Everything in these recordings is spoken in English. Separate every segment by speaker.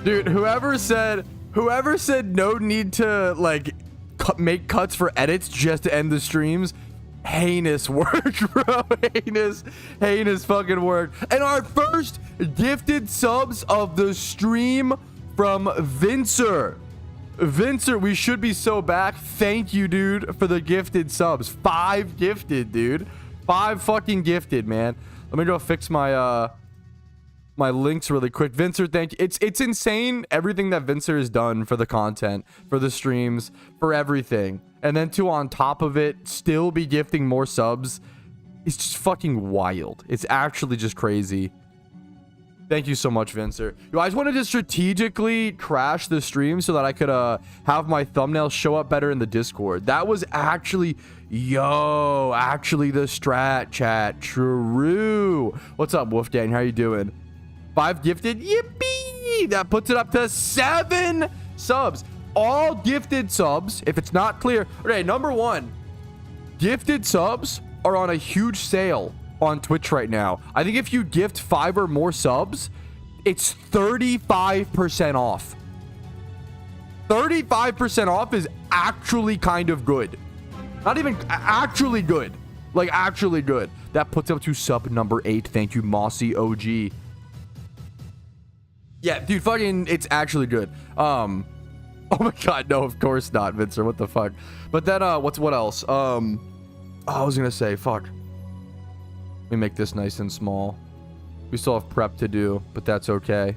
Speaker 1: Dude, whoever said no need to like make cuts for edits just to end the streams, heinous work, bro. Heinous fucking work. And our first gifted subs of the stream from Vincer. Vincer, we should be so back. Thank you, dude, for the gifted subs. 5 gifted, dude. 5 fucking gifted, man. Let me go fix my my links really quick. Vincer, thank you. It's insane everything that Vincer has done for the content, for the streams, for everything. And then to on top of it still be gifting more subs. It's just fucking wild. It's actually just crazy. Thank you so much, Vincer. Yo, I just wanted to strategically crash the stream so that I could have my thumbnail show up better in the Discord. That was actually, actually the strat, chat. True. What's up, Wolfgang? How you doing? 5 gifted. Yippee! That puts it up to 7 subs. All gifted subs. If it's not clear. Okay, number 1. Gifted subs are on a huge sale on Twitch right now. I think if you gift 5 or more subs, it's 35% off. 35% off is actually kind of good. Not even actually good. Like actually good. That puts up to sub number 8. Thank you, Mossy OG. Yeah, dude, fucking, it's actually good. Oh my god, no, of course not, Vincer. What the fuck? But then, what else? I was gonna say, fuck. Let me make this nice and small. We still have prep to do, but that's okay.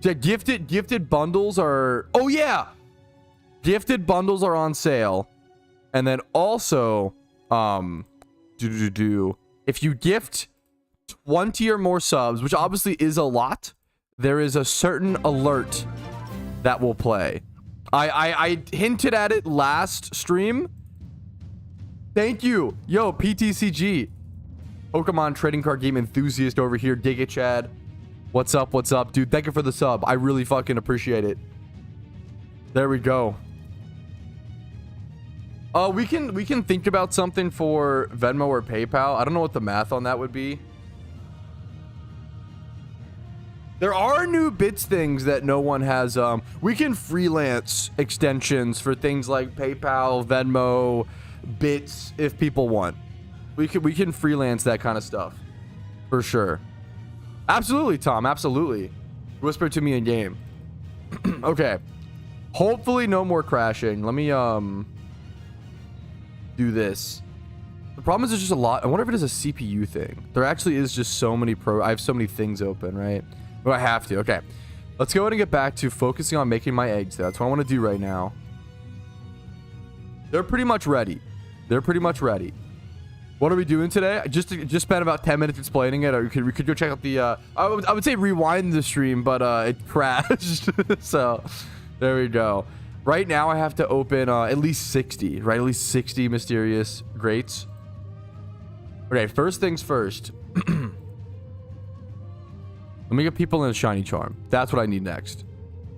Speaker 1: Yeah, gifted bundles are... Oh, yeah! Gifted bundles are on sale. And then also, if you gift 20 or more subs, which obviously is a lot, there is a certain alert that will play. I hinted at it last stream. Thank you. Yo, PTCG. Pokemon trading card game enthusiast over here. Dig it, Chad. What's up? What's up, dude? Thank you for the sub. I really fucking appreciate it. There we go. We can think about something for Venmo or PayPal. I don't know what the math on that would be. There are new bits things that no one has. We can freelance extensions for things like PayPal, Venmo, bits if people want. We can freelance that kind of stuff for sure. Absolutely, Tom. Absolutely. Whisper to me in game. Okay. Hopefully no more crashing. Let me do this. The problem is there's just a lot. I wonder if it is a CPU thing. There actually is just so many I have so many things open, right? But I have to. Okay. Let's go ahead and get back to focusing on making my eggs. That's what I want to do right now. They're pretty much ready. They're pretty much ready. What are we doing today? Just spent about 10 minutes explaining it. Or we could go check out the I would say rewind the stream, but it crashed. So there we go. Right now I have to open at least 60, right? At least 60 mysterious greats. Okay, first things first. Let me get people in a shiny charm. That's what I need next.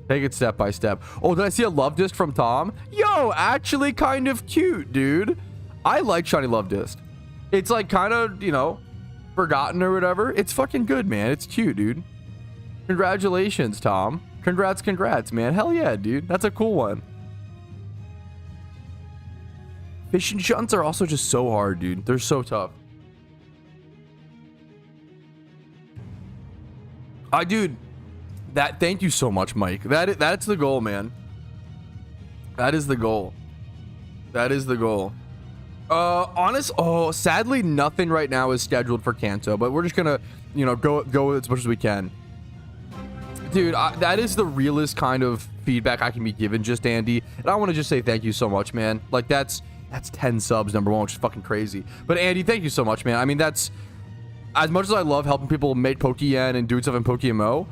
Speaker 1: Take it step by step. Oh, did I see a love disc from Tom? Yo, actually kind of cute, dude. I like shiny love disc. It's like kind of, you know, forgotten or whatever. It's fucking good, man. It's cute, dude. Congratulations, Tom. Congrats, man. Hell yeah, dude. That's a cool one. Fishing shunts are also just so hard, dude. They're so tough. Dude, thank you so much, Mike. That's the goal, man. That is the goal. That is the goal. Sadly, nothing right now is scheduled for Kanto, but we're just gonna, you know, go as much as we can. Dude, that is the realest kind of feedback I can be given, just Andy. And I want to just say thank you so much, man. Like, that's 10 subs, number 1, which is fucking crazy. But Andy, thank you so much, man. I mean, that's... As much as I love helping people make Pokeyen and doing stuff in PokeMMO,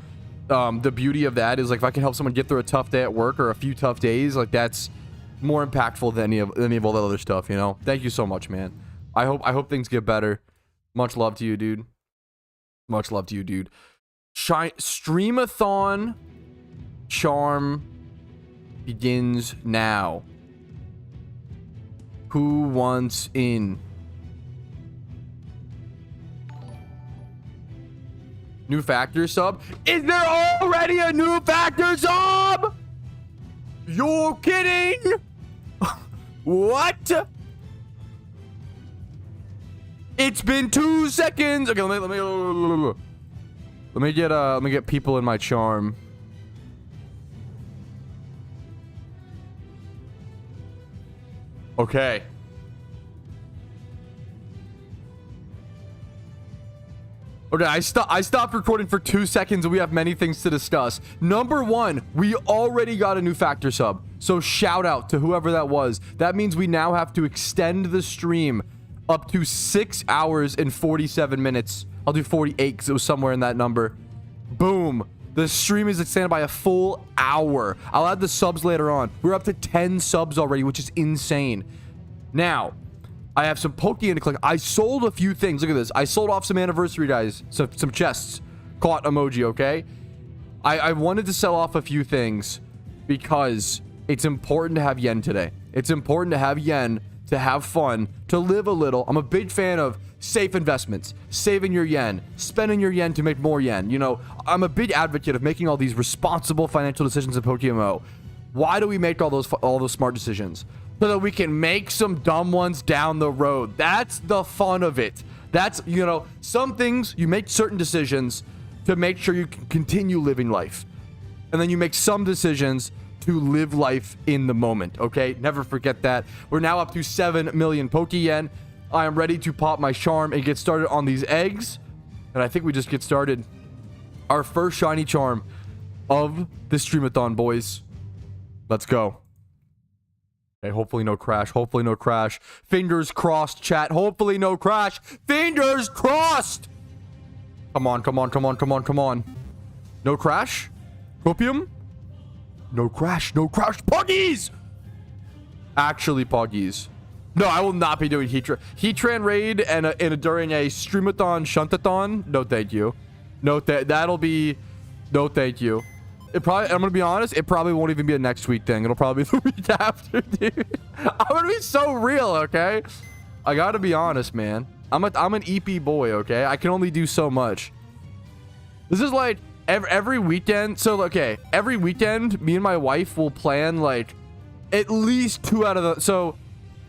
Speaker 1: the beauty of that is, like, if I can help someone get through a tough day at work or a few tough days, like, that's more impactful than any of all that other stuff, you know? Thank you so much, man. I hope things get better. Much love to you, dude. Much love to you, dude. STREAMATHON charm begins now. Who wants in? New factor sub? Is there already a new factor sub? You're kidding? What? It's been 2 seconds. Okay, let me get people in my charm. Okay. Okay, I stopped recording for 2 seconds and we have many things to discuss. Number one, we already got a new factor sub. So shout out to whoever that was. That means we now have to extend the stream up to 6 hours and 47 minutes. I'll do 48 because it was somewhere in that number. Boom. The stream is extended by a full hour. I'll add the subs later on. We're up to 10 subs already, which is insane. Now, I have some Pokeyen to collect. I sold a few things. Look at this. I sold off some anniversary guys. Some chests. Caught emoji, okay? I wanted to sell off a few things because it's important to have yen today. It's important to have yen, to have fun, to live a little. I'm a big fan of safe investments, saving your yen, spending your yen to make more yen. You know, I'm a big advocate of making all these responsible financial decisions in PokeMMO. Why do we make all those smart decisions? So that we can make some dumb ones down the road. That's the fun of it. That's, you know, some things you make certain decisions to make sure you can continue living life. And then you make some decisions to live life in the moment, okay? Never forget that. We're now up to 7 million Pokeyen. I am ready to pop my charm and get started on these eggs. And I think we just get started. Our first shiny charm of the Streamathon, boys. Let's go. Okay, hopefully no crash. Hopefully no crash. Fingers crossed, chat. Hopefully no crash. Fingers crossed! Come on, come on, come on, come on, come on. No crash? Copium? No crash, no crash. Poggies! Actually, Poggies. No, I will not be doing Heatran raid and during a Streamathon Shuntathon. No, thank you. No, that'll be... No, thank you. It probably, I'm gonna be honest, it probably won't even be a next week thing. It'll probably be the week after, dude. I'm gonna be so real, okay? I gotta be honest, man. I'm an EP boy, okay? I can only do so much. This is like every weekend. So, okay, every weekend, me and my wife will plan like at least 2 out of the... So,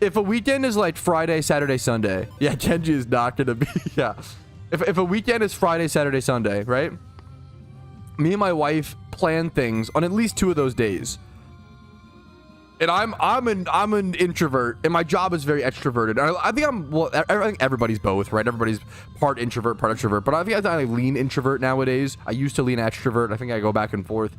Speaker 1: if a weekend is like Friday, Saturday, Sunday. Yeah, Kenji is not gonna be... Yeah. If a weekend is Friday, Saturday, Sunday, right? Me and my wife plan things on at least 2 of those days. And I'm an introvert, and my job is very extroverted. I think everybody's both, right? Everybody's part introvert, part extrovert. But I think I lean introvert nowadays. I used to lean extrovert. I think I go back and forth.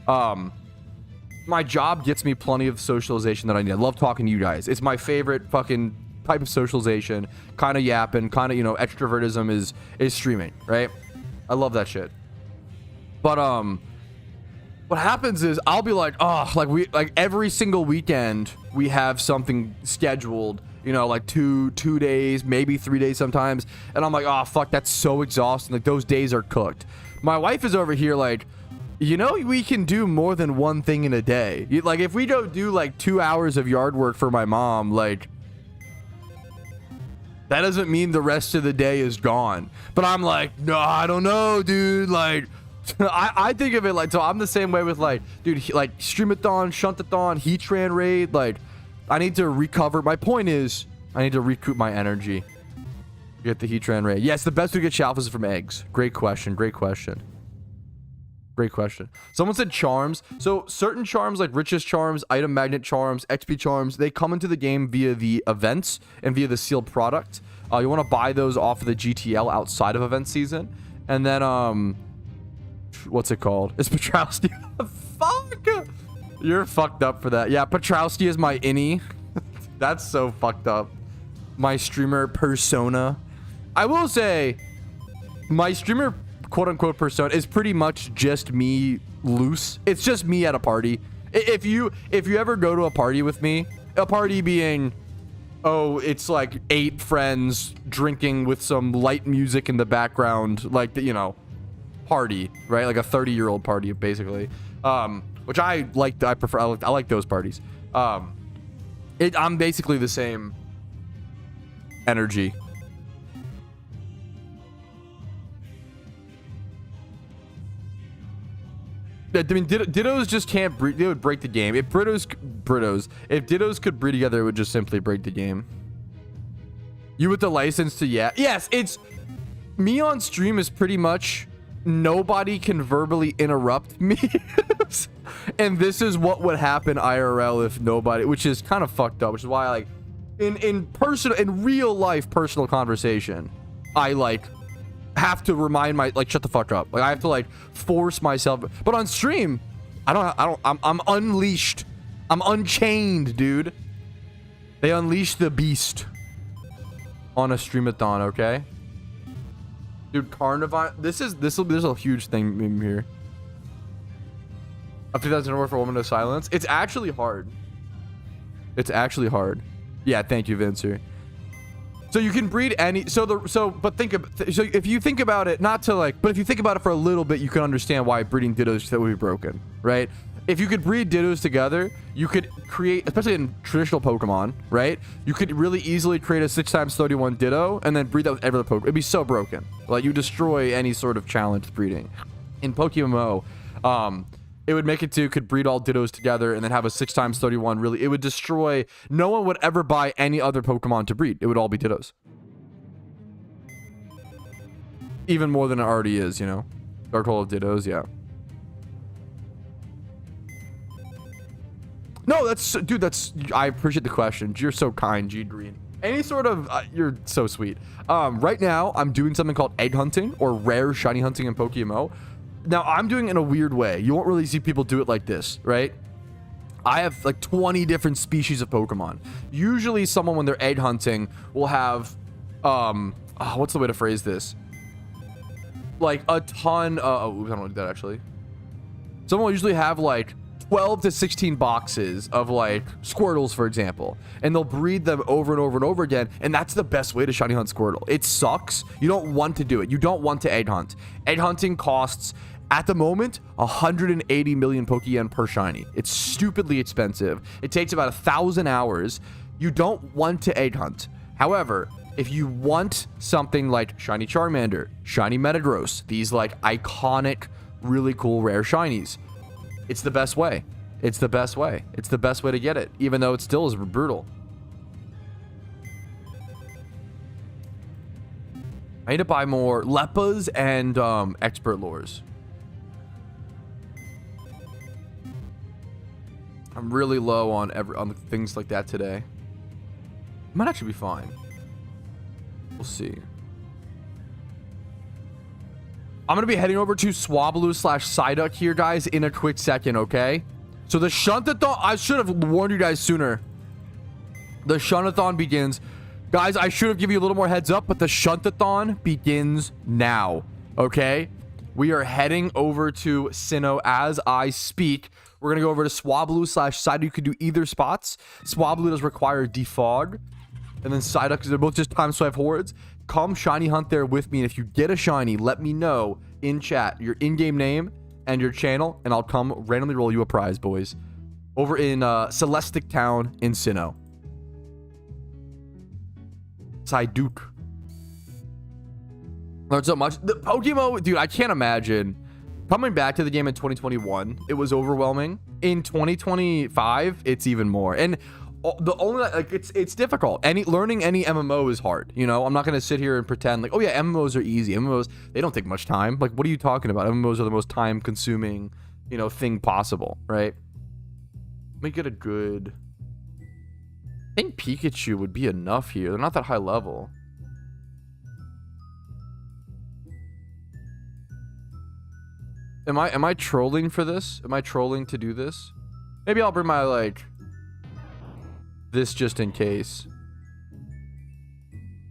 Speaker 1: My job gets me plenty of socialization that I need. I love talking to you guys. It's my favorite fucking type of socialization. Kind of yapping, kind of, you know, extrovertism is streaming, right? I love that shit. But what happens is I'll be like, oh, like every single weekend we have something scheduled, you know, like two days, maybe 3 days sometimes. And I'm like, oh, fuck, that's so exhausting. Like, those days are cooked. My wife is over here like, you know, we can do more than one thing in a day. Like, if we don't do like 2 hours of yard work for my mom, like, that doesn't mean the rest of the day is gone. But I'm like, no, I don't know, dude. Like, I think of it like, so I'm the same way with like, dude, like Streamathon, Shuntathon, Heatran raid. Like, I need to recover. My point is, I need to recoup my energy. Get the Heatran raid. Yes, the best way to get Shalfas is from eggs. Great question. Great question. Great question. Someone said charms. So certain charms like Richest Charms, Item Magnet Charms, XP Charms, they come into the game via the events and via the sealed product. You want to buy those off of the GTL outside of event season. And then, what's it called? It's Patrouski. Fuck! You're fucked up for that. Yeah, Patrouski is my innie. That's so fucked up. My streamer persona. I will say, my streamer quote-unquote persona is pretty much just me loose. It's just me at a party. If you ever go to a party with me, a party being, oh, it's like 8 friends drinking with some light music in the background, like, you know, party, right? Like a 30-year-old party, basically. Which I like. I prefer. I like those parties. I'm basically the same energy. I mean, Dittos just can't breed. They would break the game. If if Dittos could breed together, it would just simply break the game. You with the license to yes, it's me on stream is pretty much nobody can verbally interrupt me. And this is what would happen IRL if nobody, which is kind of fucked up, which is why I like in real life personal conversation, I like have to remind shut the fuck up. Like I have to like force myself, but on stream I'm unleashed. I'm unchained, dude. They unleash the beast on a streamathon, okay? Dude, Carnivine, there's a huge thing in here. Up to 2,000 for a woman of silence. It's actually hard. It's actually hard. Yeah, thank you, Vincer. So you can breed any, but if you think about it, not to like, but if you think about it for a little bit, you can understand why breeding Dittos that would be broken, right? If you could breed Dittos together, you could create, especially in traditional Pokemon, right? You could really easily create a 6x31 Ditto and then breed that with every other Pokemon. It'd be so broken. Like you destroy any sort of challenge breeding. In PokeMMO, it would make it to could breed all Dittos together and then have a 6x31. Really, it would destroy. No one would ever buy any other Pokemon to breed. It would all be Dittos. Even more than it already is, you know. Dark Hole of Dittos, yeah. No, dude, I appreciate the question. You're so kind, G Green. Any sort of, you're so sweet. Right now, I'm doing something called egg hunting or rare shiny hunting in PokeMMO. Now, I'm doing it in a weird way. You won't really see people do it like this, right? I have like 20 different species of Pokemon. Usually someone, when they're egg hunting, will have, what's the way to phrase this? Like a ton, I don't want to do that actually. Someone will usually have like 12 to 16 boxes of like Squirtles, for example, and they'll breed them over and over and over again, and that's the best way to shiny hunt Squirtle. It sucks. You don't want to do it. You don't want to egg hunt. Egg hunting costs, at the moment, 180 million Pokeyen per shiny. It's stupidly expensive. It takes about 1,000 hours. You don't want to egg hunt. However, if you want something like shiny Charmander, shiny Metagross, these like iconic, really cool rare shinies, it's the best way. It's the best way. It's the best way to get it, even though it still is brutal. I need to buy more Leppas and expert lures. I'm really low on things like that today. Might actually be fine. We'll see. I'm going to be heading over to Swablu/Psyduck here, guys, in a quick second, okay? So the Shuntathon, I should have warned you guys sooner. The Shuntathon begins. Guys, I should have given you a little more heads up, but the Shuntathon begins now, okay? We are heading over to Sinnoh as I speak. We're going to go over to Swablu/Psyduck. You can do either spots. Swablu does require defog. And then Psyduck, because they're both just time swipe hordes. Come shiny hunt there with me. And if you get a shiny, let me know in chat your in-game name and your channel, and I'll come randomly roll you a prize, boys. Over in Celestic Town in Sinnoh. Psyduck. Learned so much. The PokeMMO, dude, I can't imagine. Coming back to the game in 2021, it was overwhelming. In 2025, it's even more. And the only, like, it's difficult. Learning any MMO is hard. You know, I'm not gonna sit here and pretend like, oh yeah, MMOs are easy. MMOs, they don't take much time. Like, what are you talking about? MMOs are the most time-consuming, you know, thing possible, right? Let me get a good. I think Pikachu would be enough here. They're not that high level. Am I trolling for this? Am I trolling to do this? Maybe I'll bring my, like, this just in case.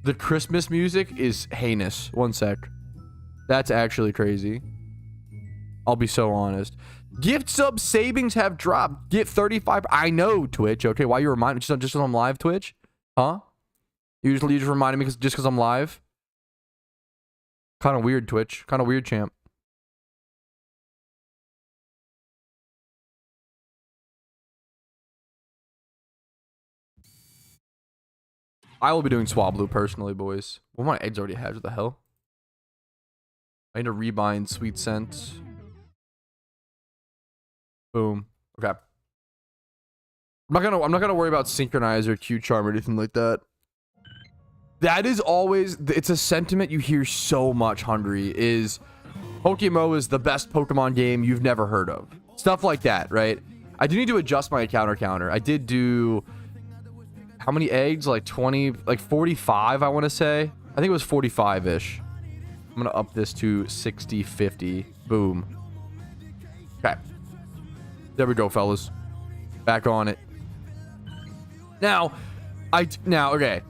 Speaker 1: The Christmas music is heinous. One sec. That's actually crazy. I'll be so honest. Gift sub savings have dropped. Get 35. I know, Twitch. Okay, why you remind me? Just because I'm live, Twitch? Huh? You just reminded me just because I'm live? Kind of weird, Twitch. Kind of weird, champ. I will be doing Swablu personally, boys. Well, my eggs already hatched. What the hell? I need to rebind Sweet Scent. Boom. Okay. I'm not gonna worry about synchronize or Q charm or anything like that. That is always, it's a sentiment you hear so much, Hungry, is PokeMMO is the best Pokemon game you've never heard of. Stuff like that, right? I do need to adjust my counter. I did do, how many eggs? Like 20, like 45, I want to say. I think it was 45-ish. I'm going to up this to 60, 50. Boom. Okay. There we go, fellas. Back on it. Now, okay.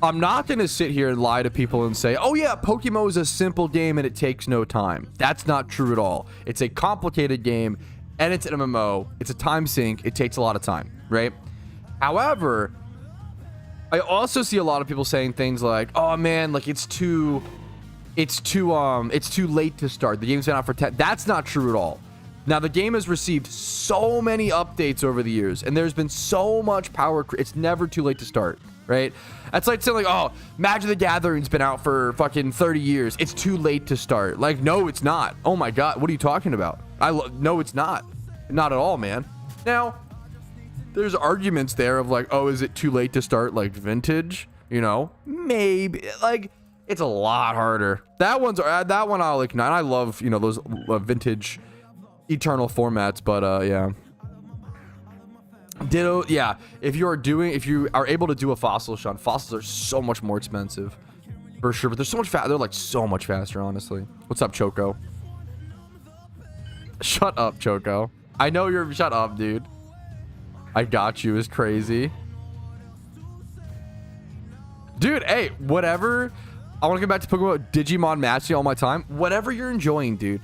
Speaker 1: I'm not going to sit here and lie to people and say, oh yeah, PokeMMO is a simple game and it takes no time. That's not true at all. It's a complicated game and it's an MMO. It's a time sink. It takes a lot of time, right? However, I also see a lot of people saying things like, oh man, like it's too late to start. The game's been out for 10. That's not true at all. Now, the game has received so many updates over the years, and there's been so much power. It's never too late to start, right? That's like saying, like, oh, Magic the Gathering's been out for fucking 30 years. It's too late to start. Like, no, it's not. Oh my God, what are you talking about? No, it's not. Not at all, man. Now, there's arguments there of like, oh, is it too late to start like Vintage? You know, maybe. Like, it's a lot harder. That one I'll ignite. I love, you know, those Vintage Eternal formats, but yeah. Ditto, yeah. If you are able to do a fossil shun, fossils are so much more expensive, for sure. But they're so much they're like so much faster, honestly. What's up, Choco? Shut up, Choco. I know you're. Shut up, dude. I got you. Is crazy, dude. Hey, whatever. I want to get back to Pokemon Digimon Mastery all my time. Whatever you're enjoying, dude.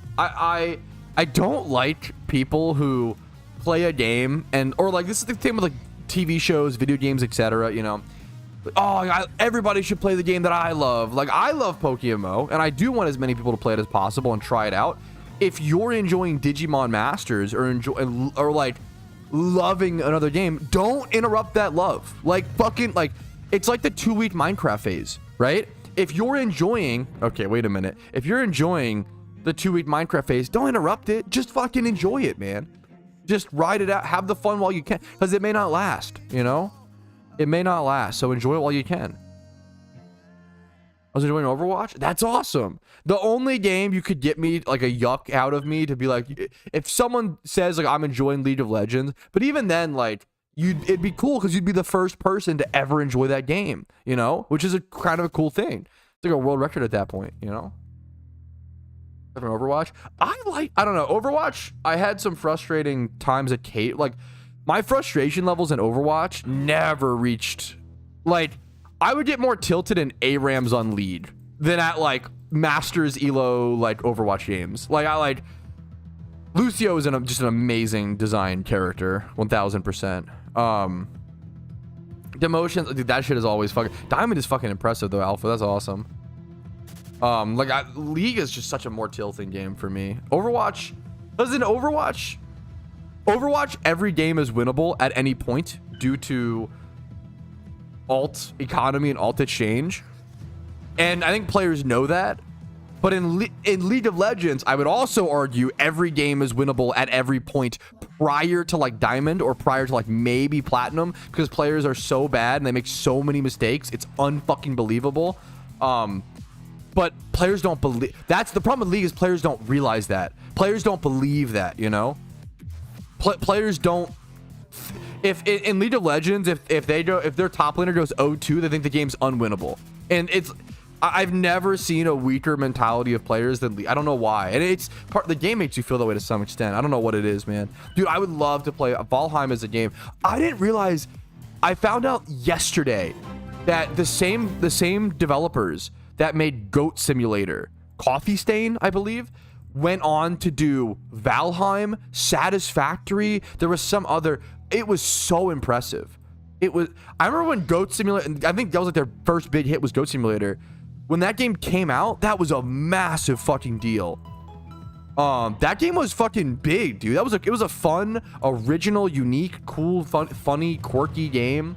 Speaker 1: I don't like people who play a game or like, this is the thing with like TV shows, video games, etc. You know, oh, everybody should play the game that I love. Like, I love PokeMMO, and I do want as many people to play it as possible and try it out. If you're enjoying Digimon Masters or like loving another game, don't interrupt that love. Like, fucking, like, it's like the 2-week Minecraft phase, right? If you're enjoying, okay, wait a minute. If you're enjoying the 2-week Minecraft phase, don't interrupt it. Just fucking enjoy it, man. Just ride it out. Have the fun while you can, because it may not last, you know? It may not last, so enjoy it while you can. I was enjoying Overwatch. That's awesome. The only game you could get me like a yuck out of me to be like, if someone says like I'm enjoying League of Legends, but even then, like, it'd be cool because you'd be the first person to ever enjoy that game, you know, which is a kind of a cool thing. It's like a world record at that point, you know. Overwatch, I don't know, Overwatch. I had some frustrating times at Kate. Like, my frustration levels in Overwatch never reached, like, I would get more tilted in ARAMs on lead than at like Masters Elo like Overwatch games. Like, Lucio is just an amazing design character, 1000%. Demotions, dude, that shit is always fucking. Diamond is fucking impressive though, Alpha. That's awesome. League is just such a more tilting game for me. Overwatch, every game is winnable at any point due to alt economy and alt exchange, and I think players know that. But in League of Legends, I would also argue every game is winnable at every point prior to like Diamond or prior to like maybe Platinum, because players are so bad and they make so many mistakes. It's unfucking believable. But players don't believe. That's the problem with League, is players don't realize that. Players don't believe that, you know? Players don't. If in League of Legends, if their top laner goes 0-2, they think the game's unwinnable. And I've never seen a weaker mentality of players than League. I don't know why. And it's the game makes you feel that way to some extent. I don't know what it is, man. Dude, I would love to play Valheim as a game. I didn't realize. I found out yesterday that the same developers that made Goat Simulator, Coffee Stain, I believe, went on to do Valheim, Satisfactory. There was some other. It was so impressive. I remember when Goat Simulator, I think that was like their first big hit was Goat Simulator. When that game came out, that was a massive fucking deal. That game was fucking big, dude. It was a fun, original, unique, cool, funny, quirky game.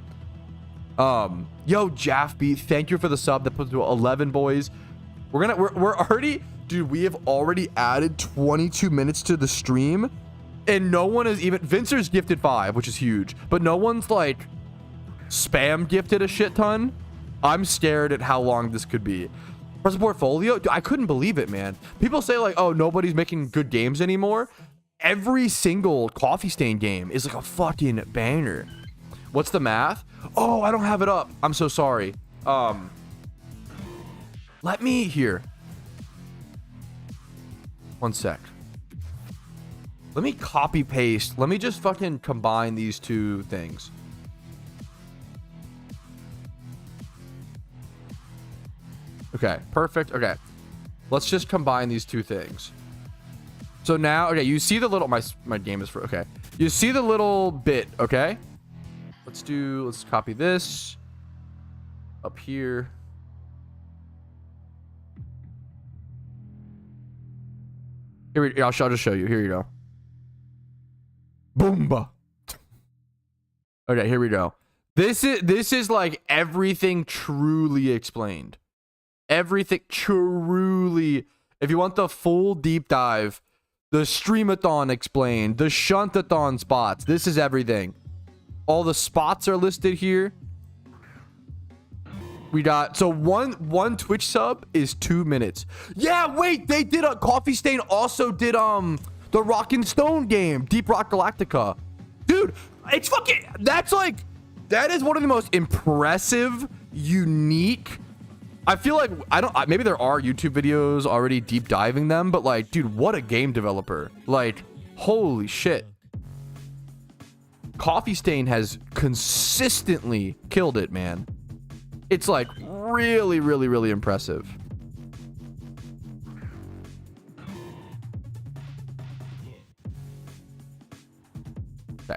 Speaker 1: Yo, Jaffby, thank you for the sub that put to 11 boys. We're already, dude, we have already added 22 minutes to the stream. And no one is even, Vincer's gifted 5, which is huge, but no one's like spam gifted a shit ton. I'm scared at how long this could be. Present portfolio, dude, I couldn't believe it, man. People say like, oh, nobody's making good games anymore. Every single Coffee Stain game is like a fucking banger. What's the math? Oh, I don't have it up. I'm so sorry. Let me here. One sec. Let me copy paste. Let me just fucking combine these two things. Okay, perfect. Okay. Let's just combine these two things. So now, okay, you see the little, my game is for, okay. You see the little bit, okay? Let's copy this up here. I'll just show you. Here you go. Boomba. Okay, here we go. This is like everything truly explained. Everything truly. If you want the full deep dive, the Streamathon explained, the Shuntathon spots. This is everything. All the spots are listed here. We got, so one Twitch sub is 2 minutes. Yeah, wait, they did a Coffee Stain also did the Rock and Stone game, Deep Rock Galactica. Dude, it's fucking, that's like, that is one of the most impressive, unique, I feel like, maybe there are YouTube videos already deep diving them, but like, dude, what a game developer. Like, holy shit. Coffee Stain has consistently killed it, man. It's like really, really, really impressive. Okay.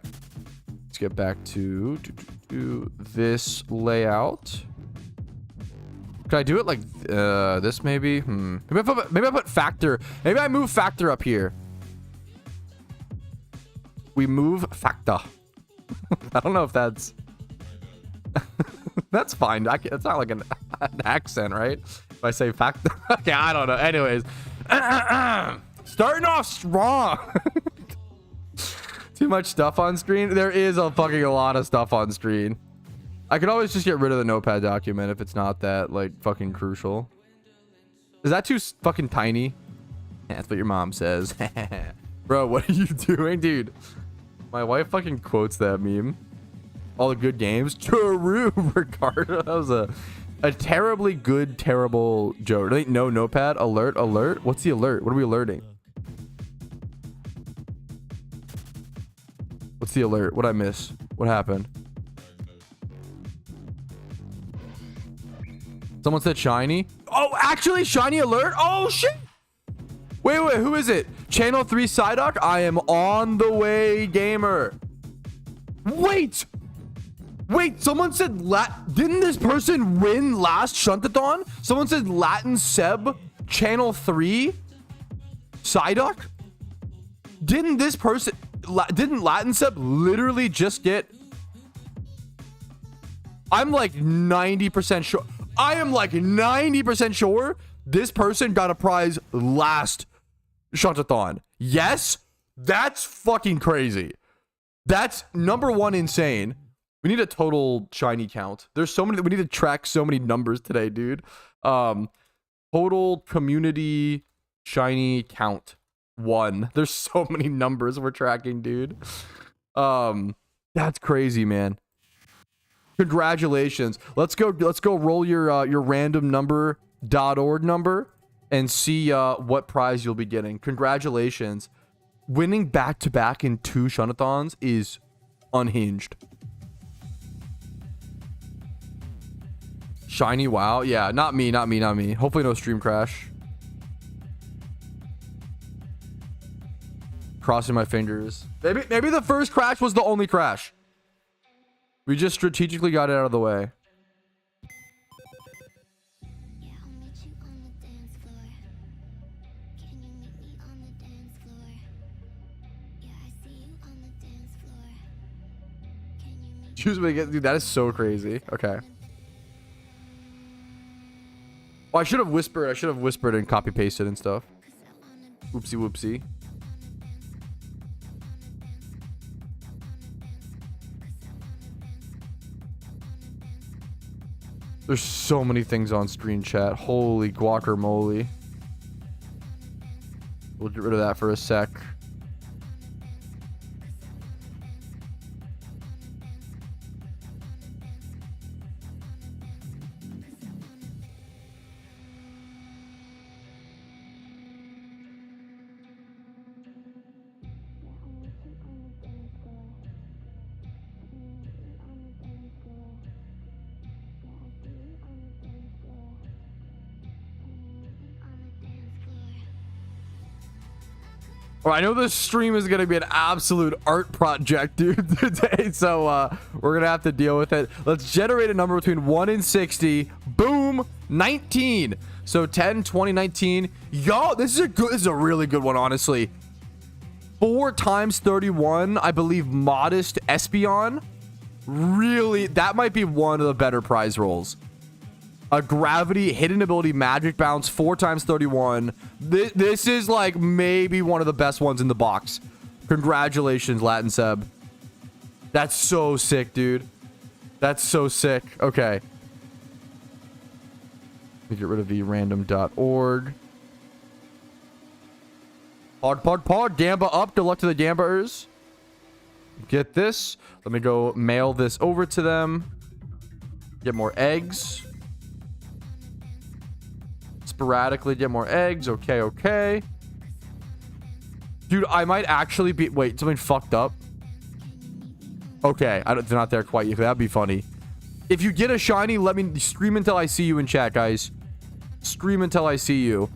Speaker 1: Let's get back to this layout. Can I do it like this maybe? Maybe I put factor. Maybe I move factor up here. We move factor. I don't know if that's... That's fine. It's not like an accent, right? If I say factor. Okay, I don't know. Anyways. Starting off strong. Too much stuff on screen. There is a fucking lot of stuff on screen. I could always just get rid of the notepad document if it's not that like fucking crucial. Is that too fucking tiny? That's what your mom says. Bro, what are you doing, dude? My wife fucking quotes that meme. All the good games. True, Ricardo. That was a terribly good, terrible joke. No notepad. Alert. What's the alert? What are we alerting? What's the alert? What'd I miss? What happened? Someone said shiny. Oh, actually, shiny alert. Oh, shit. Wait. Who is it? Channel 3 Psyduck? I am on the way, gamer. Wait, someone said didn't this person win last Shuntathon? Someone said Latin Seb, Channel 3 Psyduck? Didn't Latin Seb literally just get... I'm like 90% sure. I am like 90% sure this person got a prize last Shuntathon. Yes? That's fucking crazy. That's number one insane. We need a total shiny count. There's so many, we need to track so many numbers today, dude. Total community shiny count 1. There's so many numbers we're tracking, dude. That's crazy, man. Congratulations. Let's go roll your random number.org number and see what prize you'll be getting. Congratulations. Winning back-to-back in 2 Shuntathons is unhinged. Shiny, wow. Yeah, not me. Hopefully no stream crash. Crossing my fingers. Maybe the first crash was the only crash. We just strategically got it out of the way. Choose me again. Dude, that is so crazy. Okay. Oh, I should have whispered and copy pasted and stuff. Oopsie whoopsie. There's so many things on screen chat. Holy guacamole. We'll get rid of that for a sec. I know this stream is going to be an absolute art project, dude, today. So we're going to have to deal with it. Let's generate a number between 1 and 60. Boom. 19. So 10, 20, 19. Yo, this is a really good one, honestly. 4 times 31, I believe, modest Espeon. Really, that might be one of the better prize rolls. A gravity, hidden ability, magic bounce, 4 times 31. This is like maybe one of the best ones in the box. Congratulations, Latin Seb. That's so sick, dude. That's so sick. Okay. Let me get rid of the random.org. Pod. Gamba up. Good luck to the Gambers. Get this. Let me go mail this over to them. Get more eggs. Sporadically get more eggs. Okay. Dude, I might actually be... Wait, something fucked up? Okay, they're not there quite yet. That'd be funny. If you get a shiny, let me... Scream until I see you in chat, guys. Scream until I see you.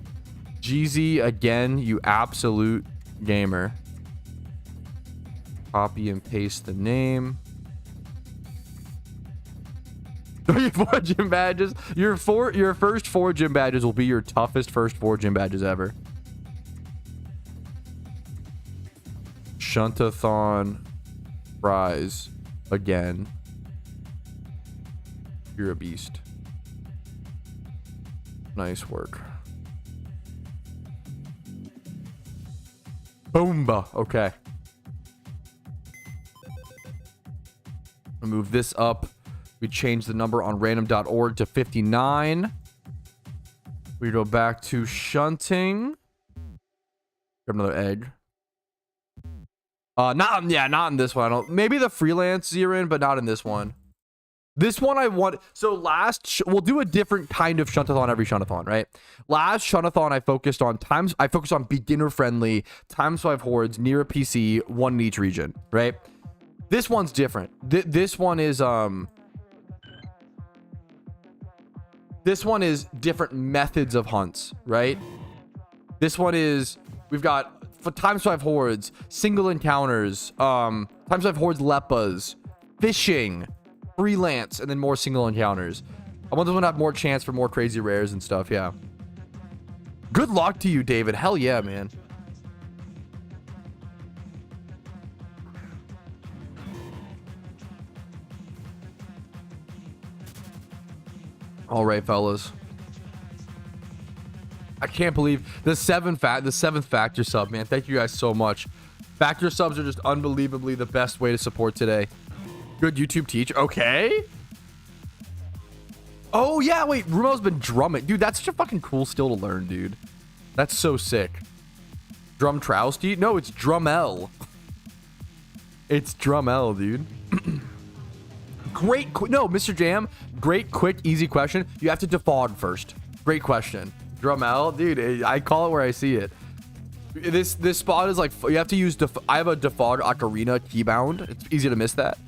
Speaker 1: Jeezy, again, you absolute gamer. Copy and paste the name. 34 gym badges. Your first 4 gym badges will be your toughest first 4 gym badges ever. Shuntathon prize again. You're a beast. Nice work. Boomba. Okay. I'll move this up. We change the number on random.org to 59. We go back to shunting. Grab another egg. Not in this one. I don't. Maybe the freelance you're in, but not in this one. This one I want. So we'll do a different kind of shuntathon every shuntathon, right? Last shuntathon I focused on beginner friendly ×5 hordes near a PC, 1 in each region, right? This one's different. This one is different methods of hunts, right? This one is, we've got for ×5 hordes, single encounters, ×5 hordes leppas, fishing, freelance, and then more single encounters. I want them to have more chance for more crazy rares and stuff. Yeah. Good luck to you, David. Hell yeah, man. All right, fellas. I can't believe the seventh factor sub, man. Thank you guys so much. Factor subs are just unbelievably the best way to support today. Good YouTube teach. Okay. Oh yeah, wait. Rumo's been drumming, dude. That's such a fucking cool skill to learn, dude. That's so sick. Drum Trousti? No, it's Drummel. It's Drummel, dude. No, Mr. Jam. Great, quick, easy question. You have to defog first. Great question. Drummel, dude. I call it where I see it. This spot is like, you have to use I have a defog ocarina keybound. It's easy to miss that.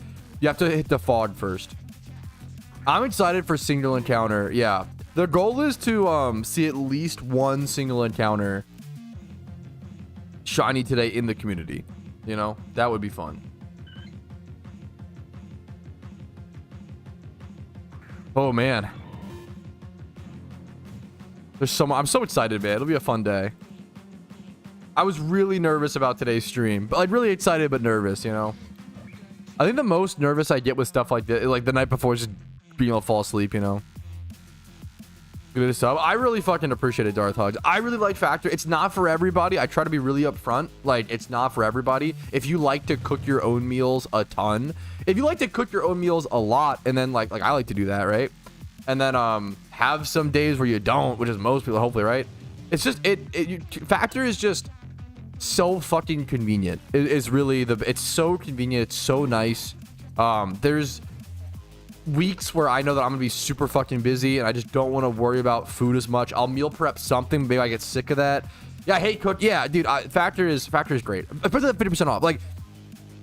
Speaker 1: You have to hit defog first. I'm excited for single encounter. Yeah, the goal is to see at least 1 single encounter shiny today in the community. You know, that would be fun. Oh man, I'm so excited, man. It'll be a fun day. I was really nervous about today's stream, but like really excited but nervous, you know. I think the most nervous I get with stuff like this, like the night before, just being able to fall asleep, you know. Good stuff. I really fucking appreciate it, Darth Hugs. I really like Factor. It's not for everybody. I try to be really upfront. Like, it's not for everybody. If you like to cook your own meals a ton, if you like to cook your own meals a lot, and then like I like to do that, right? and then have some days where you don't, which is most people, hopefully, right? It's just Factor is just so fucking convenient. It's really it's so convenient. It's so nice. There's weeks where I know that I'm gonna be super fucking busy and I just don't want to worry about food as much. I'll meal prep something, maybe I get sick of that. Yeah, I hate cook. Yeah, dude, Factor is great, especially at 50% off. Like,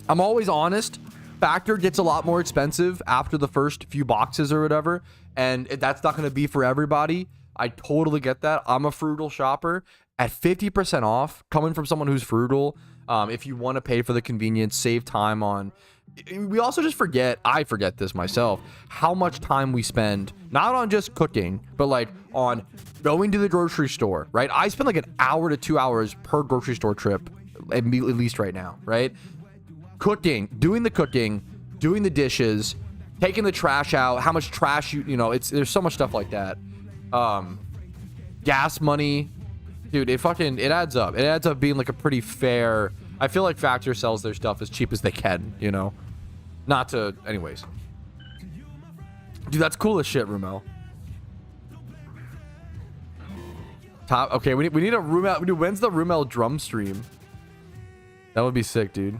Speaker 1: I'm always honest, Factor gets a lot more expensive after the first few boxes or whatever, and that's not going to be for everybody. I totally get that. I'm a frugal shopper. At 50% off, coming from someone who's frugal, if you want to pay for the convenience, save time on... We also just forget, I forget this myself, how much time we spend, not on just cooking, but like on going to the grocery store, right? I spend like an hour to 2 hours per grocery store trip, at least right now, right? Cooking, doing the dishes, taking the trash out, how much trash you know, there's so much stuff like that. Gas money, dude, it adds up. It adds up being like a pretty fair... I feel like Factor sells their stuff as cheap as they can, you know? Not to... Anyways. Dude, that's cool as shit, Rumel. Okay, we need a Rumel... Dude, when's the Rumel drum stream? That would be sick, dude.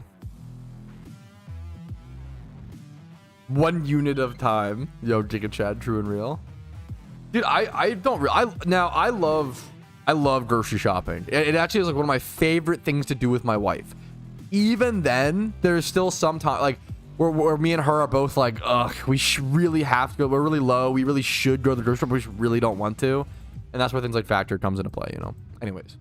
Speaker 1: 1 unit of time. Yo, Giga Chad, true and real. Dude, I love grocery shopping. It actually is like one of my favorite things to do with my wife. Even then, there's still some time like where me and her are both like, ugh, we really have to go. We're really low. We really should go to the grocery store, but we just really don't want to. And that's where things like Factor comes into play, you know. Anyways.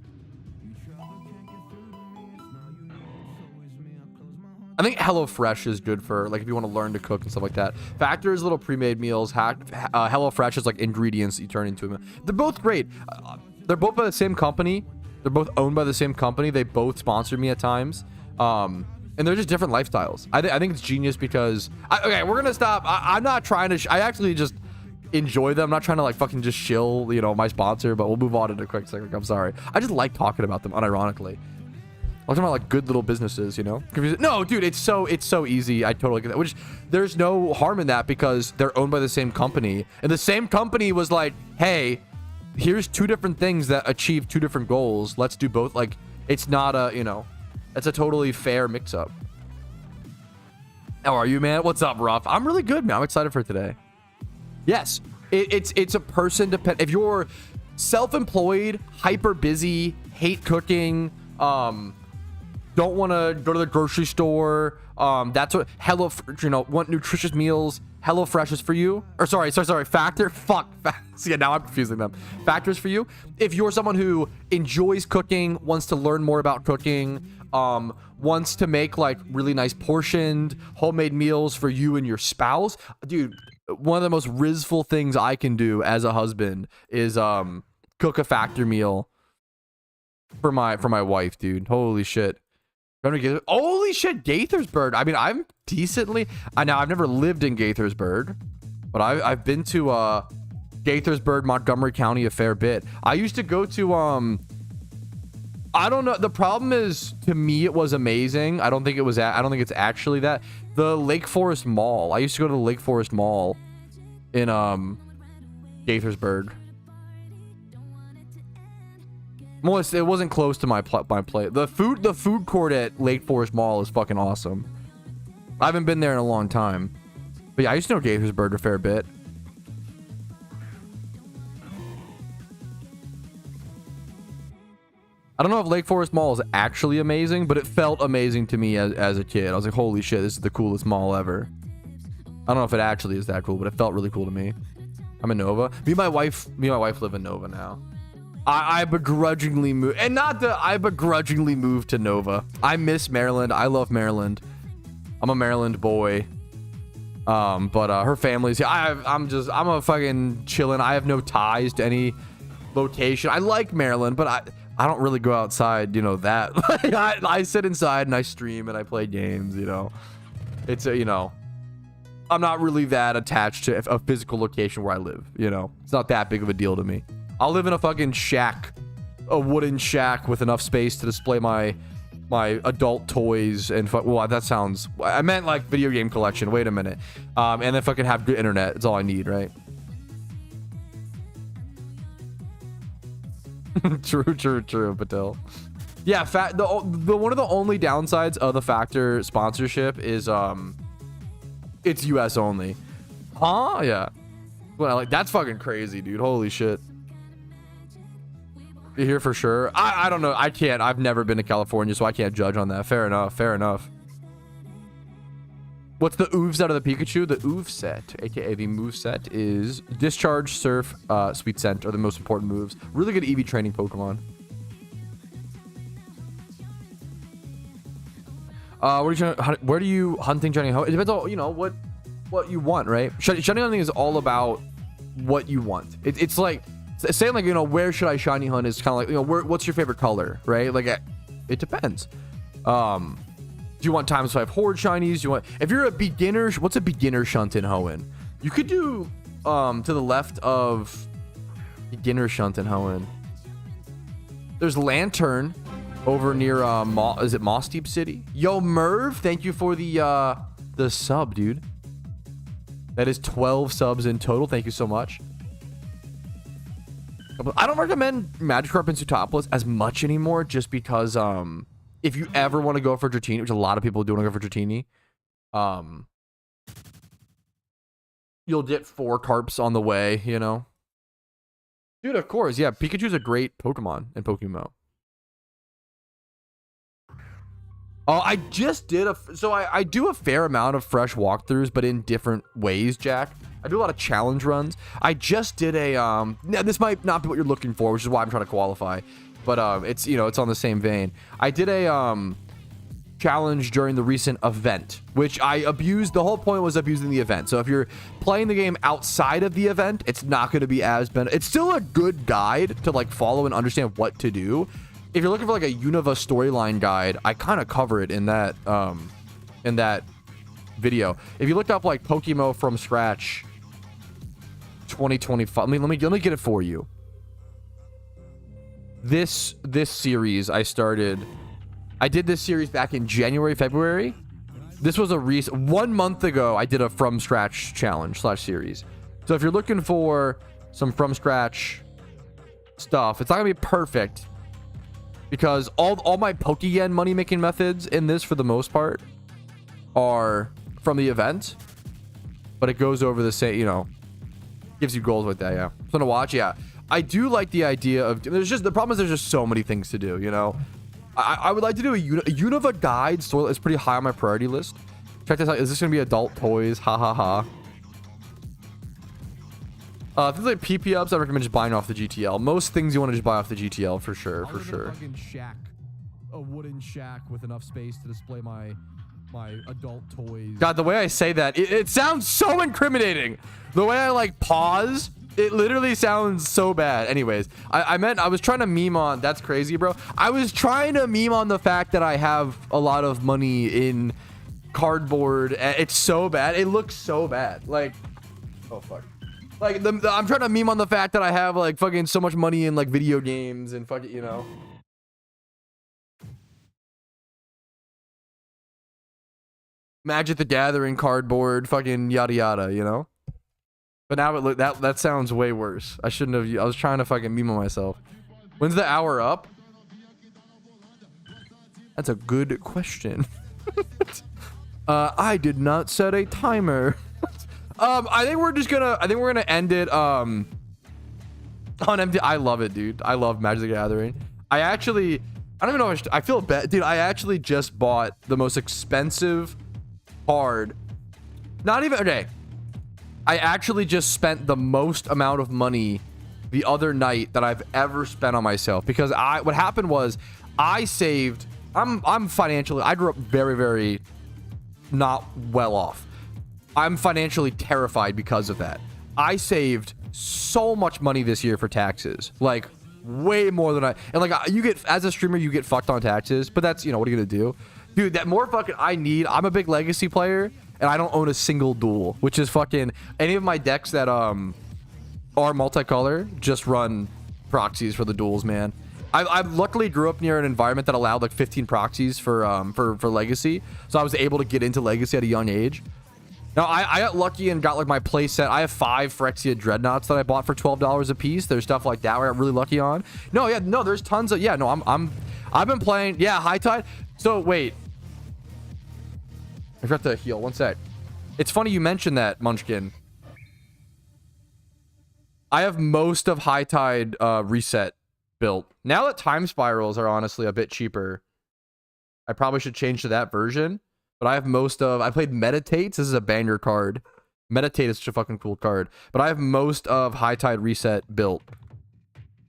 Speaker 1: I think HelloFresh is good for like if you want to learn to cook and stuff like that. Factor is little pre-made meals. HelloFresh is like ingredients you turn into them. They're both great. They're both by the same company. They're both owned by the same company. They both sponsor me at times. And they're just different lifestyles. I think it's genius because... okay, we're going to stop. I'm not trying to... I actually just enjoy them. I'm not trying to like fucking just shill, you know, my sponsor, but we'll move on in a quick second. I'm sorry. I just like talking about them unironically. I'm talking about like good little businesses, you know? No, dude, it's so easy. I totally get that. Which there's no harm in that because they're owned by the same company. And the same company was like, hey... here's 2 different things that achieve 2 different goals. Let's do both. Like, it's not a, you know, it's a totally fair mix-up. How are you, man? What's up, Ruff? I'm really good, man. I'm excited for today. Yes, it's a person depend. If you're self-employed, hyper busy, hate cooking, don't want to go to the grocery store, that's what you know, want nutritious meals. HelloFresh is for you. Or sorry, Factor. Fuck. Yeah, now I'm confusing them. Factor is for you. If you're someone who enjoys cooking, wants to learn more about cooking, wants to make like really nice portioned homemade meals for you and your spouse, dude, one of the most rizful things I can do as a husband is cook a Factor meal for my wife, dude. Holy shit. Holy shit, Gaithersburg. I mean, I'm decently... Now, I've never lived in Gaithersburg, but I've been to Gaithersburg, Montgomery County a fair bit. I used to go to... I don't know. The problem is, to me, it was amazing. I don't think it's actually that. The Lake Forest Mall. I used to go to the Lake Forest Mall in Gaithersburg. Well, it wasn't close to my plate. The food court at Lake Forest Mall is fucking awesome. I haven't been there in a long time. But yeah, I used to know Gaithersburg a fair bit. I don't know if Lake Forest Mall is actually amazing, but it felt amazing to me as a kid. I was like, holy shit, this is the coolest mall ever. I don't know if it actually is that cool, but it felt really cool to me. I'm in Nova. Me and my wife live in Nova now. I begrudgingly moved, and I begrudgingly moved to Nova. I miss Maryland. I love Maryland. I'm a Maryland boy. But her family's here. I'm a fucking chilling. I have no ties to any location. I like Maryland, but I don't really go outside, you know, that. I sit inside and I stream and I play games, you know. It's you know, I'm not really that attached to a physical location where I live, you know. It's not that big of a deal to me. I'll live in a fucking shack, a wooden shack with enough space to display my adult toys and well, that sounds... I meant like video game collection. Wait a minute. And then fucking have good internet. It's all I need, right? True, Patel. Yeah, the one of the only downsides of the Factor sponsorship is it's US only. Huh? Yeah. Well, like that's fucking crazy, dude. Holy shit. You're here for sure. I don't know. I can't. I've never been to California, so I can't judge on that. Fair enough. Fair enough. What's the OOV set of the Pikachu? The OOV set, aka the move set, is Discharge, Surf, Sweet Scent are the most important moves. Really good EV training Pokemon. Where do you hunting shiny hunting? It depends on, you know, what you want, right? Shiny hunting is all about what you want. It's like saying, like, you know, where should I shiny hunt is kind of like, you know, what's your favorite color, right? Like it depends. Do you want times 5 horde shinies? Do you want, if you're a beginner, what's a beginner shunt in Hoenn? You could do to the left of beginner shunt in Hoenn. There's Lantern over near is it Moss Deep City? Yo, Merv, thank you for the sub, dude. That is 12 subs in total. Thank you so much. I don't recommend Magikarp and Sootopolis as much anymore, just because if you ever want to go for Dratini, which a lot of people do want to go for Dratini, you'll get 4 carps on the way, you know. Dude, of course, yeah. Pikachu's a great Pokemon in PokeMMO. I just did I do a fair amount of fresh walkthroughs, but in different ways, Jack. I do a lot of challenge runs. I just did a now this might not be what you're looking for, which is why I'm trying to qualify, but it's, you know, it's on the same vein. I did a challenge during the recent event, which I abused. The whole point was abusing the event. So if you're playing the game outside of the event, it's not going to be as it's still a good guide to like follow and understand what to do. If you're looking for like a Unova storyline guide, I kind of cover it in that video. If you looked up like PokeMMO from scratch 2025, let me get it for you. This series I did this series back in January, February. This was a 1 month ago. I did a from scratch challenge / series. So if you're looking for some from scratch stuff, it's not gonna be perfect, because all my Pokeyen money making methods in this, for the most part, are from the event, but it goes over the same, you know, gives you goals with that. Yeah, something to watch. Yeah, I do like the idea of, the problem is there's just so many things to do, you know. I would like to do a Unova guide. So it's pretty high on my priority list. Check this out. Is this gonna be adult toys? Ha ha ha. Things like PP ups, I recommend just buying off the GTL. Most things you want to just buy off the GTL for sure, for sure. A wooden shack with enough space to display my adult toys. God, the way I say that, it sounds so incriminating. The way I like pause, it literally sounds so bad. Anyways, I was trying to meme on, that's crazy, bro. I was trying to meme on the fact that I have a lot of money in cardboard. It's so bad. It looks so bad. Like, oh fuck. Like I'm trying to meme on the fact that I have like fucking so much money in like video games and fucking, you know. Magic the Gathering cardboard, fucking yada yada, you know. But now that sounds way worse. I shouldn't have. I was trying to fucking meme on myself. When's the hour up? That's a good question. I did not set a timer. I think we're gonna end it on empty. I love it, dude. I love Magic the Gathering. I don't even know if I feel bad, dude. I actually just bought the most expensive card. Not even okay. I actually just spent the most amount of money the other night that I've ever spent on myself, because what happened was I saved. I'm financially. I grew up very, very not well off. I'm financially terrified because of that. I saved so much money this year for taxes, like way more than and like you get, as a streamer, you get fucked on taxes, but that's, you know, what are you gonna do, dude? That more fucking I'm a big legacy player, and I don't own a single duel, which is fucking, any of my decks that are multicolor just run proxies for the duels, man. I luckily grew up near an environment that allowed like 15 proxies for legacy, so I was able to get into legacy at a young age. No, I got lucky and got like my play set. I have 5 Phyrexia Dreadnoughts that I bought for $12 a piece. There's stuff like that where I got really lucky on. No, yeah, no, there's tons of, yeah, no, I've been playing, yeah, High Tide. So wait, I forgot to heal. One sec. It's funny you mentioned that, Munchkin. I have most of High Tide reset built. Now that time spirals are honestly a bit cheaper, I probably should change to that version. But I have most of... I played Meditates. This is a banger card. Meditate is such a fucking cool card. But I have most of High Tide Reset built.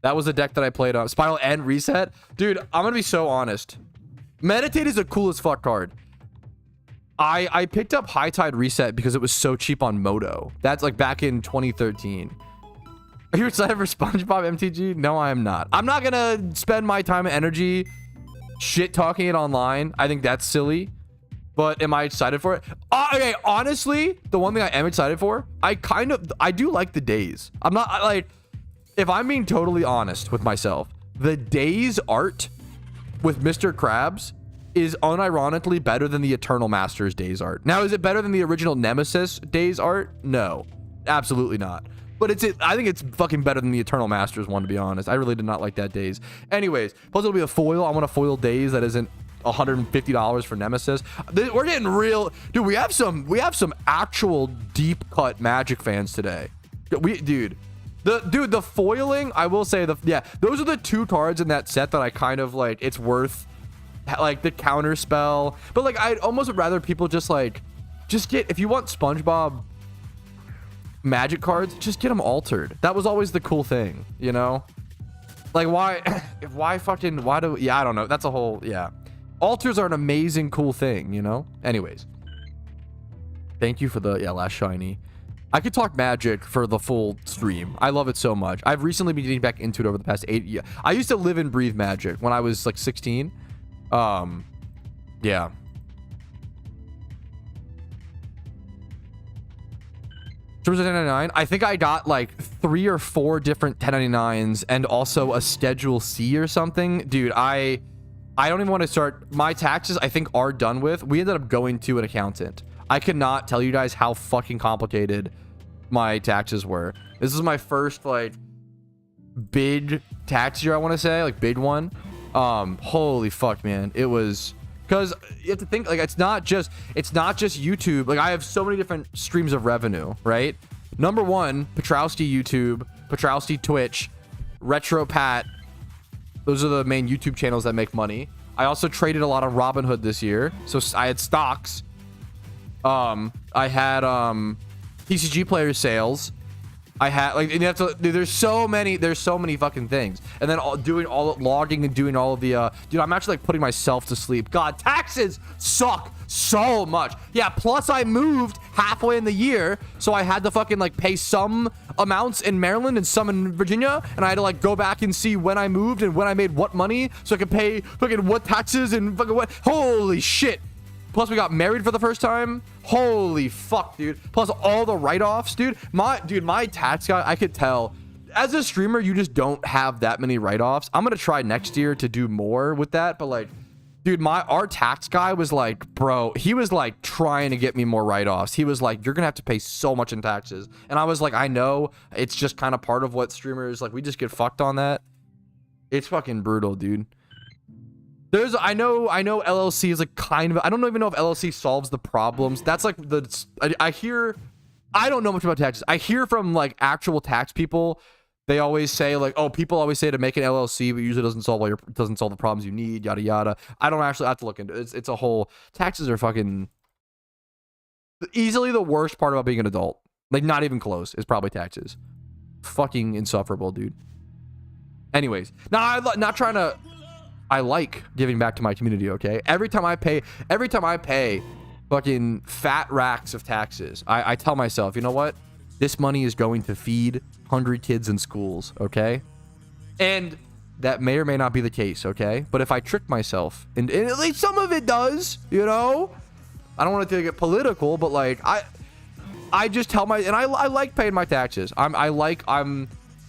Speaker 1: That was a deck that I played on. Spiral and Reset. Dude, I'm going to be so honest. Meditate is the coolest fuck card. I picked up High Tide Reset because it was so cheap on Moto. That's like back in 2013. Are you excited for SpongeBob MTG? No, I am not. I'm not going to spend my time and energy shit talking it online. I think that's silly. But am I excited for it? Okay, honestly, the one thing I am excited for, I do like the days. I'm not like, if I'm being totally honest with myself, the days art with Mr. Krabs is unironically better than the Eternal Masters days art. Now, is it better than the original Nemesis days art? No, absolutely not. But I think it's fucking better than the Eternal Masters one, to be honest. I really did not like that days. Anyways, plus it'll be a foil. I want a foil days that isn't $150 for Nemesis. We're getting real, dude. We have some actual deep cut Magic fans today. Dude, the foiling, I will say, those are the 2 cards in that set that I kind of like. It's worth like the counter spell, but like I'd almost rather people just get, if you want SpongeBob Magic cards, just get them altered. That was always the cool thing, you know? Like why do, yeah, I don't know. That's a whole, yeah. Alters are an amazing, cool thing, you know? Anyways. Thank you for the, yeah, last shiny. I could talk Magic for the full stream. I love it so much. I've recently been getting back into it over the past 8 years. I used to live and breathe Magic when I was like 16. Yeah. Terms of 1099, I think I got like 3 or 4 different 1099s and also a Schedule C or something. Dude, I don't even want to start. My taxes, I think, are done with. We ended up going to an accountant. I could not tell you guys how fucking complicated my taxes were. This is my first, like, big tax year, I want to say. Like, big one. Holy fuck, man. It was... Because you have to think, like, it's not just YouTube. Like, I have so many different streams of revenue, right? Number 1, Patrouski YouTube, Patrouski Twitch, Retro Pat. Those are the main YouTube channels that make money. I also traded a lot of Robinhood this year. So I had stocks. I had TCG player sales. I had like, and you have to, dude, there's so many fucking things. And then logging and doing all of the dude, I'm actually like putting myself to sleep. God, taxes suck so much. Yeah, plus I moved halfway in the year, so I had to fucking like pay some amounts in Maryland and some in Virginia, and I had to like go back and see when I moved and when I made what money so I could pay fucking what taxes and fucking what. Holy shit. Plus we got married for the first time. Holy fuck, dude. Plus all the write-offs, dude. My tax guy, I could tell. As a streamer, you just don't have that many write-offs. I'm gonna try next year to do more with that, but like, dude, our tax guy was like, bro, he was like trying to get me more write-offs. He was like, you're gonna have to pay so much in taxes. And I was like, I know, it's just kind of part of what streamers, like, we just get fucked on that. It's fucking brutal, dude. I know LLC is like kind of, I don't even know if LLC solves the problems. That's like I don't know much about taxes. I hear from like actual tax people. They always say like, oh, people always say to make an LLC, but usually doesn't solve the problems you need, yada yada. I don't actually have to look into it. It's a whole, taxes are fucking easily the worst part about being an adult. Like, not even close. Is probably taxes. Fucking insufferable, dude. Anyways, now I'm not trying to. I like giving back to my community, okay? Every time I pay fucking fat racks of taxes, I tell myself, you know what? This money is going to feed 100 kids in schools, okay? And that may or may not be the case, okay? But if I trick myself, and at least some of it does, you know? I don't want to get political, but like, I just tell and I like paying my taxes. And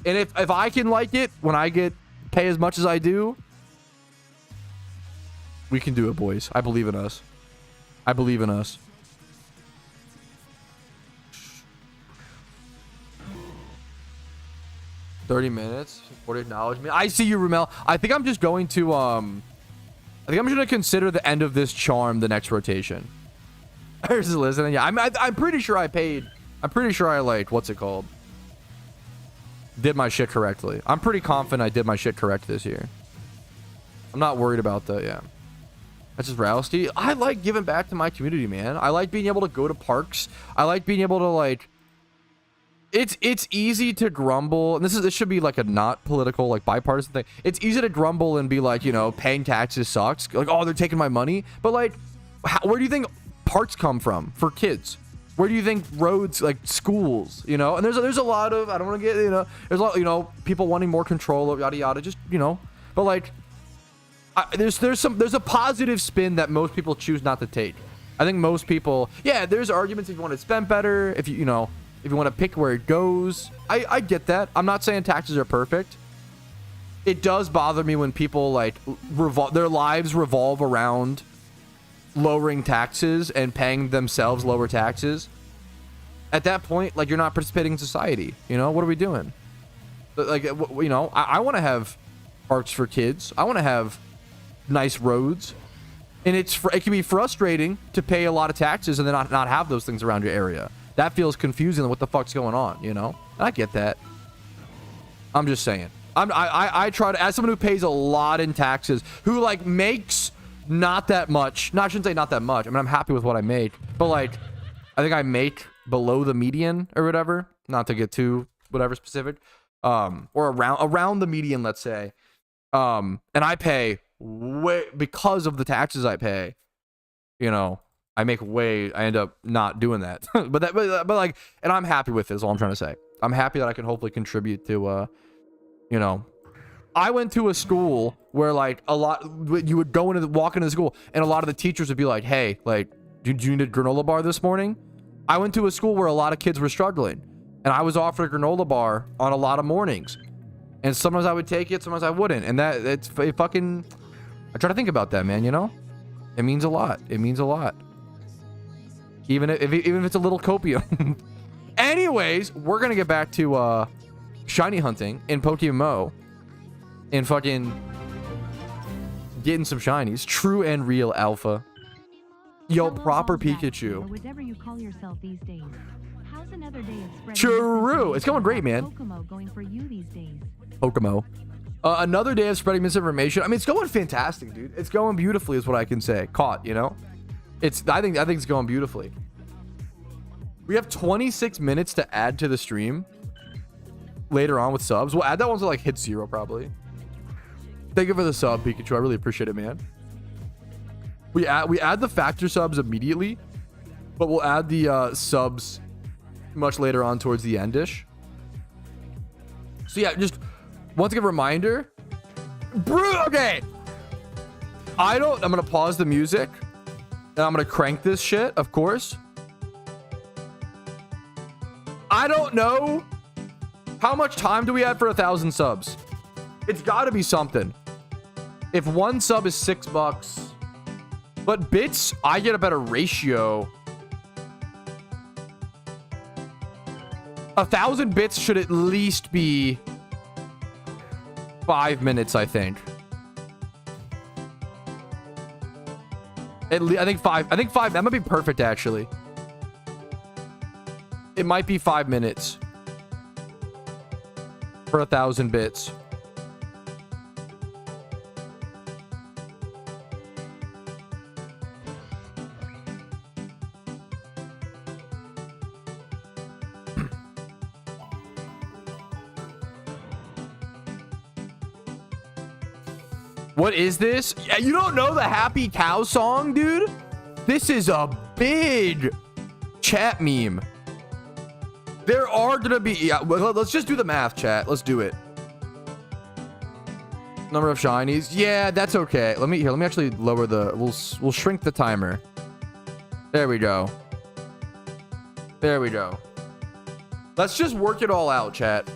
Speaker 1: if I can like it when I pay as much as I do, we can do it, boys. I believe in us. I believe in us. 30 minutes. Support acknowledgement. I see you, Rumel. I think I'm just going to I think I'm just gonna consider the end of this charm the next rotation. Just listening. Yeah, I'm pretty sure I paid. I'm pretty sure I like what's it called? Did my shit correctly. I'm pretty confident I did my shit correct this year. I'm not worried about the yeah. That's just Rousty. I like giving back to my community, man. I like being able to go to parks. I like being able to like. It's easy to grumble, and this should be like a not political, like bipartisan thing. It's easy to grumble and be like, you know, paying taxes sucks. Like, oh, they're taking my money. But like, where do you think parks come from for kids? Where do you think roads, like schools, you know? And there's a lot of, I don't want to get, you know, there's a lot, you know, people wanting more control of yada yada. Just, you know, but like, there's a positive spin that most people choose not to take. I think most people, yeah, there's arguments if you want to spend better, if you know. If you want to pick where it goes, I get that. I'm not saying taxes are perfect. It does bother me when people like their lives revolve around lowering taxes and paying themselves lower taxes. At that point, like, you're not participating in society. You know, what are we doing? But like, you know, I want to have parks for kids. I want to have nice roads, and it can be frustrating to pay a lot of taxes and then not have those things around your area. That feels confusing. What the fuck's going on, you know? I get that. I'm just saying. I try to, as someone who pays a lot in taxes, who like makes not that much. No, I shouldn't say not that much. I mean, I'm happy with what I make, but like, I think I make below the median or whatever. Not to get too whatever specific, or around the median, let's say. And I pay way because of the taxes I pay. You know. I end up not doing that. but like, and I'm happy with it is all I'm trying to say. I'm happy that I can hopefully contribute to, you know, I went to a school where like you would walk into the school and a lot of the teachers would be like, hey, like, do you need a granola bar this morning? I went to a school where a lot of kids were struggling and I was offered a granola bar on a lot of mornings. And sometimes I would take it, sometimes I wouldn't. And I try to think about that, man, you know? It means a lot. It means a lot. Even if it's a little copium. Anyways, we're gonna get back to shiny hunting in PokeMMO and fucking getting some shinies. True and real alpha. Yo, proper Pikachu.
Speaker 2: Whatever you call yourself these days. How's another day of spreading
Speaker 1: True. It's going great, man.
Speaker 2: PokeMMO going for you these days.
Speaker 1: PokeMMO. Another day of spreading misinformation. I mean, it's going fantastic, dude. It's going beautifully is what I can say. Caught, you know? I think it's going beautifully. We have 26 minutes to add to the stream later on with subs. We'll add that one to like hit 0 probably. Thank you for the sub, Pikachu. I really appreciate it, man. We add the factor subs immediately, but we'll add the subs much later on towards the endish. So yeah, just once again, reminder. Okay. I'm gonna pause the music. And I'm gonna crank this shit, of course. I don't know. How much time do we have for 1,000 subs? It's gotta be something. If one sub is $6, but bits, I get a better ratio. 1,000 bits should at least be 5 minutes, I think. I think five. That might be perfect, actually. It might be 5 minutes for 1,000 bits. What is this? You don't know the Happy Cow song, dude? This is a big chat meme. There are gonna be, yeah, let's just do the math, chat. Let's do it. Number of shinies. Yeah, that's okay. Let me actually lower the, we'll shrink the timer. There we go. There we go. Let's just work it all out, chat.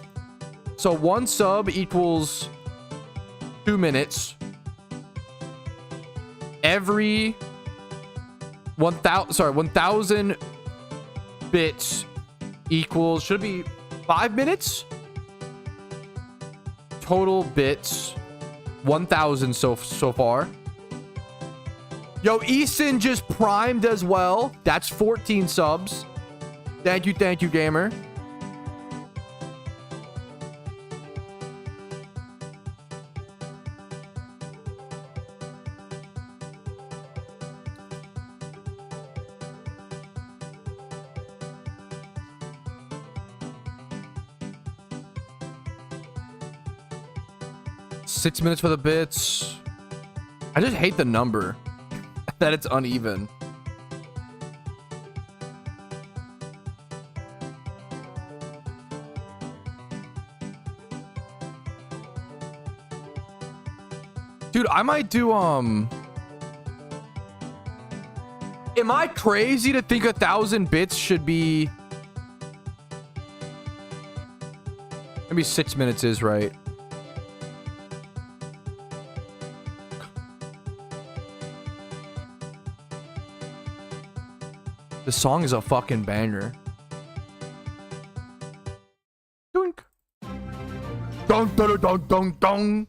Speaker 1: So one sub equals 2 minutes. Every 1,000 bits equals, should it be 5 minutes? total bits, 1,000 so far. Yo, Easton just primed as well. That's 14 subs. Thank you, gamer. Six minutes for the bits. I just hate the number. That it's uneven. Dude, I might do am I crazy to think 1,000 bits should be maybe 6 minutes is right. The song is a fucking banger. Doink. Dong, dong, dong, dong, dong.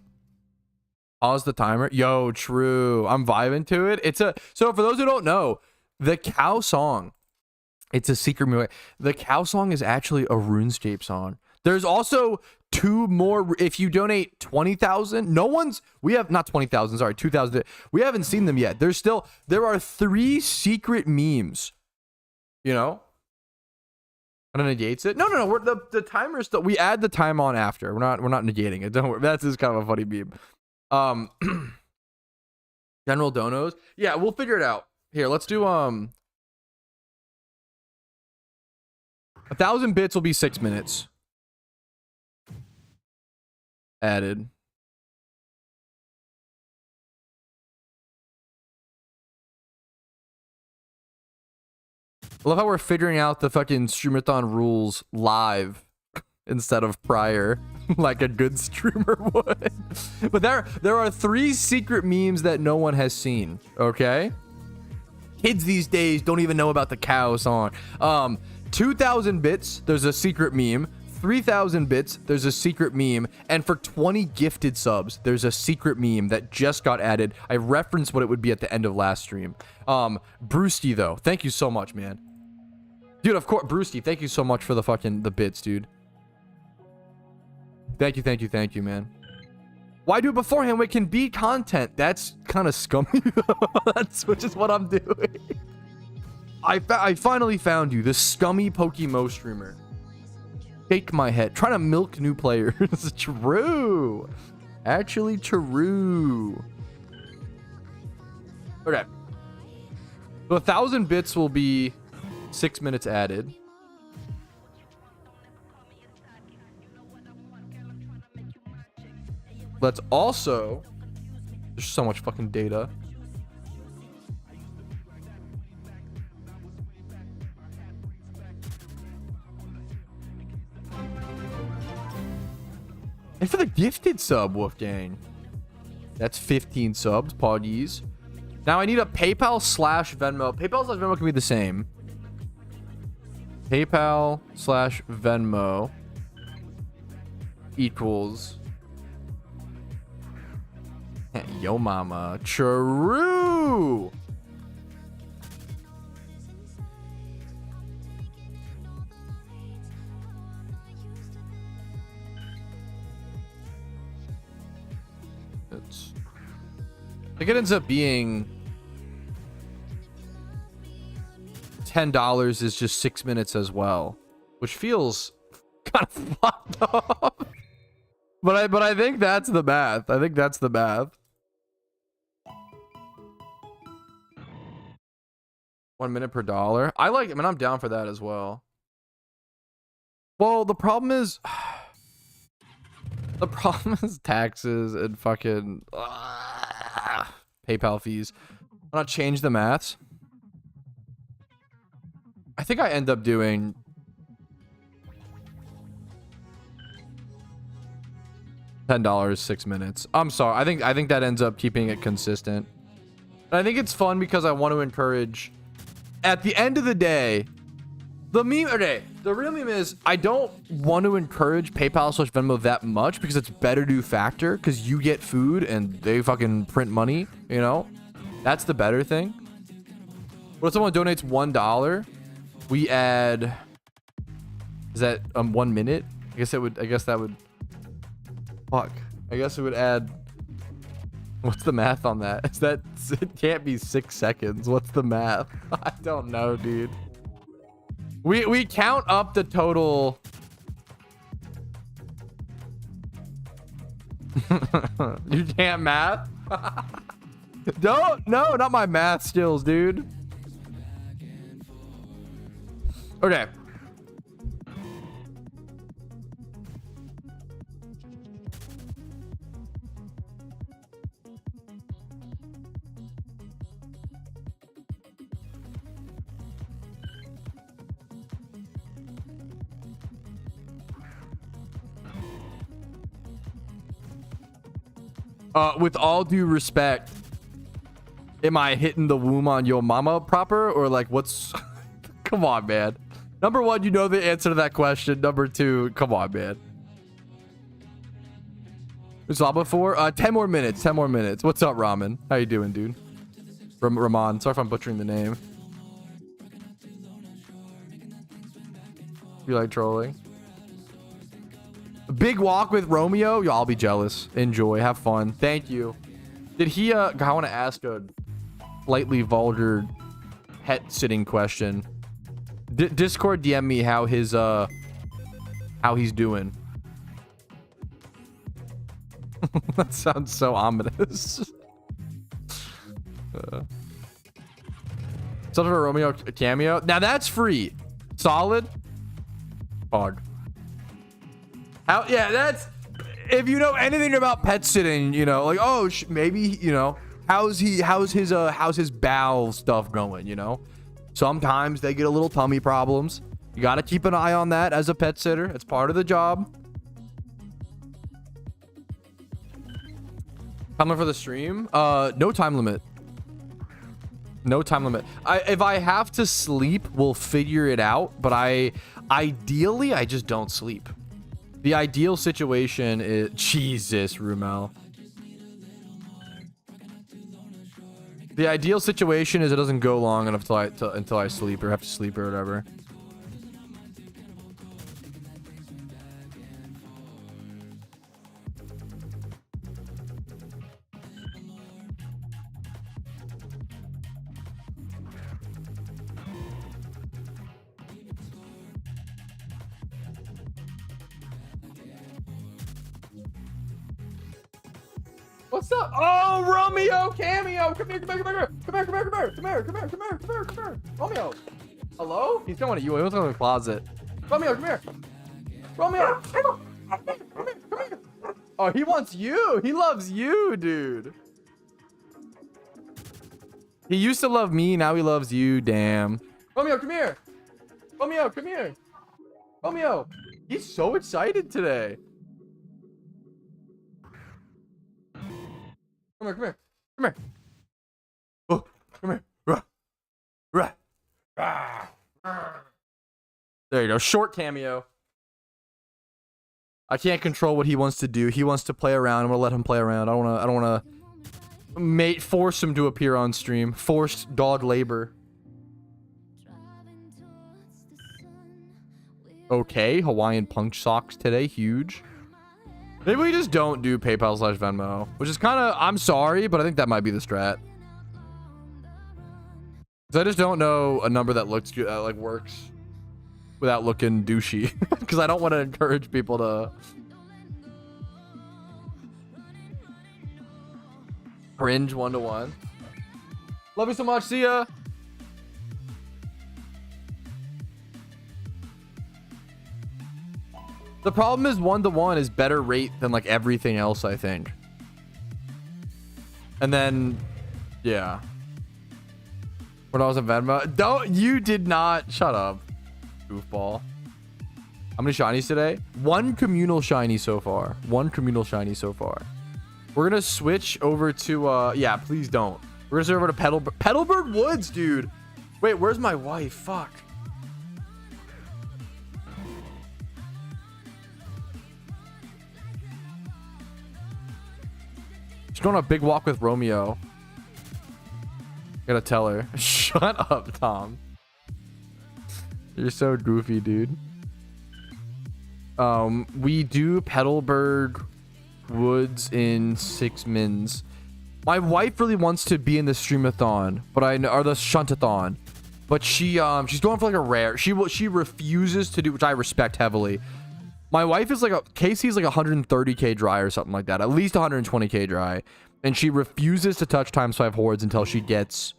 Speaker 1: Pause the timer. Yo, true. I'm vibing to it. So for those who don't know, the cow song, it's a secret movie. The cow song is actually a RuneScape song. There's also 2 more. If you donate 20,000, we have not 20,000, sorry, 2,000. We haven't seen them yet. There are 3 secret memes. You know, and it negates it. No. We're the timer still. We add the time on after. We're not negating it. Don't worry. That's just kind of a funny meme. General donos. Yeah, we'll figure it out. Here, let's do 1,000 bits will be 6 minutes. Added. I love how we're figuring out the fucking STREAMATHON rules live instead of prior, like a good streamer would. But there are 3 secret memes that no one has seen, okay? Kids these days don't even know about the cow song. 2,000 bits, there's a secret meme. 3,000 bits, there's a secret meme. And for 20 gifted subs, there's a secret meme that just got added. I referenced what it would be at the end of last stream. Brewski, though, thank you so much, man. Dude, of course, Brewski, thank you so much for the bits, dude. Thank you, man. Why do it beforehand when it can be content? That's kind of scummy. Which is what I'm doing. I finally found you, the scummy PokeMMO streamer. Shake my head. Trying to milk new players. True. Actually true. Okay. So 1,000 bits will be 6 minutes added. Let's also... There's so much fucking data. And for the gifted sub, Wolfgang. That's 15 subs, Poggies. Now I need a PayPal/Venmo. PayPal/Venmo can be the same. PayPal/Venmo equals... Yo mama. True. I think it ends up being $10 is just 6 minutes as well, which feels kind of fucked up. But I think that's the math. I think that's the math. 1 minute per dollar. I mean, I'm down for that as well. Well, the problem is taxes and fucking PayPal fees. Why not change the maths? I think I end up doing $10, 6 minutes. I'm sorry. I think that ends up keeping it consistent. And I think it's fun because I want to encourage. At the end of the day, The meme, okay, the real meme is I don't want to encourage PayPal/Venmo that much because it's better to do factor because you get food and they fucking print money, you know? That's the better thing. But if someone donates $1, we add, is that 1 minute? I guess that would, fuck. I guess it would add, what's the math on that? Is that, it can't be 6 seconds. What's the math? I don't know, dude. We count up the total. You can't math? No, not my math skills, dude. Okay. With all due respect, am I hitting the womb on your mama proper or like what's come on, man. Number one, you know the answer to that question. Number two, come on, man. Is Lava 4? 10 more minutes. 10 more minutes. What's up, Ramen? How you doing, dude? Ramon. Sorry if I'm butchering the name. You like trolling? Big walk with Romeo. Yo, I'll be jealous. Enjoy. Have fun. Thank you. Did he I want to ask a slightly vulgar het sitting question. Discord DM me how his how he's doing. That sounds so ominous. Something for Romeo cameo. Now that's free. Solid. Hog. How, yeah, that's, if you know anything about pet sitting, you know, like, oh, maybe, you know, how's his bowel stuff going, you know? Sometimes they get a little tummy problems. You got to keep an eye on that as a pet sitter. It's part of the job. Coming for the stream? No time limit. No time limit. If I have to sleep, we'll figure it out. But ideally, I just don't sleep. The ideal situation is... Jesus, Rumel. The ideal situation is it doesn't go long enough until I sleep or have to sleep or whatever. What's up? Oh, Romeo cameo. Come here, come here, come here. Come here, come here, come here. Come here, come here, come here, come here, come here. Romeo. Hello? He's going to you. He was going to the closet. Romeo, come here. Romeo. Come here, come here, come here. Oh, he wants you. He loves you, dude. He used to love me. Now he loves you. Damn. Romeo, come here. Romeo, come here. Romeo. He's so excited today. Come here, come here, come here. Oh, come here. Rah. Rah. Rah. There you go. Short cameo. I can't control what he wants to do. He wants to play around. I'm gonna let him play around. I don't wanna force him to appear on stream. Forced dog labor. Okay, Hawaiian punch socks today. Huge. Maybe we just don't do PayPal/Venmo, which is kind of, I'm sorry, but I think that might be the strat. Because I just don't know a number that looks good, like works without looking douchey. Because I don't want to encourage people to cringe 1-to-1. Love you so much. See ya. The problem is 1-to-1 is better rate than like everything else, I think. And then, yeah. When I was in Venmo, you did not. Shut up, goofball. How many shinies today? 1 communal shiny so far. 1 communal shiny so far. We're gonna switch over to yeah, please don't. We're gonna switch over to Petalburg Woods, dude. Wait, where's my wife? Fuck. She's going on a big walk with Romeo. Gotta tell her. Shut up, Tom. You're so goofy, dude. We do Petalburg Woods in 6 mins. My wife really wants to be in the streamathon, but or the shuntathon, but she's going for like a rare. She refuses to do, which I respect heavily. My wife is like Casey's like 130k dry or something like that, at least 120k dry, and she refuses to touch ×5 hordes until she gets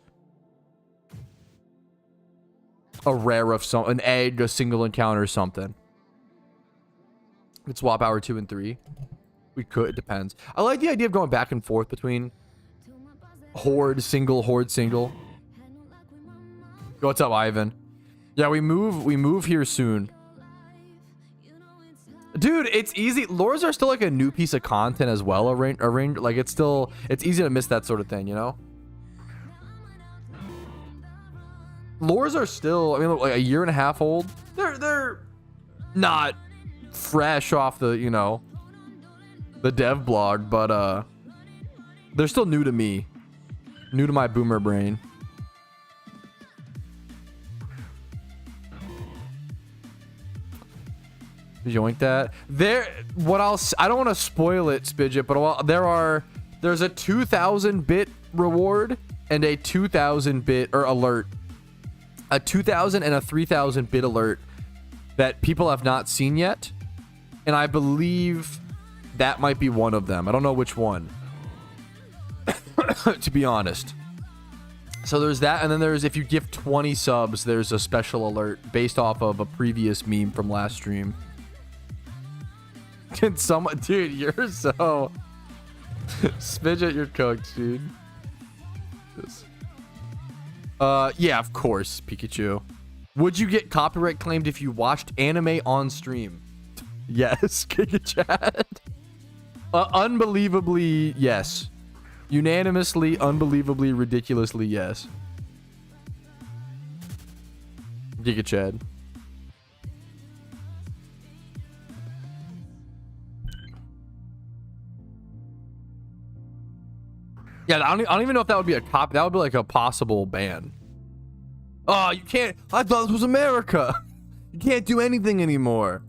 Speaker 1: a rare of an egg, a single encounter, or something. Let's swap hour 2 and 3. We could. It depends. I like the idea of going back and forth between horde single, horde single. What's up, Ivan? Yeah, we move here soon. Dude, it's easy. Lures are still like a new piece of content as well. Like it's easy to miss that sort of thing, you know? Lures are still, I mean, like a year and a half old. They're not fresh off the, you know, the dev blog, but they're still new to me. New to my boomer brain. Yoink that. I don't want to spoil it, Spidget, but there's a 2,000-bit reward and a 2,000-bit or alert. A 2,000 and a 3,000-bit alert that people have not seen yet. And I believe that might be one of them. I don't know which one. To be honest. So there's that, and then there's, if you give 20 subs, there's a special alert based off of a previous meme from last stream. Can someone, dude, you're so Spidget, you're cooked, dude. Yeah, of course, Pikachu. Would you get copyright claimed if you watched anime on stream? Yes, Giga Chat. Unbelievably, yes. Unanimously, unbelievably, ridiculously, yes. Giga Chad. Yeah, I don't even know if that would be a cop. That would be like a possible ban. Oh, you can't. I thought this was America. You can't do anything anymore.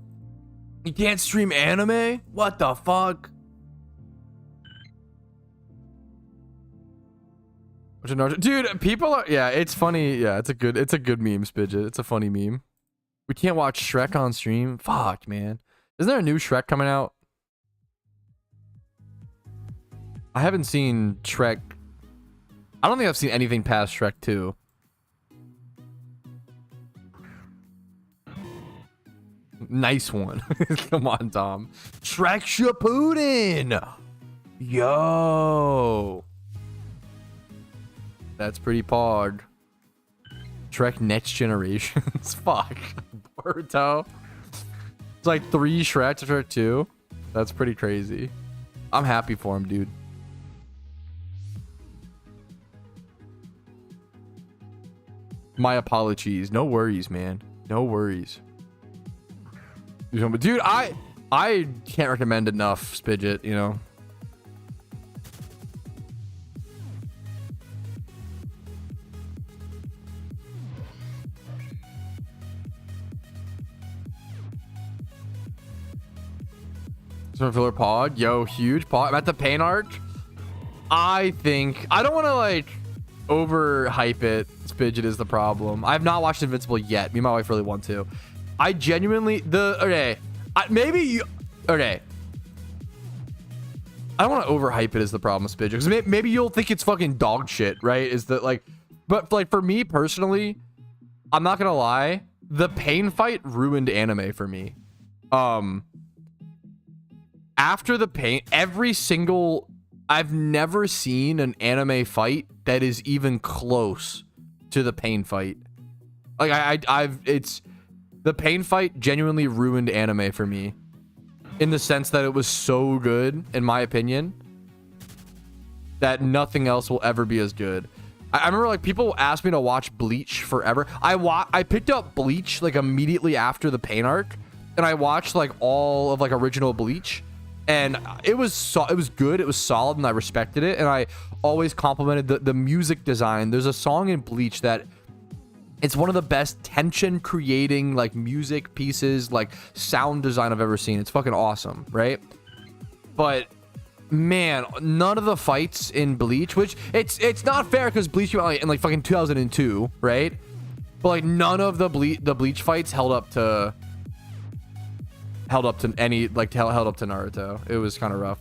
Speaker 1: You can't stream anime? What the fuck? Dude, people are, yeah, it's funny. Yeah, it's a good meme, Spidget. It's a funny meme. We can't watch Shrek on stream. Fuck, man. Isn't there a new Shrek coming out? I haven't seen Shrek. I don't think I've seen anything past Shrek 2. Nice one. Come on, Tom. Shrek Shippuden. Yo. That's pretty pog. Shrek Next Generations. Fuck. Boruto. It's like 3 Shreks for 2. That's pretty crazy. I'm happy for him, dude. My apologies. No worries, man. No worries. Dude, I can't recommend enough Spidget, you know. Filler pod, yo, huge pod. I'm at the paint arc. I think I don't want to like overhype it. Spidget is the problem. I have not watched Invincible yet. Me and my wife really want to. I genuinely maybe you okay. I don't want to overhype it is the problem, Spidget, because maybe you'll think it's fucking dog shit, right? Is that like, but like for me personally, I'm not gonna lie, the pain fight ruined anime for me. After the pain, I've never seen an anime fight that is even close to the pain fight. Like the pain fight genuinely ruined anime for me, in the sense that it was so good, in my opinion, that nothing else will ever be as good. I remember like people asked me to watch Bleach forever. I picked up Bleach like immediately after the pain arc, and I watched like all of like original Bleach. And it was good. It was solid, and I respected it. And I always complimented the music design. There's a song in Bleach that it's one of the best tension creating like music pieces, like sound design I've ever seen. It's fucking awesome, right? But man, none of the fights in Bleach, which it's not fair because Bleach came out in like fucking 2002, right? But like none of the Bleach fights held up to Naruto. It was kind of rough.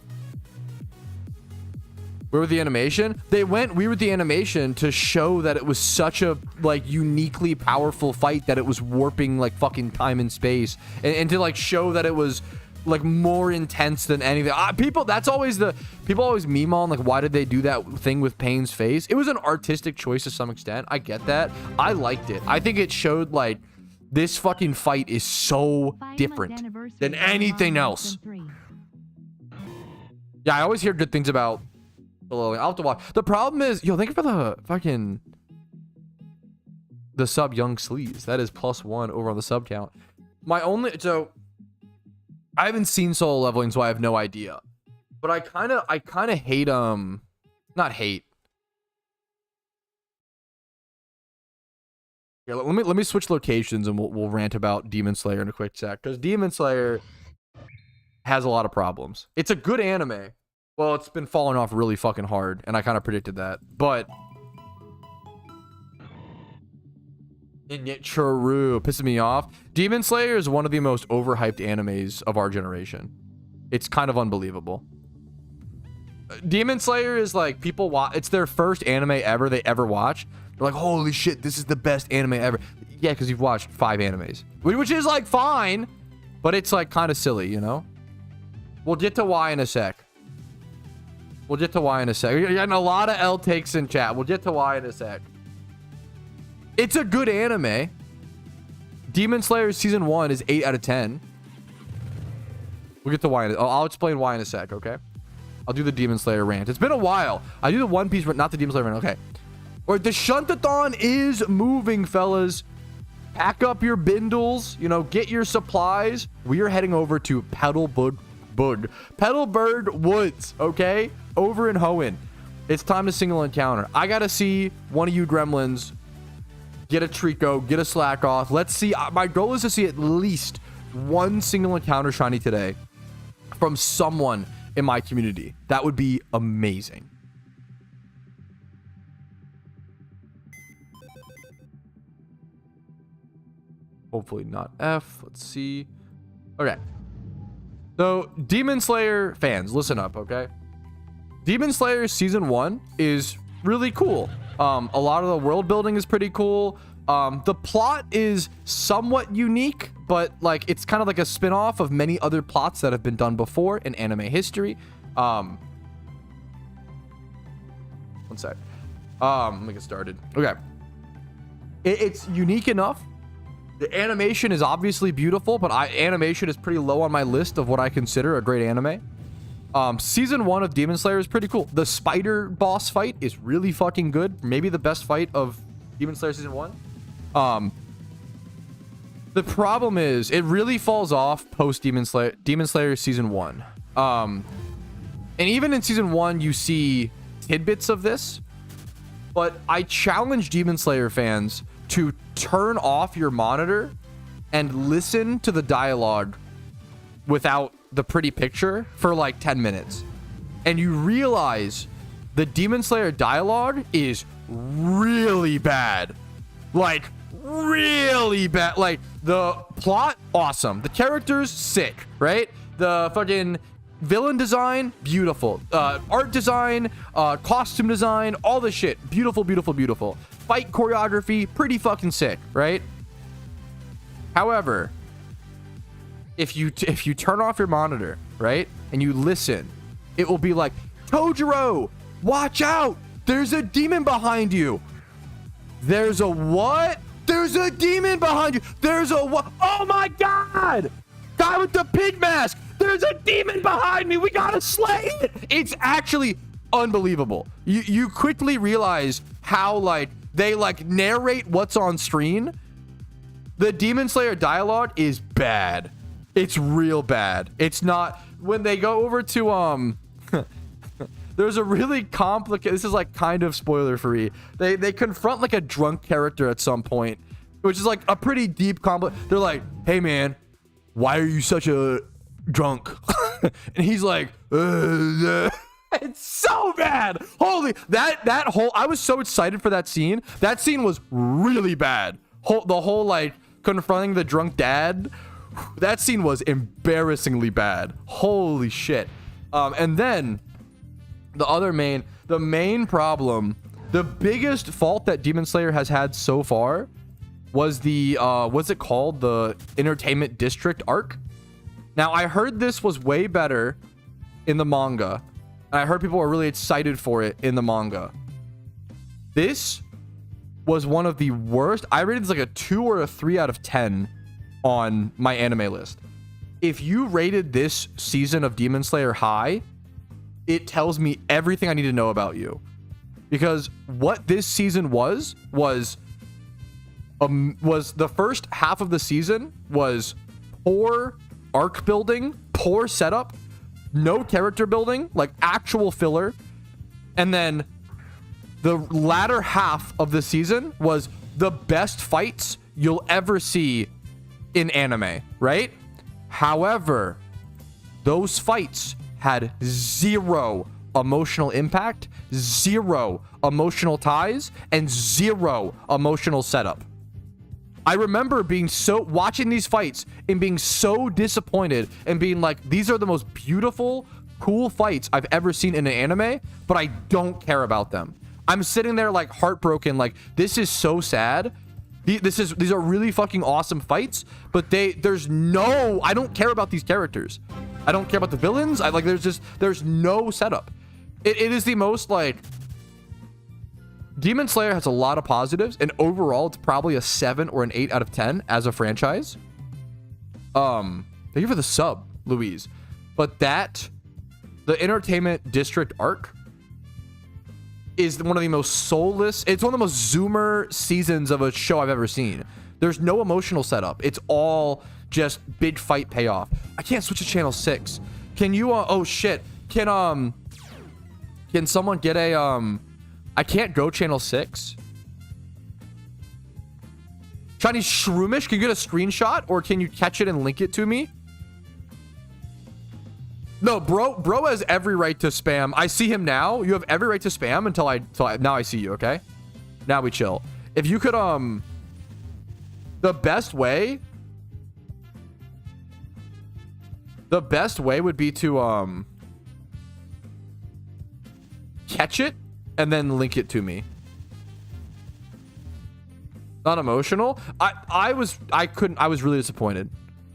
Speaker 1: Where with the animation? They went weird with the animation to show that it was such a like uniquely powerful fight that it was warping like fucking time and space, and to like show that it was like more intense than anything. People always meme on like, why did they do that thing with Pain's face? It was an artistic choice to some extent. I get that. I liked it. I think it showed like this fucking fight is so different than anything else. Yeah, I always hear good things about. I'll have to watch. The problem is, yo, thank you for the fucking sub, Young Sleaze. That is +1 over on the sub count. So I haven't seen Solo Leveling, so I have no idea. But I kind of hate not hate. Yeah, let me switch locations and we'll rant about Demon Slayer in a quick sec, because Demon Slayer has a lot of problems. It's a good anime. Well, it's been falling off really fucking hard, and I kind of predicted that. But true, pissing me off. Demon Slayer is one of the most overhyped animes of our generation. It's kind of unbelievable. Demon Slayer is like, people watch, it's their first anime ever they ever watch. They're like, holy shit, this is the best anime ever. Yeah, because you've watched 5 animes, which is like fine, but it's like kind of silly, you know? We'll get to why in a sec. We'll get to why in a sec. You're getting a lot of L takes in chat. We'll get to why in a sec. It's a good anime. Demon Slayer season 1 is 8 out of 10. We'll get to why. I'll explain why in a sec, okay? I'll do the Demon Slayer rant. It's been a while. I do the One Piece rant, not the Demon Slayer rant. Okay. Or the Shuntathon is moving, fellas. Pack up your bindles. You know, get your supplies. We are heading over to Petalburg Woods, okay? Over in Hoenn. It's time to single encounter. I gotta see one of you gremlins get a Trico, get a Slack off. Let's see. My goal is to see at least one single encounter shiny today from someone in my community. That would be amazing. Hopefully not F. Let's see. Okay. So, Demon Slayer fans, listen up, okay? Demon Slayer season 1 is really cool. A lot of the world building is pretty cool. The plot is somewhat unique, but like it's kind of like a spin-off of many other plots that have been done before in anime history. One sec. Let me get started. Okay. It's unique enough. The animation is obviously beautiful, but animation is pretty low on my list of what I consider a great anime. Season 1 of Demon Slayer is pretty cool. The spider boss fight is really fucking good. Maybe the best fight of Demon Slayer season 1. The problem is it really falls off post Demon Slayer season 1. And even in season 1 you see tidbits of this, but I challenge Demon Slayer fans to turn off your monitor and listen to the dialogue without the pretty picture for like 10 minutes. And you realize the Demon Slayer dialogue is really bad. Like, really bad. Like, the plot, awesome. The characters, sick, right? The fucking villain design, beautiful. Art design, costume design, all the shit. Beautiful, beautiful, beautiful. Fight choreography, pretty fucking sick, right? However, if you turn off your monitor, right, and you listen, it will be like, Tojiro, watch out! There's a demon behind you. There's a what? There's a demon behind you. There's a what? Oh my god! Guy with the pig mask. There's a demon behind me. We gotta slay it. It's actually unbelievable. You quickly realize how like they like narrate what's on screen. The Demon Slayer dialogue is bad. It's real bad. It's not when they go over to there's a really complicated, this is like kind of spoiler free. They confront like a drunk character at some point, which is like a pretty deep they're like, hey man, why are you such a drunk? And he's like, it's so bad. Holy, that whole, I was so excited for that scene. That scene was really bad. The whole like confronting the drunk dad, that scene was embarrassingly bad. Holy shit. And then the main problem, the biggest fault that Demon Slayer has had so far was the what's it called, the entertainment district arc. Now I heard this was way better in the manga, and I heard people were really excited for it in the manga. This was one of the worst. I rated this like a 2 or a 3 out of 10 on my anime list. If you rated this season of Demon Slayer high, it tells me everything I need to know about you. Because what this season was the first half of the season was poor arc building, poor setup, no character building, like actual filler. And then the latter half of the season was the best fights you'll ever see in anime, right? However, those fights had zero emotional impact, zero emotional ties, and zero emotional setup. I remember watching these fights and being so disappointed and being like, these are the most beautiful, cool fights I've ever seen in an anime, but I don't care about them. I'm sitting there like heartbroken, like this is so sad. These are really fucking awesome fights, but I don't care about these characters. I don't care about the villains. There's no setup. It is the most like, Demon Slayer has a lot of positives, and overall it's probably a 7 or an 8 out of 10 as a franchise. Thank you for the sub, Louise. But the entertainment district arc is one of the most soulless, it's one of the most zoomer seasons of a show I've ever seen. There's no emotional setup. It's all just big fight payoff. I can't switch to channel 6. Can you oh shit. Can someone get a I can't go channel 6. Chinese Shroomish, can you get a screenshot or can you catch it and link it to me? No, bro has every right to spam. I see him now. You have every right to spam until now I see you, okay? Now we chill. If you could the best way would be to catch it and then link it to me. Not emotional. I was really disappointed.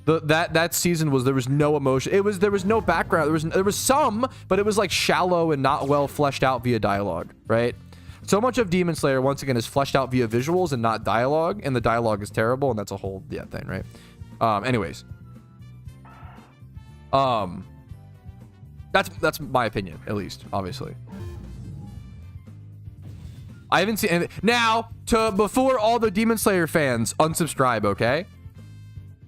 Speaker 1: That season there was no emotion. There was no background. There was some, but it was like shallow and not well fleshed out via dialogue, right? So much of Demon Slayer once again is fleshed out via visuals and not dialogue, and the dialogue is terrible, and that's a whole thing, right? Anyways. That's my opinion, at least, obviously. I haven't seen anything. Now, before all the Demon Slayer fans unsubscribe, okay?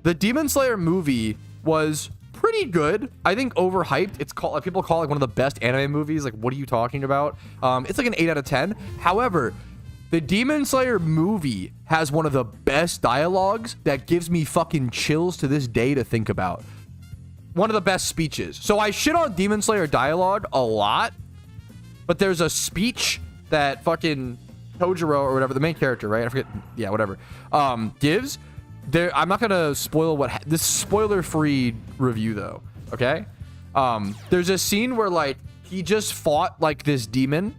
Speaker 1: The Demon Slayer movie was pretty good. I think overhyped. People call it one of the best anime movies. Like, what are you talking about? It's like an 8 out of 10. However, the Demon Slayer movie has one of the best dialogues that gives me fucking chills to this day to think about. One of the best speeches. So I shit on Demon Slayer dialogue a lot, but there's a speech that fucking Tojiro or whatever, the main character, right? I forget. Yeah, whatever. Gives. I'm not gonna spoil this spoiler-free review though. Okay. There's a scene where like he just fought like this demon.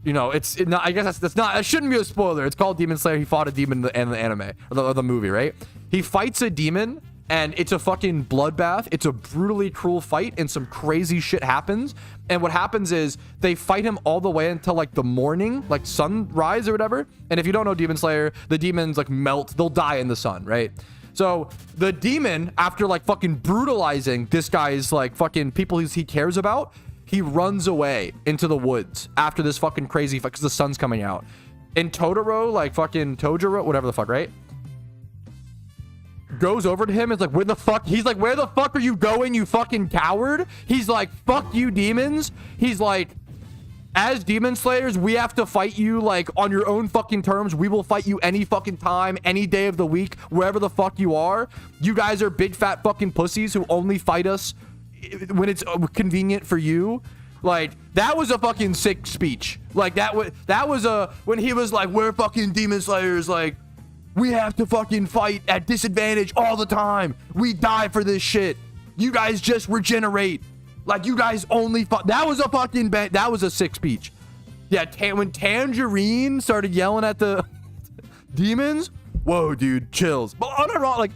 Speaker 1: You know, I guess that's not. It shouldn't be a spoiler. It's called Demon Slayer. He fought a demon in the anime or the movie, right? He fights a demon. And it's a fucking bloodbath. It's a brutally cruel fight, and some crazy shit happens. And what happens is they fight him all the way until like the morning, like sunrise or whatever. And if you don't know Demon Slayer, the demons like melt. They'll die in the sun, right? So the demon, after like fucking brutalizing this guy's like fucking people he cares about, he runs away into the woods after this fucking crazy fight because the sun's coming out. And Tojiro, whatever the fuck, right? goes over to him. It's like, where the fuck? He's like, where the fuck are you going, you fucking coward? He's like, fuck you, demons. He's like, as demon slayers, we have to fight you like on your own fucking terms. We will fight you any fucking time, any day of the week, wherever the fuck you are. You guys are big fat fucking pussies who only fight us when it's convenient for you. Like, that was a fucking sick speech. Like, that was a, when he was like, we're fucking demon slayers, like, we have to fucking fight at disadvantage all the time. We die for this shit. You guys just regenerate. Like, you guys only that was a fucking that was a sick speech. Yeah, when Tangerine started yelling at the demons, whoa, dude, chills. But I'm not wrong, like,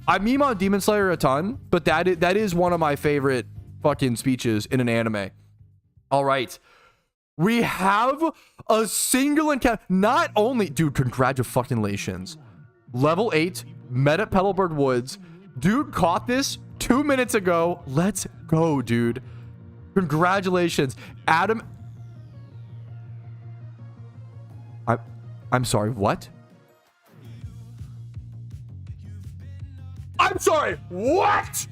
Speaker 1: I meme on Demon Slayer a ton, but that is one of my favorite fucking speeches in an anime. All right. We have a single encounter. Not only, dude, congratulations. Level 8, met at Petalburg Woods. Dude caught this 2 minutes ago. Let's go, dude. Congratulations. Adam. I'm sorry, what? I'm sorry, what?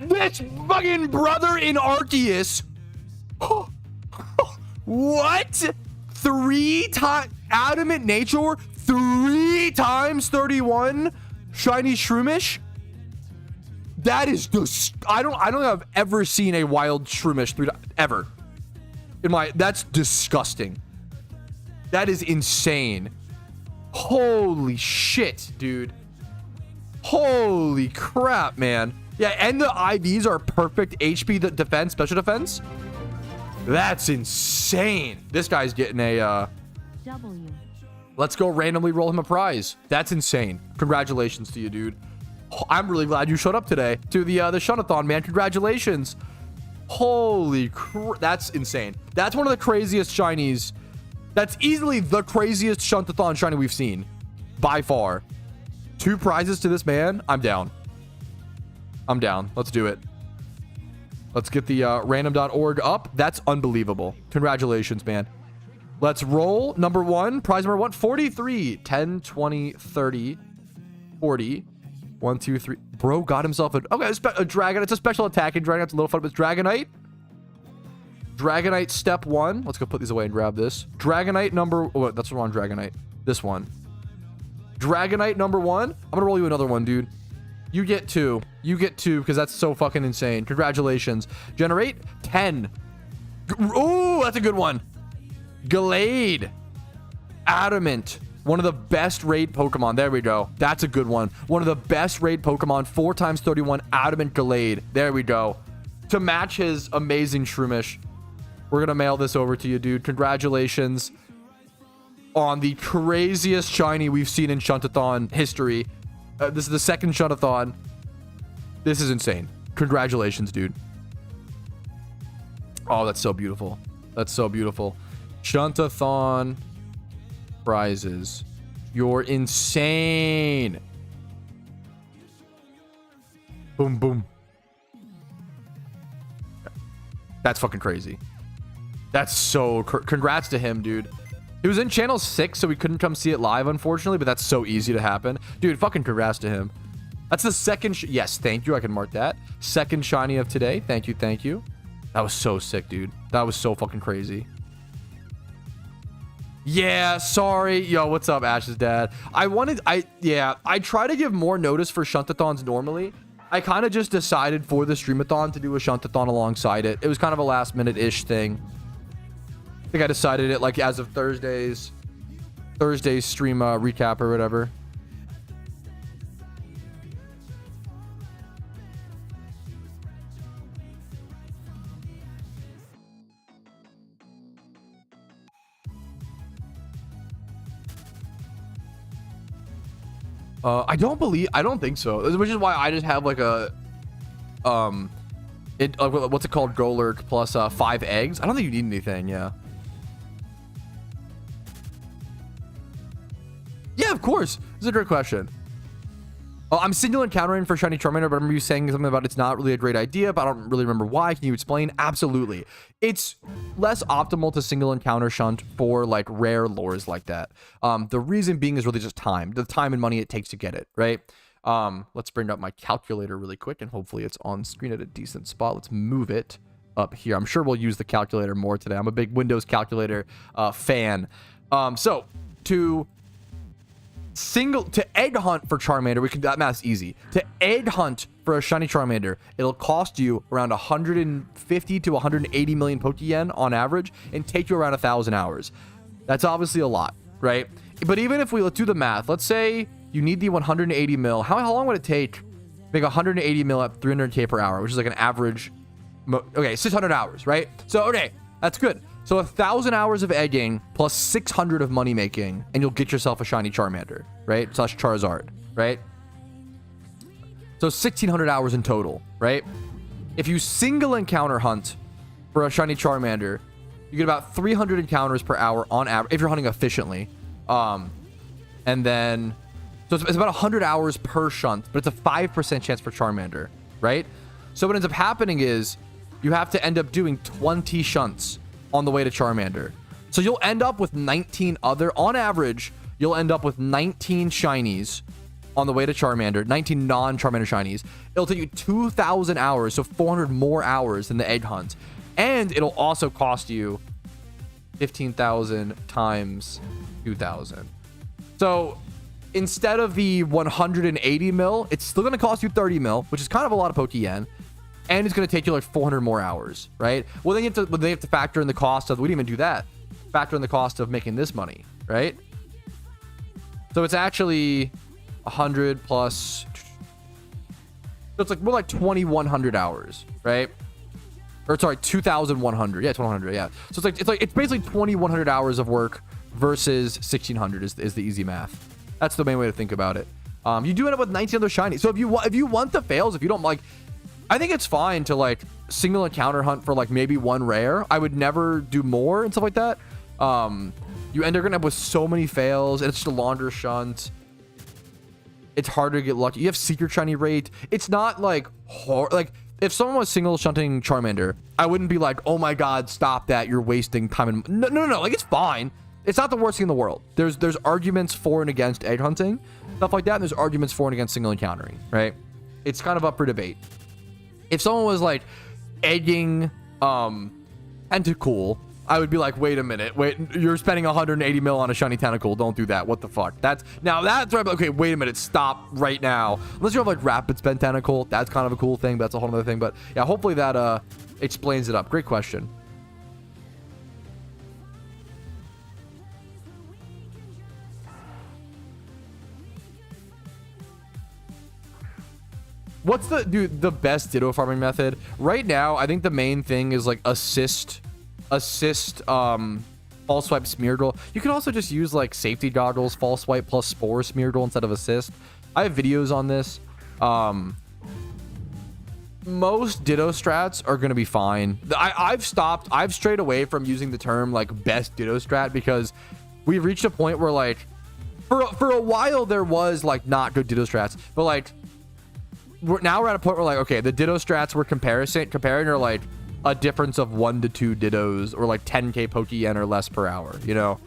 Speaker 1: This fucking brother in Arceus. What? 3 times Adamant Nature, 3 times 31 shiny Shroomish? That is just, I don't think I've ever seen a wild Shroomish 3 ever. That's disgusting. That is insane. Holy shit, dude. Holy crap, man. Yeah, and the IVs are perfect HP defense, special defense. That's insane. This guy's getting a
Speaker 2: W.
Speaker 1: Let's go randomly roll him a prize. That's insane. Congratulations to you, dude. I'm really glad you showed up today to the Shunathon, man. Congratulations. Holy crap. That's insane. That's one of the craziest shinies. That's easily the craziest Shunathon shiny we've seen by far. 2 prizes to this man. I'm down. I'm down. Let's do it. Let's get the random.org up. That's unbelievable. Congratulations, man. Let's roll. Number 1, prize number 1, 43, 10, 20, 30, 40, 1, 2, 3. Bro got himself a dragon. It's a special attacking dragon. It's a little fun, but it's Dragonite. Dragonite step 1. Let's go put these away and grab this. Dragonite number, oh, that's the wrong Dragonite. This one. Dragonite number 1. I'm gonna roll you another one, dude. You get 2. You get 2 because that's so fucking insane. Congratulations. Generate 10. Ooh, that's a good one. Gallade. Adamant. One of the best raid Pokemon. There we go. That's a good one. One of the best raid Pokemon. 4 times 31 Adamant Gallade. There we go. To match his amazing Shroomish. We're gonna mail this over to you, dude. Congratulations on the craziest shiny we've seen in Shunathon history. This is the second Shunathon. This is insane. Congratulations, dude. Oh, that's so beautiful. That's so beautiful. Shunathon prizes. You're insane. Boom, boom. That's fucking crazy. That's so... Congrats to him, dude. He was in channel 6, so we couldn't come see it live, unfortunately, but that's so easy to happen. Dude, fucking congrats to him. That's the second... Yes, thank you. I can mark that. Second shiny of today. Thank you, thank you. That was so sick, dude. That was so fucking crazy. Yeah, sorry. Yo, what's up, Ash's dad? I try to give more notice for Shuntathons normally. I kind of just decided for the Streamathon to do a Shuntathon alongside it. It was kind of a last-minute-ish thing. I think I decided it like as of Thursday's stream recap or whatever. I don't think so. Which is why I just have like a what's it called? Golurk plus 5 eggs. I don't think you need anything. Yeah. Yeah, of course. This is a great question. Oh, I'm single encountering for shiny Charmander, but I remember you saying something about it's not really a great idea, but I don't really remember why. Can you explain? Absolutely. It's less optimal to single encounter shunt for like rare lures like that. The reason being is really just time, the time and money it takes to get it, right? Let's bring up my calculator really quick, and hopefully it's on screen at a decent spot. Let's move it up here. I'm sure we'll use the calculator more today. I'm a big Windows calculator fan. So to egg hunt for Charmander, that math's easy. To egg hunt for a shiny Charmander, it'll cost you around 150 to 180 million Pokeyen on average and take you around 1,000 hours. That's obviously a lot, right? But even if let's do the math, let's say you need the 180 mil. How long would it take to make 180 mil at 300k per hour, which is like an average, okay, 600 hours, right? So, okay, that's good. So 1,000 hours of egging plus 600 of money making, and you'll get yourself a shiny Charmander, right? Slash Charizard, right? So 1,600 hours in total, right? If you single encounter hunt for a shiny Charmander, you get about 300 encounters per hour on average if you're hunting efficiently. And then, so it's about 100 hours per shunt, but it's a 5% chance for Charmander, right? So what ends up happening is you have to end up doing 20 shunts on the way to Charmander. So you'll end up with 19 on average, you'll end up with 19 shinies on the way to Charmander, 19 non-Charmander shinies. It'll take you 2,000 hours, so 400 more hours than the egg hunt. And it'll also cost you 15,000 times 2,000. So instead of the 180 mil, it's still going to cost you 30 mil, which is kind of a lot of Pokeyen. And it's going to take you like 400 more hours, right? Well, then they have to factor in the cost of, we didn't even do that. Factor in the cost of making this money, right? So it's actually 100 plus. So it's like more like 2,100 hours, right? Or sorry, 2,100. Yeah, 2,100. Yeah. So it's basically 2,100 hours of work versus 1,600 is the easy math. That's the main way to think about it. You do end up with 19 other shinies. So if you want the fails, if you don't like, I think it's fine to like single encounter hunt for like maybe one rare. I would never do more and stuff like that. You end up with so many fails, and it's just a longer shunt. It's harder to get lucky. You have secret shiny rate. It's not like like if someone was single shunting Charmander, I wouldn't be like, oh my god, stop that, you're wasting time. And no, like it's fine. It's not the worst thing in the world. There's arguments for and against egg hunting, stuff like that, and there's arguments for and against single encountering, right? It's kind of up for debate. If someone was like egging Tentacool, I would be like, wait a minute, you're spending 180 mil on a shiny Tentacool. Don't do that. What the fuck? That's right. Okay, wait a minute, stop right now. Unless you have like rapid spend Tentacool, that's kind of a cool thing, but that's a whole other thing. But yeah, hopefully that explains it up. Great question. What's the best Ditto farming method? Right now, I think the main thing is like assist, false swipe Smeargle. You can also just use like safety goggles, false swipe plus spore Smeargle instead of assist. I have videos on this. Most Ditto strats are going to be fine. I've strayed away from using the term like best Ditto strat because we've reached a point where like for a while there was like not good Ditto strats, but like now we're at a point where like, okay, the Ditto strats we're comparing are like a difference of 1 to 2 Dittos or like 10k Pokeyen or less per hour, you know?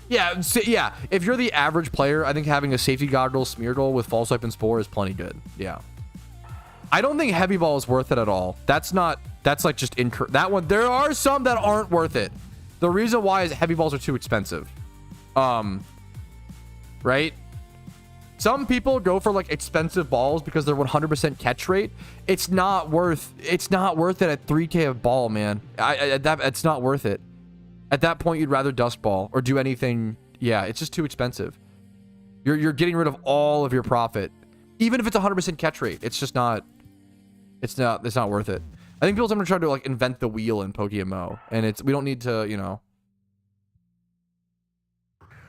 Speaker 1: Yeah, yeah. If you're the average player, I think having a safety goggle Smeargle with false swipe and spore is plenty good. Yeah. I don't think heavy ball is worth it at all. That's like just that one. There are some that aren't worth it. The reason why is heavy balls are too expensive. Right? Some people go for like expensive balls because they're 100% catch rate. It's not worth it at 3k a ball, man. It's not worth it. At that point, you'd rather dust ball or do anything. Yeah, it's just too expensive. You're getting rid of all of your profit, even if it's 100% catch rate. It's just not. It's not worth it. I think people sometimes try to like invent the wheel in PokeMMO, and we don't need to, you know.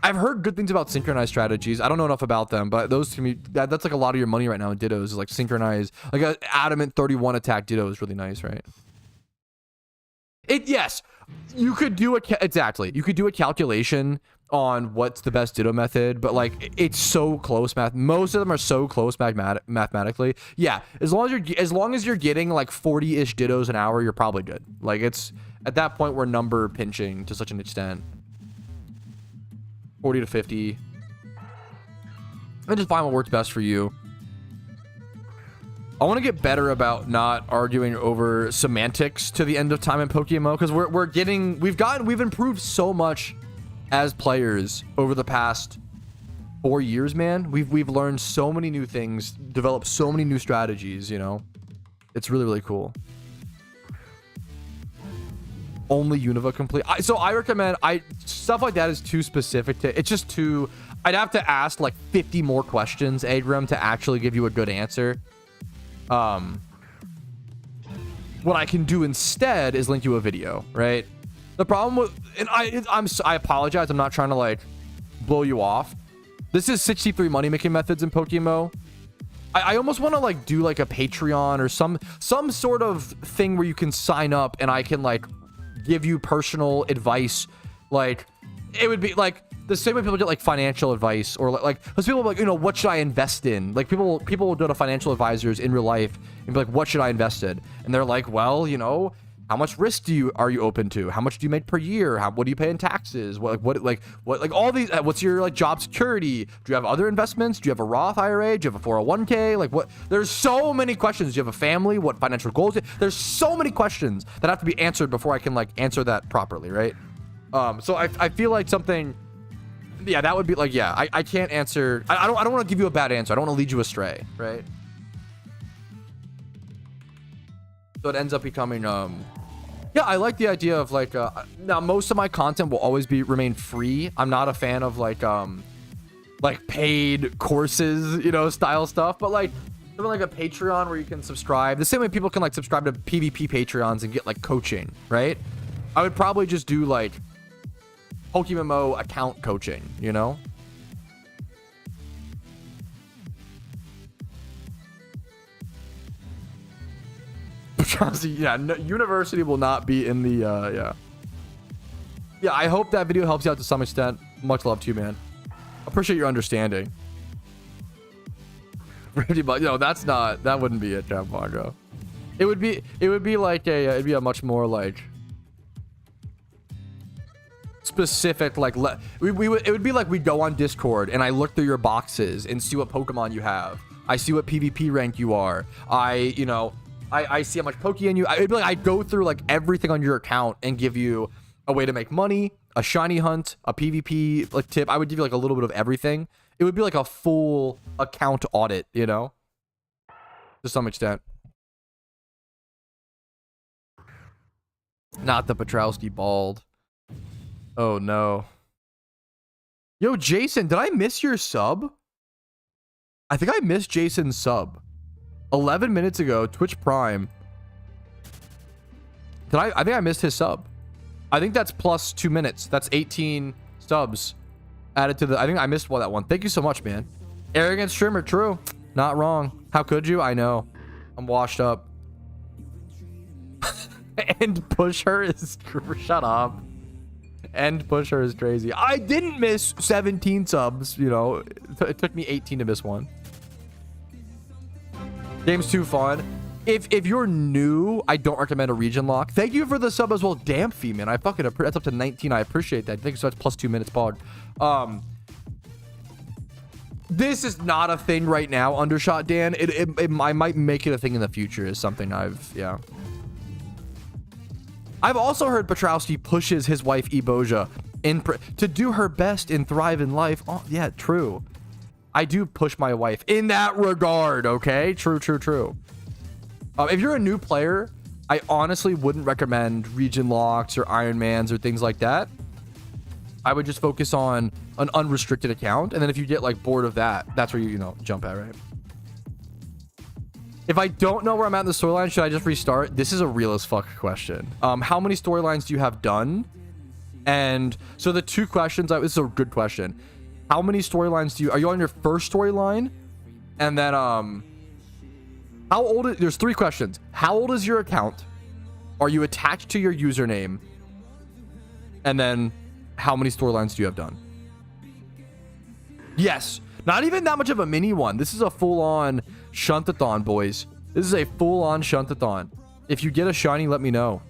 Speaker 1: I've heard good things about synchronized strategies. I don't know enough about them, but those to me, that's like a lot of your money right now in Dittos is like synchronized. Like an adamant 31 attack Ditto is really nice, right? Yes, you could do exactly. You could do a calculation on what's the best ditto method, but like it's so close. Most of them are so close mathematically. Yeah, as long as you're getting like 40-ish dittos an hour, you're probably good. Like it's at that point we're number pinching to such an extent. 40 to 50. And just find what works best for you. I want to get better about not arguing over semantics to the end of time in PokeMMO, because we've improved so much as players over the past 4 years, man. We've learned so many new things, developed so many new strategies, you know. It's really, really cool. Only Unova complete. So I recommend stuff like that is too specific to, it's just too, I'd have to ask like 50 more questions, Agram, to actually give you a good answer. What I can do instead is link you a video, right? The problem with, and I apologize, I'm not trying to like blow you off. This is 63 money making methods in PokeMMO. I almost want to like do like a Patreon or some sort of thing where you can sign up and I can like give you personal advice. Like it would be like the same way people get like financial advice, or like because people are like, you know, what should I invest in? Like people will go to financial advisors in real life and be like, what should I invest in? And they're like, well, you know, how much risk are you open to? How much do you make per year? What do you pay in taxes? What all these, what's your like job security? Do you have other investments? Do you have a Roth IRA? Do you have a 401k? Like what? There's so many questions. Do you have a family? What financial goals? There's so many questions that have to be answered before I can like answer that properly, right? So I feel like something, yeah, that would be like, yeah, I can't answer. I don't want to give you a bad answer. I don't want to lead you astray, right? So it ends up becoming, yeah, I like the idea of like, now most of my content will always remain free. I'm not a fan of like paid courses, you know, style stuff, but like something like a Patreon where you can subscribe the same way people can like subscribe to PvP Patreons and get like coaching, right? I would probably just do like PokeMMO account coaching, you know? Yeah, no, university will not be in the, yeah, I hope that video helps you out to some extent. Much love to you, man. Appreciate your understanding. 50 bucks, no, that wouldn't be it, Jeff Mongo. It would be like it'd be a much more like specific, like it would be like we'd go on Discord and I look through your boxes and see what Pokemon you have. I see what PvP rank you are. I see how much Pokeyen it'd be like I go through like everything on your account and give you a way to make money, a shiny hunt, a PvP like tip. I would give you like a little bit of everything. It would be like a full account audit, you know, to some extent. Not the Patrouski bald. Oh no. Yo, Jason, did I miss your sub? I think I missed Jason's sub. 11 minutes ago, Twitch Prime. I think I missed his sub. I think that's plus 2 minutes. That's 18 subs added to the, I think I missed that one. Thank you so much, man. Arrogant streamer, true. Not wrong. How could you? I know. I'm washed up. And push her is, shut up. And push her is crazy. I didn't miss 17 subs, you know. It took me 18 to miss one. Game's too fun. If you're new, I don't recommend a region lock. Thank you for the sub as well. Damn, man. I fucking that's up to 19. I appreciate that. Thank you so much. Plus 2 minutes, Pog. This is not a thing right now, Undershot Dan. I might make it a thing in the future. Is something yeah. I've also heard Patrouski pushes his wife Eboja to do her best and thrive in life. Oh, yeah, true. I do push my wife in that regard, okay? True. If you're a new player, I honestly wouldn't recommend region locks or Ironmans or things like that. I would just focus on an unrestricted account, and then if you get like bored of that, that's where you know, jump at, right? If I don't know where I'm at in the storyline, should I just restart? This is a real as fuck question. How many storylines do you have done? And so the two questions, this is a good question. How many storylines are you on your first storyline? And then, there's 3 questions. How old is your account? Are you attached to your username? And then how many storylines do you have done? Yes. Not even that much of a mini one. This is a full-on shuntathon, boys. This is a full-on shuntathon. If you get a shiny, let me know.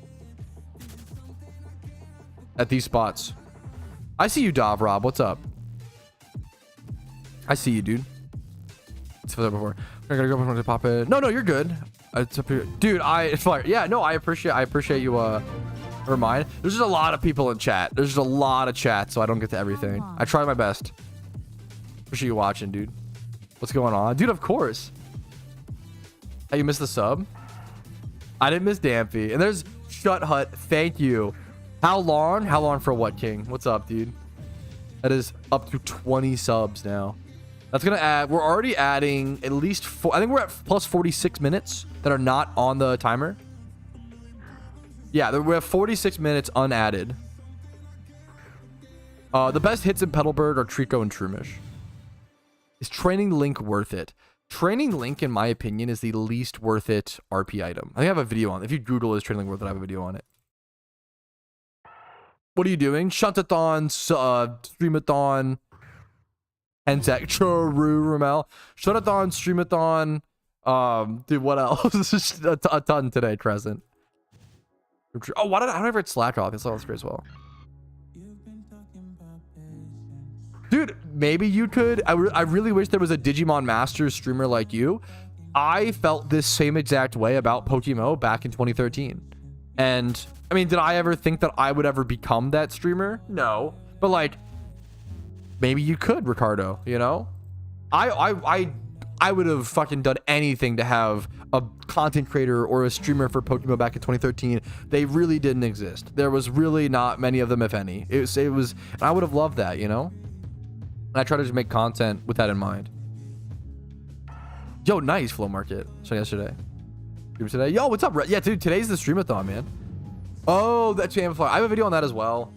Speaker 1: At these spots. I see you, Dov Rob. What's up? I see you, dude. It's before. I'm gonna go to pop it. No, you're good. It's up here. Dude, it's fire. Yeah, no, I appreciate you remind. There's just a lot of people in chat. There's just a lot of chat, so I don't get to everything. I try my best. Appreciate you watching, dude. What's going on? Dude, of course. Hey, you missed the sub? I didn't miss Dampy. And there's Shut Hut. Thank you. How long? How long for what, King? What's up, dude? That is up to 20 subs now. That's gonna add, we're already adding at least I think we're at plus 46 minutes that are not on the timer. Yeah, we have 46 minutes unadded. The best hits in Petalburg are Trico and Trumish. Is Training Link worth it? Training Link, in my opinion, is the least worth it RP item. I think I have a video on it. If you Google is Training Link worth it, I have a video on it. What are you doing? Shuntathon, Streamathon, Hensek, Churu, Ramel. Shuntathon, Streamathon. Dude, what else? a ton today, Crescent. Oh, why did I don't ever hit Slack off? It's great as well. Dude, maybe you could. I really wish there was a Digimon Masters streamer like you. I felt this same exact way about PokeMMO back in 2013. And I mean, did I ever think that I would ever become that streamer? No. But like, maybe you could, Ricardo, you know? I would have fucking done anything to have a content creator or a streamer for PokeMMO back in 2013. They really didn't exist. There was really not many of them, if any. It was, and I would have loved that, you know? And I try to just make content with that in mind. Yo, nice Flow Market. So yesterday. Today. Yo, what's up? Yeah, dude, today's the Streamathon, man. Oh, that's Amplifier. I have a video on that as well.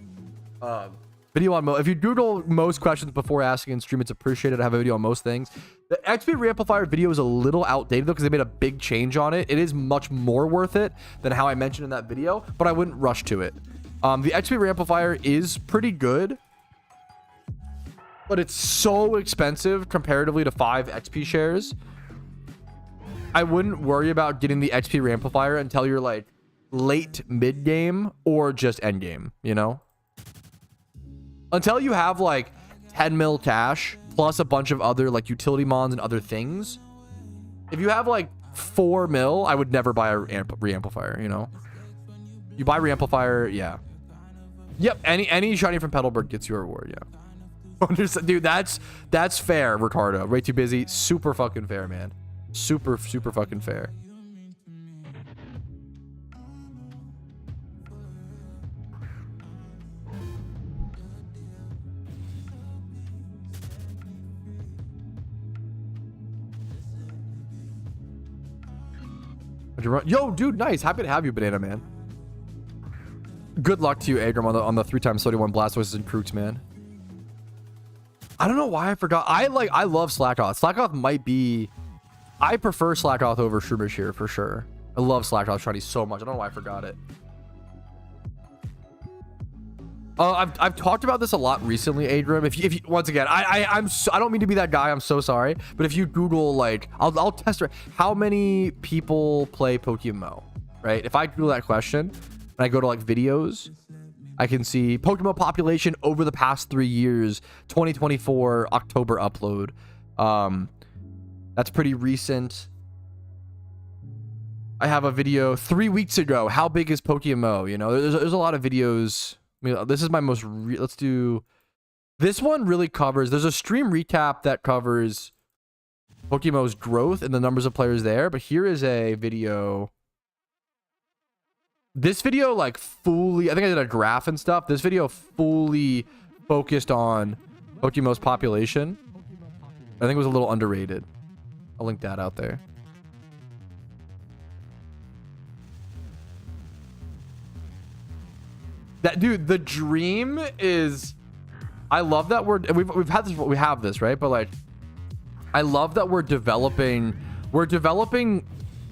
Speaker 1: Video on if you Google most questions before asking in stream, it's appreciated. I have a video on most things. The XP Reamplifier video is a little outdated though because they made a big change on it. It is much more worth it than how I mentioned in that video, but I wouldn't rush to it. The XP Reamplifier is pretty good, but it's so expensive comparatively to 5 XP shares. I wouldn't worry about getting the XP Reamplifier until you're like late mid game or just end game, you know? Until you have like 10 mil cash plus a bunch of other like utility mons and other things. If you have like 4 mil, I would never buy a Reamplifier, you know? You buy Reamplifier, yeah. Yep, any shiny from Petalburg gets you a reward, yeah. Dude, that's fair, Ricardo. Way too busy. Super fucking fair, man. Super fucking fair. Yo, dude, nice. Happy to have you, Banana Man. Good luck to you, Agram, on the 3x31 Blastoises and Krooks, man. I don't know why I forgot. I love Slackoth. Slackoth might be... I prefer Slackoth over Shroomish here for sure. I love Slackoth shiny so much. I don't know why I forgot it. I've talked about this a lot recently, Adram. If you once again, I don't mean to be that guy. I'm so sorry. But if you Google like, I'll test it. How many people play PokeMMO? Right? If I Google that question and I go to like videos, I can see PokeMMO population over the past 3 years, 2024 October upload. That's pretty recent. I have a video 3 weeks ago. How big is PokeMMO? You know, there's a lot of videos. I mean, this is my most let's do this one. Really covers, there's a stream recap that covers PokeMMO's growth and the numbers of players there, but here is a video. This video like fully, I think I did a graph and stuff. This video fully focused on PokeMMO's population. I think it was a little underrated. I'll link that out there. That dude, the dream is, I love that we've had this, we have this, right? But like, I love that we're developing,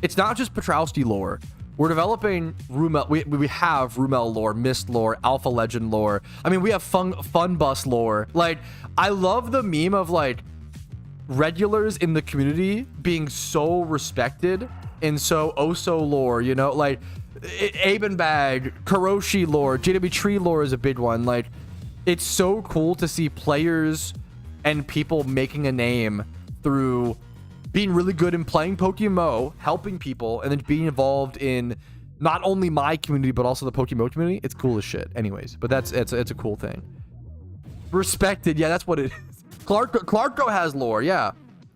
Speaker 1: it's not just Patrouski lore. We're developing Rumel. We have Rumel lore, Mist lore, Alpha Legend lore. I mean, we have Fun Bus lore. Like, I love the meme of like regulars in the community being so respected and so lore, you know, like Abenbag, Karoshi lore, JW Tree lore is a big one. Like, it's so cool to see players and people making a name through being really good in playing PokeMMO, helping people, and then being involved in not only my community but also the PokeMMO community. It's cool as shit. Anyways, but it's a cool thing. Respected, yeah, that's what it is. Clarko has lore, yeah.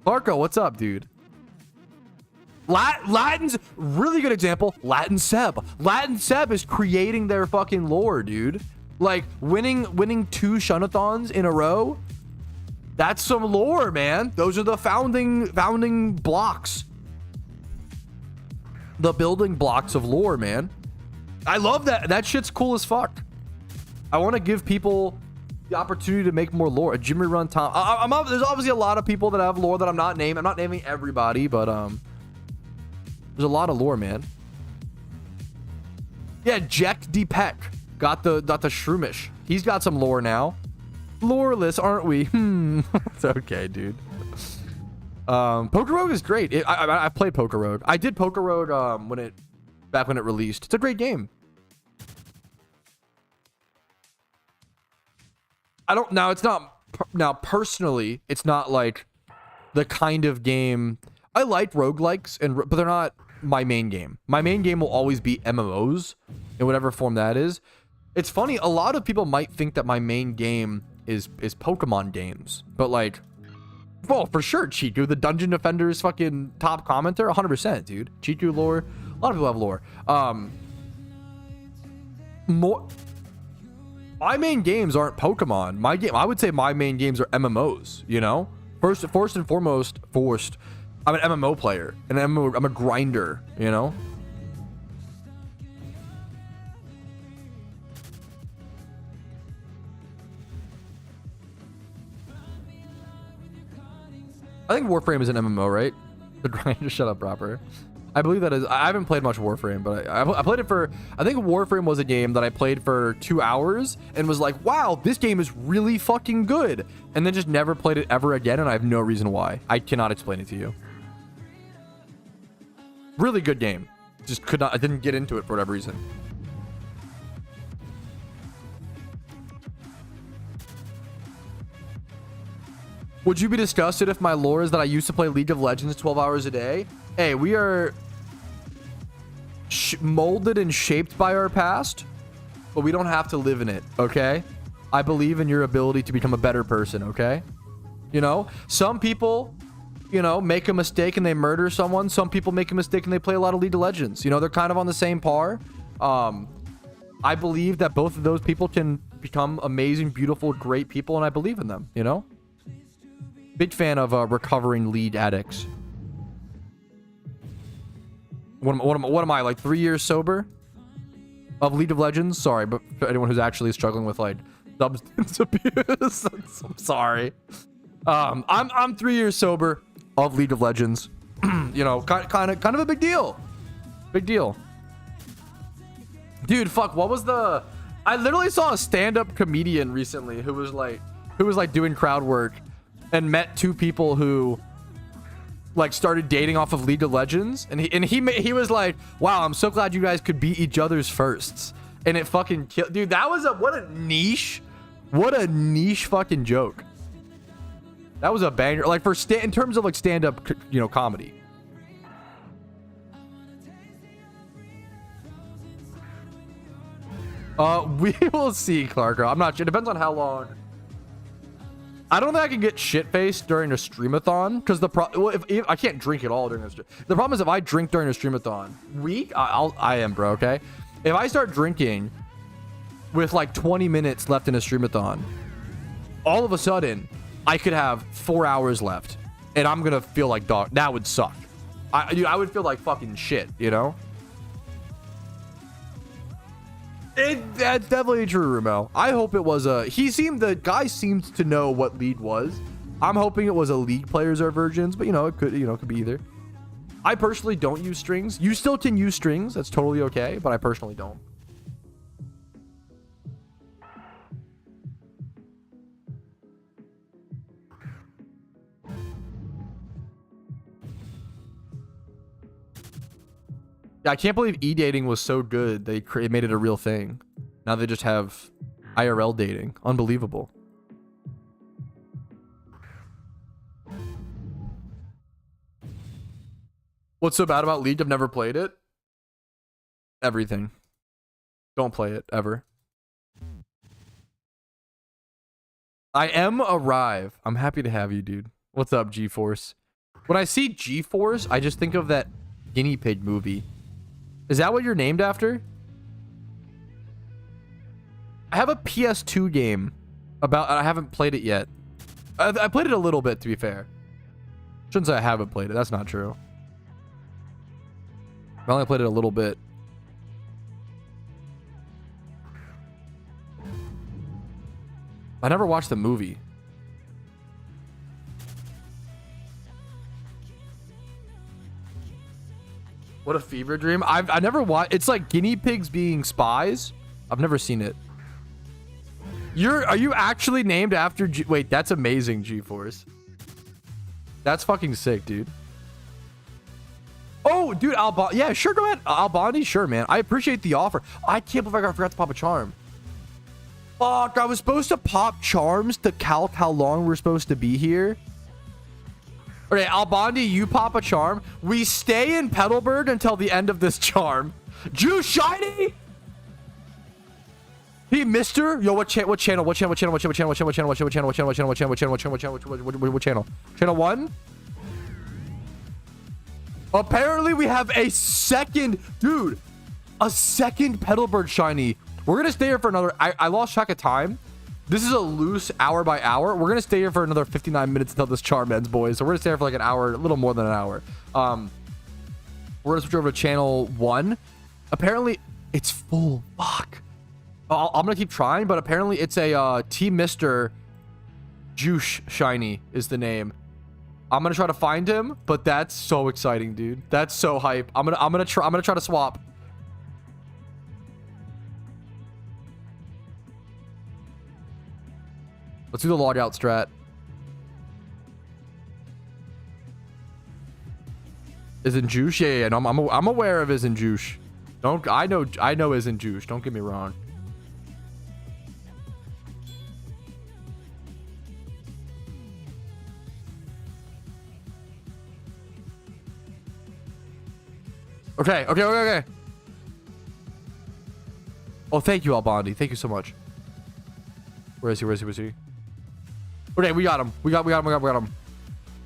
Speaker 1: Clarko, what's up, dude? Latin's really good example. Latin Seb is creating their fucking lore, dude. Like winning 2 Shunathons in a row. That's some lore, man. Those are the founding blocks. The building blocks of lore, man. I love that. That shit's cool as fuck. I want to give people the opportunity to make more lore. A Jimmy Run Tom. There's obviously a lot of people that have lore that I'm not naming. I'm not naming everybody, but there's a lot of lore, man. Yeah, Jack D. Peck got the Shroomish. He's got some lore now. Loreless, aren't we? It's okay, dude. Poker Rogue is great. I played Poker Rogue. I did Poker Rogue back when it released. It's a great game. Personally, it's not like the kind of game. I like roguelikes, but they're not my main game. My main game will always be MMOs in whatever form that is. It's funny, a lot of people might think that my main game is Pokemon games, but like, well, for sure, Chiku, the Dungeon Defender's fucking top commenter, 100%, dude. Chiku lore, a lot of people have lore. My main games aren't Pokemon. I would say my main games are MMOs, you know? First and foremost, I'm an MMO player, and I'm a grinder, you know? I think Warframe is an MMO, right? The grinder, shut up, proper. I believe that is. I haven't played much Warframe, but I played it for. I think Warframe was a game that I played for 2 hours and was like, wow, this game is really fucking good. And then just never played it ever again, and I have no reason why. I cannot explain it to you. Really good game. Just could not. I didn't get into it for whatever reason. Would you be disgusted if my lore is that I used to play League of Legends 12 hours a day? Hey, we are molded and shaped by our past, but we don't have to live in it, okay? I believe in your ability to become a better person, okay? You know, some people, you know, make a mistake and they murder someone. Some people make a mistake and they play a lot of League of Legends. You know, they're kind of on the same par. I believe that both of those people can become amazing, beautiful, great people, and I believe in them, you know? Big fan of recovering lead addicts. What am I, like 3 years sober of League of Legends? Sorry, but for anyone who's actually struggling with like substance abuse, I'm sorry. I'm 3 years sober of League of Legends. You know, kind of a big deal. Big deal. Dude, fuck, what was the... I literally saw a stand-up comedian recently who was like doing crowd work and met 2 people who like started dating off of League of Legends, and he was like, wow, I'm so glad you guys could beat each other's firsts. And it fucking killed. Dude, that was what a niche fucking joke. That was a banger, like in terms of like stand-up, you know, comedy. We will see, Clark. I'm not sure. It depends on how long. I don't think I can get shit-faced during a streamathon, because if I can't drink at all during a stream. The problem is if I drink during a streamathon, I am, bro, okay? If I start drinking with like 20 minutes left in a streamathon, all of a sudden, I could have 4 hours left, and I'm gonna feel like dog. That would suck. Dude, I would feel like fucking shit, you know? That's definitely true, Ramel. I hope it was the guy seemed to know what League was. I'm hoping it was a League Players or Virgins, but you know, it could be either. I personally don't use strings. You still can use strings. That's totally okay, but I personally don't. Yeah, I can't believe e-dating was so good. They made it a real thing. Now they just have IRL dating. Unbelievable. What's so bad about League? I've never played it. Everything. Don't play it ever. I am Arrive. I'm happy to have you, dude. What's up, G-Force? When I see G-Force, I just think of that guinea pig movie. Is that what you're named after? I have a PS2 game about. I haven't played it yet. I played it a little bit, to be fair. Shouldn't say I haven't played it. That's not true. I only played it a little bit. I never watched the movie. What a fever dream. I never watched. It's like guinea pigs being spies. I've never seen it. Are you actually named after wait, that's amazing, G-Force. That's fucking sick, dude. Oh, dude, yeah, sure, go ahead. Albandi, sure, man. I appreciate the offer. I can't believe I forgot to pop a charm. Fuck, I was supposed to pop charms to calc how long we're supposed to be here. Okay, Albandi, you pop a charm. We stay in Petalburg until the end of this charm. Juice Shiny? He Mister? Yo, what channel? Channel 1? Apparently we have a second, dude, a second Petalburg Shiny. We're gonna stay here for another, I lost track of time. This is a loose hour by hour. We're gonna stay here for another 59 minutes until this charm ends, boys. So we're gonna stay here for like an hour, a little more than an hour. We're gonna switch over to channel 1. Apparently it's full. Fuck. I'm gonna keep trying, but apparently it's a Team Mr. Juice Shiny is the name. I'm gonna try to find him, but that's so exciting, dude. That's so hype. I'm gonna try to swap. Let's do the logout strat. Isn't Juice? Yeah. No, I'm aware of Isn't Juice. I know Isn't Juice. Don't get me wrong. Okay. Oh, thank you, Albandi. Thank you so much. Where is he? Okay, we got him. We got him.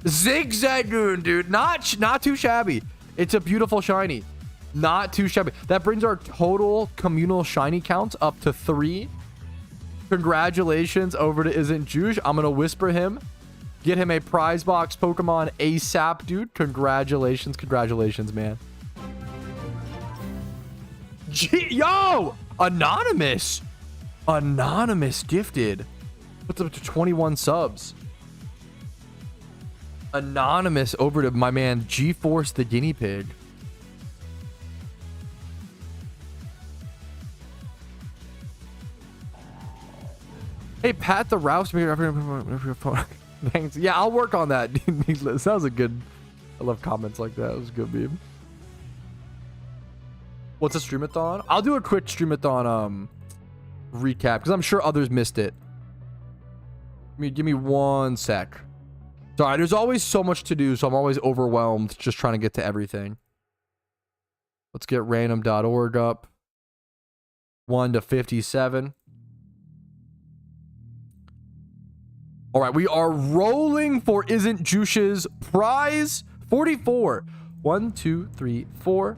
Speaker 1: Zigzagoon, dude. Not too shabby. It's a beautiful shiny. Not too shabby. That brings our total communal shiny count up to 3. Congratulations over to Isn't Juice. I'm going to whisper him. Get him a prize box Pokemon ASAP, dude. Congratulations, man. Yo! Anonymous gifted. Puts up to 21 subs. Anonymous over to my man G-Force the guinea pig. Hey, Pat the Rouse. Thanks. Yeah, I'll work on that. That was a good. I love comments like that. It was a good meme. What's a streamathon? I'll do a quick streamathon recap because I'm sure others missed it. Give me 1 sec. Sorry, there's always so much to do, so I'm always overwhelmed just trying to get to everything. Let's get random.org up. 1 to 57. All right, we are rolling for Isn't Juice's prize 44. 1, 2, 3, 4.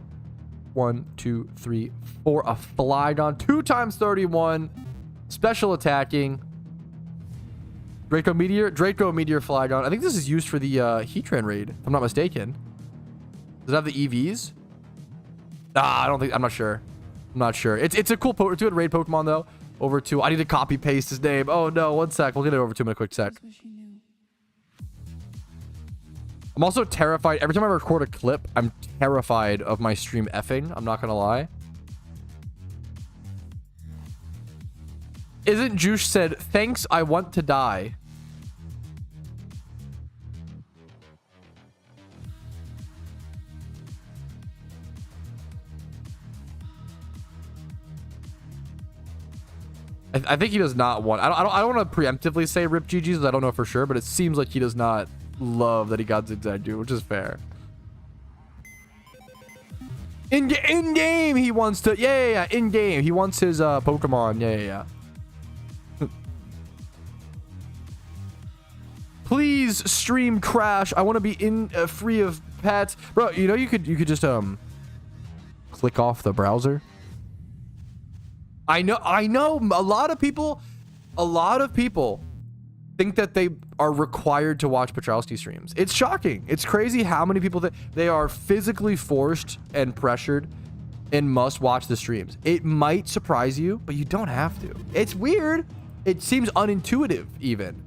Speaker 1: 1, 2, 3, 4. A Flygon. 2 times 31. Special attacking. Draco Meteor Flygon. I think this is used for the Heatran raid, if I'm not mistaken. Does it have the EVs? I don't think. I'm not sure. It's a cool it's a good raid Pokemon though. Over to. I need to copy paste his name. Oh no, 1 sec. We'll get it over to him in a quick sec. I'm also terrified. Every time I record a clip, I'm terrified of my stream effing. I'm not gonna lie. Isn't Juice said, thanks, I want to die. I think he does not want. I don't want to preemptively say rip GG's, because I don't know for sure, but it seems like he does not love that he got zigzag dude, which is fair. In game, he wants to. Yeah. In game, he wants his Pokemon. Yeah. Please stream crash. I want to be in free of pets, bro. You know you could just click off the browser. I know a lot of people think that they are required to watch Patrouski streams. It's shocking. It's crazy how many people that they are physically forced and pressured and must watch the streams. It might surprise you, but you don't have to. It's weird. It seems unintuitive even.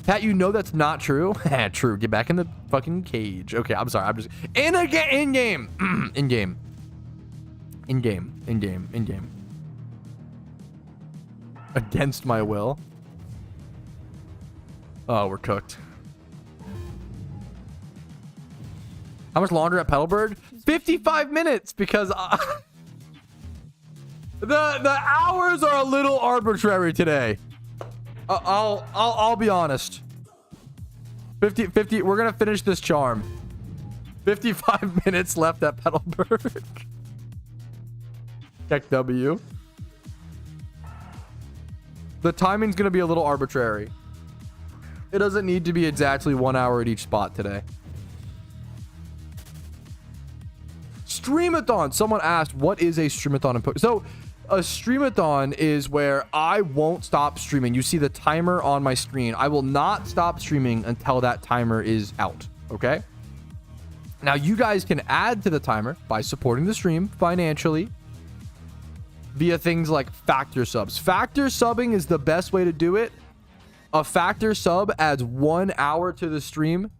Speaker 1: Pat, you know that's not true. True. Get back in the fucking cage. Okay, I'm sorry. I'm just in game. In game. Against my will. Oh, we're cooked. How much longer at Petalburg? 55 minutes, because the hours are a little arbitrary today. I'll be honest. 50 we're gonna finish this charm. 55 minutes left at Petalburg. Check W. The timing's gonna be a little arbitrary. It doesn't need to be exactly 1 hour at each spot today. Streamathon. Someone asked, what is a streamathon in Pokemon? So a streamathon is where I won't stop streaming. You see the timer on my screen. I will not stop streaming until that timer is out. Okay. Now you guys can add to the timer by supporting the stream financially via things like factor subs. Factor subbing is the best way to do it. A factor sub adds 1 hour to the stream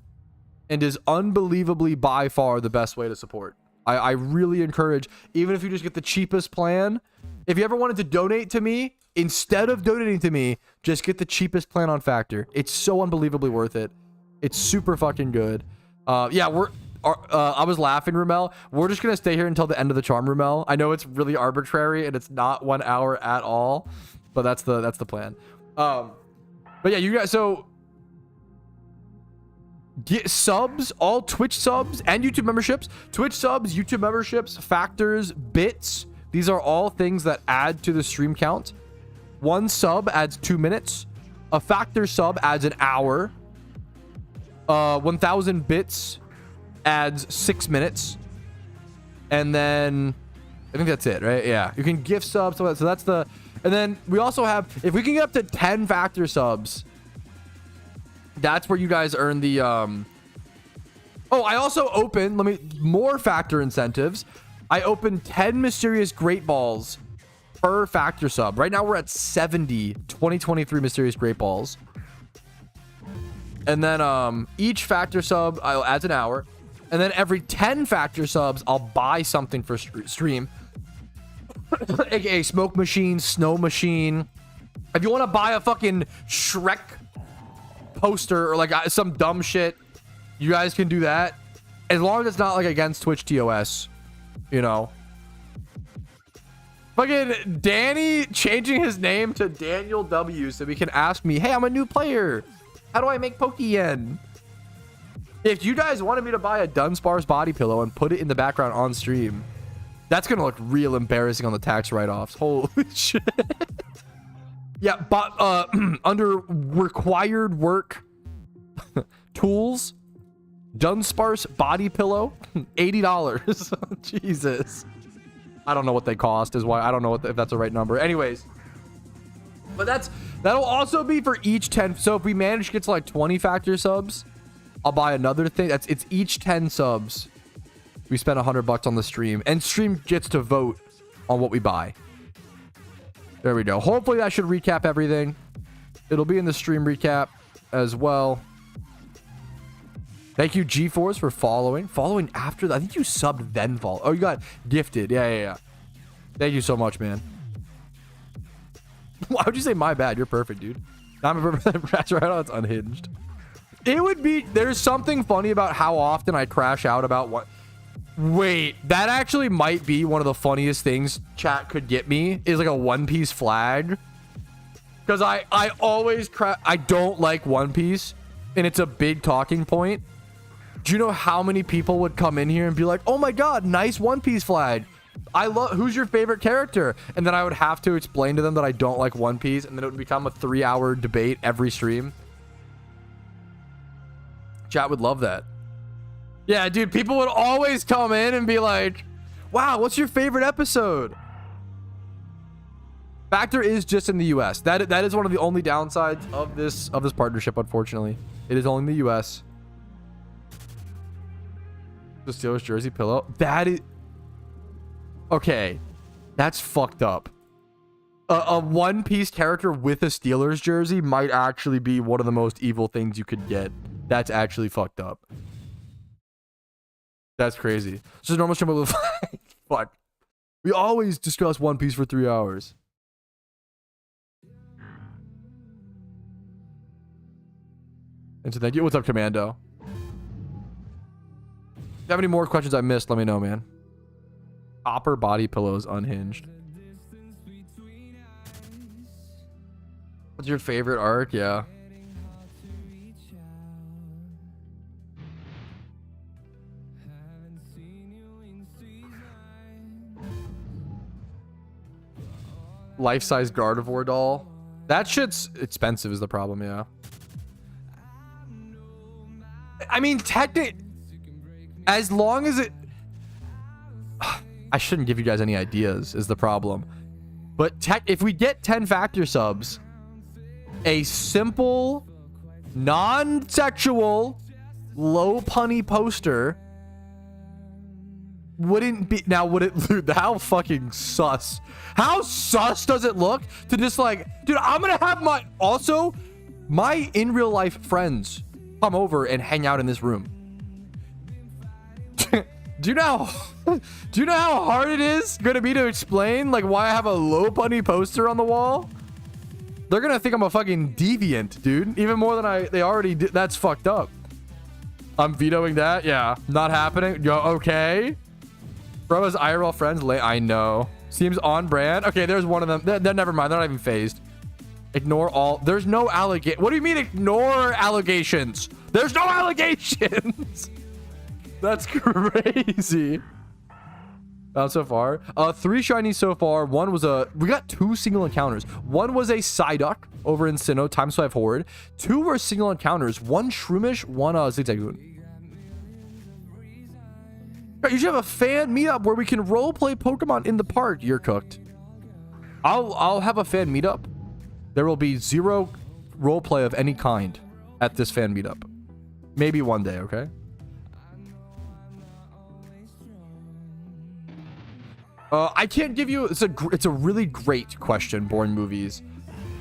Speaker 1: and is unbelievably by far the best way to support. I really encourage, even if you just get the cheapest plan, if you ever wanted to donate to me, instead of donating to me, just get the cheapest plan on Factor. It's so unbelievably worth it. It's super fucking good. Yeah, I was laughing, Rumel. We're just gonna stay here until the end of the charm, Rumel. I know it's really arbitrary and it's not 1 hour at all, but that's the plan. But yeah, you guys, so get subs, all Twitch subs and YouTube memberships. Twitch subs, YouTube memberships, factors, bits. These are all things that add to the stream count. 1 sub adds 2 minutes. A factor sub adds an hour. 1,000 bits adds 6 minutes. And then I think that's it, right? Yeah. You can gift subs. So that's the... And then we also have... If we can get up to 10 factor subs, that's where you guys earn the... Oh, I also open... More factor incentives. I opened 10 mysterious great balls per factor sub. Right now we're at 70 2023 mysterious great balls. And then each factor sub adds an hour. And then every 10 factor subs, I'll buy something for stream. AKA smoke machine, snow machine. If you want to buy a fucking Shrek poster or like some dumb shit, you guys can do that. As long as it's not like against Twitch TOS, you know. Fucking Danny changing his name to Daniel W so he can ask me, hey, I'm a new player. How do I make Pokeyen? If you guys wanted me to buy a Dunsparce body pillow and put it in the background on stream, that's gonna look real embarrassing on the tax write-offs. Holy shit. Yeah, but under required work tools, Dunsparce body pillow, $80. Jesus. I don't know what they cost, is why I don't know if that's the right number. Anyways, but that'll also be for each 10. So if we manage to get to like 20 factor subs, I'll buy another thing. It's each 10 subs. We spend $100 on the stream, and stream gets to vote on what we buy. There we go. Hopefully that should recap everything. It'll be in the stream recap as well. Thank you, G-Force, for following. Following after that. I think you subbed then follow. Oh, you got gifted. Yeah. Thank you so much, man. Why would you say my bad? You're perfect, dude. I'm a perfect. That's right. It's unhinged. It would be. There's something funny about how often I crash out about what. Wait, that actually might be one of the funniest things chat could get me is like a One Piece flag. Because I always I don't like One Piece, and it's a big talking point. Do you know how many people would come in here and be like, oh my god, nice One Piece flag. I love, who's your favorite character? And then I would have to explain to them that I don't like One Piece, and then it would become a 3-hour debate every stream. Chat would love that. Yeah, dude, people would always come in and be like, wow, what's your favorite episode? Factor is just in the US. That is one of the only downsides of this partnership, unfortunately. It is only in the US. The Steelers jersey pillow. That is okay. That's fucked up. A One Piece character with a Steelers jersey might actually be one of the most evil things you could get. That's actually fucked up. That's crazy. So normal stream with fuck. We always discuss One Piece for 3 hours. And so thank you. What's up, Commando? If you have any more questions I missed, let me know, man. Copper body pillows unhinged. What's your favorite arc? Yeah. Life-size Gardevoir doll. That shit's expensive is the problem, yeah. I mean, technically, as long as it... I shouldn't give you guys any ideas is the problem. But if we get 10 factor subs, a simple, non-sexual, low punny poster wouldn't be... Now, would it... Dude, how fucking sus. How sus does it look to just like... Dude, I'm gonna have my... Also, my in real life friends come over and hang out in this room. Do you know how hard it is gonna be to explain like why I have a low punny poster on the wall? They're gonna think I'm a fucking deviant, dude. Even more than they already did. That's fucked up. I'm vetoing that. Yeah, not happening. Yo, okay. Bro, his IRL friends late. I know. Seems on brand. Okay, there's one of them. Never mind. They're not even phased. Ignore all. There's no allegation. What do you mean ignore allegations? There's no allegations. That's crazy. So far. 3 shinies so far. One was we got 2 single encounters. One was a Psyduck over in Sinnoh, Time Swipe Horde. 2 were single encounters. One Shroomish, one Zigzagoon. You should have a fan meetup where we can roleplay Pokemon in the park. You're cooked. I'll have a fan meetup. There will be 0 roleplay of any kind at this fan meetup. Maybe one day, okay? I can't give you... It's a really great question, Born Movies.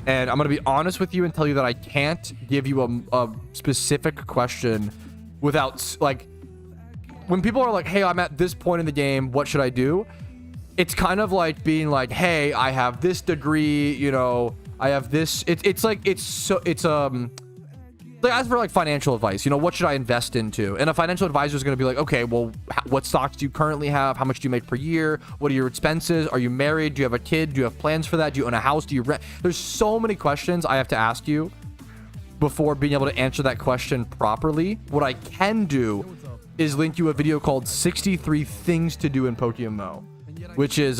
Speaker 1: And I'm going to be honest with you and tell you that I can't give you a specific question without... Like, when people are like, hey, I'm at this point in the game, what should I do? It's kind of like being like, hey, I have this degree, you know, I have this... Like, as for like financial advice, you know, what should I invest into? And a financial advisor is going to be like, okay, well, what stocks do you currently have? How much do you make per year? What are your expenses? Are you married? Do you have a kid? Do you have plans for that? Do you own a house? Do you rent? There's so many questions I have to ask you before being able to answer that question properly. What I can do is link you a video called 63 Things to Do in PokeMMO, which is,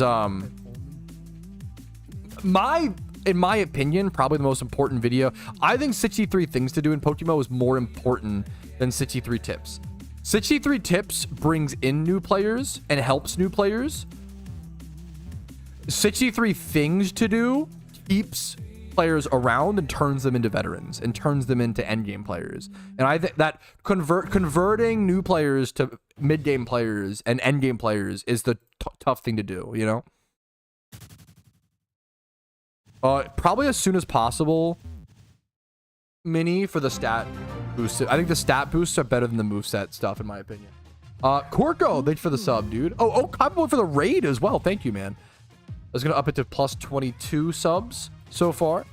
Speaker 1: in my opinion, probably the most important video. I think 63 Things to Do in PokeMMO is more important than 63 Tips. 63 Tips brings in new players and helps new players. 63 Things to Do keeps players around and turns them into veterans and turns them into endgame players. And I think that converting new players to mid-game players and endgame players is the tough thing to do, you know? Probably as soon as possible, Mini, for the stat boosts. I think the stat boosts are better than the moveset stuff, in my opinion. Corko, thanks for the sub, dude. Oh, Kaibo for the raid as well. Thank you, man. I was going to up it to plus 22 subs so far.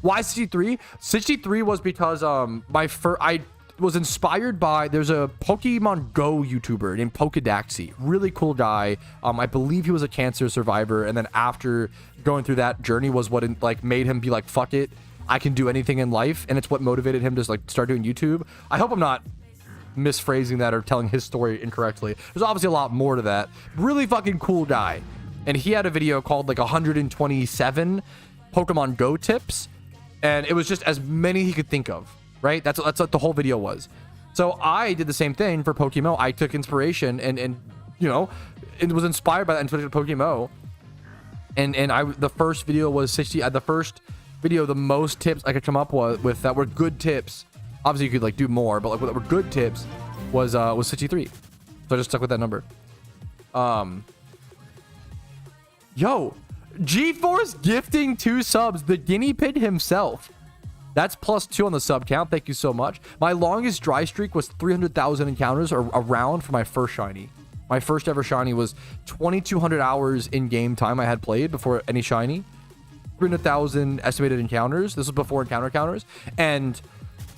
Speaker 1: Why 63? 63 was because I was inspired by, there's a Pokemon Go YouTuber named Pokedaxi. Really cool guy. I believe he was a cancer survivor, and then after going through that journey was what like made him be like, fuck it, I can do anything in life, and it's what motivated him to like start doing YouTube. I hope I'm not misphrasing that or telling his story incorrectly. There's obviously a lot more to that. Really fucking cool guy. And he had a video called like 127 Pokemon Go tips, and it was just as many he could think of, right? That's what the whole video was. So I did the same thing for PokeMMO. I took inspiration and you know, it was inspired by that inspiration of PokeMMO. And the first video was 60. The first video, the most tips I could come up with that were good tips. Obviously, you could like do more, but like that were good tips was 63. So I just stuck with that number. Yo, G-Force gifting 2 subs. The guinea pig himself. That's +2 on the sub count. Thank you so much. My longest dry streak was 300,000 encounters or around for my first shiny. My first ever shiny was 2,200 hours in game time I had played before any shiny. 300,000 estimated encounters. This was before encounter counters. And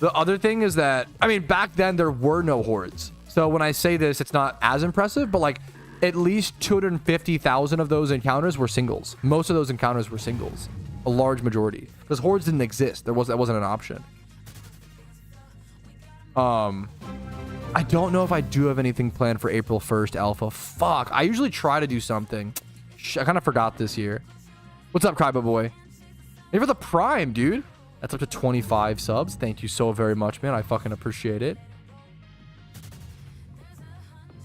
Speaker 1: the other thing is that, I mean, back then there were no hordes. So when I say this, it's not as impressive, but like at least 250,000 of those encounters were singles. Most of those encounters were singles. A large majority. Because hordes didn't exist. That wasn't an option. I don't know if I do have anything planned for April 1st alpha. Fuck. I usually try to do something. I kind of forgot this year. What's up, Kaiba boy? Maybe for the Prime, dude. That's up to 25 subs. Thank you so very much, man. I fucking appreciate it.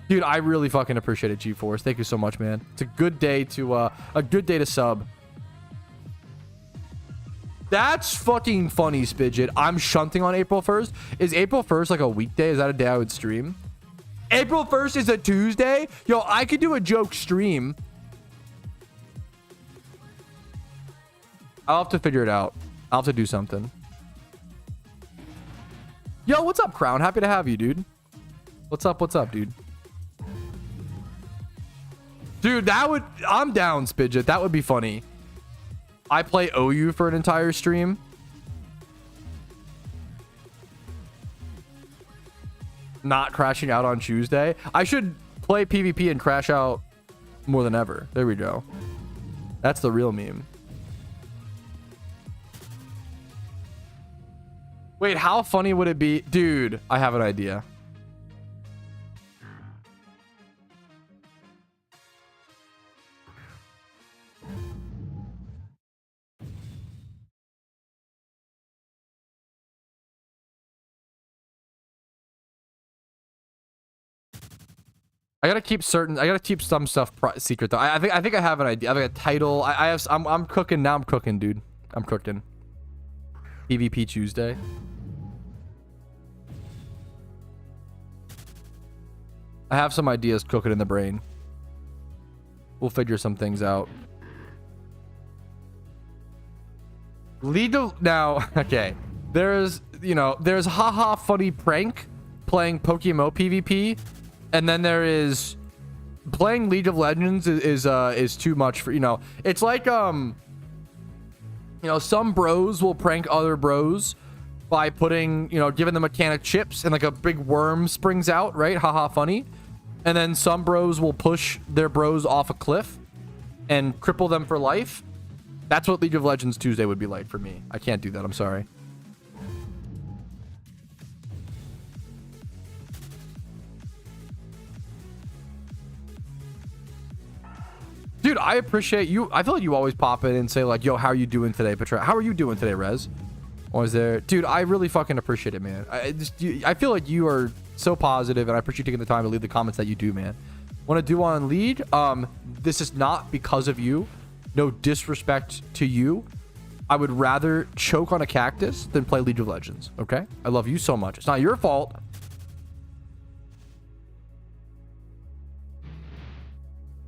Speaker 1: Dude, I really fucking appreciate it, G-Force. Thank you so much, man. It's a good day to sub. That's fucking funny, Spidget. I'm shunting on April 1st. Is April 1st like a weekday? Is that a day I would stream? April 1st is a Tuesday? Yo, I could do a joke stream. I'll have to figure it out. I'll have to do something. Yo, what's up, Crown? Happy to have you, dude. What's up, dude? Dude, I'm down, Spidget. That would be funny. I play OU for an entire stream. Not crashing out on Tuesday. I should play PvP and crash out more than ever. There we go. That's the real meme. Wait, how funny would it be? Dude, I have an idea. I gotta keep some stuff secret though. I think I have an idea. I have a title. I'm cooking now. I'm cooking, dude. I'm cooking. PvP Tuesday. I have some ideas cooking in the brain. We'll figure some things out. Now, okay. There's haha funny prank playing PokeMMO PvP. And then there is playing League of Legends is too much for, it's like, some bros will prank other bros by putting, giving them mechanic chips and like a big worm springs out, right? Haha funny. And then some bros will push their bros off a cliff and cripple them for life. That's what League of Legends Tuesday would be like for me. I can't do that. I'm sorry. Dude, I appreciate you. I feel like you always pop in and say like, yo, how are you doing today, Petra? How are you doing today, Rez? Was there? Dude, I really fucking appreciate it, man. I feel like you are so positive, and I appreciate you taking the time to leave the comments that you do, man. Want to do on League? This is not because of you. No disrespect to you. I would rather choke on a cactus than play League of Legends, okay? I love you so much. It's not your fault.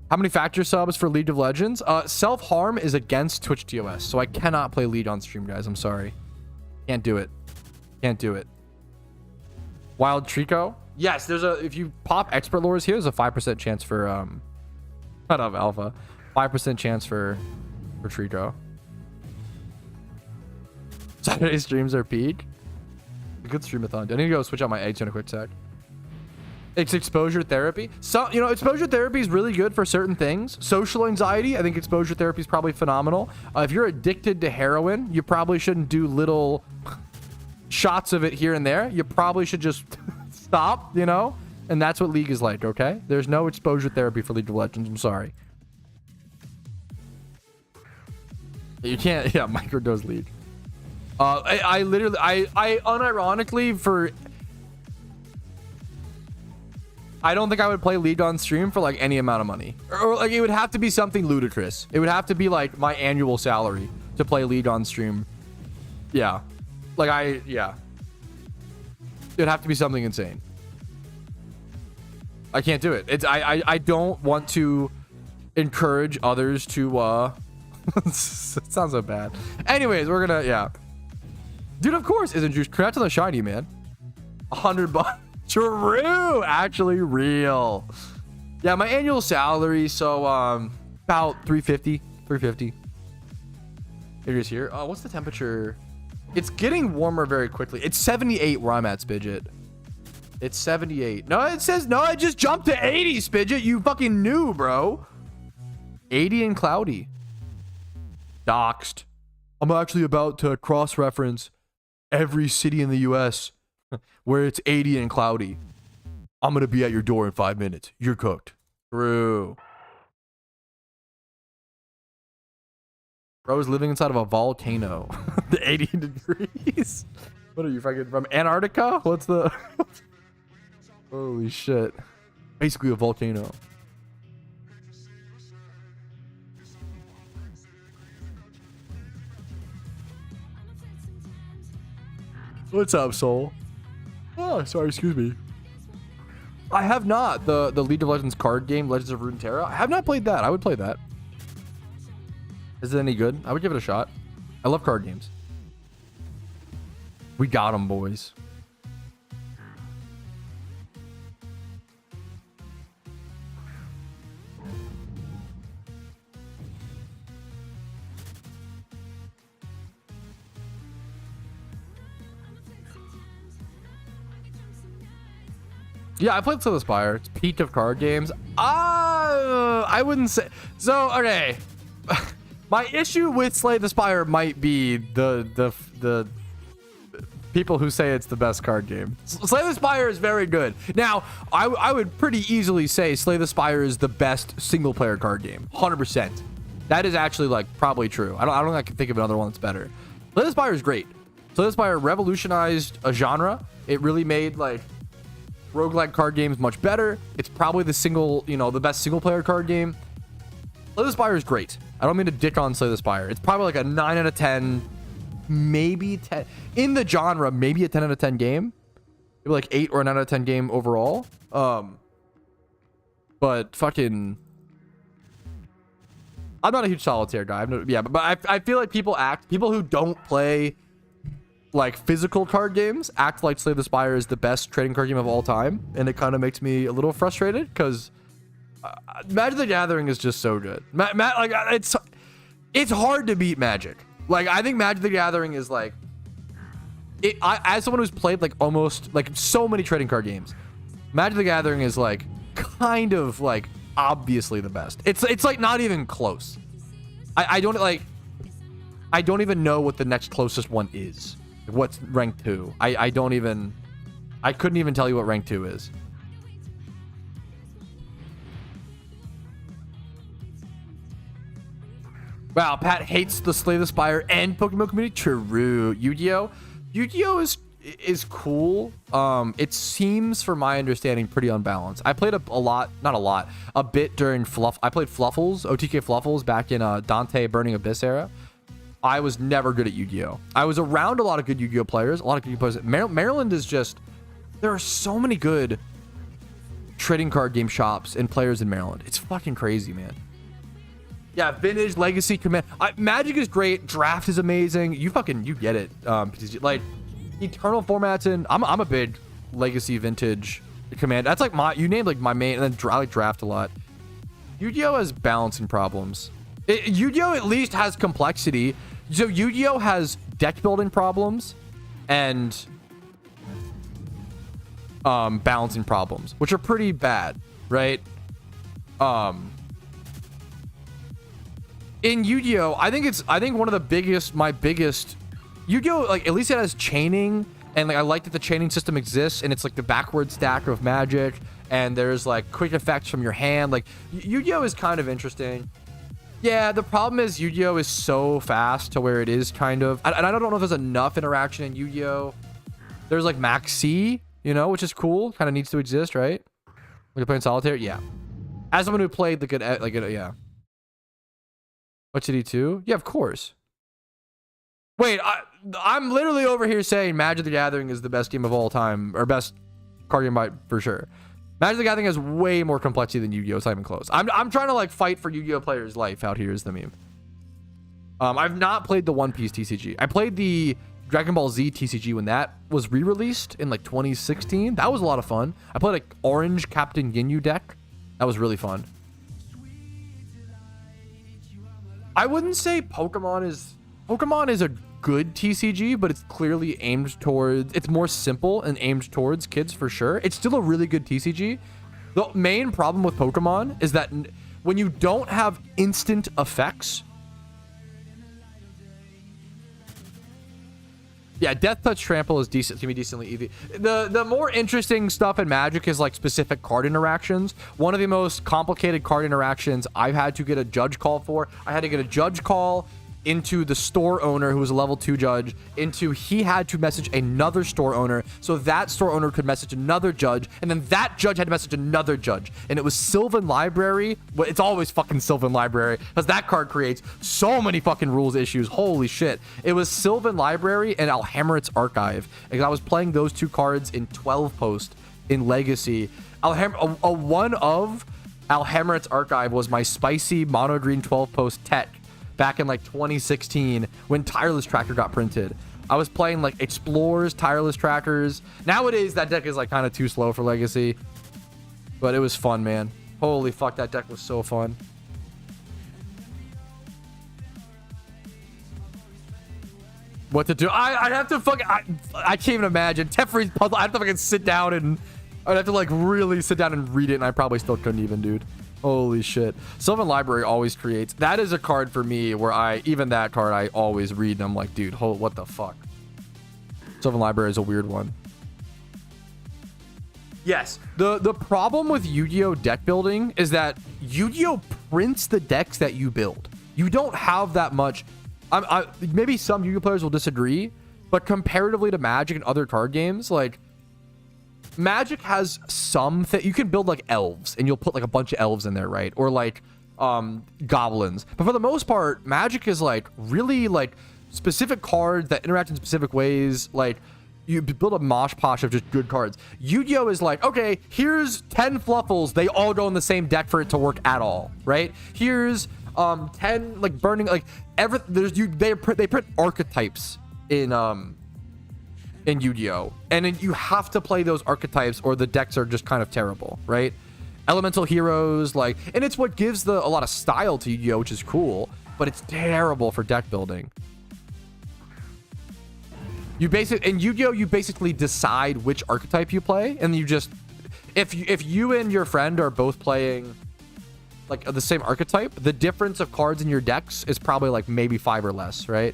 Speaker 1: How many factor subs for League of Legends? Self-harm is against Twitch TOS, so I cannot play League on stream, guys. I'm sorry. Can't do it. Can't do it. Wild Trico. Yes, there's a, if you pop expert lures here, there's a 5% chance for not of alpha, 5% chance for Trico. Saturday streams are peak. A good streamathon. I need to go switch out my eggs in a quick sec. It's exposure therapy. So, you know, exposure therapy is really good for certain things. Social anxiety, I think exposure therapy is probably phenomenal. If you're addicted to heroin, you probably shouldn't do little shots of it here and there. You probably should just stop, you know? And that's what League is like, okay? There's no exposure therapy for League of Legends. I'm sorry. You can't, yeah, microdose League. I literally, I unironically I don't think I would play League on stream for like any amount of money, or like it would have to be something ludicrous. It would have to be like my annual salary to play League on stream. Yeah, like yeah, it'd have to be something insane. I can't do it. It's I don't want to encourage others to it sounds so bad. Anyways, we're gonna, yeah, dude, of course isn't juice. Congrats on the shiny, man. $100. True, actually real. Yeah, my annual salary, so about 350. It is here. Oh, what's the temperature? It's getting warmer very quickly. It's 78 where I'm at, Spidget. It's 78. No, it says no, it just jumped to 80, Spidget. You fucking knew, bro. 80 and cloudy. Doxed. I'm actually about to cross-reference every city in the US where it's 80 and cloudy. I'm gonna be at your door in 5 minutes. You're cooked. True. Bro is living inside of a volcano. The 80 degrees. What are you, fucking from Antarctica? What's the holy shit. Basically a volcano. What's up, Soul? Oh, sorry, excuse me. I have not. The League of Legends card game, Legends of Runeterra. I have not played that. I would play that. Is it any good? I would give it a shot. I love card games. We got them, boys. Yeah, I played Slay the Spire. It's peak of card games. I wouldn't say so. Okay, my issue with Slay the Spire might be the people who say it's the best card game. Slay the Spire is very good. Now, I would pretty easily say Slay the Spire is the best single player card game. 100%. That is actually like probably true. I don't think I can think of another one that's better. Slay the Spire is great. Slay the Spire revolutionized a genre. It really made like roguelike card games much better. It's probably the best single player card game. Slay the Spire is great. I don't mean to dick on Slay the Spire. It's probably like a 9 out of 10, maybe 10 in the genre, maybe a 10 out of 10 game, maybe like 8 or a 9 out of 10 game overall. But fucking, I'm not a huge solitaire guy. But I feel like people who don't play like physical card games act like Slay the Spire is the best trading card game of all time, and it kind of makes me a little frustrated because Magic the Gathering is just so good. Like it's hard to beat Magic. Like I think Magic the Gathering is like as someone who's played like almost like so many trading card games, Magic the Gathering is like kind of like obviously the best. It's like not even close. I don't even know what the next closest one is. What's rank 2? I couldn't even tell you what rank 2 is. Wow, Pat hates the Slay the Spire and PokeMMO community. True. Yu-Gi-Oh is cool. It seems, from my understanding, pretty unbalanced. I played a bit during I played Fluffles, OTK Fluffles back in Dante Burning Abyss era. I was never good at Yu-Gi-Oh. I was around a lot of good Yu-Gi-Oh players. Maryland is just, there are so many good trading card game shops and players in Maryland. It's fucking crazy, man. Yeah, Vintage, Legacy, Command. Magic is great. Draft is amazing. You get it. Like Eternal formats, and I'm a big Legacy Vintage Command. That's like you named like my main, and then I like draft a lot. Yu-Gi-Oh has balancing problems. Yu-Gi-Oh at least has complexity. So Yu-Gi-Oh has deck building problems and balancing problems, which are pretty bad, right? In Yu-Gi-Oh, I think one of the biggest, Yu-Gi-Oh, like at least it has chaining, and like I like that the chaining system exists, and it's like the backward stack of Magic, and there's like quick effects from your hand. Like Yu-Gi-Oh is kind of interesting. Yeah, the problem is Yu-Gi-Oh is so fast to where it is kind of, and I don't know if there's enough interaction in Yu-Gi-Oh. There's like Max C, you know, which is cool. Kind of needs to exist, right? When you're playing solitaire, yeah. As someone who played the good, yeah. What did he do? Yeah, of course. Wait, I'm literally over here saying Magic the Gathering is the best game of all time, or best card game by for sure. Magic the Gathering has way more complexity than Yu-Gi-Oh! It's not even close. I'm trying to like fight for Yu-Gi-Oh! Players' life out here is the meme. I've not played the One Piece TCG. I played the Dragon Ball Z TCG when that was re-released in like 2016. That was a lot of fun. I played like orange Captain Ginyu deck. That was really fun. I wouldn't say Pokemon is a good TCG, but it's clearly aimed towards, it's more simple and aimed towards kids for sure. It's still a really good TCG. The main problem with Pokemon is that when you don't have instant effects, yeah, Death Touch Trample is decent, can be decently easy. The more interesting stuff in Magic is like specific card interactions. One of the most complicated card interactions I've had to get a judge call for. I had to get a judge call into the store owner, who was a level 2 judge, into he had to message another store owner, so that store owner could message another judge, and then that judge had to message another judge. And it was Sylvan Library. Well, it's always fucking Sylvan Library, because that card creates so many fucking rules issues. Holy shit. It was Sylvan Library and Alhammer's Archive. And I was playing those two cards in 12 post in Legacy. One of Alhammer's Archive was my spicy mono green 12 post tech back in like 2016 when Tireless Tracker got printed. I was playing like Explorers, Tireless Trackers. Nowadays that deck is like kind of too slow for Legacy, but it was fun, man. Holy fuck, that deck was so fun. What to do? I'd have to fucking, I can't even imagine. Teferi's puzzle, I'd have to fucking sit down and I'd have to like really sit down and read it, and I probably still couldn't even, dude. Holy shit. Sylvan Library always creates, that is a card for me where even that card I always read and I'm like, dude, what the fuck. Sylvan Library is a weird one. Yes, the problem with Yu-Gi-Oh deck building is that Yu-Gi-Oh prints the decks that you build. You don't have that much. Maybe some Yu-Gi-Oh players will disagree, but comparatively to Magic and other card games, like Magic has you can build like elves, and you'll put like a bunch of elves in there, right? Or like goblins. But for the most part, Magic is like really like specific cards that interact in specific ways. Like you build a mosh posh of just good cards. Yu-Gi-Oh is like, okay, here's 10 Fluffles. They all go in the same deck for it to work at all, right? Here's 10 like burning, like they print archetypes in Yu-Gi-Oh, and then you have to play those archetypes or the decks are just kind of terrible, right? Elemental heroes, like, and it's what gives a lot of style to Yu-Gi-Oh, which is cool, but it's terrible for deck building. In Yu-Gi-Oh, you basically decide which archetype you play, and you just, if you and your friend are both playing like the same archetype, the difference of cards in your decks is probably like maybe 5 or less, right?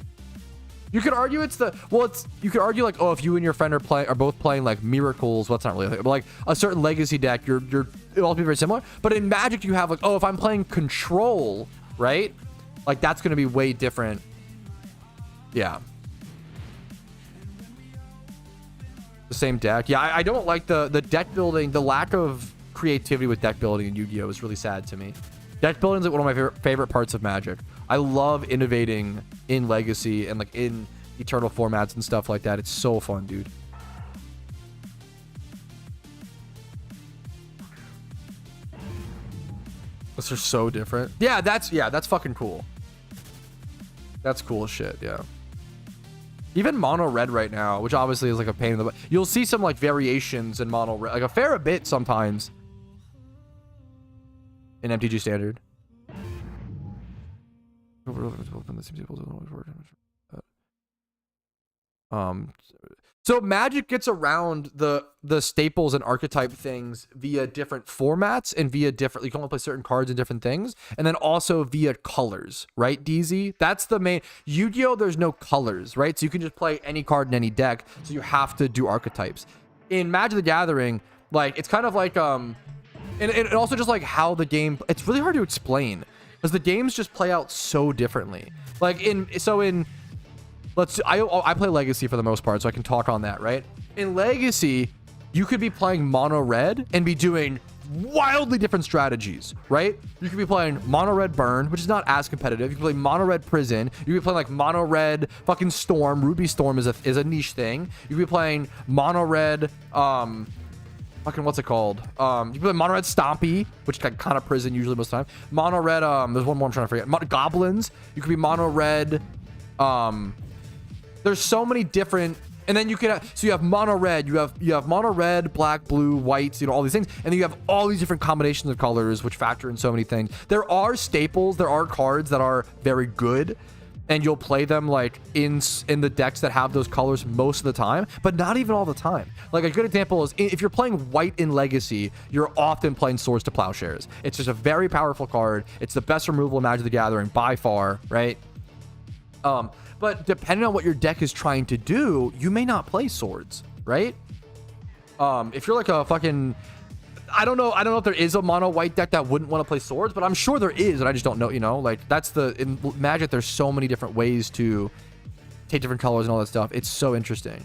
Speaker 1: You could argue you could argue like, oh, if you and your friend are both playing like Miracles, well, that's not really, but like a certain Legacy deck, it'll all be very similar. But in Magic, you have like, oh, if I'm playing Control, right? Like that's going to be way different. Yeah. The same deck. Yeah, I don't like the deck building, the lack of creativity with deck building in Yu-Gi-Oh is really sad to me. Deck building is like one of my favorite parts of Magic. I love innovating in Legacy and like in Eternal formats and stuff like that. It's so fun, dude. Those are so different. Yeah, that's fucking cool. That's cool as shit, yeah. Even mono red right now, which obviously is like a pain in the butt. You'll see some like variations in mono red, like a fair bit sometimes in MTG standard. So Magic gets around the staples and archetype things via different formats and via different, you can only play certain cards and different things, and then also via colors, right, DZ? That's the main. Yu-Gi-Oh, there's no colors, right? So you can just play any card in any deck, so you have to do archetypes. In Magic the Gathering, like, it's kind of like, and also just like how the game, it's really hard to explain, because the games just play out so differently. Like, I play Legacy for the most part, so I can talk on that, right? In Legacy, you could be playing mono red and be doing wildly different strategies, right? You could be playing mono red burn, which is not as competitive. You can play mono red prison. You could be playing like mono red fucking storm. Ruby storm is a niche thing. You could be playing mono red fucking, what's it called? You can play mono red stompy, which is kind of prison usually most of the time. Mono red, there's one more I'm trying to forget. Goblins. You could be mono red, there's so many different, and then you can have, so you have mono red, you have mono red, black, blue, whites, you know, all these things, and then you have all these different combinations of colors which factor in so many things. There are staples, there are cards that are very good, and you'll play them like in the decks that have those colors most of the time, but not even all the time. Like a good example is if you're playing white in Legacy, you're often playing Swords to Plowshares. It's just a very powerful card. It's the best removal in Magic the Gathering by far, right? But depending on what your deck is trying to do, you may not play swords, right? If you're like a fucking, I don't know if there is a mono white deck that wouldn't want to play swords, but I'm sure there is, and I just don't know, you know, like that's in Magic, there's so many different ways to take different colors and all that stuff. It's so interesting.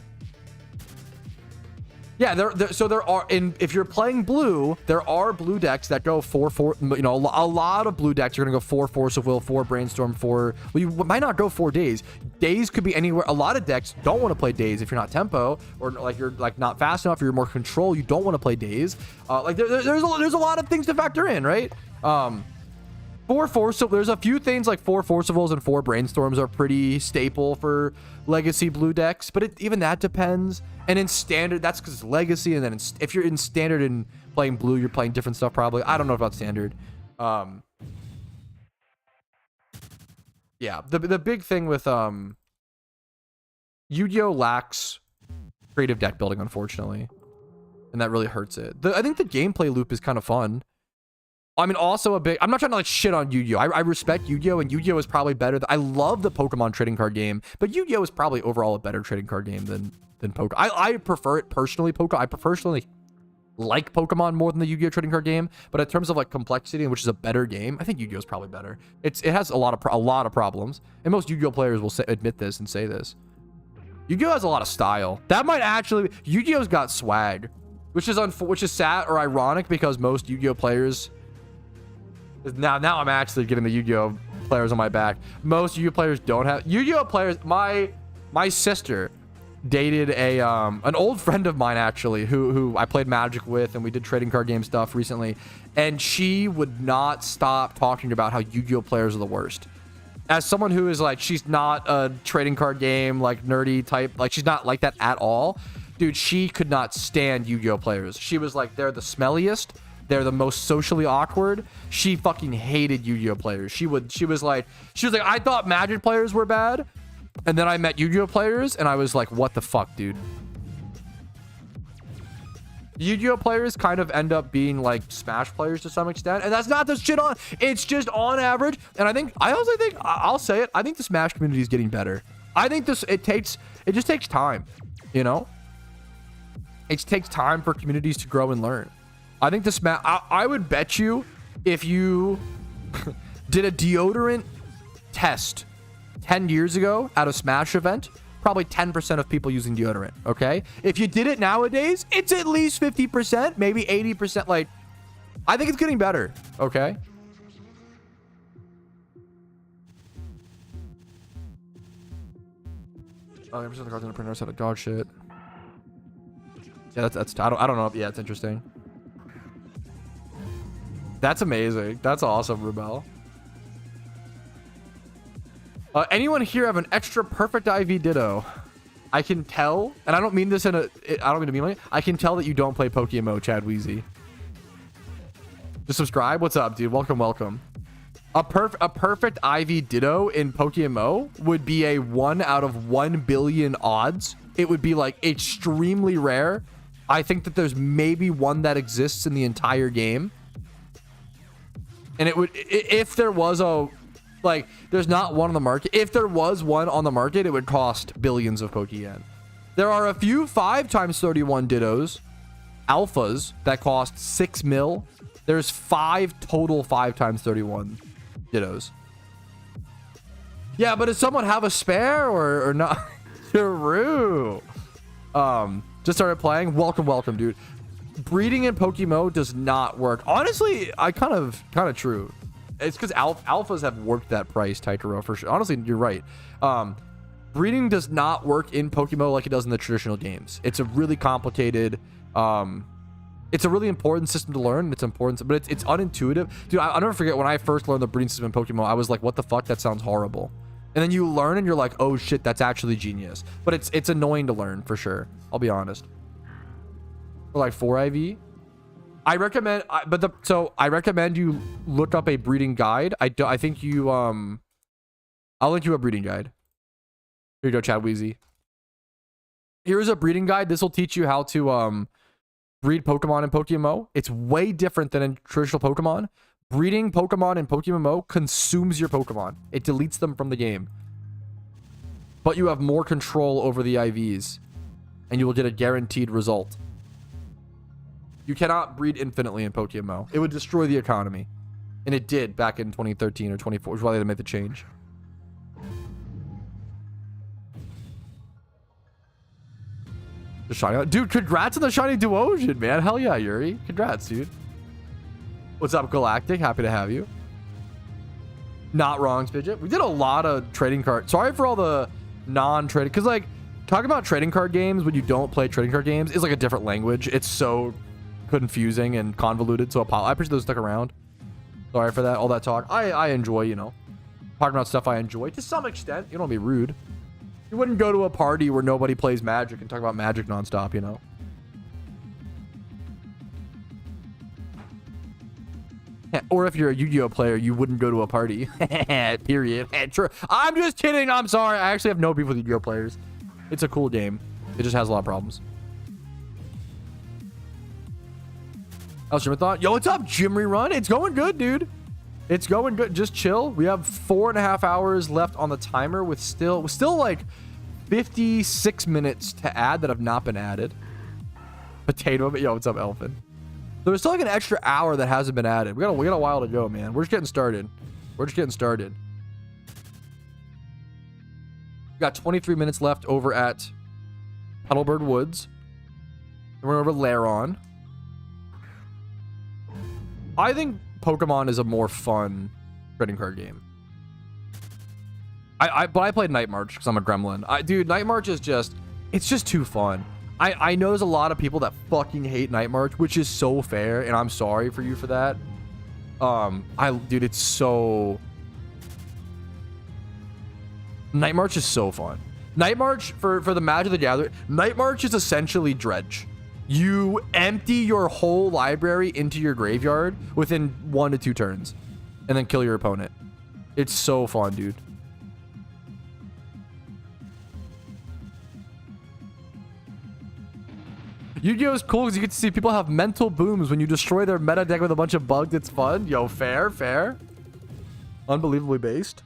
Speaker 1: Yeah, if you're playing blue, there are blue decks that go 4/4. You know, a lot of blue decks are gonna go 4 Force of Will, 4 Brainstorm, 4. Well, you might not go 4 days. Days could be anywhere. A lot of decks don't want to play days if you're not tempo, or like you're like not fast enough, or you're more control. You don't want to play days. Like there's a lot of things to factor in, right? 4 Force, so there's a few things like 4 Forcibles and 4 Brainstorms are pretty staple for Legacy blue decks, but even that depends. And in standard, that's because it's Legacy, and then if you're in standard and playing blue, you're playing different stuff probably. I don't know about standard. Yeah, the big thing with Yu-Gi-Oh lacks creative deck building, unfortunately, and that really hurts it. I think the gameplay loop is kind of fun. I mean, also I'm not trying to like shit on Yu-Gi-Oh. I respect Yu-Gi-Oh, and Yu-Gi-Oh is probably better. I love the Pokemon trading card game, but Yu-Gi-Oh is probably overall a better trading card game than Pokemon. I prefer it personally. I personally like Pokemon more than the Yu-Gi-Oh trading card game, but in terms of like complexity, which is a better game, I think Yu-Gi-Oh is probably better. It has a lot of problems, and most Yu-Gi-Oh players will admit this and say this. Yu-Gi-Oh has a lot of style. That might actually Yu-Gi-Oh's got swag, which is sad or ironic because most Yu-Gi-Oh players. Now I'm actually getting the Yu-Gi-Oh players on my back. Most Yu-Gi-Oh players don't have Yu-Gi-Oh players. My sister dated an old friend of mine actually who I played Magic with, and we did trading card game stuff recently, and she would not stop talking about how Yu-Gi-Oh players are the worst. As someone who is like, she's not a trading card game like nerdy type, like she's not like that at all, dude. She could not stand Yu-Gi-Oh players. She was like, they're the smelliest, they're the most socially awkward. She fucking hated Yu-Gi-Oh players. She was like, I thought Magic players were bad, and then I met Yu-Gi-Oh players, and I was like, what the fuck, dude? Yu-Gi-Oh players kind of end up being like Smash players to some extent, and that's not the shit on. It's just on average, and I'll say it. I think the Smash community is getting better. I think it just takes time, you know. It takes time for communities to grow and learn. I think the Smash. I would bet you if you did a deodorant test 10 years ago at a Smash event, probably 10% of people using deodorant, okay? If you did it nowadays, it's at least 50%, maybe 80%. Like, I think it's getting better, okay? Oh, 100% of the cards in the printer set of dog shit. Yeah, that's I don't know. Yeah, it's interesting. That's amazing. That's awesome, Rubel. Anyone here have an extra perfect IV Ditto? I can tell, and I don't mean this in a, I don't mean to be like, I can tell that you don't play PokeMMO, Chad Wheezy. Just subscribe. What's up, dude? Welcome, welcome. A perfect IV Ditto in PokeMMO would be a 1 out of 1 billion odds. It would be like extremely rare. I think that there's maybe one that exists in the entire game. And it would, if there was a, like, there's not one on the market. If there was one on the market, it would cost billions of Pokeyen. There are a few 5x31 Dittos, alphas, that cost 6 mil. There's 5 total 5x31 Dittos. Yeah, but does someone have a spare or not? True. Just started playing. Welcome, welcome, dude. Breeding in PokeMMO does not work. Honestly, I kind of true. It's because alphas have worked that price, Taikuro, for sure. Honestly, you're right. Breeding does not work in PokeMMO like it does in the traditional games. It's a really complicated, it's a really important system to learn. It's important, but it's unintuitive. Dude, I'll never forget when I first learned the breeding system in PokeMMO, I was like, what the fuck? That sounds horrible. And then you learn and you're like, oh shit, that's actually genius. But it's annoying to learn for sure. I'll be honest. For like 4 IV. I recommend, I recommend you look up a breeding guide. I think you, I'll link you a breeding guide. Here you go, Chad Wheezy. Here's a breeding guide. This will teach you how to, breed Pokemon in PokeMMO. It's way different than in traditional Pokemon. Breeding Pokemon in PokeMMO consumes your Pokemon. It deletes them from the game. But you have more control over the IVs. And you will get a guaranteed result. You cannot breed infinitely in PokeMMO. It would destroy the economy. And it did back in 2013 or 2014, which is why they made the change. The shiny, dude, congrats on the shiny Duosion, man. Hell yeah, Yuri. Congrats, dude. What's up, Galactic? Happy to have you. Not wrong, Spidget. We did a lot of trading cards. Sorry for all the non-trading, because like talking about trading card games when you don't play trading card games is like a different language. It's so confusing and convoluted. So I appreciate those stuck around. Sorry for that. All that talk. I enjoy, you know, talking about stuff I enjoy to some extent. You don't be rude. You wouldn't go to a party where nobody plays Magic and talk about Magic nonstop, you know? Or if you're a Yu-Gi-Oh player, you wouldn't go to a party. Period. True. I'm just kidding. I'm sorry. I actually have no beef with Yu-Gi-Oh players. It's a cool game. It just has a lot of problems. How's STREAMATHON? Yo, what's up, Jimmy Run? It's going good, dude. It's going good. Just chill. We have 4.5 hours left on the timer with still like 56 minutes to add that have not been added. Potato. Yo, what's up, Elfin? There's still like an extra hour that hasn't been added. We got a while to go, man. We're just getting started. We're just getting started. We got 23 minutes left over at Petalburg Woods. And we're over Laron. I think Pokemon is a more fun trading card game. But I played Night March because I'm a gremlin. Dude, Night March is just, it's just too fun. I know there's a lot of people that fucking hate Night March, which is so fair, and I'm sorry for you for that. Dude, it's so... Night March is so fun. Night March, for the Magic the Gathering, Night March is essentially Dredge. You empty your whole library into your graveyard within 1 to 2 turns, and then kill your opponent. It's so fun, dude. Yu-Gi-Oh is cool because you get to see people have mental booms when you destroy their meta deck with a bunch of bugs. It's fun. Yo, fair, fair. Unbelievably based.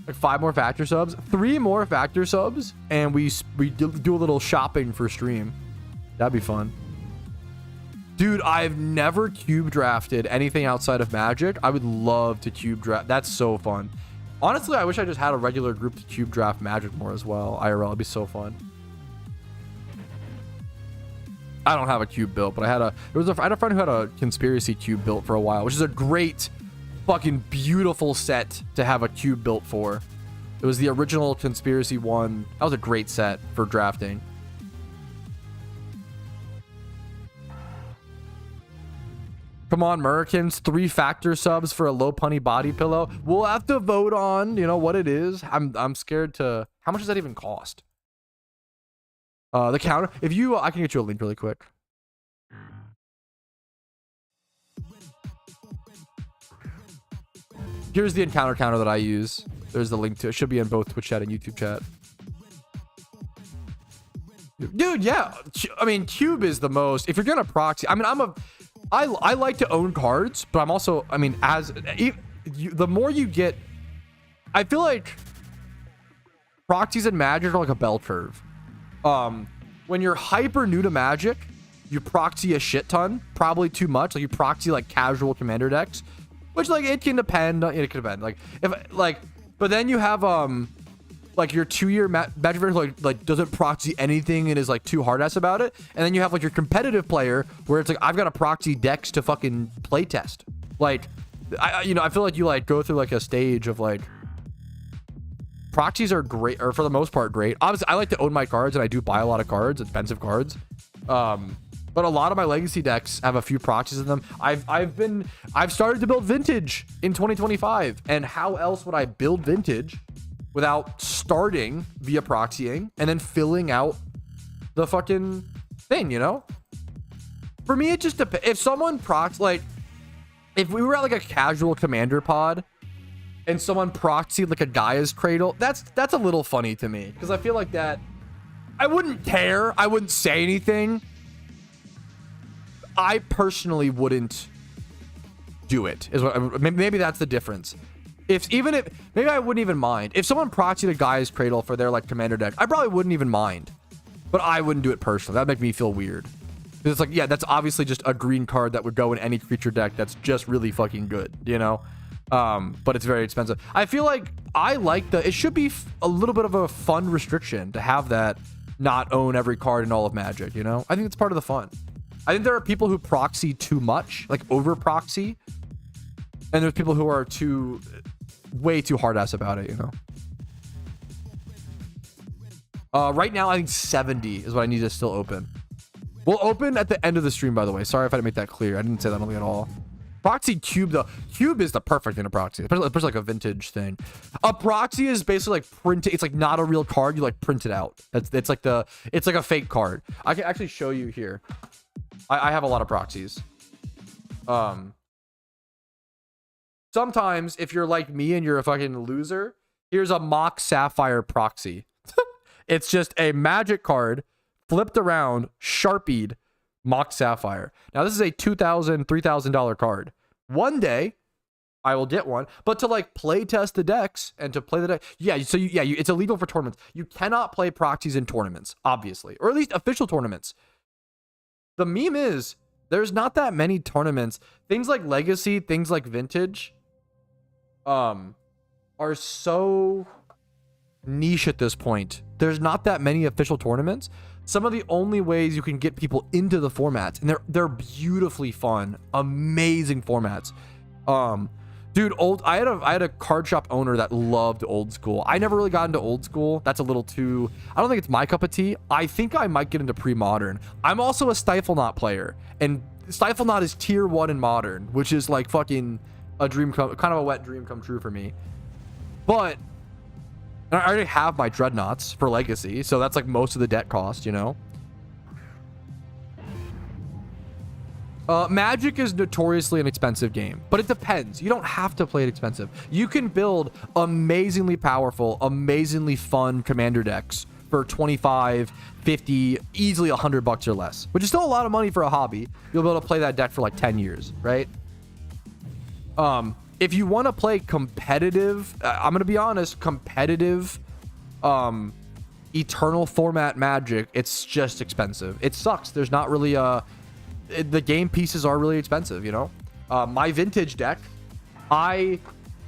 Speaker 1: Like 5 more factor subs, 3 more factor subs, and we do a little shopping for stream. That'd be fun. Dude, I've never cube drafted anything outside of Magic. I would love to cube draft. That's so fun. Honestly, I wish I just had a regular group to cube draft Magic more as well. IRL, it'd be so fun. I don't have a cube built, but I had a friend who had a conspiracy cube built for a while, which is a great, fucking beautiful set to have a cube built for. It was the original conspiracy one. That was a great set for drafting. Come on, Merkins, 3-factor subs for a low punny body pillow. We'll have to vote on, you know, what it is. I'm scared to. How much does that even cost? The counter. If you, I can get you a link really quick. Here's the encounter counter that I use. There's the link to it. Should be in both Twitch chat and YouTube chat. Dude, yeah. I mean, Cube is the most. If you're gonna proxy, I mean, I like to own cards, but I'm also, I mean, the more you get, I feel like proxies and Magic are like a bell curve. When you're hyper new to Magic, you proxy a shit ton, probably too much. Like you proxy like casual commander decks, which like it can depend. It can depend. Like if like, but then you have like your 2-year Magic version like doesn't proxy anything and is like too hard ass about it. And then you have like your competitive player where it's like I've got to proxy decks to fucking play test. Like I feel like you like go through like a stage of like proxies are great, or for the most part great. Obviously I like to own my cards and I do buy a lot of cards, expensive cards. But a lot of my legacy decks have a few proxies in them. I've started to build vintage in 2025, and how else would I build vintage without starting via proxying and then filling out the fucking thing, you know? For me, it just depends. If someone like, if we were at like a casual commander pod and someone proxied like a Gaia's Cradle, that's a little funny to me, because I feel like that, I wouldn't care. I wouldn't say anything. I personally wouldn't do it. Maybe that's the difference. Maybe I wouldn't even mind if someone proxied a Gaia's Cradle for their like commander deck. I probably wouldn't even mind, but I wouldn't do it personally. That'd make me feel weird. It's like, yeah, that's obviously just a green card that would go in any creature deck that's just really fucking good, you know? But it's very expensive. I feel like it should be a little bit of a fun restriction to have that not own every card in all of Magic, you know? I think it's part of the fun. I think there are people who proxy too much, like over proxy, and there's people who are way too hard ass about it, you know? Right now, I think 70 is what I need to still open. We'll open at the end of the stream, by the way. Sorry if I didn't make that clear. I didn't say that at all. Proxy Cube, though. Cube is the perfect thing to proxy, especially like a vintage thing. A proxy is basically like printed. It's like not a real card. You like print it out. It's like a fake card. I can actually show you here. I have a lot of proxies. Sometimes if you're like me and you're a fucking loser, here's a mock Sapphire proxy. It's just a Magic card flipped around, sharpied, mock Sapphire. Now this is a $2,000, $3,000 card. One day I will get one, but to like play test the decks and to play the deck, yeah. So it's illegal for tournaments. You cannot play proxies in tournaments, obviously, or at least official tournaments. The meme is there's not that many tournaments. Things like Legacy, things like Vintage, are so niche at this point. There's not that many official tournaments. Some of the only ways you can get people into the formats, and they're beautifully fun, amazing formats. Dude, I had a card shop owner that loved old school. I never really got into old school. That's a little too, I don't think it's my cup of tea. I think I might get into pre-modern. I'm also a Stifle Knot player, and Stifle Knot is tier 1 in modern, which is like fucking a kind of a wet dream come true for me. But I already have my Dreadnoughts for Legacy, so that's like most of the deck cost, you know? Magic is notoriously an expensive game, but it depends. You don't have to play it expensive. You can build amazingly powerful, amazingly fun commander decks for 25, 50, easily $100 or less, which is still a lot of money for a hobby. You'll be able to play that deck for like 10 years, right? If you want to play competitive, I'm going to be honest, competitive, eternal format Magic, it's just expensive. It sucks. There's not really the game pieces are really expensive, you know? My vintage deck, I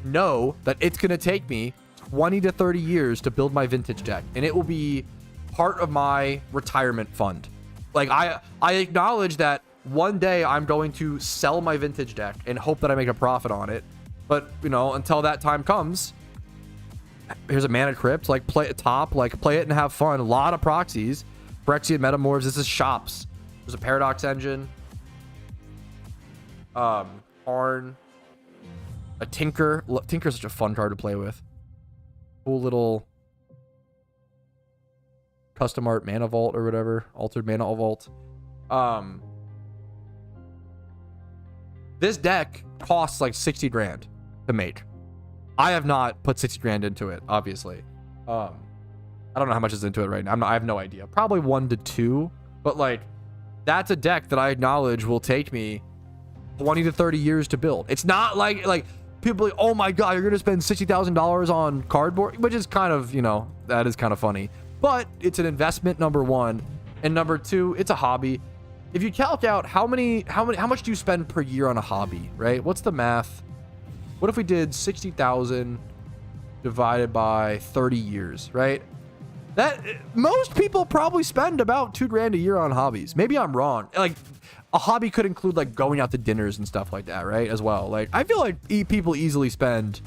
Speaker 1: know that it's going to take me 20 to 30 years to build my vintage deck, and it will be part of my retirement fund. Like I acknowledge that one day I'm going to sell my vintage deck and hope that I make a profit on it. But, you know, until that time comes, here's a Mana Crypt, like play it top, like play it and have fun. A lot of proxies, Phyrexian Metamorphs. This is shops. There's a Paradox Engine. Karn, a Tinker. Tinker's such a fun card to play with. Cool little custom art mana vault or whatever, altered mana vault. This deck costs like 60 grand to make. I have not put 60 grand into it, obviously. I don't know how much is into it right now. I have no idea. Probably 1 to 2, but like that's a deck that I acknowledge will take me 20 to 30 years to build. It's not like people like, oh my god, you're gonna spend $60,000 on cardboard, which is kind of, you know, that is kind of funny. But it's an investment, number one, and number two, it's a hobby. If you calc out how much do you spend per year on a hobby, right? What's the math? What if we did 60,000 divided by 30 years, right? That most people probably spend about $2,000 a year on hobbies. Maybe I'm wrong. Like a hobby could include like going out to dinners and stuff like that, right? As well. Like I feel like people easily spend,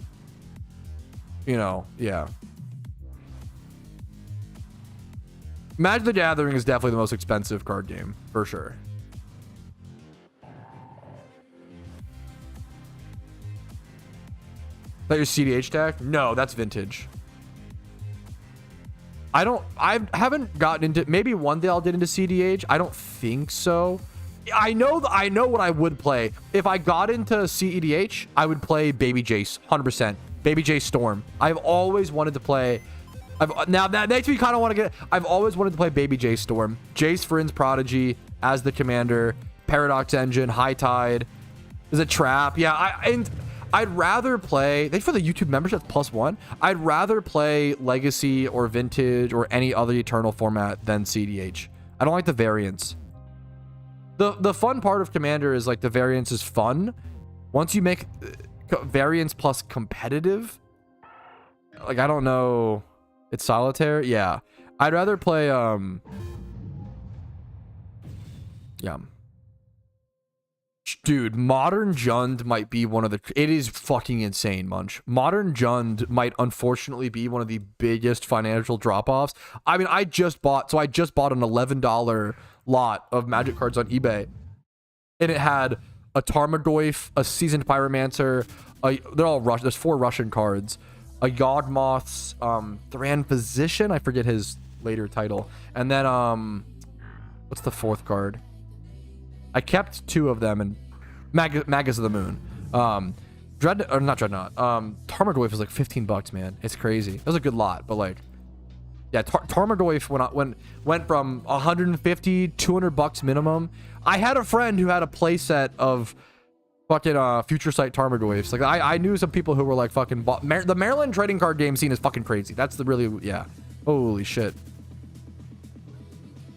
Speaker 1: you know, yeah. Magic the Gathering is definitely the most expensive card game, for sure. Is that your CDH deck? No, that's vintage. I haven't gotten into, maybe one day I'll get into CDH. I don't think so. I know what I would play. If I got into CEDH, I would play Baby Jace, 100%. Baby Jace Storm. I've always wanted to play. Now that makes me kind of want to get. I've always wanted to play Baby Jace Storm. Jace Friend's Prodigy as the commander. Paradox Engine, High Tide. Is a trap. Yeah, I'd rather play. Thanks for the YouTube membership +1. I'd rather play Legacy or Vintage or any other Eternal format than CDH. I don't like the variants. The fun part of Commander is like the variance is fun. Once you make variance plus competitive, like I don't know. It's solitaire? Yeah. I'd rather play, yeah. Dude, Modern Jund might be one of the... It is fucking insane, Munch. Modern Jund might unfortunately be one of the biggest financial drop-offs. I mean, I just bought an $11 lot of Magic cards on eBay. And it had a Tarmogoyf, a Seasoned Pyromancer, they're all Russian. There's 4 Russian cards. A Yawgmoth's Thran Physician. I forget his later title. And then what's the 4th card? I kept 2 of them, and Magus of the Moon. Not Dreadnought. Tarmogoyf was like $15, man. It's crazy. It was a good lot, but like, yeah, Tarmogoyf went from 150, $200 minimum. I had a friend who had a playset of fucking Future Sight Tarmogoyfs. Like I knew some people who were like fucking the Maryland trading card game scene is fucking crazy. That's the really, yeah. Holy shit.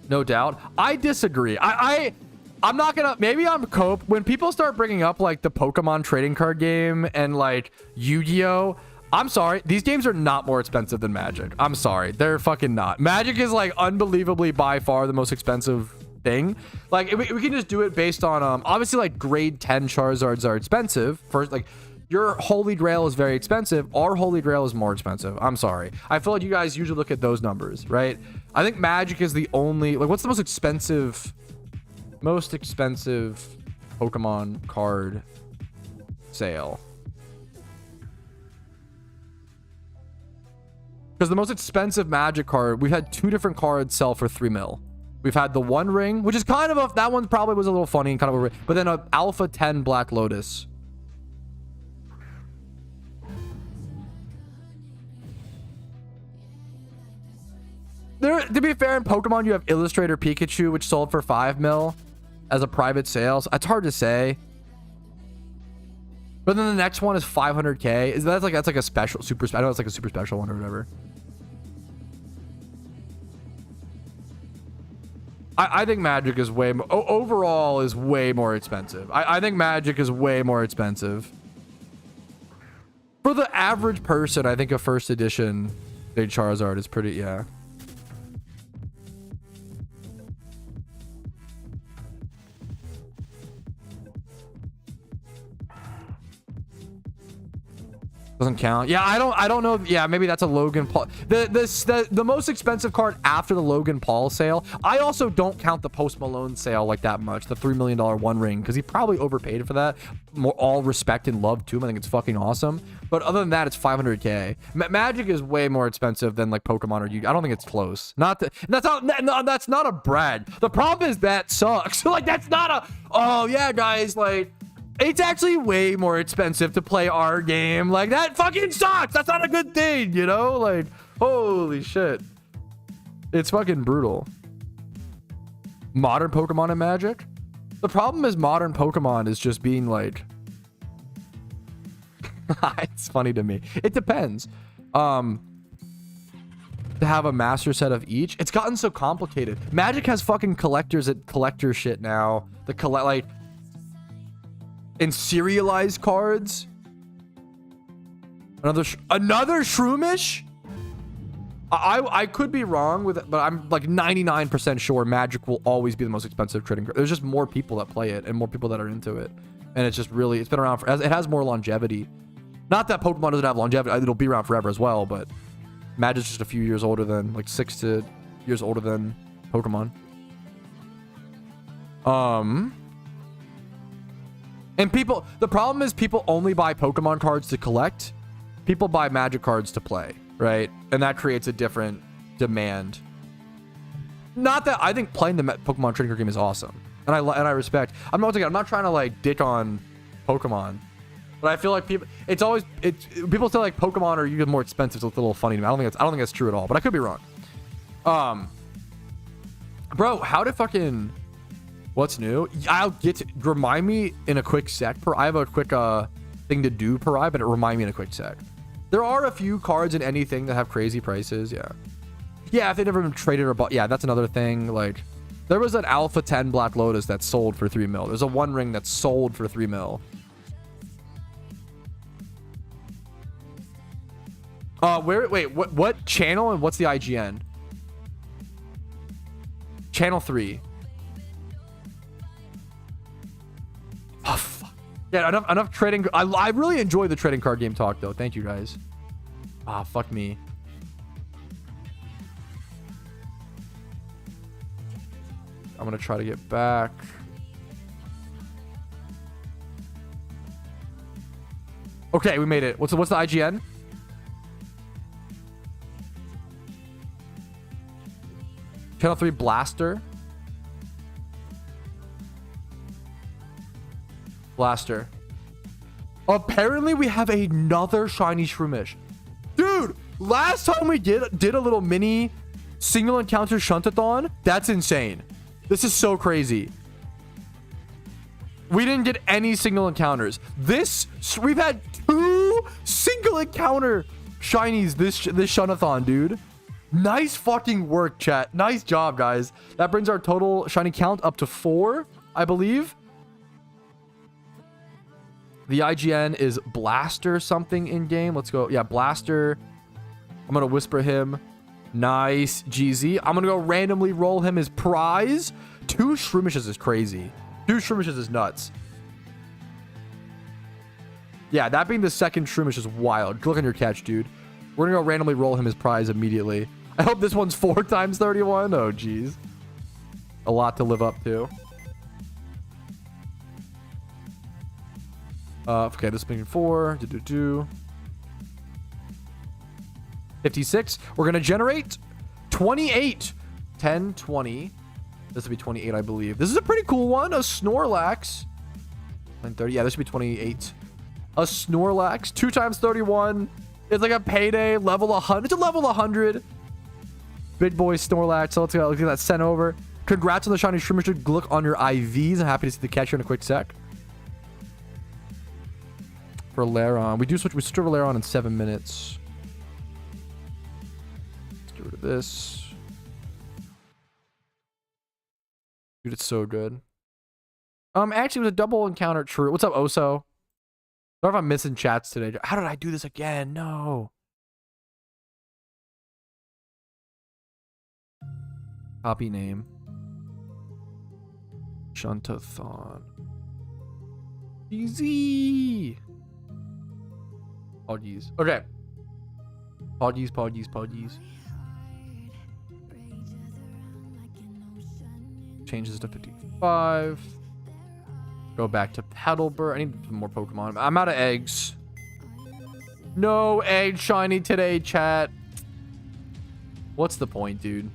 Speaker 1: No doubt. I disagree. I'm not gonna, maybe I'm cope when people start bringing up like the Pokemon trading card game and like Yu-Gi-Oh. I'm sorry, these games are not more expensive than Magic. I'm sorry, they're fucking not. Magic is like unbelievably by far the most expensive thing. Like we can just do it based on obviously like grade 10 Charizards are expensive. First, like your Holy Grail is very expensive. Our Holy Grail is more expensive. I'm sorry. I feel like you guys usually look at those numbers, right? I think Magic is the only, like, what's the most expensive Pokemon card sale? Because the most expensive Magic card, we've had 2 different cards sell for 3 mil. We've had the One Ring, which is kind of a, that one probably was a little funny and kind of a, but then a Alpha 10 Black Lotus. There, to be fair, in Pokemon, you have Illustrator Pikachu, which sold for 5 mil as a private sale. So it's hard to say. But then the next one is 500K. That's like a special, super. I know it's like a super special one or whatever. I think Magic is way more, overall is way more expensive. I think Magic is way more expensive. For the average person, I think a first edition big Charizard is pretty, yeah. Doesn't count. Yeah, I don't know. Yeah, maybe that's a Logan Paul. The most expensive card after the Logan Paul sale. I also don't count the Post Malone sale like that much. The $3 million one ring, because he probably overpaid for that. More all respect and love to him. I think it's fucking awesome. But other than that, it's 500K. Magic is way more expensive than like Pokemon or Yu-Gi-Oh. I don't think it's close. That's not a brag. The problem is that sucks. Like that's not a. Oh yeah, guys. Like. It's actually way more expensive to play our game. Like, that fucking sucks. That's not a good thing, you know? Like, holy shit. It's fucking brutal. Modern Pokemon and Magic? The problem is modern Pokemon is just being like... It's funny to me. It depends. To have a master set of each. It's gotten so complicated. Magic has fucking collectors at collector shit now. Like... in serialized cards. Another Shroomish? I could be wrong with it, but I'm like 99% sure Magic will always be the most expensive trading card. There's just more people that play it and more people that are into it. And it's just really, it's been around for, it has more longevity. Not that Pokemon doesn't have longevity, it'll be around forever as well, but Magic's just a few years older than, like 6 years older than Pokemon. And people, the problem is people only buy Pokemon cards to collect. People buy Magic cards to play, right? And that creates a different demand. Not that I think playing the Pokemon trading card game is awesome, and I respect. I'm not trying to like dick on Pokemon, but I feel like people, people say like Pokemon are even more expensive. So it's a little funny to me. I don't think that's true at all, but I could be wrong. Bro, how did fucking... What's new? I'll get to... Remind me in a quick sec. I have a quick thing to do per eye, but remind me in a quick sec. There are a few cards in anything that have crazy prices. Yeah. Yeah, if they've never been traded or bought. Yeah, that's another thing. Like, there was an Alpha 10 Black Lotus that sold for 3 mil. There's a One Ring that sold for 3 mil. Wait, what channel and what's the IGN? Channel 3. Oh, fuck. Yeah, enough trading. I really enjoy the trading card game talk, though. Thank you, guys. Ah, fuck me. I'm gonna try to get back. Okay, we made it. What's the IGN? Channel 3 Blaster. Blaster. Apparently we have another shiny Shroomish. Dude, last time we did a little mini single encounter Shuntathon. That's insane. This is so crazy. We didn't get any single encounters. We've had 2 single encounter shinies this Shuntathon, dude. Nice fucking work, chat. Nice job, guys. That brings our total shiny count up to 4, I believe. The IGN is Blaster something in game. Let's go. Yeah, Blaster. I'm gonna whisper him. Nice, GZ. I'm gonna go randomly roll him as prize. 2 Shroomishes is crazy. 2 Shroomishes is nuts. Yeah, that being the second Shroomish is wild. Good luck on your catch, dude. We're gonna go randomly roll him as prize immediately. I hope this one's 4 times 31. Oh, jeez. A lot to live up to. Okay, this being 4. 56. We're gonna generate 28. 10, 20. This will be 28, I believe. This is a pretty cool one. A Snorlax. 30. Yeah, this should be 28. A Snorlax. 2 times 31. It's like a payday. Level 100. It's a level 100. Big boy Snorlax. So let's get that sent over. Congrats on the shiny Shroomish. Good luck on your IVs. I'm happy to see the catcher in a quick sec. For Laron. We switch over Laron in 7 minutes. Let's get rid of this. Dude, it's so good. Actually, it was a double encounter. True. What's up, Oso? Sorry if I'm missing chats today. How did I do this again? No. Copy name. Shuntathon. Easy. Apologies. Okay. Apologies. Change this to 55. Go back to Paddlebird. I need some more Pokemon. I'm out of eggs. No egg shiny today, chat. What's the point, dude?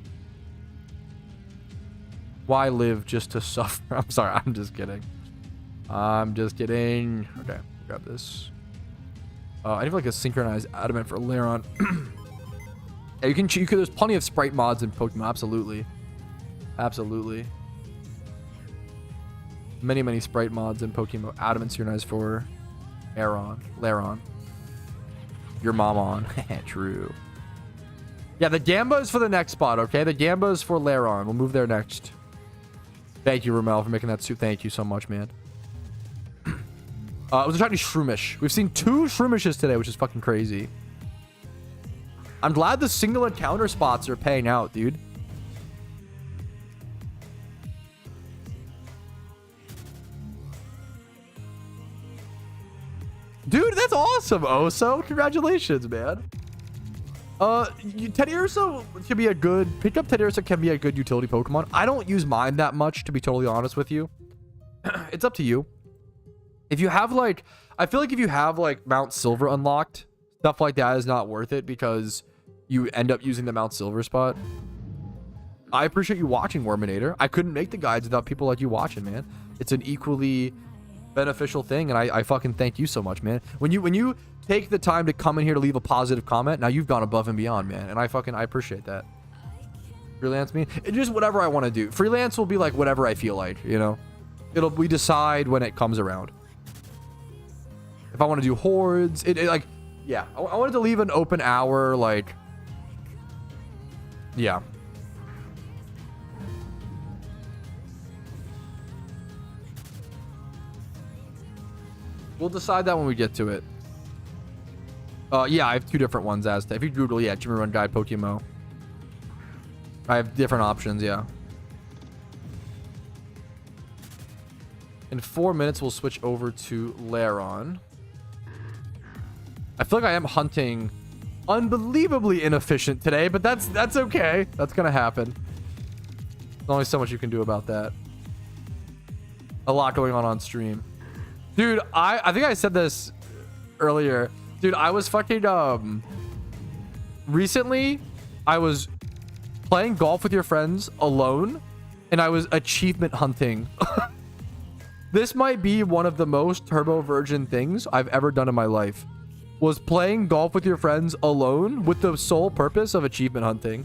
Speaker 1: Why live just to suffer? I'm sorry. I'm just kidding. Okay. Grab this. I need like a synchronized adamant for Lairon. Yeah, you can. There's plenty of sprite mods in Pokemon. Absolutely. Many sprite mods in Pokemon. Adamant synchronized for Lairon. Your mom on. True. Yeah, the Gamba is for the next spot, okay? The Gamba is for Lairon. We'll move there next. Thank you, Ramel, for making that suit. Thank you so much, man. It was a shiny Shroomish. We've seen 2 Shroomishes today, which is fucking crazy. I'm glad the single encounter spots are paying out, dude. Dude, that's awesome, Oso. Congratulations, man. Teddy Ursa can be a good pickup. Teddy Ursa can be a good utility Pokemon. I don't use mine that much, to be totally honest with you. It's up to you. If you have like, I feel like if you have like Mount Silver unlocked, stuff like that is not worth it because you end up using the Mount Silver spot. I appreciate you watching, Worminator. I couldn't make the guides without people like you watching, man. It's an equally beneficial thing, and I fucking thank you so much, man. When you take the time to come in here to leave a positive comment, now you've gone above and beyond, man, and I appreciate that. Freelance me, it's just whatever I want to do. Freelance will be like whatever I feel like, you know. We decide when it comes around. If I want to do hordes, like, yeah, I wanted to leave an open hour, like, yeah. We'll decide that when we get to it. Yeah, I have 2 different ones as to, if you Google, yeah, Jimmy Run Guide PokeMMO. I have different options, yeah. In 4 minutes, we'll switch over to Lairon. I feel like I am hunting unbelievably inefficient today, but that's okay. That's gonna happen. There's only so much you can do about that. A lot going on stream. Dude, I think I said this earlier. Dude, I was fucking, recently, I was playing golf with your friends alone, and I was achievement hunting. This might be one of the most turbo virgin things I've ever done in my life. Was playing golf with your friends alone with the sole purpose of achievement hunting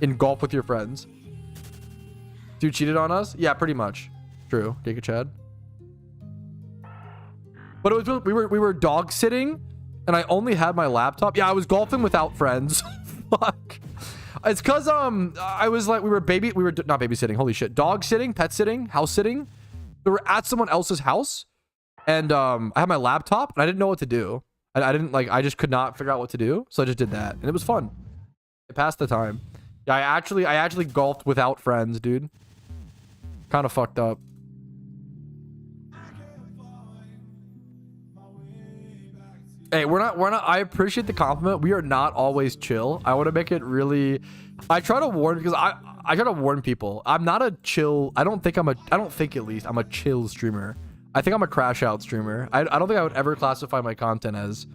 Speaker 1: in golf with your friends. Dude cheated on us? Yeah, pretty much. True. Giga Chad. But it was, we were dog sitting, and I only had my laptop. Yeah, I was golfing without friends. Fuck. It's cause I was like, we were not babysitting. Holy shit, dog sitting, pet sitting, house sitting. We were at someone else's house, and I had my laptop, and I didn't know what to do. I just could not figure out what to do, so I just did that, and it was fun. It passed the time. Yeah, I actually golfed without friends, dude. Kind of fucked up. Hey, we're not, I appreciate the compliment. We are not always chill. I want to make it really, I try to warn, because I try to warn people. I'm not a chill, I don't think at least I'm a chill streamer. I think I'm a crash out streamer. I don't think I would ever classify my content as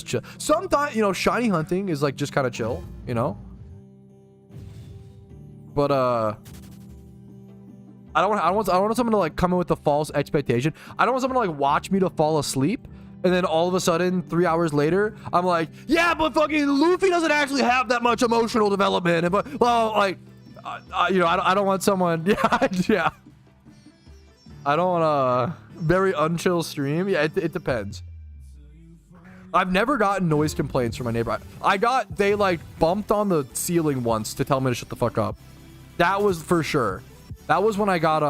Speaker 1: chill. Sometimes, you know, shiny hunting is like just kind of chill, you know? But, I don't want someone to like come in with a false expectation. I don't want someone to like watch me to fall asleep, and then all of a sudden 3 hours later I'm like, yeah, but fucking Luffy doesn't actually have that much emotional development. But well, like, you know, I don't want someone. Yeah. I don't want a very unchill stream. Yeah, it depends. I've never gotten noise complaints from my neighbor. They like bumped on the ceiling once to tell me to shut the fuck up. That was for sure. That was when I got,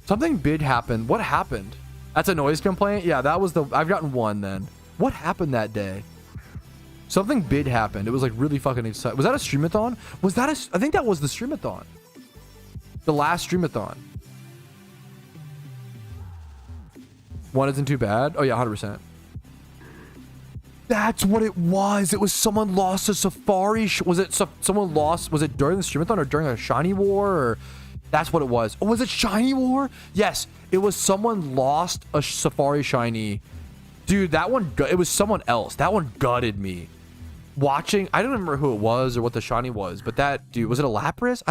Speaker 1: something big happened. What happened? That's a noise complaint? Yeah, that was I've gotten one then. What happened that day? Something big happened. It was like really fucking exciting. Was that a streamathon? I think that was the streamathon. The last streamathon. One isn't too bad. Oh yeah, 100%. That's what it was. It was someone lost a safari. Was it someone lost? Was it during the streamathon or during a shiny war? Or that's what it was. Oh, was it shiny war? Yes, it was someone lost a safari shiny. Dude, that one, it was someone else. That one gutted me. Watching, I don't remember who it was or what the shiny was, but that dude, was it a Lapras?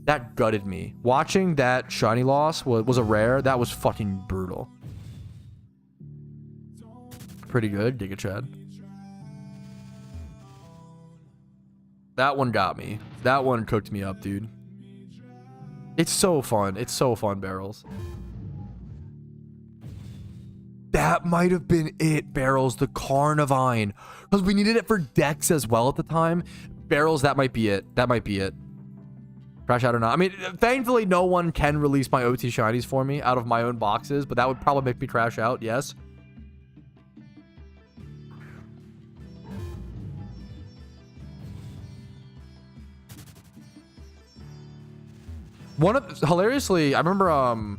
Speaker 1: That gutted me. Watching that shiny loss was a rare. That was fucking brutal. Pretty good, Giga Chad. That one got me. That one cooked me up, dude. It's so fun. It's so fun, Barrels. That might have been it, Barrels, the Carnivine. Because we needed it for Dex as well at the time. Barrels, that might be it. That might be it. Crash out or not. I mean, thankfully, no one can release my OT shinies for me out of my own boxes, but that would probably make me crash out, yes. Hilariously, I remember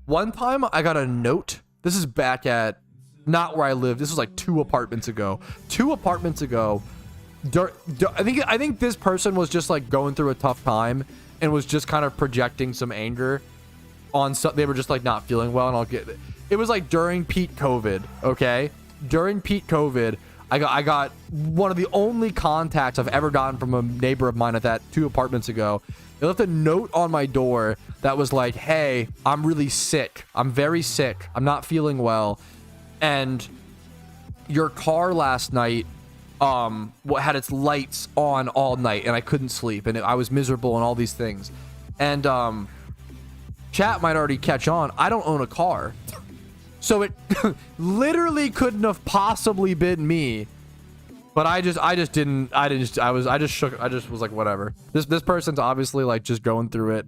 Speaker 1: one time I got a note. This is back at not where I live. This was like 2 apartments ago. 2 apartments ago. I think this person was just like going through a tough time and was just kind of projecting some anger on some. They were just like not feeling well, and I'll get it. It was like during peak COVID. Okay, during peak COVID, I got one of the only contacts I've ever gotten from a neighbor of mine at that 2 apartments ago. They left a note on my door that was like, hey, I'm really sick. I'm very sick. I'm not feeling well. And your car last night had its lights on all night and I couldn't sleep and I was miserable and all these things. And chat might already catch on. I don't own a car. So it literally couldn't have possibly been me. But I just was like, whatever. This person's obviously like just going through it.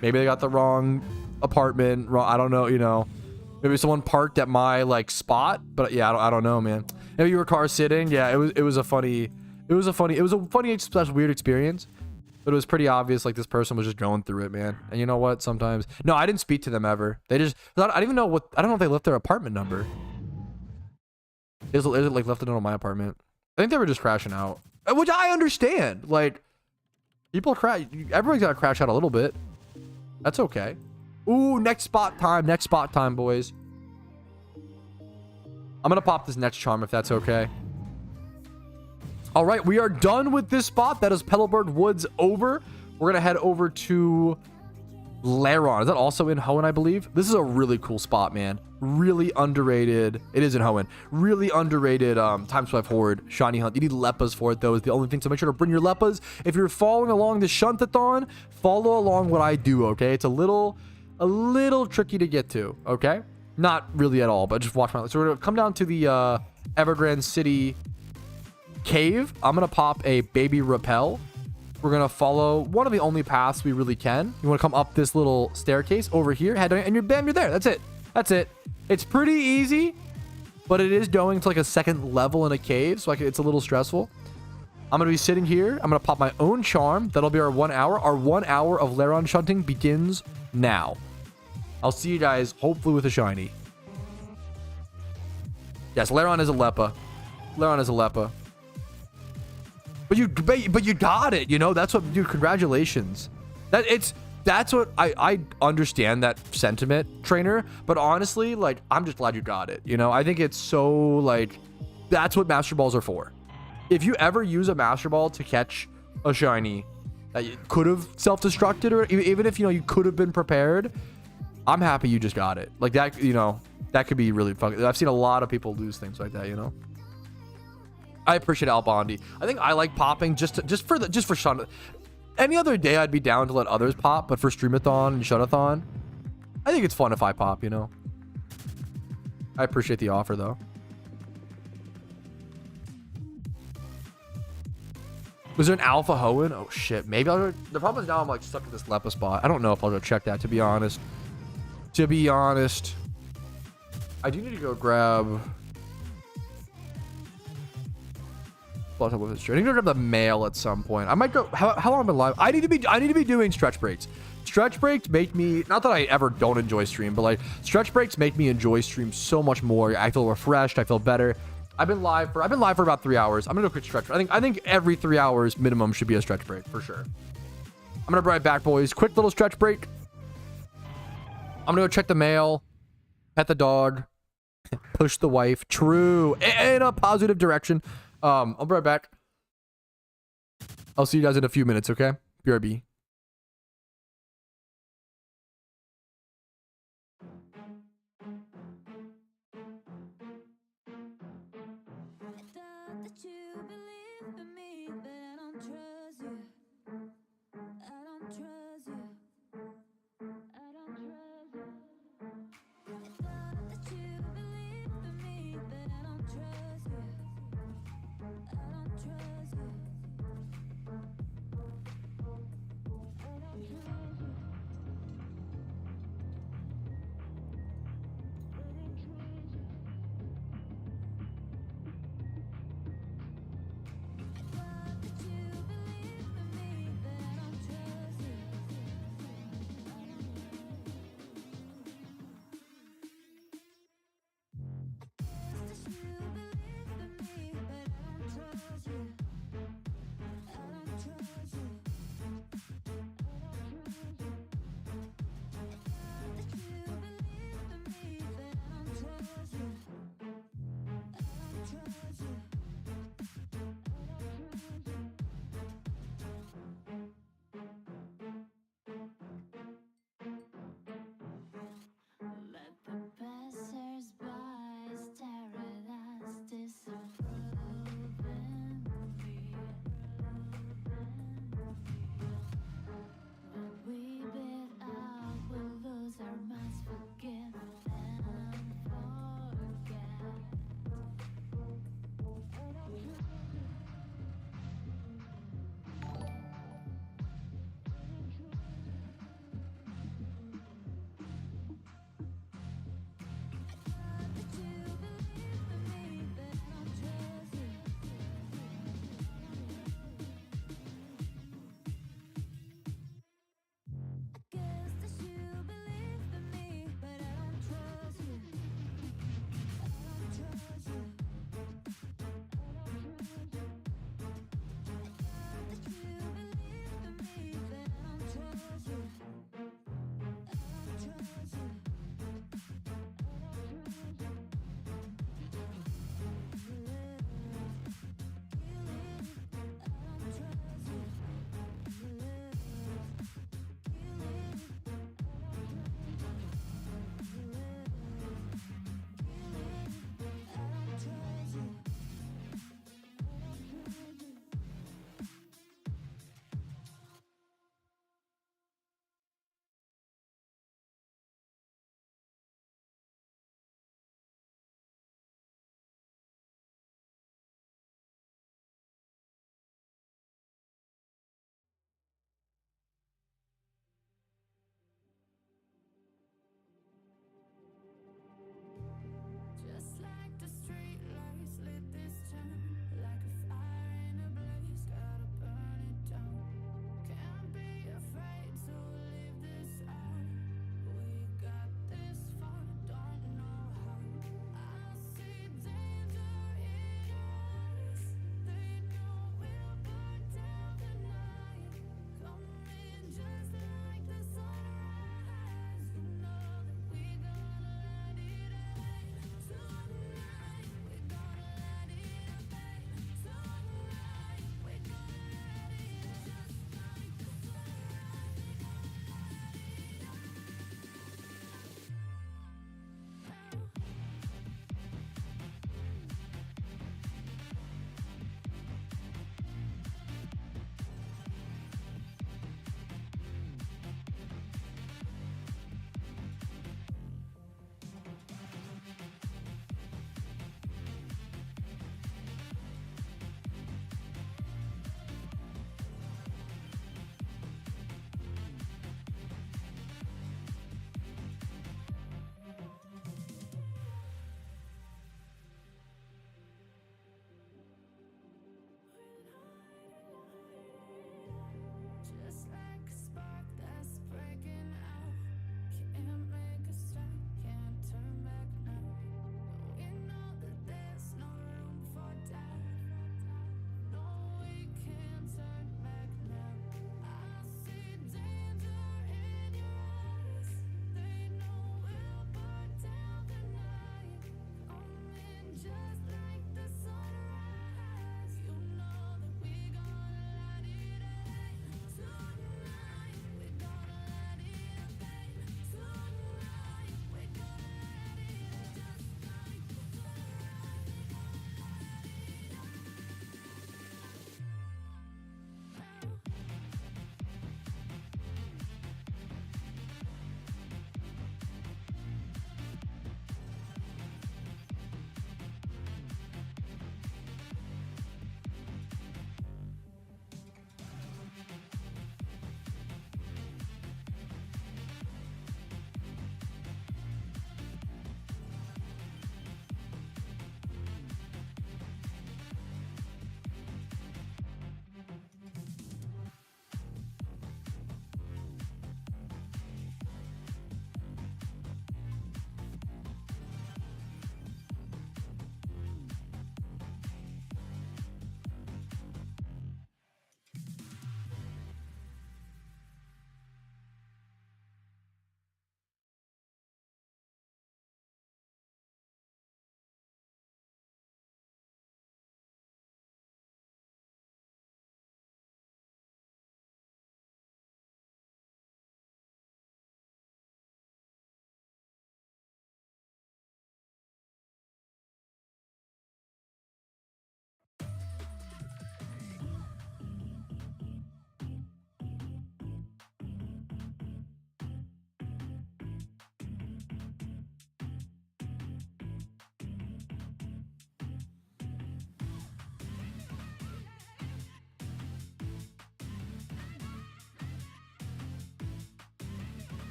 Speaker 1: Maybe they got the wrong apartment. I don't know, you know. Maybe someone parked at my like spot, but yeah, I don't know, man. Maybe you were car sitting. Yeah, it was a funny slash weird experience. But it was pretty obvious like this person was just going through it, man. And you know what? Sometimes no, I didn't speak to them ever. They just I don't even know what. I don't know if they left their apartment number. Is it like left it on my apartment? I think they were just crashing out, which I understand. Like, people crash. Everyone's got to crash out a little bit. That's okay. Ooh, next spot time. Next spot time, boys. I'm going to pop this next charm if that's okay. All right, we are done with this spot. That is Petalburg Woods over. We're going to head over to Laron. Is that also in Hoenn, I believe? This is a really cool spot, man. Really underrated. It is in Hoenn. Really underrated time swipe horde shiny hunt. You need leppas for it though, is the only thing. So make sure to bring your leppas. If you're following along the shuntathon, follow along what I do, okay? It's a little tricky to get to, okay? Not really at all, but just watch my. So we're gonna come down to the Evergrande City cave. I'm gonna pop a baby rappel. We're gonna follow one of the only paths we really can. You want to come up this little staircase over here, head down, and you're bam, you're there. That's it. That's it. It's pretty easy, but it is going to like a second level in a cave, so it's a little stressful. I'm gonna be sitting here. I'm gonna pop my own charm. That'll be our 1 hour. Our 1 hour of Laron shunting begins now. I'll see you guys hopefully with a shiny. Yes, Laron is a Leppa. Laron is a Leppa. But you got it, you know? That's what, dude, congratulations. That's what I understand that sentiment, trainer, but honestly, like, I'm just glad you got it, you know? I think it's so, like, that's what Master Balls are for. If you ever use a Master Ball to catch a shiny that you could have self-destructed, or even if, you know, you could have been prepared, I'm happy you just got it. Like, that, you know, that could be really fucking... I've seen a lot of people lose things like that, you know? I appreciate Albondi. I think I like popping just for Shun. Any other day I'd be down to let others pop, but for Streamathon and Shunathon, I think it's fun if I pop, you know? I appreciate the offer, though. Was there an Alpha Hoenn? Oh, shit. Maybe I'll... The problem is now I'm, like, stuck at this Leppa spot. I don't know if I'll go check that, to be honest. To be honest. I do need to go grab... I need to grab the mail at some point. I might go... How long have I been live? I need to be doing stretch breaks. Stretch breaks make me... Not that I ever don't enjoy stream, but, like, stretch breaks make me enjoy stream so much more. I feel refreshed. I feel better. I've been live for about 3 hours. I'm gonna do a quick stretch. I think every 3 hours minimum should be a stretch break for sure. I'm gonna be right back, boys. Quick little stretch break. I'm gonna go check the mail, pet the dog, push the wife. True, in a positive direction. I'll be right back. I'll see you guys in a few minutes, okay? BRB.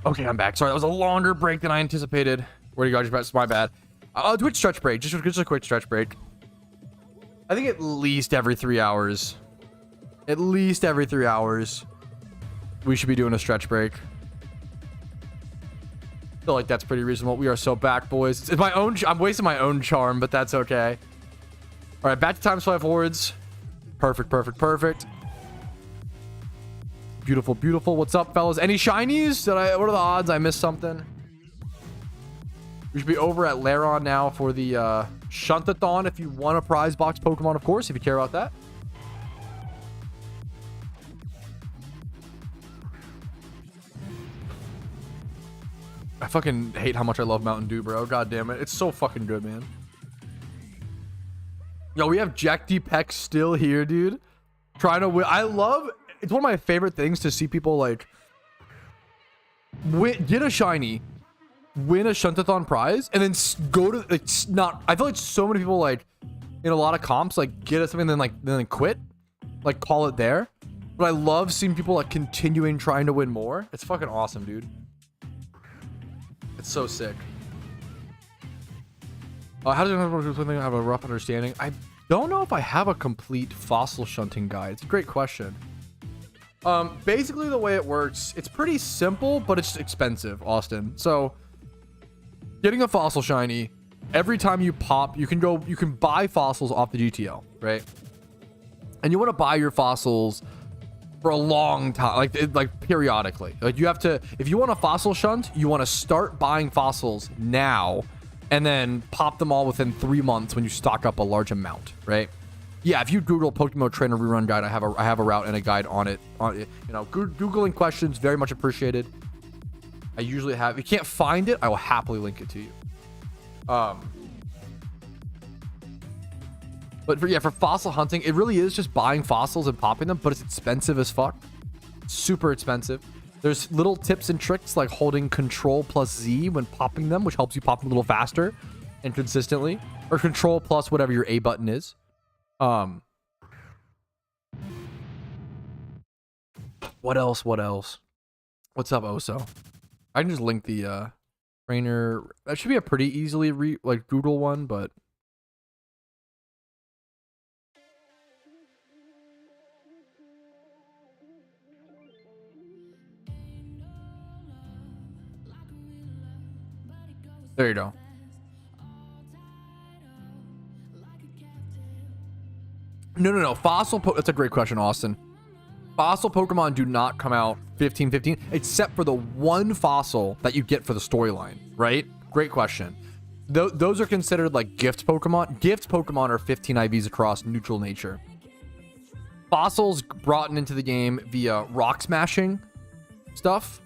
Speaker 1: Okay, I'm back. Sorry, that was a longer break than I anticipated. Where do you go? Just my bad. I'll do a stretch break. Just a quick stretch break. I think at least every 3 hours. At least every 3 hours, we should be doing a stretch break. I feel like that's pretty reasonable. We are so back, boys. It's my own. I'm wasting my own charm, but that's okay. All right, back to times 5 hordes. Perfect, perfect, perfect. Beautiful, beautiful. What's up, fellas? Any shinies? What are the odds I missed something? We should be over at Laron now for the Shuntathon. If you want a prize box Pokemon, of course, if you care about that. I fucking hate how much I love Mountain Dew, bro. God damn it. It's so fucking good, man. Yo, we have Jack D. Peck still here, dude. Trying to win. It's one of my favorite things to see people like get a shiny, win a Shuntathon prize, and then go to I feel like so many people like in a lot of comps like get something and then quit, like call it there. But I love seeing people like continuing trying to win more. It's fucking awesome, dude. It's so sick. How does it have a rough understanding? I don't know if I have a complete fossil shunting guide. It's a great question. Basically the way it works, it's pretty simple, but it's expensive, Austin. So getting a fossil shiny, every time you pop, you can buy fossils off the GTL, right? And you want to buy your fossils for a long time, like periodically. Like you have to, if you want a fossil shunt, you want to start buying fossils now and then pop them all within 3 months when you stock up a large amount, right? Yeah, if you Google PokeMMO Trainer Rerun Guide, I have a route and a guide on it. You know, Googling questions, very much appreciated. I usually have. If you can't find it, I will happily link it to you. But for fossil hunting, it really is just buying fossils and popping them, but it's expensive as fuck. Super expensive. There's little tips and tricks like holding Control plus Z when popping them, which helps you pop them a little faster and consistently, or Control plus whatever your A button is. What else? What's up, Oso? I can just link the trainer. That should be a pretty easily Google one, but there you go. No. That's a great question, Austin. Fossil Pokemon do not come out 15/15, except for the one fossil that you get for the storyline, right? Great question. Those are considered like gift Pokemon. Gift Pokemon are 15 IVs across neutral nature. Fossils brought into the game via rock smashing stuff.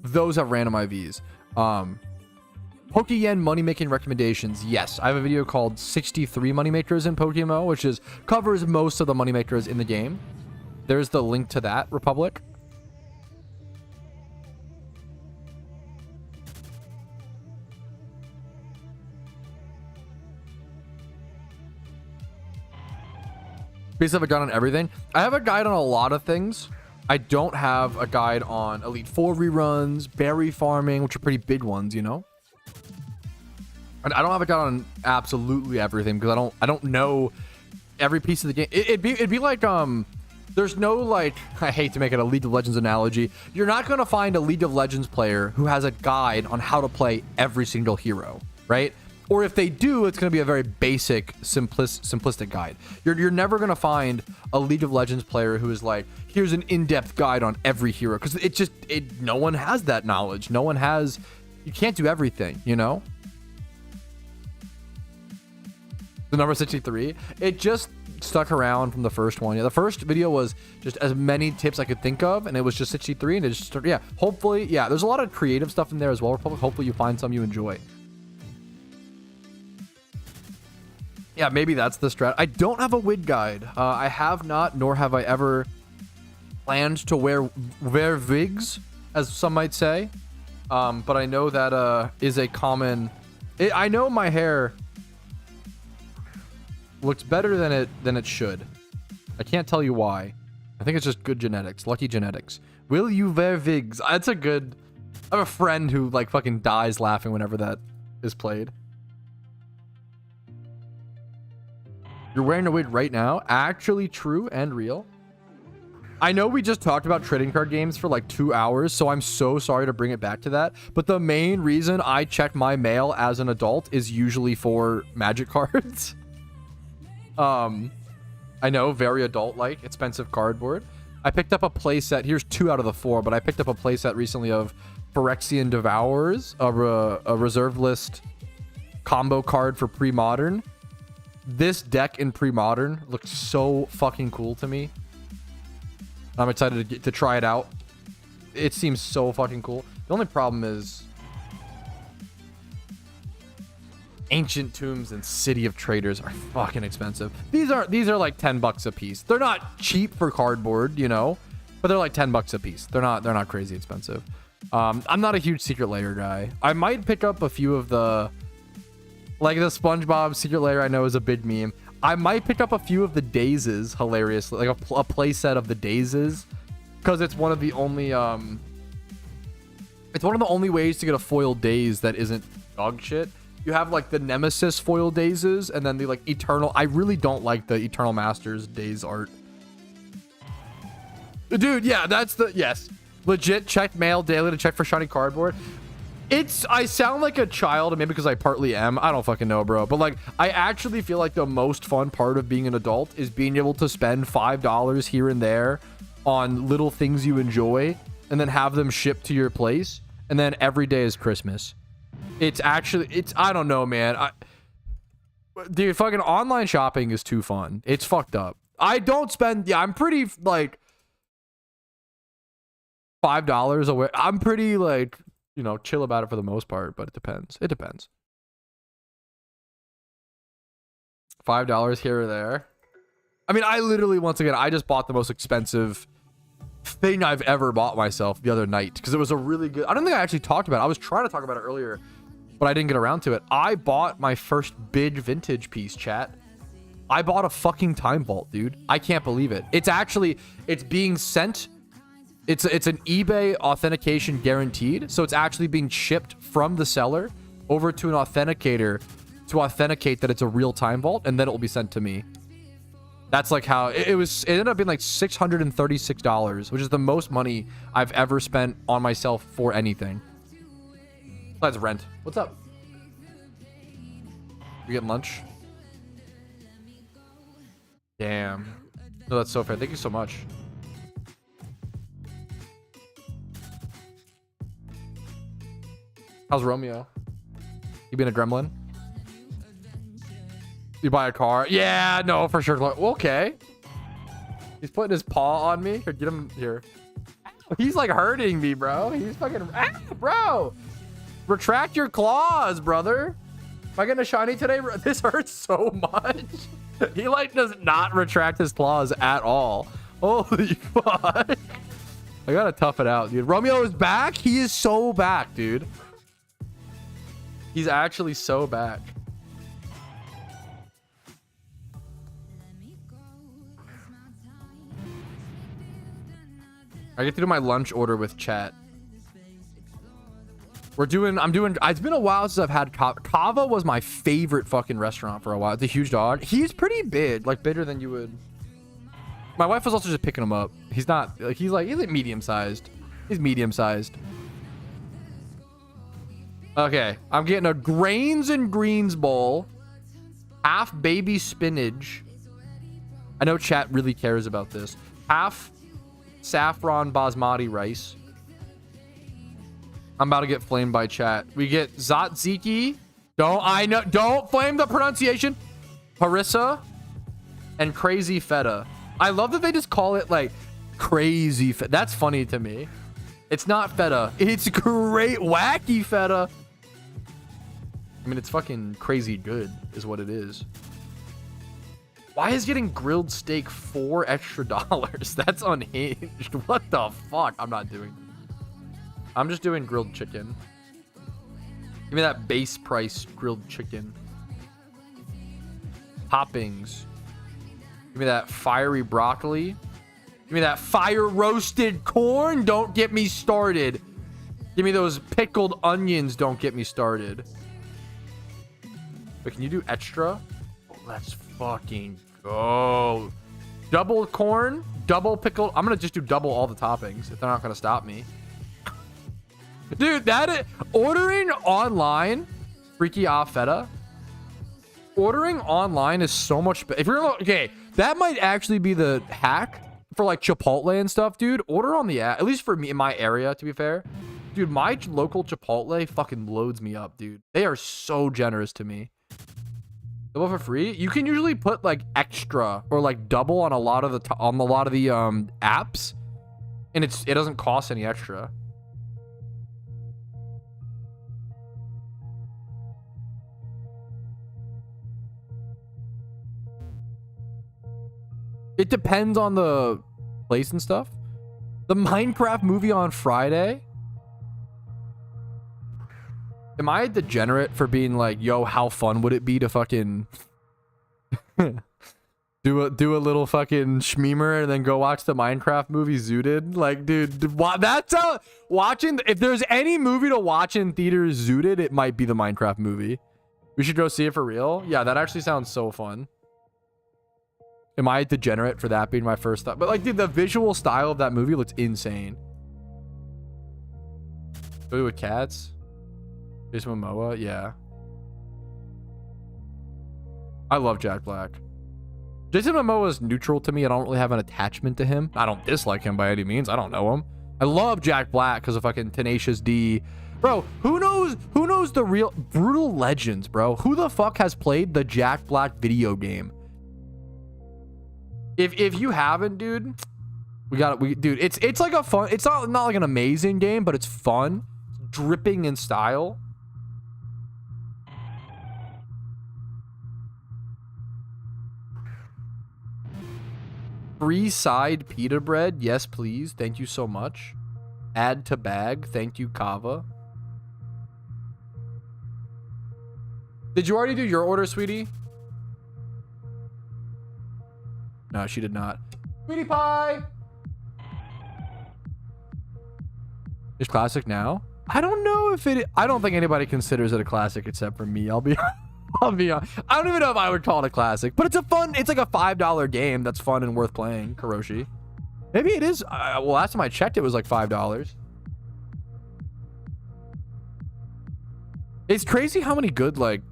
Speaker 1: Those have random IVs. Pokeyen money-making recommendations. Yes, I have a video called 63 moneymakers in PokeMMO, which covers most of the moneymakers in the game. There's the link to that, Republic. Basically, I have a guide on everything. I have a guide on a lot of things. I don't have a guide on Elite Four reruns, berry farming, which are pretty big ones, you know. I don't have a guide on absolutely everything because I don't know every piece of the game. It'd be like there's no like, I hate to make it a League of Legends analogy. You're not gonna find a League of Legends player who has a guide on how to play every single hero, right? Or if they do, it's gonna be a very basic, simplistic guide. You're never gonna find a League of Legends player who is like, here's an in-depth guide on every hero, because no one has that knowledge. No one has. You can't do everything, you know. The number 63, it just stuck around from the first one. Yeah, the first video was just as many tips I could think of, and it was just 63, and it just started, yeah, hopefully, yeah, there's a lot of creative stuff in there as well, Republic. Hopefully you find some you enjoy. Yeah, maybe that's the strat. I don't have a wig guide. I have not, nor have I ever planned to wear wigs, as some might say. But I know that is a common. I know my hair looks better than it should. I can't tell you why. I think it's just good genetics, lucky genetics. Will you wear wigs? That's a good... I have a friend who like fucking dies laughing whenever that is played. You're wearing a wig right now? Actually true and real. I know we just talked about trading card games for like 2 hours, so I'm so sorry to bring it back to that. But the main reason I check my mail as an adult is usually for Magic cards. I know, very adult-like, expensive cardboard. I picked up a playset. Here's 2 out of the 4, but I picked up a playset recently of Phyrexian Devourers, a reserve list combo card for pre-modern. This deck in pre-modern looks so fucking cool to me. I'm excited to try it out. It seems so fucking cool. The only problem is Ancient Tombs and City of Traders are fucking expensive. These are like $10 a piece. They're not cheap for cardboard, you know, but they're like $10 a piece. They're not crazy expensive. I'm not a huge secret layer guy. I might pick up a few of the, like the SpongeBob secret layer. I know is a big meme. I might pick up a few of the Dazes, hilariously, like a play set of the Dazes, because it's one of the only ways to get a foil Daze that isn't dog shit. You have like the Nemesis foil Dazes, and then the like Eternal. I really don't like the Eternal Masters Daze art. Dude, yeah, that's the, yes. Legit check mail daily to check for shiny cardboard. I sound like a child, and maybe because I partly am. I don't fucking know, bro. But like, I actually feel like the most fun part of being an adult is being able to spend $5 here and there on little things you enjoy, and then have them shipped to your place, and then every day is Christmas. I don't know, man. Dude, fucking online shopping is too fun. It's fucked up. I don't spend, yeah, I'm pretty like $5 away. I'm pretty like, you know, chill about it for the most part, but it depends. It depends. $5 here or there. I mean, I literally, once again, I just bought the most expensive thing I've ever bought myself the other night because it was a really good, I don't think I actually talked about it. I was trying to talk about it earlier, but I didn't get around to it. I bought my first big vintage piece, chat. I bought a fucking time vault, dude. I can't believe it. It's being sent. It's an eBay authentication guaranteed. So it's actually being shipped from the seller over to an authenticator to authenticate that it's a real time vault, and then it will be sent to me. That's like how it ended up being like $636, which is the most money I've ever spent on myself for anything. Besides rent. What's up? We getting lunch? Damn. No, that's so fair. Thank you so much. How's Romeo? You being a gremlin? You buy a car? Yeah, no, for sure. Okay. He's putting his paw on me. Here, get him here. He's like hurting me, bro. He's fucking... Ah, bro! Retract your claws, brother. Am I getting a shiny today? This hurts so much. He like does not retract his claws at all. Holy fuck. I gotta tough it out, dude. Romeo is back. He is so back, dude. He's actually so back. I get to do my lunch order with chat. It's been a while since I've had Kava. Kava was my favorite fucking restaurant for a while. It's a huge dog. He's pretty big, like bigger than you would. My wife was also just picking him up. He's not, like, he's like medium sized. He's medium sized. Okay, I'm getting a grains and greens bowl, half baby spinach. I know chat really cares about this. Half saffron basmati rice. I'm about to get flamed by chat. We get tzatziki. Don't flame the pronunciation. Harissa and crazy feta. I love that they just call it like crazy feta. That's funny to me. It's not feta. It's great wacky feta. I mean, it's fucking crazy good is what it is. Why is getting grilled steak $4 extra? That's unhinged. What the fuck? I'm not doing. I'm just doing grilled chicken. Give me that base price grilled chicken. Toppings. Give me that fiery broccoli. Give me that fire roasted corn. Don't get me started. Give me those pickled onions. Don't get me started. But can you do extra? Oh, let's fucking go. Double corn, double pickled. I'm gonna just do double all the toppings if they're not gonna stop me. Dude, ordering online, freaky off feta. Ordering online is so much better. If you're okay, that might actually be the hack for like Chipotle and stuff, dude. Order on the app, at least for me in my area, to be fair. Dude, my local Chipotle fucking loads me up, dude. They are so generous to me. Double for free. You can usually put like extra or like double on a lot of the apps, and it doesn't cost any extra. It depends on the place and stuff. The Minecraft movie on Friday. Am I a degenerate for being like, yo, how fun would it be to fucking do a little fucking schmeemer and then go watch the Minecraft movie Zooted? Like, dude, that's watching. If there's any movie to watch in theaters Zooted, it might be the Minecraft movie. We should go see it for real. Yeah, that actually sounds so fun. Am I a degenerate for that being my first thought? But like, dude, the visual style of that movie looks insane. Go with cats. Jason Momoa, yeah. I love Jack Black. Jason Momoa is neutral to me. I don't really have an attachment to him. I don't dislike him by any means. I don't know him. I love Jack Black because of fucking Tenacious D. Bro, who knows the real Brutal Legends, bro? Who the fuck has played the Jack Black video game? If you haven't, dude, dude, it's like a fun, it's not like an amazing game, but it's fun, dripping in style. Free side pita bread, yes please, thank you so much. Add to bag, thank you Kava. Did you already do your order, sweetie? No, she did not. Sweetie pie! It's classic now? I don't know if I don't think anybody considers it a classic except for me. I'll be honest. I don't even know if I would call it a classic, but it's like a $5 game that's fun and worth playing, Karoshi. Maybe it is. Well, last time I checked, it was like $5. It's crazy how many good, like,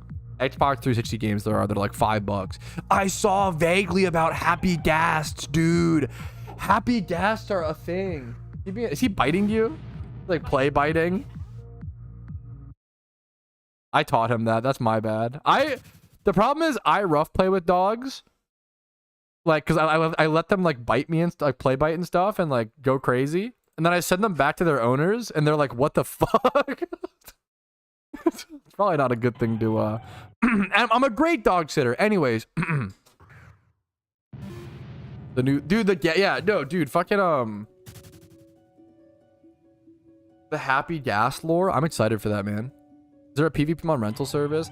Speaker 1: Xbox 360 games there are that are like $5. I saw vaguely about Happy Ghasts, dude. Happy Ghasts are a thing. Is he biting you? Like play biting? I taught him that. That's my bad. The problem is I rough play with dogs. Like, cause I let them like bite me and like play bite and stuff and like go crazy. And then I send them back to their owners and they're like, what the fuck? It's probably not a good thing to I'm a great dog sitter. Anyways. The new dude, yeah, no, dude, fucking the Happy Gas lore. I'm excited for that, man. Is there a PvP on rental service?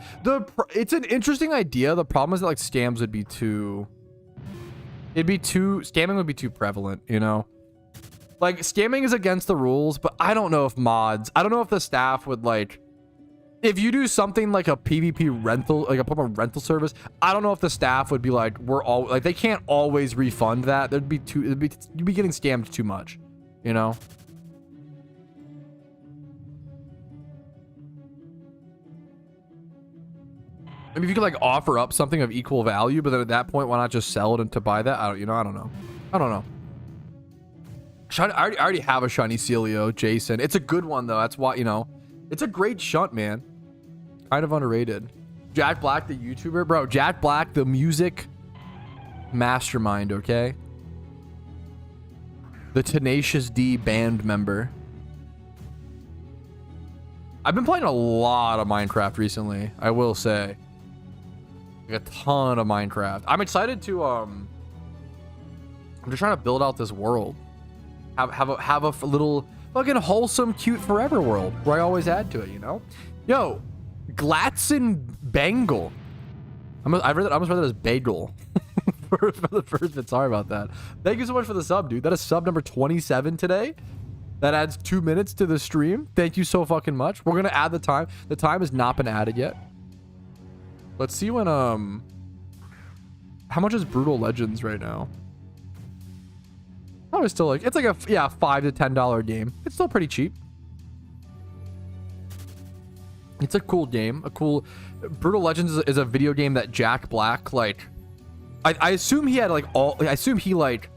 Speaker 1: It's an interesting idea. The problem is that like scams would be too scamming would be too prevalent, you know? Like scamming is against the rules, but I don't know if I don't know if the staff would like, if you do something like a PvP rental, like a Pokemon rental service, I don't know if the staff would be like, they can't always refund that. You'd be getting scammed too much, you know? I mean, if you could like offer up something of equal value, but then at that point, why not just sell it and to buy that? I don't know. I don't know. I already have a shiny Celio, Jason. It's a good one though. That's why, you know, it's a great shunt, man. Kind of underrated. Jack Black, the YouTuber, bro. Jack Black, the music mastermind. Okay. The Tenacious D band member. I've been playing a lot of Minecraft recently, I will say. Like a ton of Minecraft. I'm excited to I'm just trying to build out this world. Have a little fucking wholesome, cute forever world where I always add to it, you know? Yo, Glatson Bangle. I almost read that as bagel. for the first bit. Sorry about that. Thank you so much for the sub, dude. That is sub number 27 today. That adds 2 minutes to the stream. Thank you so fucking much. We're gonna add the time. The time has not been added yet. Let's see when how much is Brutal Legends right now? Probably still like, it's like a, yeah, $5 to $10 game. It's still pretty cheap. It's a cool game. A cool, Brutal Legends is a video game that Jack Black, like, I assume he had like I assume he like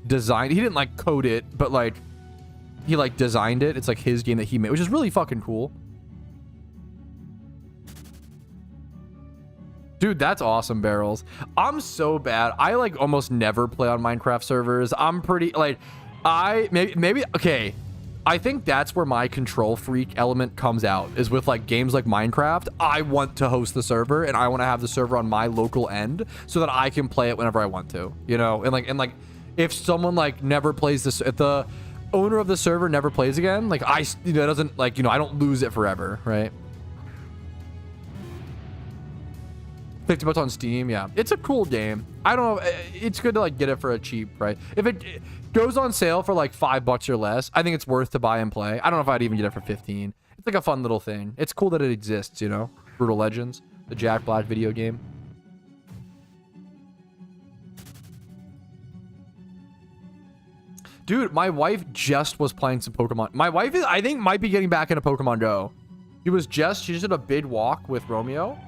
Speaker 1: designed, he didn't like code it, but like he like designed it. It's like his game that he made, which is really fucking cool. Dude, that's awesome, Barrels. I'm so bad. I like almost never play on Minecraft servers. I'm pretty like, maybe okay. I think that's where my control freak element comes out, is with like games like Minecraft. I want to host the server and I want to have the server on my local end so that I can play it whenever I want to, you know? And like if someone like never plays this, if the owner of the server never plays again, like you know, it doesn't like, you know, I don't lose it forever, right? 50 bucks on Steam, yeah. It's a cool game. I don't know. It's good to like get it for a cheap price. If it goes on sale for like $5 or less, I think it's worth to buy and play. I don't know if I'd even get it for 15. It's like a fun little thing. It's cool that it exists, you know? Brutal Legends, the Jack Black video game. Dude, my wife just was playing some Pokemon. My wife is, I think, might be getting back into Pokemon Go. She just did a big walk with Romeo.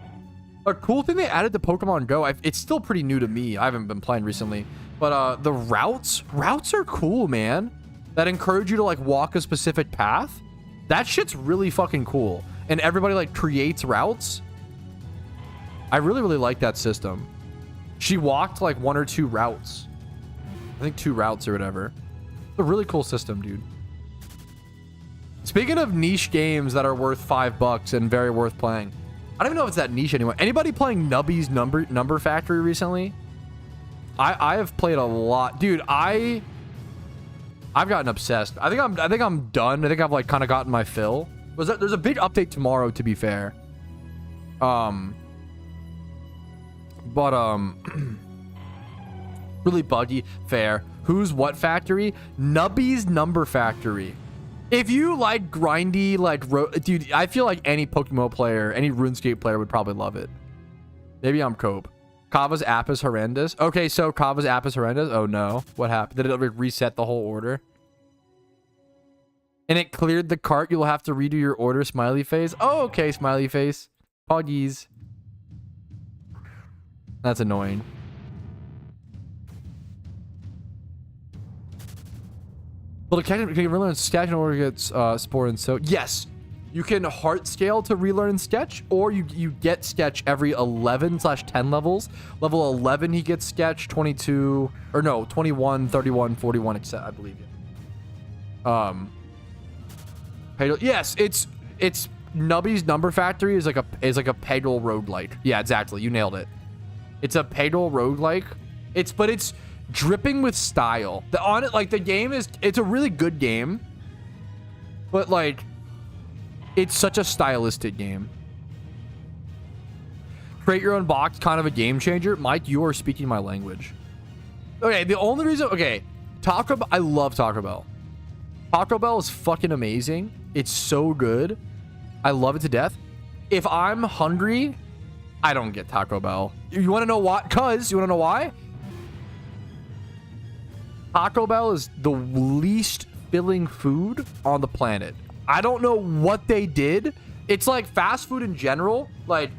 Speaker 1: A cool thing they added to Pokemon Go, it's still pretty new to me. I haven't been playing recently, but the routes are cool, man. That encourage you to like walk a specific path. That shit's really fucking cool. And everybody like creates routes. I really, really like that system. She walked like 1 or 2 routes. I think 2 routes or whatever. It's a really cool system, dude. Speaking of niche games that are worth $5 and very worth playing, I don't even know if it's that niche anymore. Anybody playing Nubby's Number Factory recently? I have played a lot, dude. I've gotten obsessed. I think I'm done. I think I've like kind of gotten my fill. There's a big update tomorrow, to be fair. Really buggy. Fair. Who's what factory? Nubby's Number Factory. If you like grindy, like, dude, I feel like any PokeMMO player, any RuneScape player would probably love it. Maybe I'm Cope. Kava's app is horrendous. Okay, so Kava's app is horrendous. Oh no, what happened? Did it reset the whole order? And it cleared the cart. You'll have to redo your order. Smiley face. Oh, okay, smiley face. Poggies. That's annoying. Well, can you relearn Sketch in order to get Spore and So? Yes, you can heart scale to relearn Sketch, or you get Sketch every 11/10 levels. Level 11, he gets Sketch. 22, or no, 21, 31, 41, etc. I believe you. Yes, it's Nubby's Number Factory is like a Peggle roguelike. Yeah, exactly. You nailed it. It's a Peggle roguelike. It's dripping with style. The game is, it's a really good game, but like it's such a stylistic game. Create your own box, kind of a game changer. Mike, you are speaking my language. Okay, the only reason, okay, Taco Bell, I love Taco Bell. Taco Bell is fucking amazing. It's so good. I love it to death. If I'm hungry, I don't get Taco Bell. You want to know why? You want to know why? Taco Bell is the least filling food on the planet. I don't know what they did. It's like fast food in general. Like,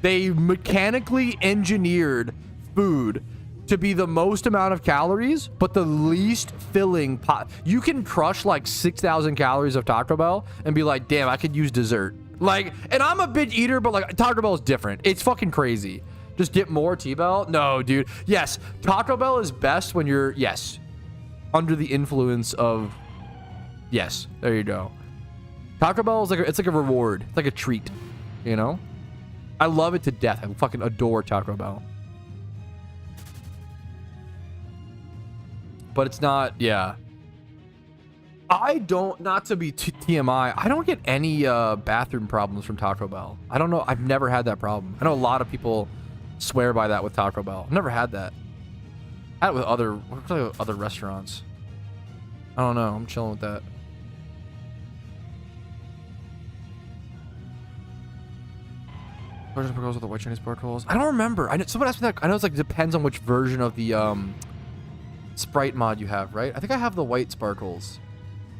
Speaker 1: they mechanically engineered food to be the most amount of calories, but the least filling pot. You can crush like 6,000 calories of Taco Bell and be like, damn, I could use dessert. Like, and I'm a big eater, but like Taco Bell is different. It's fucking crazy. Just get more T-Bell. No, dude. Yes, Taco Bell is best when you're, yes, under the influence of, yes, there you go. Taco Bell is like it's like a reward. It's like a treat, you know? I love it to death. I fucking adore Taco Bell. But it's not, yeah. I don't, not to be TMI, I don't get any bathroom problems from Taco Bell. I don't know. I've never had that problem. I know a lot of people swear by that with Taco Bell. I've never had that. Had it with other restaurants. I don't know. I'm chilling with that. Version of with the white Chinese sparkles. I don't remember. I know someone asked me that. I know it's like depends on which version of the sprite mod you have, right? I think I have the white sparkles.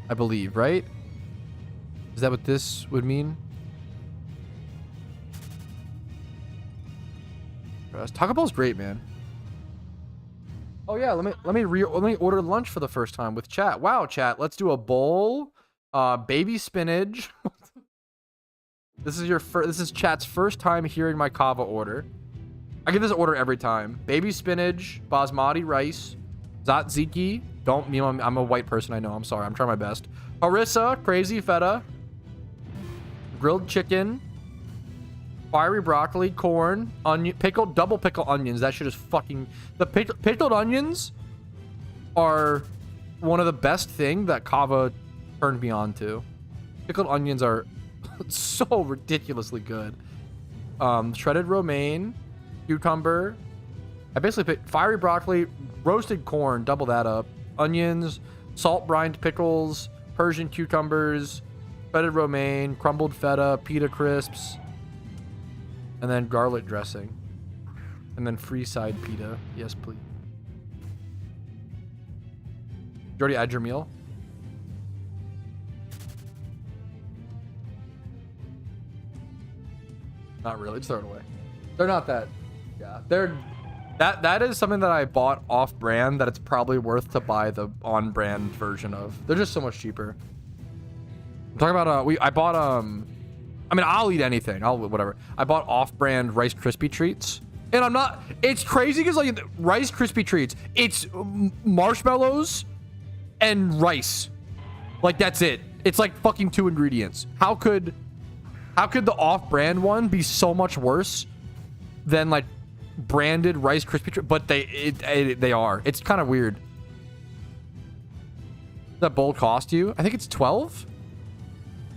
Speaker 1: I believe, right? Is that what this would mean? Taco Bell's great, man. Oh yeah, let me order lunch for the first time with chat. Wow, chat. Let's do a bowl, baby spinach. This is chat's first time hearing my kava order. I get this order every time. Baby spinach, basmati rice, tzatziki. I'm a white person, I know. I'm sorry. I'm trying my best. Harissa, crazy feta, grilled chicken, fiery broccoli, corn, onion, double pickle onions. That shit is fucking... The pickled onions are one of the best thing that kava turned me on to. Pickled onions are so ridiculously good. Shredded romaine, cucumber. I basically picked fiery broccoli, roasted corn, double that up, onions, salt brined pickles, Persian cucumbers, shredded romaine, crumbled feta, pita crisps, and then garlic dressing, and then free side pita. Yes, please. You already had your meal? Not really. Just throw it away. They're not that. Yeah, they're that is something that I bought off brand that it's probably worth to buy the on brand version of. They're just so much cheaper. I'm talking about I bought I mean, I'll eat anything. Whatever. I bought off brand Rice Krispie treats. And I'm not, it's crazy because like Rice Krispie treats, it's marshmallows and rice. Like that's it. It's like fucking 2 ingredients. How could the off-brand one be so much worse than like branded Rice Krispie treats? But they are. It's kind of weird. That bowl cost you? I think it's 12.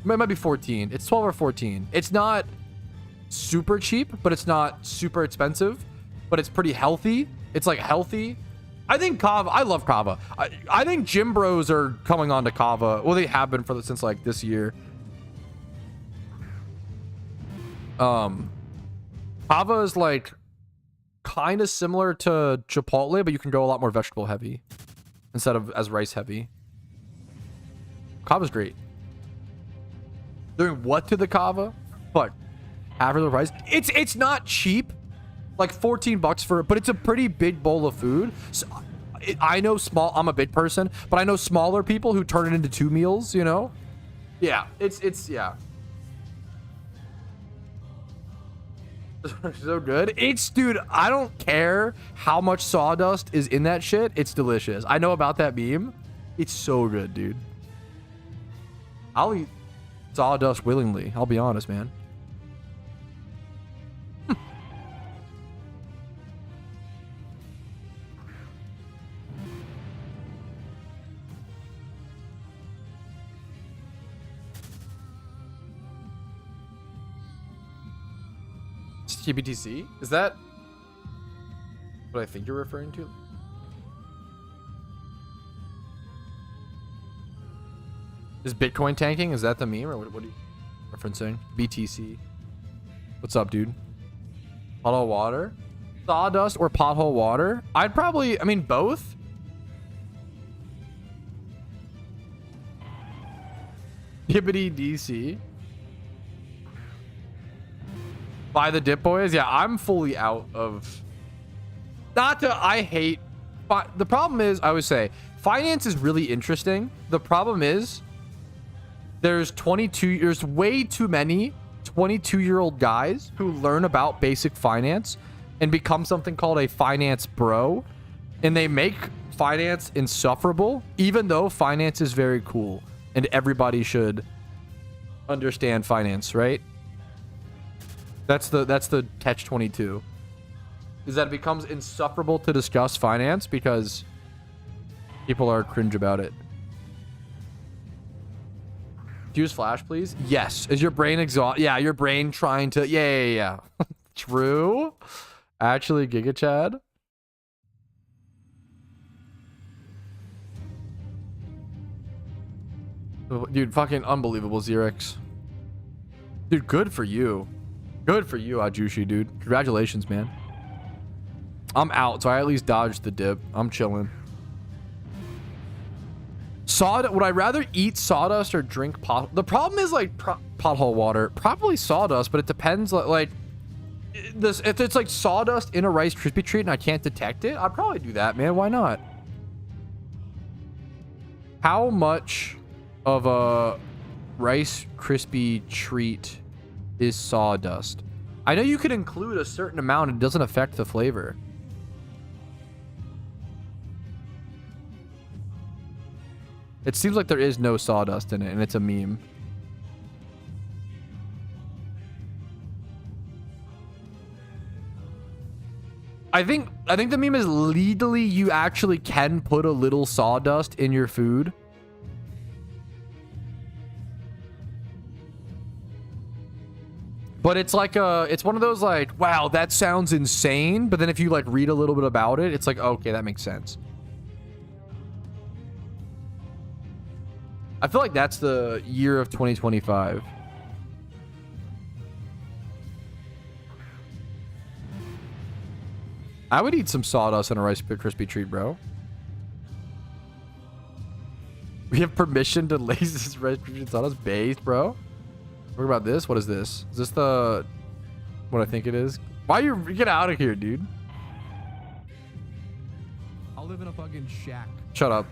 Speaker 1: It might be 14. It's 12 or 14. It's not super cheap, but it's not super expensive. But it's pretty healthy. It's like healthy. I think Kava. I love Kava. I think gym bros are coming on to Kava. Well, they have been since like this year. Kava is like kind of similar to Chipotle, but you can go a lot more vegetable heavy instead of as rice heavy. Kava's great. Doing what to the Kava? But after the price, it's not cheap. Like 14 bucks for it, but it's a pretty big bowl of food. So I know I'm a big person, but I know smaller people who turn it into 2 meals, you know? Yeah, it's yeah. So good. Dude, I don't care how much sawdust is in that shit. It's delicious. I know about that meme. It's so good, dude. I'll eat sawdust willingly. I'll be honest, man. TBTC? Is that what I think you're referring to? Is Bitcoin tanking? Is that the meme, or what are you referencing? BTC. What's up, dude? Pothole water? Sawdust or pothole water? I mean, both. Hibbity DC. Buy the dip boys. Yeah, I'm fully out of. I hate. But the problem is, I would say finance is really interesting. The problem is there's way too many 22-year-old guys who learn about basic finance and become something called a finance bro, and they make finance insufferable, even though finance is very cool and everybody should understand finance, right? That's the catch-22. Is that it becomes insufferable to discuss finance because people are cringe about it. Use Flash, please. Yes. Is your brain exhausted? Yeah, your brain trying to. Yeah. True. Actually, Giga Chad. Dude, fucking unbelievable, Xerix. Dude, good for you. Good for you, Ajushi, dude. Congratulations, man. I'm out, so I at least dodged the dip. I'm chilling. Would I rather eat sawdust or drink pot? The problem is like pothole water. Probably sawdust, but it depends. Like this, if it's like sawdust in a Rice Krispie treat and I can't detect it, I'd probably do that, man. Why not? How much of a Rice Krispie treat is sawdust? I know you could include a certain amount and it doesn't affect the flavor. It seems like there is no sawdust in it, and it's a meme. I think the meme is legally you actually can put a little sawdust in your food. But it's like it's one of those like, wow, that sounds insane. But then if you like read a little bit about it, it's like, okay, that makes sense. I feel like that's the year of 2025. I would eat some sawdust in a Rice Krispie treat, bro. We have permission to lace this Rice Krispie treat sawdust base, bro. What about this? What is this? Is this the what I think it is? Why you get out of here, dude? I'll live in a fucking shack. Shut up.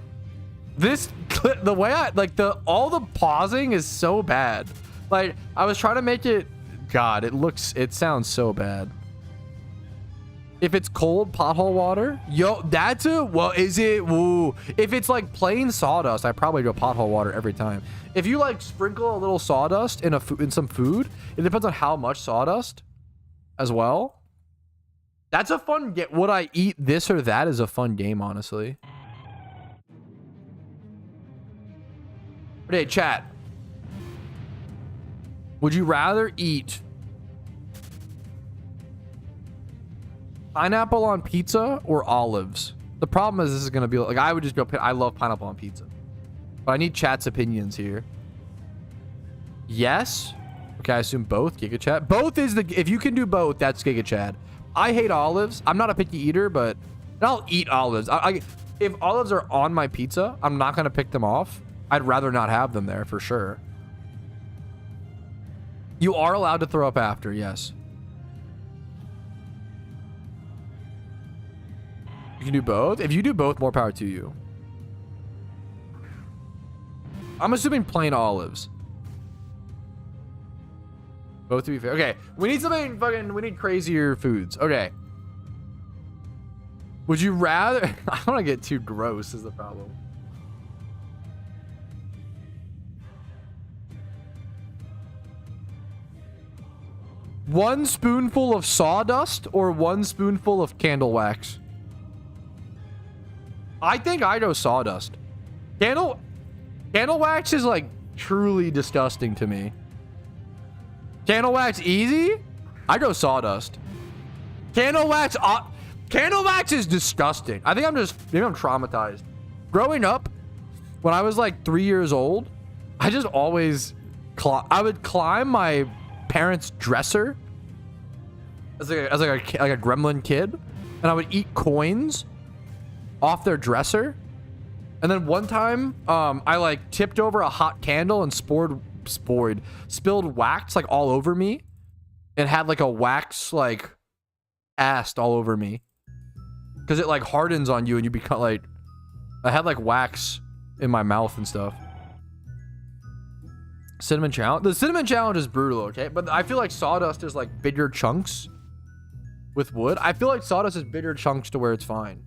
Speaker 1: This clip, the way I like all the pausing is so bad. Like I was trying to make it, God, it sounds so bad. If it's cold pothole water, yo, that's a, well, is it? Woo. If it's like plain sawdust, I probably go pothole water every time. If you like sprinkle a little sawdust in some food, it depends on how much sawdust as well. That's a fun get. Would I eat this or that is a fun game, honestly. Hey, chat. Would you rather eat pineapple on pizza or olives? The problem is this is going to be like, I would just go, I love pineapple on pizza. But I need chat's opinions here. Yes. Okay, I assume both. Giga chat. Both is the, if you can do both, that's Giga chat. I hate olives. I'm not a picky eater, but I'll eat olives. If olives are on my pizza, I'm not going to pick them off. I'd rather not have them there for sure. You are allowed to throw up after, yes. You can do both. If you do both, more power to you. I'm assuming plain olives. Both to be fair. Okay, we need something fucking, we need crazier foods. Okay. Would you rather, I don't want to get too gross is the problem. One spoonful of sawdust or one spoonful of candle wax? I think I go sawdust. Candle wax is like truly disgusting to me. Candle wax easy? I go sawdust. Candle wax is disgusting. I think maybe I'm traumatized. Growing up, when I was like 3 years old, I just always, I would climb my parents' dresser as like a gremlin kid, and I would eat coins off their dresser. And then one time I like tipped over a hot candle and spilled wax like all over me, and had like a wax like ass all over me because it like hardens on you and you become like, I had like wax in my mouth and stuff. Cinnamon challenge. The cinnamon challenge is brutal, okay? But I feel like sawdust is like bigger chunks with wood. I feel like sawdust is bigger chunks to where it's fine.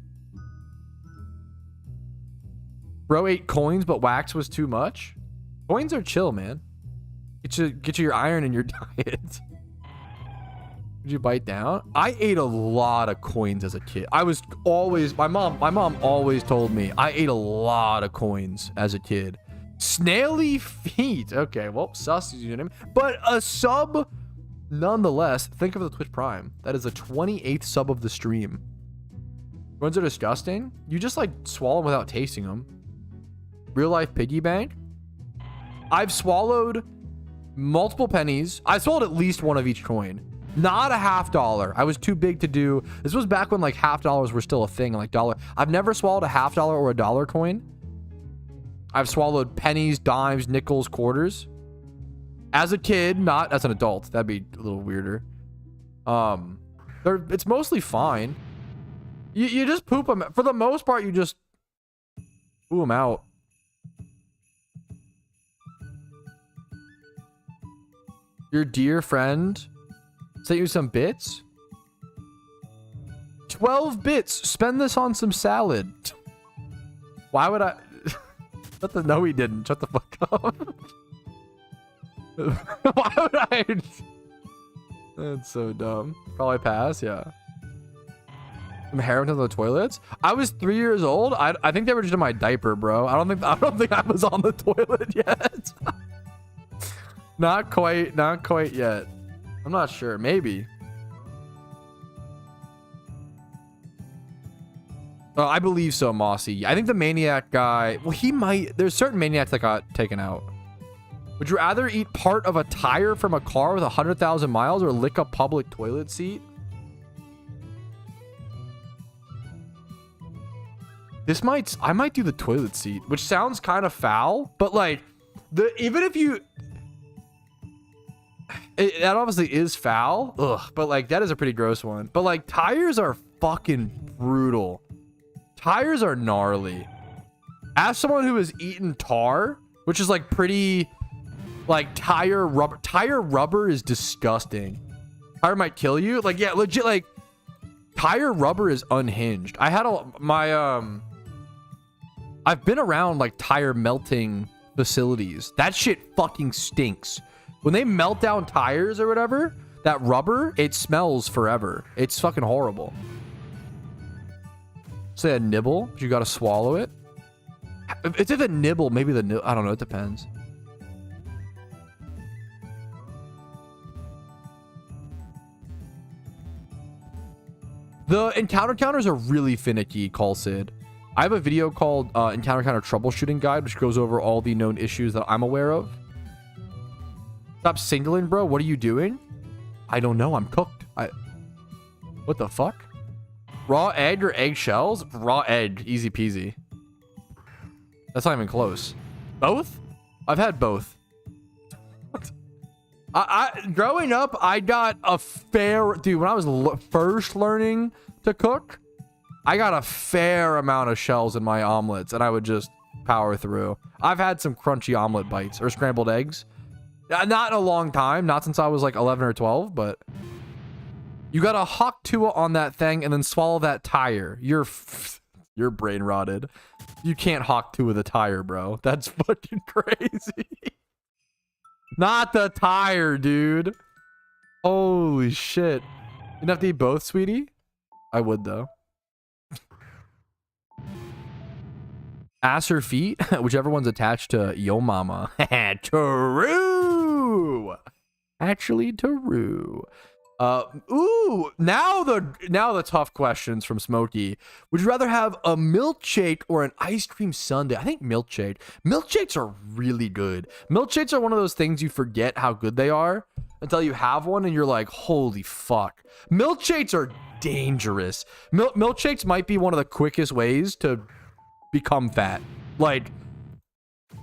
Speaker 1: Bro ate coins, but wax was too much. Coins are chill, man. Get you your iron in your diet. Did you bite down? I ate a lot of coins as a kid. I was always, my mom always told me I ate a lot of coins as a kid. Snaily feet. Okay, well, sus is your name. But a sub, nonetheless. Think of the Twitch Prime. That is the 28th sub of the stream. Coins are disgusting. You just like swallow them without tasting them. Real life piggy bank. I've swallowed multiple pennies. I swallowed at least one of each coin. Not a $50. I was too big to do. This was back when like $50 were still a thing, like dollar. I've never swallowed a $50 or a dollar coin. I've swallowed pennies, dimes, nickels, quarters. As a kid, not as an adult. That'd be a little weirder. It's mostly fine. You just poop them. For the most part, you just poo them out. Your dear friend sent you some bits? 12 bits. Spend this on some salad. Why would I? No, he didn't. Shut the fuck up. Why would I? That's so dumb. Probably pass, yeah. Some heroin on the toilets. I was 3 years old. I think they were just in my diaper, bro. I don't think I was on the toilet yet. Not quite yet. I'm not sure. Maybe. I believe so, Mossy. I think the maniac guy. Well, he might. There's certain maniacs that got taken out. Would you rather eat part of a tire from a car with 100,000 miles or lick a public toilet seat? I might do the toilet seat, which sounds kind of foul, but like even if you, that obviously is foul. Ugh, but like that is a pretty gross one. But like tires are fucking brutal. Tires are gnarly. As someone who has eaten tar, which is like pretty. Like tire rubber is disgusting. Tire might kill you. Like, yeah, legit, like tire rubber is unhinged. I had I've been around like tire melting facilities. That shit fucking stinks. When they melt down tires or whatever, that rubber, it smells forever. It's fucking horrible. Say a nibble, but you gotta swallow it. It's if a nibble, maybe I don't know, it depends. The encounter counters are really finicky, Call Sid. I have a video called Encounter Counter Troubleshooting Guide, which goes over all the known issues that I'm aware of. Stop singling, bro. What are you doing? I don't know. I'm cooked. What the fuck? Raw egg or egg shells? Raw egg. Easy peasy. That's not even close. Both? I've had both. Growing up, I got a fair... Dude, when I was first learning to cook, I got a fair amount of shells in my omelets, and I would just power through. I've had some crunchy omelet bites or scrambled eggs. Not in a long time. Not since I was like 11 or 12, but... You gotta hawk Tua on that thing and then swallow that tire. You're brain rotted. You can't hawk Tua the tire, bro. That's fucking crazy. Not the tire, dude. Holy shit. You'd have to eat both, sweetie? I would, though. Ass or feet? Whichever one's attached to yo mama. True. Actually, true. Ooh, now the tough questions from Smokey. Would you rather have a milkshake or an ice cream sundae? I think milkshake. Milkshakes are really good. Milkshakes are one of those things you forget how good they are until you have one and you're like, holy fuck. Milkshakes are dangerous. Milkshakes might be one of the quickest ways to become fat. Like,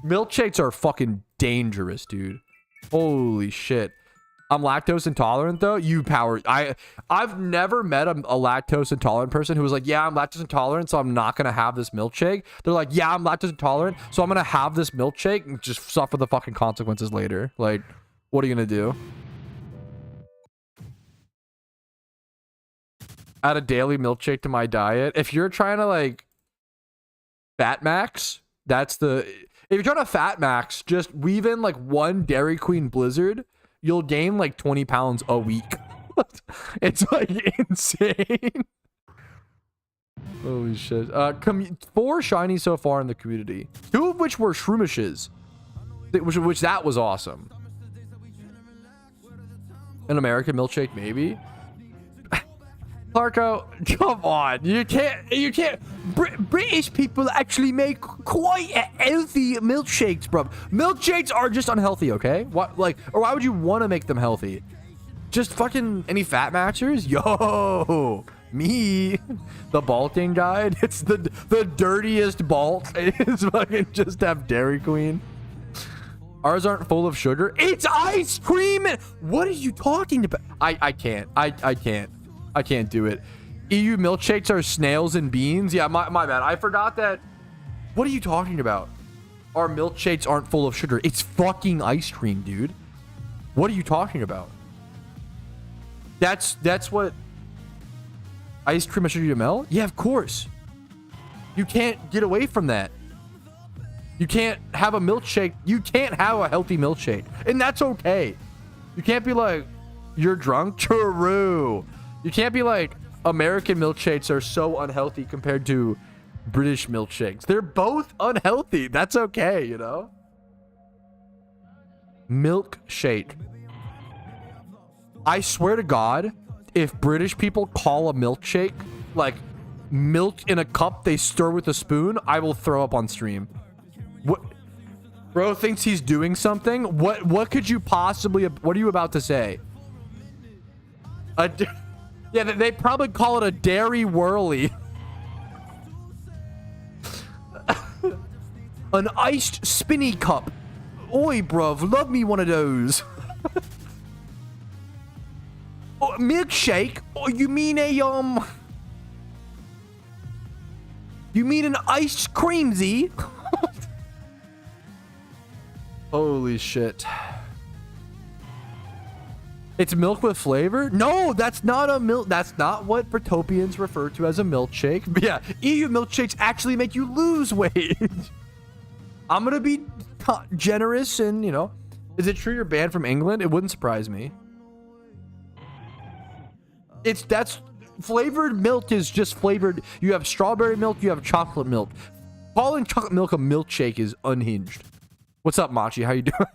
Speaker 1: milkshakes are fucking dangerous, dude. Holy shit. I'm lactose intolerant though. I've never met a lactose intolerant person who was like, yeah, I'm lactose intolerant, so I'm not gonna have this milkshake. They're like, yeah, I'm lactose intolerant, so I'm gonna have this milkshake and just suffer the fucking consequences later. Like, what are you gonna do? Add a daily milkshake to my diet. If you're trying to like fat max, if you're trying to fat max, just weave in like one Dairy Queen Blizzard. You'll gain like 20 pounds a week. It's like insane. Holy shit. 4 shinies so far in the community. 2 of which were shroomishes. Which that was awesome. An American milkshake, maybe. Clarko, come on. You can't. British people actually make quite healthy milkshakes, bro. Milkshakes are just unhealthy, okay? What, like, or why would you want to make them healthy? Just fucking any fat matchers? Yo, me, the balking guide. It's the dirtiest balt. It's fucking just have Dairy Queen. Ours aren't full of sugar. It's ice cream. What are you talking about? I can't. I can't do it. EU milkshakes are snails and beans. Yeah, my bad. I forgot that. What are you talking about? Our milkshakes aren't full of sugar. It's fucking ice cream, dude. What are you talking about? That's what ice cream has sugar melt? Yeah, of course. You can't get away from that. You can't have a milkshake. You can't have a healthy milkshake. And that's okay. You can't be like, you're drunk. True. You can't be like, American milkshakes are so unhealthy compared to British milkshakes. They're both unhealthy. That's okay, you know? Milkshake. I swear to God, if British people call a milkshake like milk in a cup they stir with a spoon, I will throw up on stream. What? Bro thinks he's doing something? What could you possibly... What are you about to say? Yeah, they probably call it a dairy whirly. An iced spinny cup. Oi, bruv, love me one of those. Oh, milkshake? Oh, you mean a You mean an iced creamsy? Holy shit. It's milk with flavor? No, that's not a milk. That's not what Britopians refer to as a milkshake. But yeah, EU milkshakes actually make you lose weight. I'm gonna be generous and, you know, is it true you're banned from England? It wouldn't surprise me. That's flavored milk is just flavored. You have strawberry milk, you have chocolate milk. Calling chocolate milk a milkshake is unhinged. What's up, Machi? How you doing?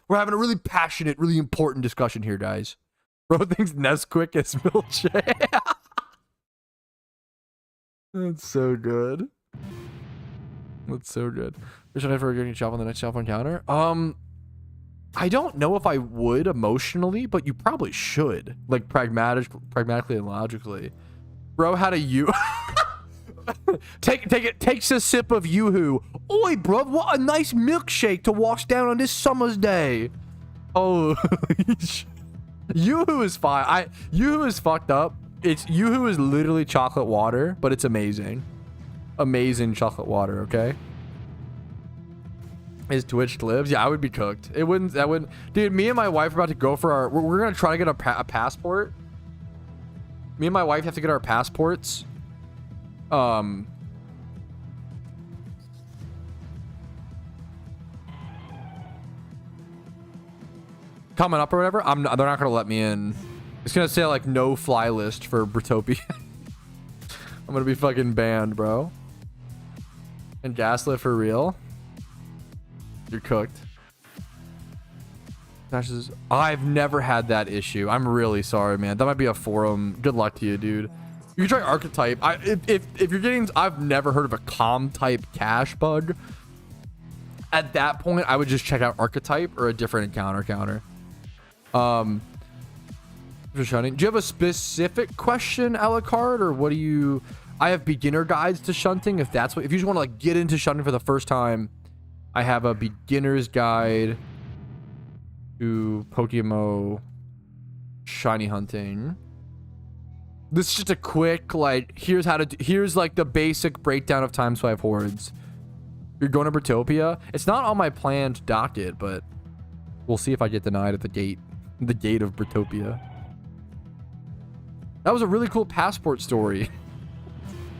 Speaker 1: We're having a really passionate, really important discussion here, guys. Bro thinks Nesquik is milkshake. That's so good. That's so good. Should I ever get any shop on the next shop encounter? I don't know if I would emotionally, but you probably should. Like pragmatically and logically. Bro had a you. Takes a sip of Yoo-hoo. Oi, bro, what a nice milkshake to wash down on this summer's day. Oh, Yoo-hoo is fine. Yoo-hoo is fucked up. Yoo-hoo is literally chocolate water, but it's amazing. Amazing chocolate water, okay? Is Twitch lives? Yeah, I would be cooked. That wouldn't. Dude, me and my wife are about to go for we're gonna try to get a passport. Me and my wife have to get our passports. Coming up or whatever. They're not gonna let me in. It's gonna say like no fly list for Britopia. I'm gonna be fucking banned, bro. And gaslit for real. You're cooked. I've never had that issue. I'm really sorry, man. That might be a forum. Good luck to you, dude. You can try archetype. If you're getting, I've never heard of a com type cache bug. At that point, I would just check out archetype or a different counter. Do you have a specific question, a la carte, or what do you? I have beginner guides to shunting. If you just want to like get into shunting for the first time, I have a beginner's guide to PokeMMO shiny hunting. This is just a quick, like, here's like the basic breakdown of time swipe hordes. You're going to Britopia. It's not on my planned docket, but we'll see if I get denied at the gate of Britopia. That was a really cool passport story.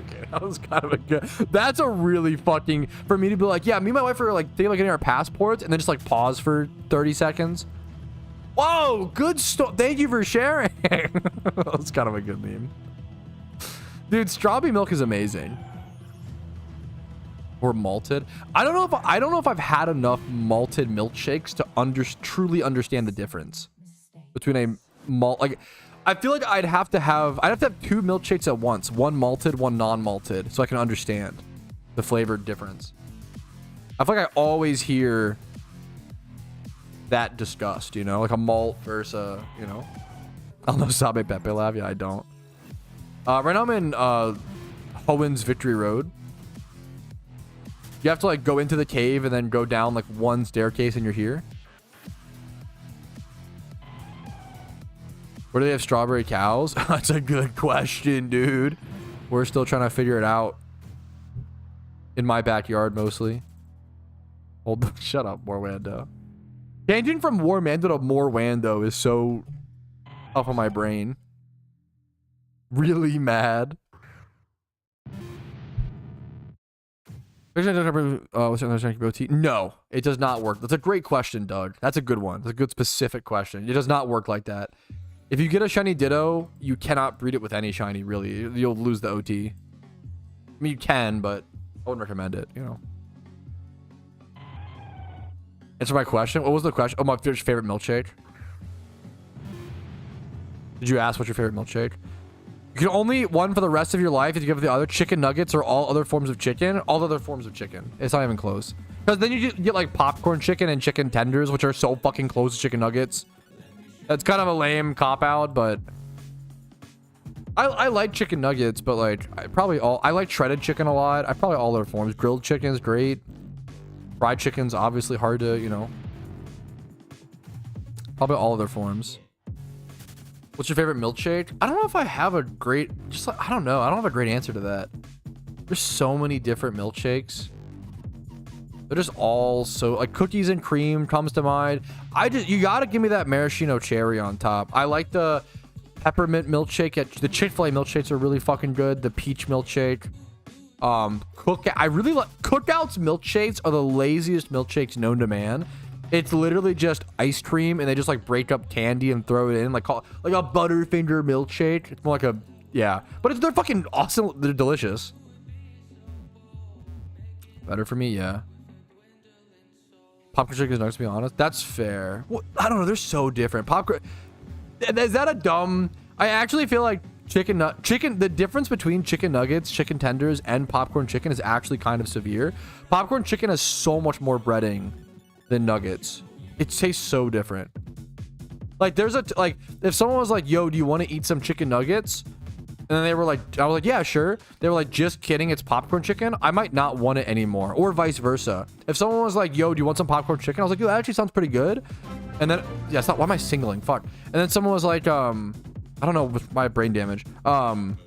Speaker 1: Okay, that was kind of a good. That's a really fucking, for me to be like, yeah, me and my wife are like thinking about getting our passports and then just like pause for 30 seconds. Whoa, good story. Thank you for sharing. That's kind of a good meme. Dude, strawberry milk is amazing. Or malted. I don't know if I've had enough malted milkshakes to truly understand the difference between a malt. Like, I feel like I'd have to have two milkshakes at once, one malted, one non-malted, so I can understand the flavor difference. I feel like I always hear that discussed, you know, like a malt versus a, you know. I don't know Sabe Pepe Lab. Yeah, I don't. Right now I'm in Hoen's Victory Road. You have to like go into the cave and then go down like one staircase and you're here. Where do they have strawberry cows? That's a good question, dude. We're still trying to figure it out. In my backyard, mostly. Hold, shut up, More Wando. Changing from War Mando to More Wando is so up on my brain. Really mad. No, it does not work. That's a great question, Doug. That's a good one. That's a good specific question. It does not work like that. If you get a shiny Ditto, you cannot breed it with any shiny, really. You'll lose the OT. I mean, you can, but I wouldn't recommend it, you know. Answer my question. What was the question? Oh, my favorite milkshake. Did you ask what's your favorite milkshake? You can only eat one for the rest of your life if you give the other. Chicken nuggets or all other forms of chicken. All other forms of chicken. It's not even close. Because then you get like popcorn chicken and chicken tenders, which are so fucking close to chicken nuggets. That's kind of a lame cop-out, but I like chicken nuggets, but like I like shredded chicken a lot. I probably all their forms. Grilled chicken is great. Fried chicken's obviously hard to, you know. Probably all of their forms. What's your favorite milkshake? I don't know if I have a great, just like, I don't know. I don't have a great answer to that. There's so many different milkshakes. They're just all so, like, cookies and cream comes to mind. You gotta give me that maraschino cherry on top. I like the peppermint milkshake. The Chick-fil-A milkshakes are really fucking good. The peach milkshake. I really like Cookout's milkshakes are the laziest milkshakes known to man. It's literally just ice cream and they just like break up candy and throw it in like a Butterfinger milkshake. It's more like a, yeah, but they're fucking awesome. They're delicious. Better for me, yeah. Popcorn chicken is nice, to be honest. That's fair. Well, I don't know. They're so different. Popcorn. Is that a dumb? I actually feel like the difference between chicken nuggets, chicken tenders, and popcorn chicken is actually kind of severe. Popcorn chicken has so much more breading than nuggets. It tastes so different. Like there's like if someone was like, "Yo, do you want to eat some chicken nuggets?" And then they were like, I was like, yeah, sure. They were like, just kidding, it's popcorn chicken. I might not want it anymore, or vice versa. If someone was like, yo, do you want some popcorn chicken? I was like, yo, that actually sounds pretty good. And then, yeah, it's not, why am I singling? Fuck. And then someone was like, I don't know, with my brain damage. If someone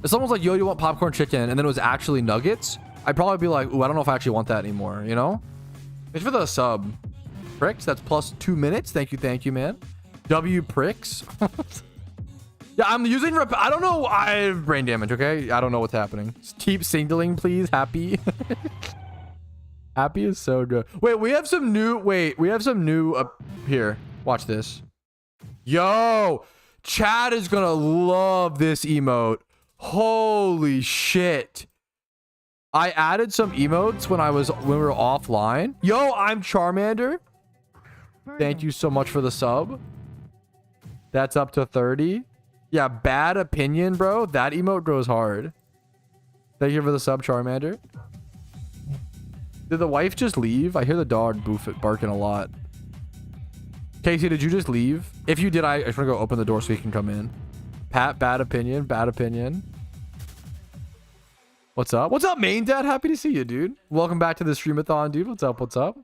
Speaker 1: was like, yo, do you want popcorn chicken? And then it was actually nuggets. I'd probably be like, ooh, I don't know if I actually want that anymore, you know? Thanks for the sub. Pricks, that's plus 2 minutes. Thank you, man. W Pricks. Yeah, I'm using I don't know. I have brain damage, okay? I don't know what's happening. Just keep singling, please. Happy. Happy is so good. Wait, we have some new up here. Watch this. Yo, Chad is gonna love this emote. Holy shit. I added some emotes when we were offline. Yo, I'm Charmander. Thank you so much for the sub. That's up to 30. Yeah, bad opinion, bro. That emote goes hard. Thank you for the sub, Charmander. Did the wife just leave? I hear the dog barking a lot. Casey, did you just leave? If you did, I just want to go open the door so he can come in. Pat, bad opinion, bad opinion. What's up? What's up, main dad? Happy to see you, dude. Welcome back to the streamathon, dude. What's up? What's up?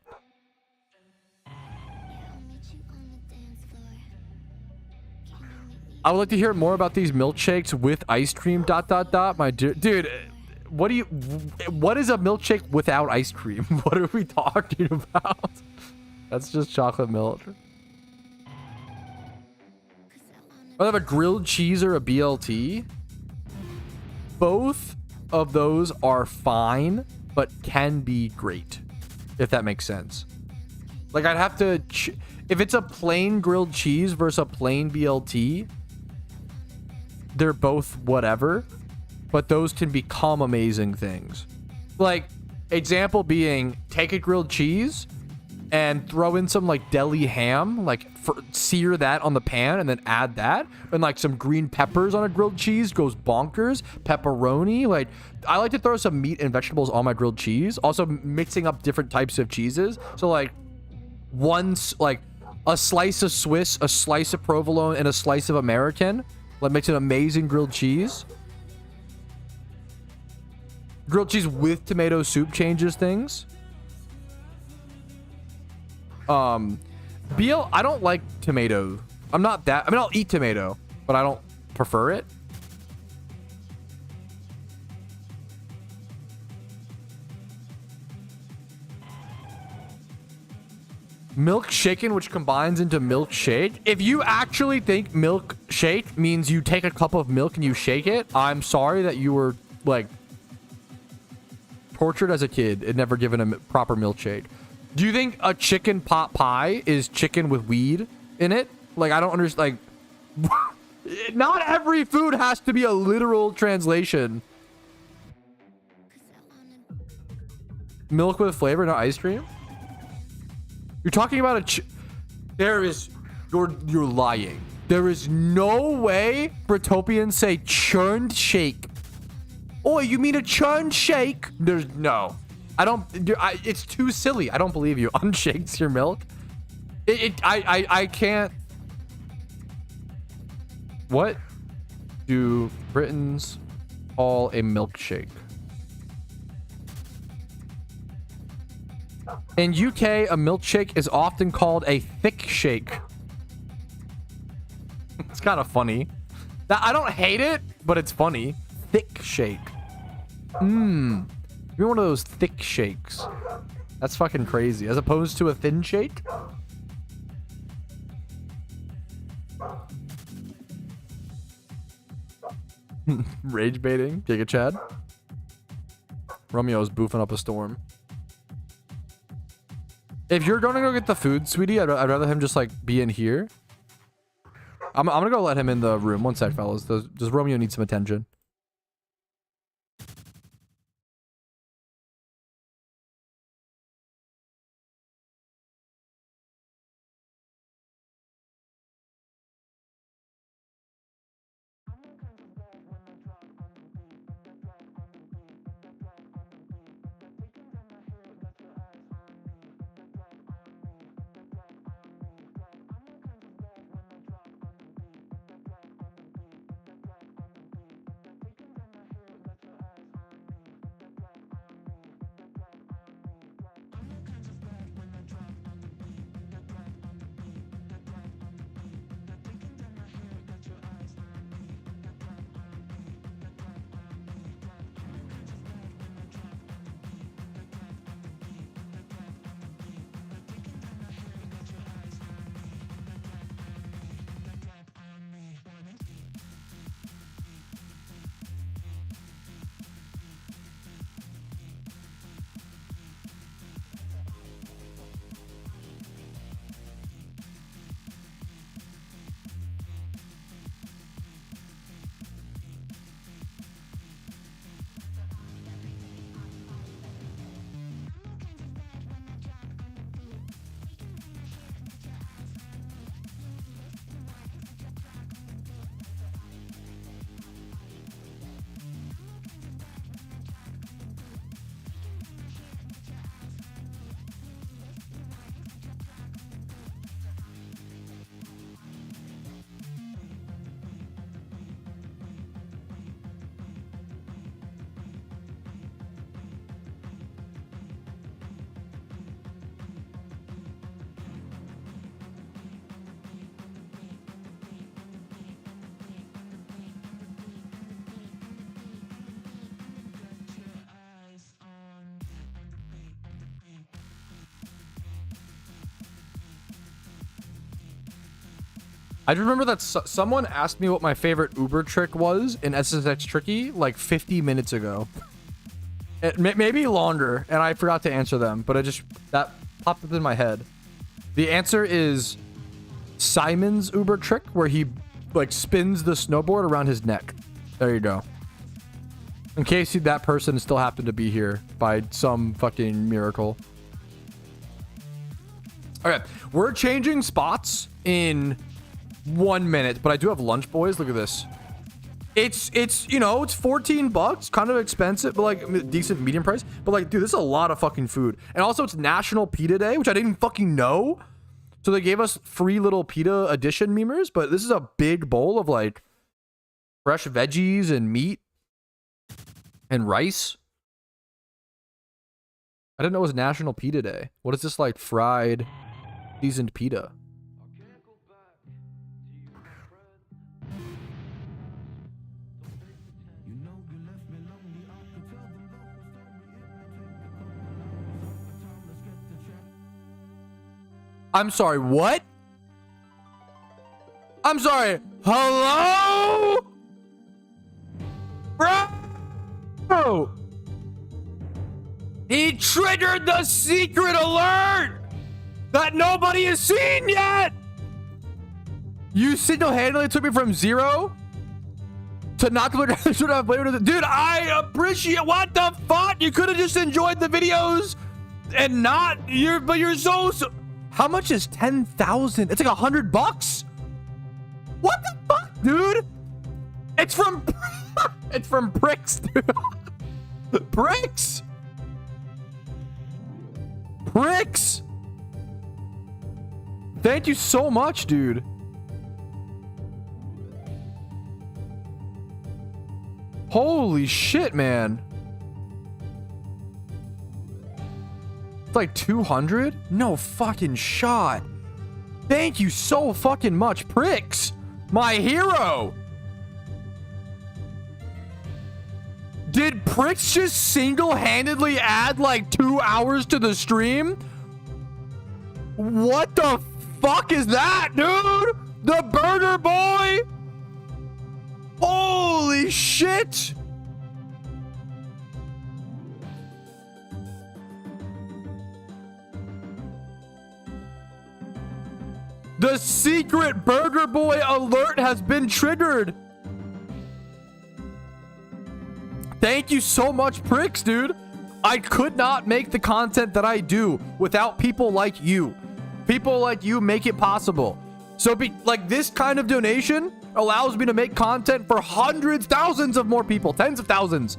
Speaker 1: I would like to hear more about these milkshakes with ice cream, ... My dude, what is a milkshake without ice cream? What are we talking about? That's just chocolate milk. I have a grilled cheese or a BLT. Both of those are fine, but can be great, if that makes sense. Like I'd have to, if it's a plain grilled cheese versus a plain BLT, they're both whatever, but those can become amazing things. Like, example being, take a grilled cheese and throw in some like deli ham, like sear that on the pan and then add that, and like some green peppers on a grilled cheese goes bonkers. Pepperoni, like I like to throw some meat and vegetables on my grilled cheese. Also mixing up different types of cheeses. So like like a slice of Swiss, a slice of provolone, and a slice of American. That makes an amazing grilled cheese. Grilled cheese with tomato soup changes things. BL, I don't like tomato. I'm not that. I mean, I'll eat tomato, but I don't prefer it. Milk shaken, which combines into milkshake. If you actually think milkshake means you take a cup of milk and you shake it, I'm sorry that you were like tortured as a kid and never given a proper milkshake. Do you think a chicken pot pie is chicken with weed in it? Like, I don't understand. Like, not every food has to be a literal translation. Milk with flavor, not ice cream? You're talking about you're lying. There is no way Britopians say churned shake. Oh, you mean a churned shake? There's no. I don't. It's too silly. I don't believe you. Unshakes your milk. I can't. What do Britons call a milkshake? In UK, a milkshake is often called a thick shake. It's kind of funny. I don't hate it, but it's funny. Thick shake. You're one of those thick shakes. That's fucking crazy. As opposed to a thin shake? Rage baiting. Giga Chad. Romeo's boofing up a storm. If you're going to go get the food, sweetie, I'd rather him just like be in here. I'm gonna go let him in the room. One sec, fellas. Does Romeo need some attention? I remember that someone asked me what my favorite Uber trick was in SSX Tricky like 50 minutes ago. Maybe longer, and I forgot to answer them, but that popped up in my head. The answer is Simon's Uber trick, where he like spins the snowboard around his neck. There you go. In case that person still happened to be here by some fucking miracle. Okay, we're changing spots in 1 minute, but I do have lunch, boys. Look at this. It's you know, it's 14 bucks, kind of expensive, but like decent medium price. But like, dude, this is a lot of fucking food. And also it's National Pita Day, which I didn't fucking know. So they gave us free little pita edition memers, but this is a big bowl of like fresh veggies and meat and rice. I didn't know it was National Pita Day. What is this, like fried seasoned pita? I'm sorry, what? I'm sorry. Hello? Bro! He triggered the secret alert that nobody has seen yet! You single-handedly took me from 0 to not to dude, I appreciate. What the fuck? You could have just enjoyed the videos and not. But you're so. How much is 10,000? It's like $100. What the fuck, dude? It's from. It's from Pricks, dude. Pricks. Pricks. Thank you so much, dude. Holy shit, man. It's like 200? No fucking shot. Thank you so fucking much, Pricks. My hero. Did Pricks just single-handedly add like 2 hours to the stream? What the fuck is that, dude? The Burger Boy? Holy shit! The secret Burger Boy alert has been triggered. Thank you so much, Pricks, dude. I could not make the content that I do without people like you. People like you make it possible. So like this kind of donation allows me to make content for hundreds, thousands of more people, tens of thousands.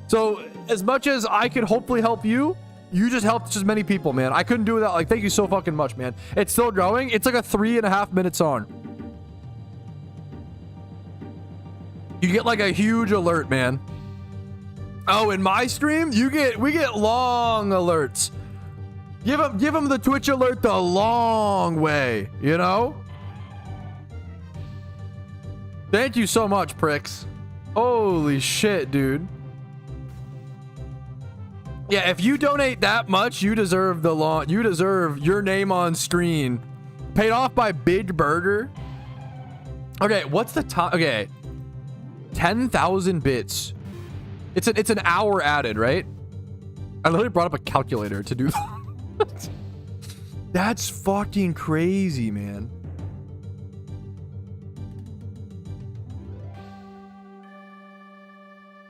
Speaker 1: So as much as I could hopefully help you, you just helped just many people, man. I couldn't do without. Like, thank you so fucking much, man. It's still growing. It's like a 3.5 minute song. You get like a huge alert, man. Oh, in my stream, we get long alerts. Give them the Twitch alert the long way, you know? Thank you so much, Pricks. Holy shit, dude. Yeah, if you donate that much, you deserve you deserve your name on screen. Paid off by Big Burger. Okay, what's the time? Okay. 10,000 bits. It's an hour added, right? I literally brought up a calculator to do that. That's fucking crazy, man.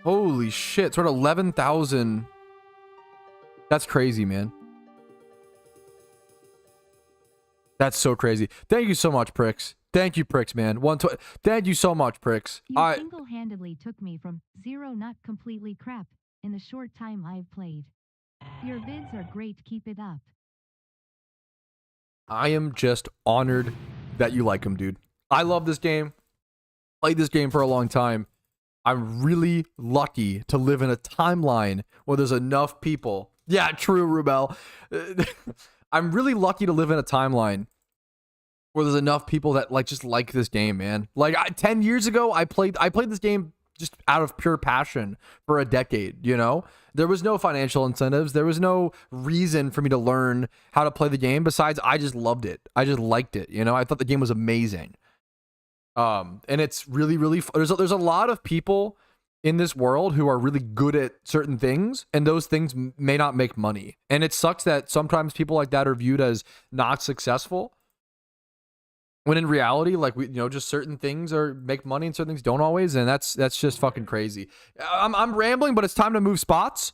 Speaker 1: Holy shit. Sort of 11,000. That's crazy, man. That's so crazy. Thank you so much, Pricks. Thank you, Pricks, man. Thank you so much, Pricks.
Speaker 2: You single-handedly took me from 0 not completely crap in the short time I've played. Your vids are great. Keep it up.
Speaker 1: I am just honored that you like them, dude. I love this game. Played this game for a long time. I'm really lucky to live in a timeline where there's enough people. Yeah, true, Rubel. I'm really lucky to live in a timeline where there's enough people that just like this game, man. Like 10 years ago, I played this game just out of pure passion for a decade, you know? There was no financial incentives. There was no reason for me to learn how to play the game. Besides, I just loved it. I just liked it, you know? I thought the game was amazing. And it's really, really, there's a lot of people in this world who are really good at certain things, and those things may not make money. And it sucks that sometimes people like that are viewed as not successful, when in reality, like, just certain things make money and certain things don't always. And that's just fucking crazy. I'm rambling, but it's time to move spots.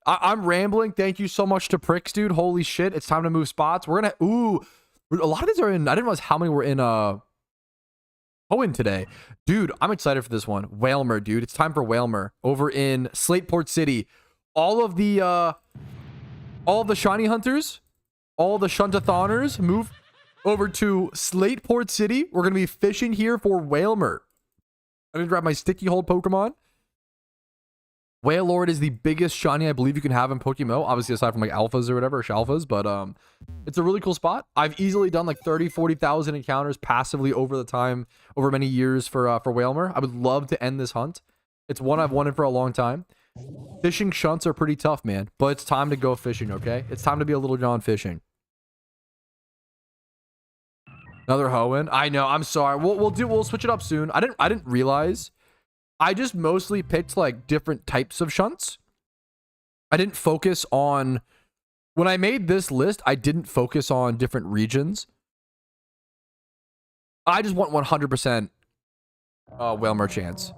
Speaker 1: I'm rambling. Thank you so much to Pricks, dude. Holy shit. It's time to move spots. We're gonna, ooh, a lot of these are in, I didn't realize how many were in, Owen today. Dude, I'm excited for this one. Whalmer, dude. It's time for Whalmer over in Slateport City. All of the shiny hunters, all the shuntathoners move over to Slateport City. We're going to be fishing here for Whalmer. I'm going to grab my sticky hold Pokemon. Whale Lord is the biggest shiny I believe you can have in PokeMMO. Obviously, aside from like alphas or whatever, or shalfas, but it's a really cool spot. I've easily done like 30, 40,000 encounters passively over the time, over many years for Whalmer. I would love to end this hunt. It's one I've wanted for a long time. Fishing shunts are pretty tough, man, but it's time to go fishing, okay? It's time to be a little John fishing. Another Hoenn. I know, I'm sorry. We'll switch it up soon. I didn't realize. I just mostly picked like different types of shunts. I didn't focus on, when I made this list, I didn't focus on different regions. I just want 100% Whalmer chance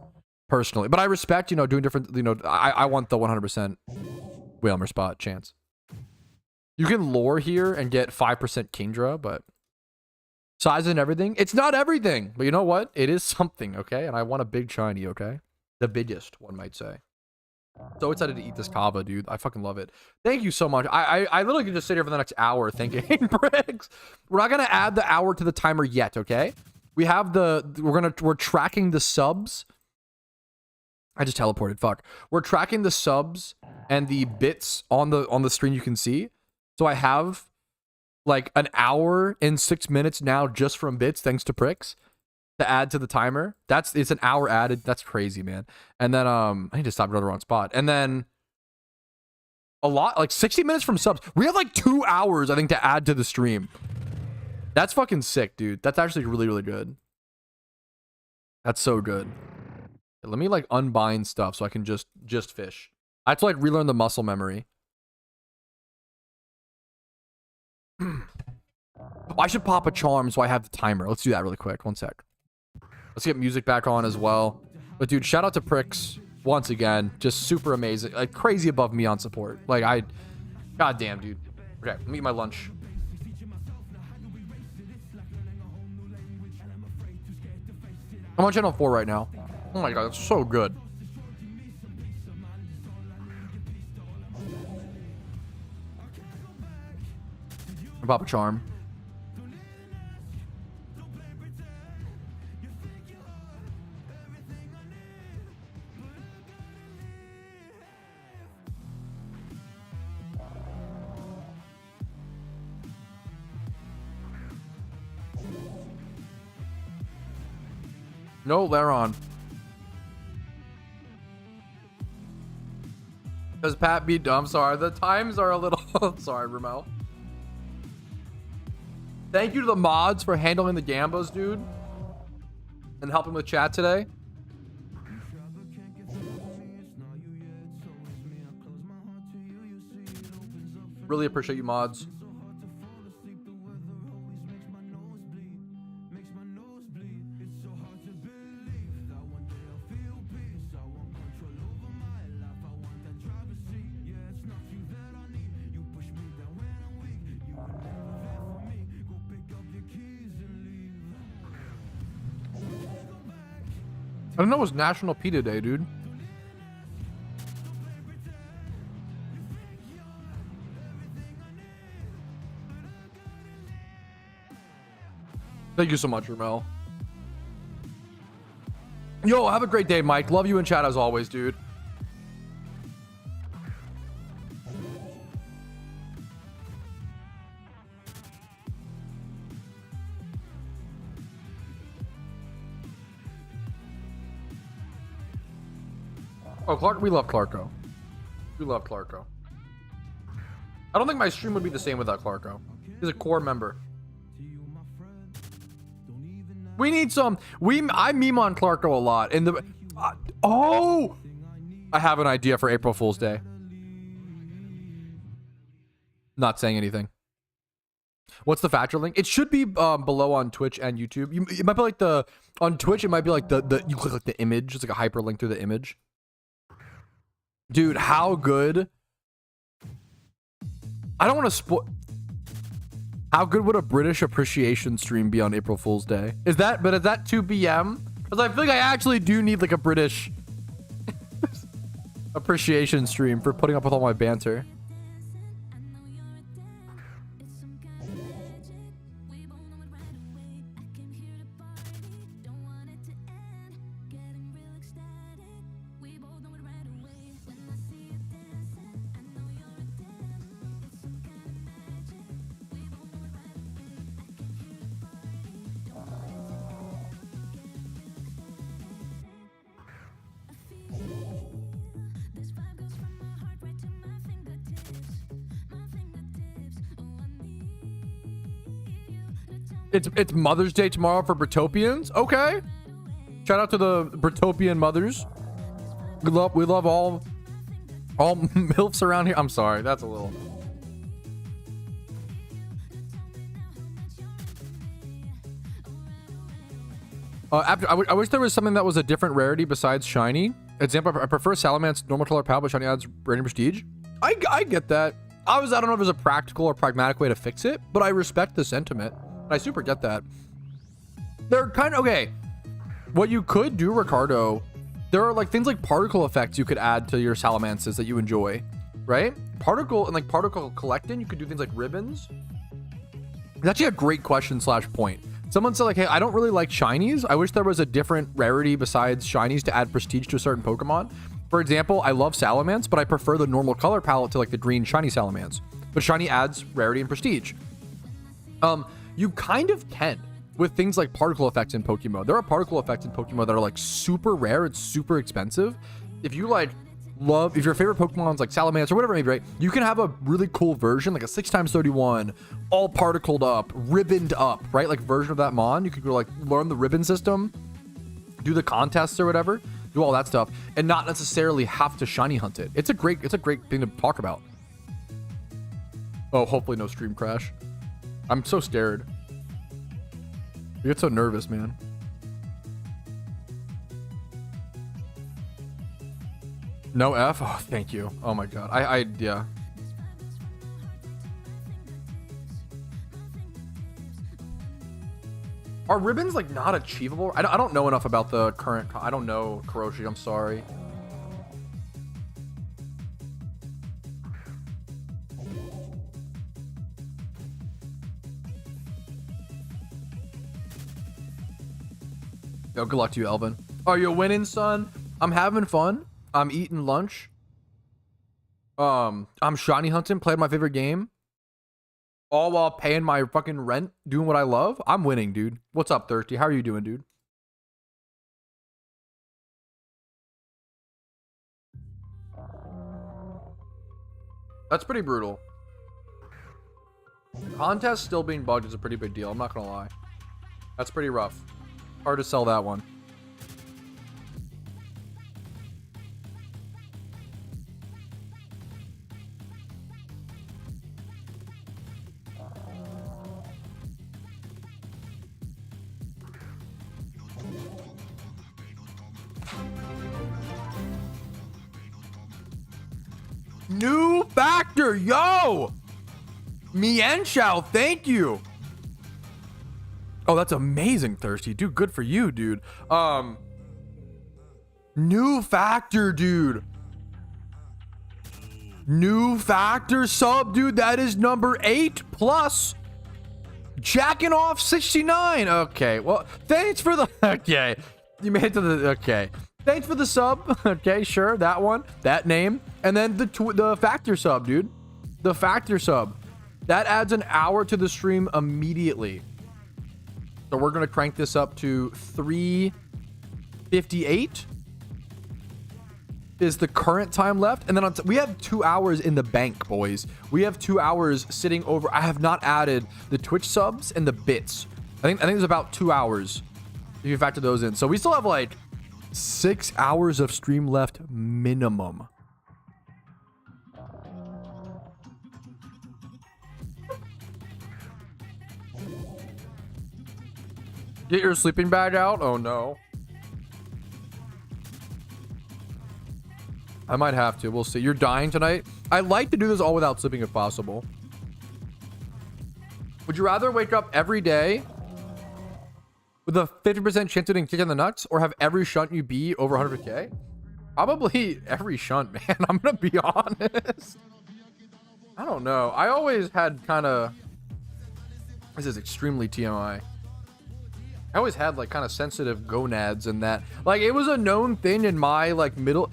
Speaker 1: personally, but I respect, you know, doing different, you know, I want the 100% Whalmer spot chance. You can lure here and get 5% Kingdra, but size and everything, it's not everything, but you know what? It is something, okay? And I want a big shiny, okay? The biggest, one might say. So excited to eat this kava, dude. I fucking love it. Thank you so much. I literally could just sit here for the next hour thinking, Briggs. We're not gonna add the hour to the timer yet, okay? We have we're tracking the subs. I just teleported, fuck. We're tracking the subs and the bits on the screen you can see. So I have like an hour and 6 minutes now just from bits, thanks to Pricks, to add to the timer. It's an hour added. That's crazy, man. And then I need to stop going to the wrong spot. And then a lot, like 60 minutes from subs. We have like 2 hours, I think, to add to the stream. That's fucking sick, dude. That's actually really, really good. That's so good. Let me like unbind stuff so I can just fish. I have to like relearn the muscle memory. I should pop a charm so I have the timer. Let's do that really quick. 1 sec. Let's get music back on as well. But dude, shout out to Pricks once again. Just super amazing. Like crazy above me on support. Like god damn, dude. Okay, let me eat my lunch. I'm on channel 4 right now. Oh my god, that's so good. Pop a charm. No, they're on. Does Pat be dumb? Sorry, the times are a little... Sorry, Ramel. Thank you to the mods for handling the gambos, dude. And helping with chat today. Really appreciate you, mods. I don't know, it was National Pita Day, dude. Thank you so much, Ramel. Yo, have a great day, Mike. Love you in chat as always, dude. Oh, Clark, we love Clarko. We love Clarko. I don't think my stream would be the same without Clarko. He's a core member. We need some. I meme on Clarko a lot. In the oh, I have an idea for April Fool's Day. Not saying anything. What's the factor link? It should be below on Twitch and YouTube. It might be like on Twitch. It might be like the you click like the image. It's like a hyperlink through the image. Dude, how good I don't want to spoil. How good would a British appreciation stream be on April Fool's Day? Is that 2 p.m.? Because I feel like I actually do need like a British appreciation stream for putting up with all my banter. It's Mother's Day tomorrow for Britopians. Okay. Shout out to the Britopian mothers. We love all MILFs around here. I'm sorry, that's a little. I wish there was something that was a different rarity besides shiny. Example, I prefer Salamance's normal color pal, but shiny adds random prestige. I get that. I don't know if there's a practical or pragmatic way to fix it, but I respect the sentiment. I super get that. They're kind of okay. What you could do, Ricardo, there are like things like particle effects you could add to your Salamances that you enjoy, right? Particle and like particle collecting, you could do things like ribbons. It's actually a great question / point. Someone said like, hey, I don't really like shinies. I wish there was a different rarity besides shinies to add prestige to a certain Pokemon. For example, I love Salamence, but I prefer the normal color palette to like the green shiny Salamence. But shiny adds rarity and prestige. You kind of can with things like particle effects in PokeMMO. There are particle effects in PokeMMO that are like super rare. It's super expensive. If you like if your favorite Pokemon's like Salamence or whatever it may be, right? You can have a really cool version, like a 6x31, all particled up, ribboned up, right? Like version of that Mon. You could go like learn the ribbon system, do the contests or whatever, do all that stuff, and not necessarily have to shiny hunt it. It's a great thing to talk about. Oh, hopefully no stream crash. I'm so scared. You get so nervous, man. No F? Oh, thank you. Oh my god. Yeah. Are ribbons like not achievable? I don't know enough about the current. I don't know, Kuroshi. I'm sorry. Yo, good luck to you, Elvin. Are you winning, son? I'm having fun. I'm eating lunch. I'm shiny hunting, playing my favorite game. All while paying my fucking rent, doing what I love. I'm winning, dude. What's up, Thirsty? How are you doing, dude? That's pretty brutal. Contest still being bugged is a pretty big deal. I'm not gonna lie. That's pretty rough. Hard to sell that one. New factor, yo! Mienshao, thank you. Oh, that's amazing, Thirsty. Dude, good for you, dude. New factor, dude. New factor sub, dude. That is number 8 plus. Jacking off 69. Okay, well, thanks for the... Okay, you made it to the... Okay. Thanks for the sub. Okay, sure, that one. That name. And then the factor sub, dude. The factor sub. That adds an hour to the stream immediately. So we're going to crank this up to 3:58 is the current time left. And then we have 2 hours in the bank, boys. We have 2 hours sitting over. I have not added the Twitch subs and the bits. I think there's about 2 hours if you factor those in. So we still have like 6 hours of stream left minimum. Get your sleeping bag out? Oh no. I might have to. We'll see. You're dying tonight? I like to do this all without sleeping if possible. Would you rather wake up every day with a 50% chance of getting kicked in the nuts, or have every shunt you be over 100k? Probably every shunt, man. I'm gonna be honest. I don't know. I always had kind of, this is extremely TMI. I always had like kind of sensitive gonads and that. Like, it was a known thing in my like middle.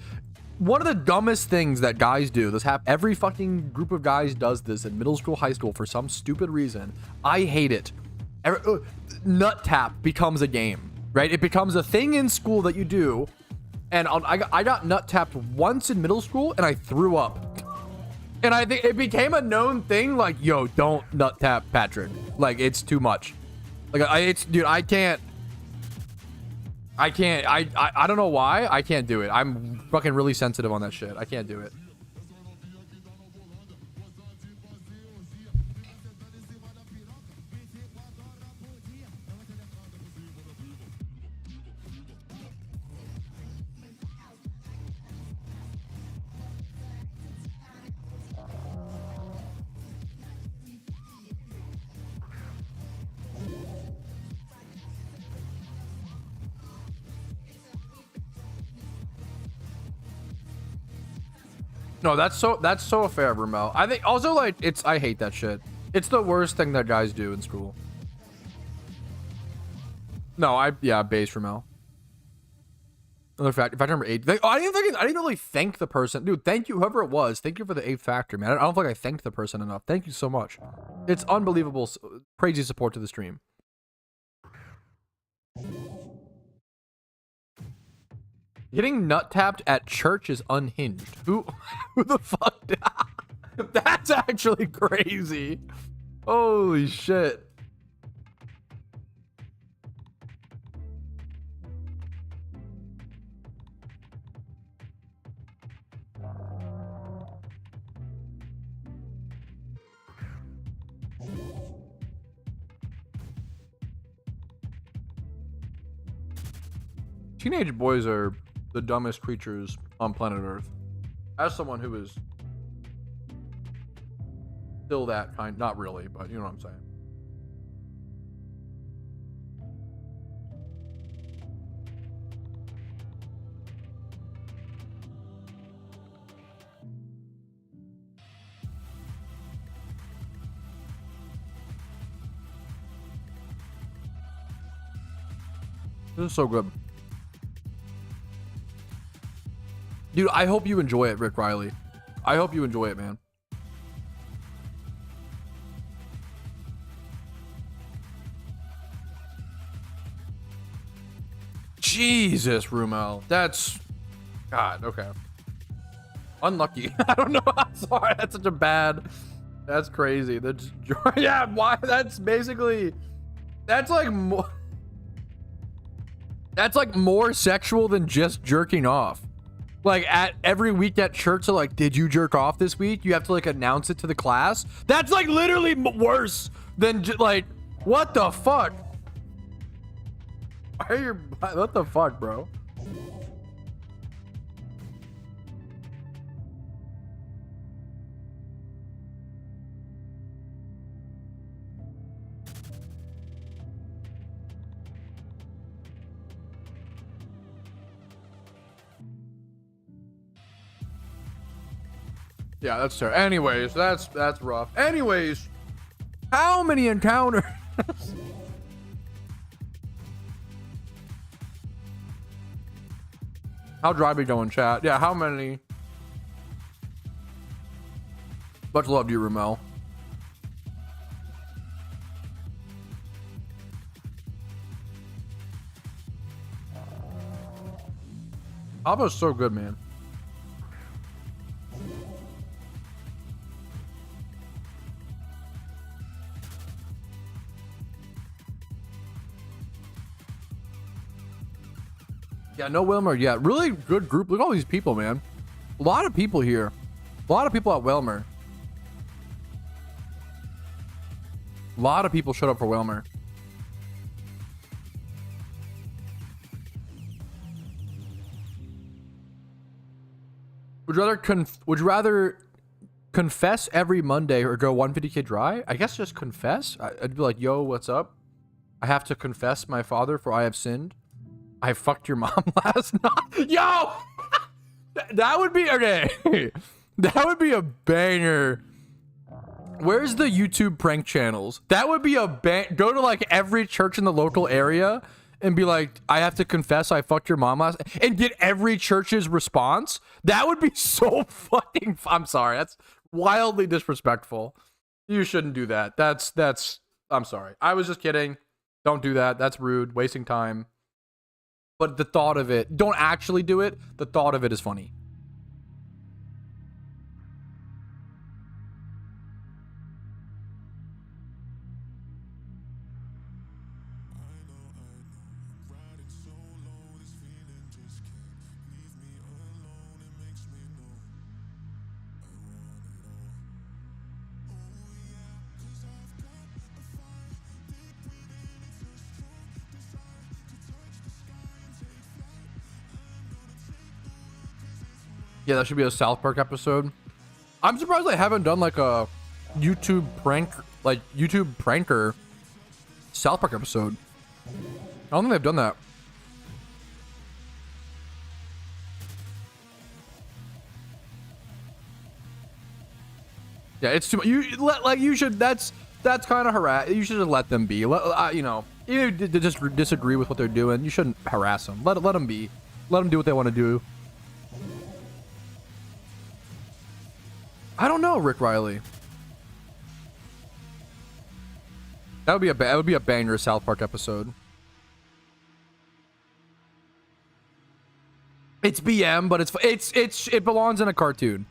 Speaker 1: One of the dumbest things that guys do, this happens, every fucking group of guys does this in middle school, high school for some stupid reason. I hate it. Nut tap becomes a game, right? It becomes a thing in school that you do. And I got nut tapped once in middle school and I threw up. And I think it became a known thing, like, yo, don't nut tap Patrick. Like, it's too much. Like, dude, I don't know why. I can't do it. I'm fucking really sensitive on that shit. I can't do it. No, that's so fair, Ramel. I think also, like, I hate that shit. It's the worst thing that guys do in school. No, yeah, base Ramel. Another fact number 8. I didn't really thank the person. Dude, thank you, whoever it was. Thank you for the 8th factor, man. I don't think I thanked the person enough. Thank you so much. It's unbelievable. Crazy support to the stream. Getting nut tapped at church is unhinged. Who the fuck? That's actually crazy. Holy shit. Teenage boys are the dumbest creatures on planet Earth. As someone who is still that kind, not really, but you know what I'm saying. This is so good. Dude, I hope you enjoy it, Rick Riley. I hope you enjoy it, man. Jesus, Rumel. That's... God, okay. Unlucky. I don't know. I'm sorry. That's such a bad... That's crazy. That's... Yeah, why? That's basically... That's like more... That's like more sexual than just jerking off. Like, at every week at church, they're like, did you jerk off this week? You have to like announce it to the class. That's like literally worse than like, what the fuck? Why are you, what the fuck, bro? Yeah, that's terrible. Anyways, that's rough. Anyways, how many encounters? How dry we going, chat? Yeah, how many? Much love to you, Ramel. Avo's so good, man. Yeah, no Wilmer yet. Really good group. Look at all these people, man. A lot of people here. A lot of people at Wilmer. A lot of people showed up for Wilmer. Would you rather confess every Monday or go 150k dry. I guess just confess. I'd be like, yo, what's up? I have to confess my father, for I have sinned. I fucked your mom last night. Yo, that would be okay. That would be a banger. Where's the YouTube prank channels? That would be a go to like every church in the local area and be like, I have to confess I fucked your mom last, and get every church's response. That would be so fucking I'm sorry. That's wildly disrespectful. You shouldn't do that. That's I'm sorry. I was just kidding. Don't do that. That's rude. Wasting time. But the thought of it, don't actually do it. The thought of it is funny. Yeah, that should be a South Park episode. I'm surprised I haven't done like a YouTube pranker South Park episode. I don't think they've done that. Yeah, it's too much. You should. That's kind of harass. You should just let them be. You know, even if you just disagree with what they're doing, you shouldn't harass them. Let them be. Let them do what they want to do. I don't know, Rick Riley. That would be a banger South Park episode. It's BM, but it belongs in a cartoon,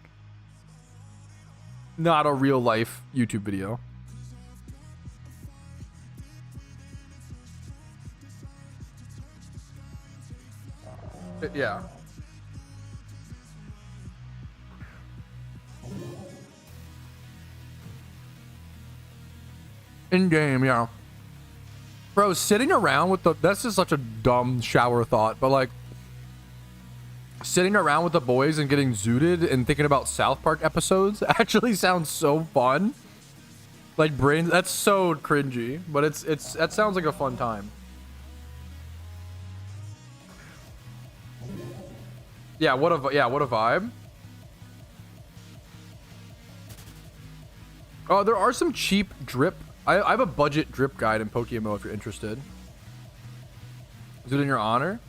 Speaker 1: not a real life YouTube video. Yeah. In game, yeah. Bro, sitting around with that's just such a dumb shower thought, but like sitting around with the boys and getting zooted and thinking about South Park episodes actually sounds so fun. Like that's so cringy, but that sounds like a fun time. Yeah, what a vibe. Oh, there are some cheap drip. I have a budget drip guide in PokeMMO if you're interested. Is it in your honor?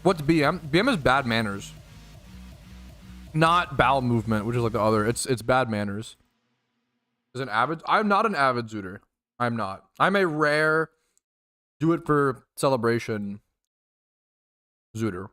Speaker 1: What's BM? BM is bad manners. Not bowel movement, which is like the other. It's bad manners. Is an avid? I'm not an avid zooter. I'm not. I'm a rare do it for celebration zooter.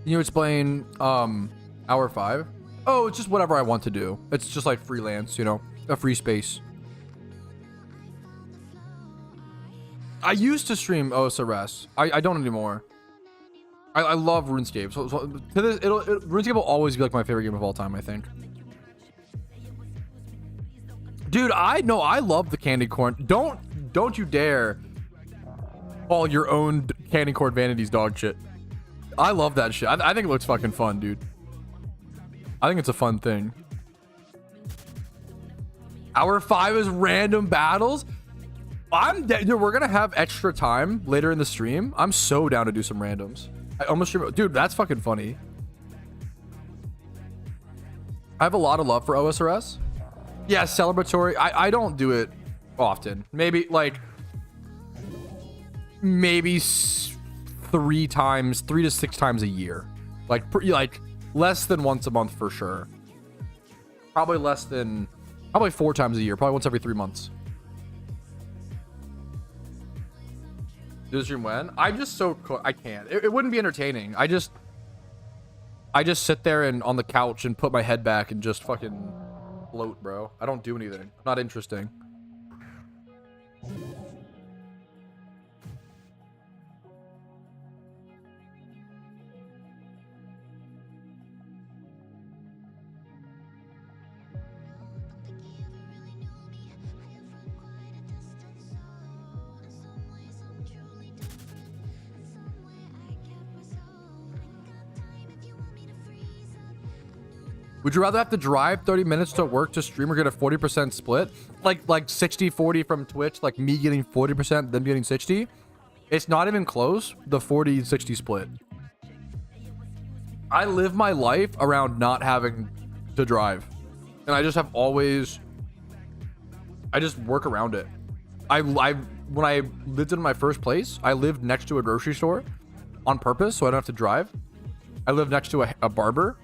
Speaker 1: Can you explain hour 5? Oh, it's just whatever I want to do. It's just like freelance, you know, a free space. I used to stream OSRS. I don't anymore. I love RuneScape. So to this, RuneScape will always be like my favorite game of all time, I think. Dude, I love the candy corn. Don't you dare call your own candy corn vanities dog shit. I love that shit. I think it looks fucking fun, dude. I think it's a fun thing. Hour 5 is random battles. Dude, we're gonna have extra time later in the stream. I'm so down to do some randoms. I almost stream. Dude, that's fucking funny. I have a lot of love for OSRS. Yeah, celebratory. I don't do it often. Maybe 3 to 6 times a year. Like less than once a month for sure. Probably 4 times a year. Probably once every 3 months. Do the stream when? I'm just so I can't. It wouldn't be entertaining. I just sit there and on the couch and put my head back and just fucking float, bro. I don't do anything. Not interesting. Would you rather have to drive 30 minutes to work to stream or get a 40% split? Like 60-40 from Twitch, like me getting 40%, them getting 60? It's not even close, the 40-60 split. I live my life around not having to drive. And I just have always... I just work around it. When I lived in my first place, I lived next to a grocery store on purpose, so I don't have to drive. I lived next to a barber.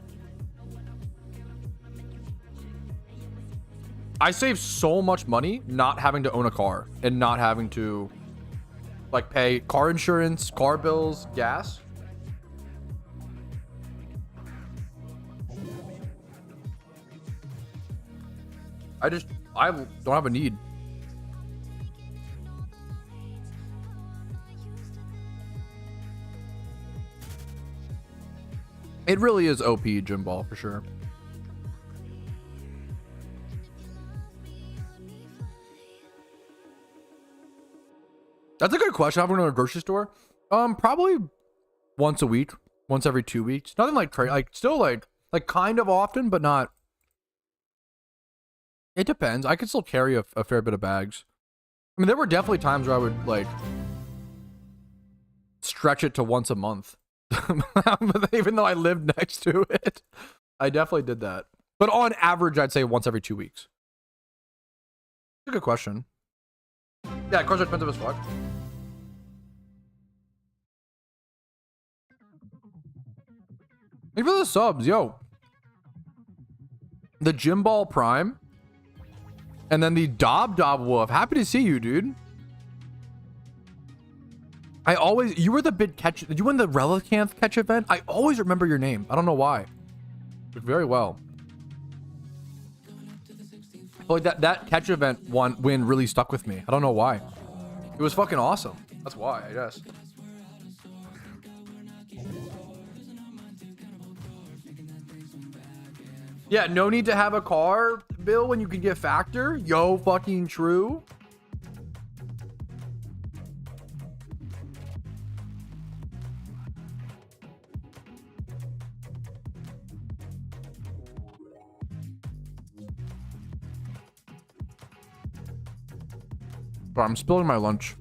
Speaker 1: I save so much money not having to own a car and not having to like pay car insurance, car bills, gas. I don't have a need. It really is OP gym ball for sure. That's a good question. I'm going to a grocery store. Probably once a week, once every 2 weeks. Nothing like still like kind of often, but not. It depends. I could still carry a fair bit of bags. I mean, there were definitely times where I would like stretch it to once a month, even though I lived next to it. I definitely did that. But on average, I'd say once every 2 weeks. That's a good question. Yeah, cars are expensive as fuck. Thank you for the subs, yo. The Gym Ball Prime. And then the Dob Wolf. Happy to see you, dude. You were the big catch. Did you win the Relicanth catch event? I always remember your name. I don't know why. But very well. But like that catch event win really stuck with me. I don't know why. It was fucking awesome. That's why, I guess. Yeah, no need to have a car, Bill, when you can get Factor. Yo, fucking true. Bro, I'm spilling my lunch.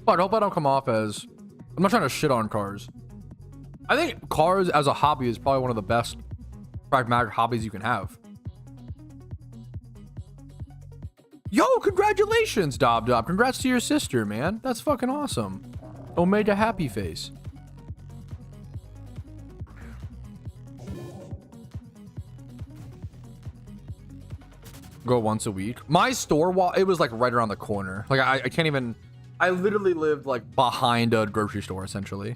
Speaker 1: I hope I don't come off as... I'm not trying to shit on cars. I think cars as a hobby is probably one of the best pragmatic hobbies you can have. Yo, congratulations, Dob. Congrats to your sister, man. That's fucking awesome. Omega Happy Face. Go once a week. My store wall, it was like right around the corner. Like I can't even... I literally lived like behind a grocery store, essentially.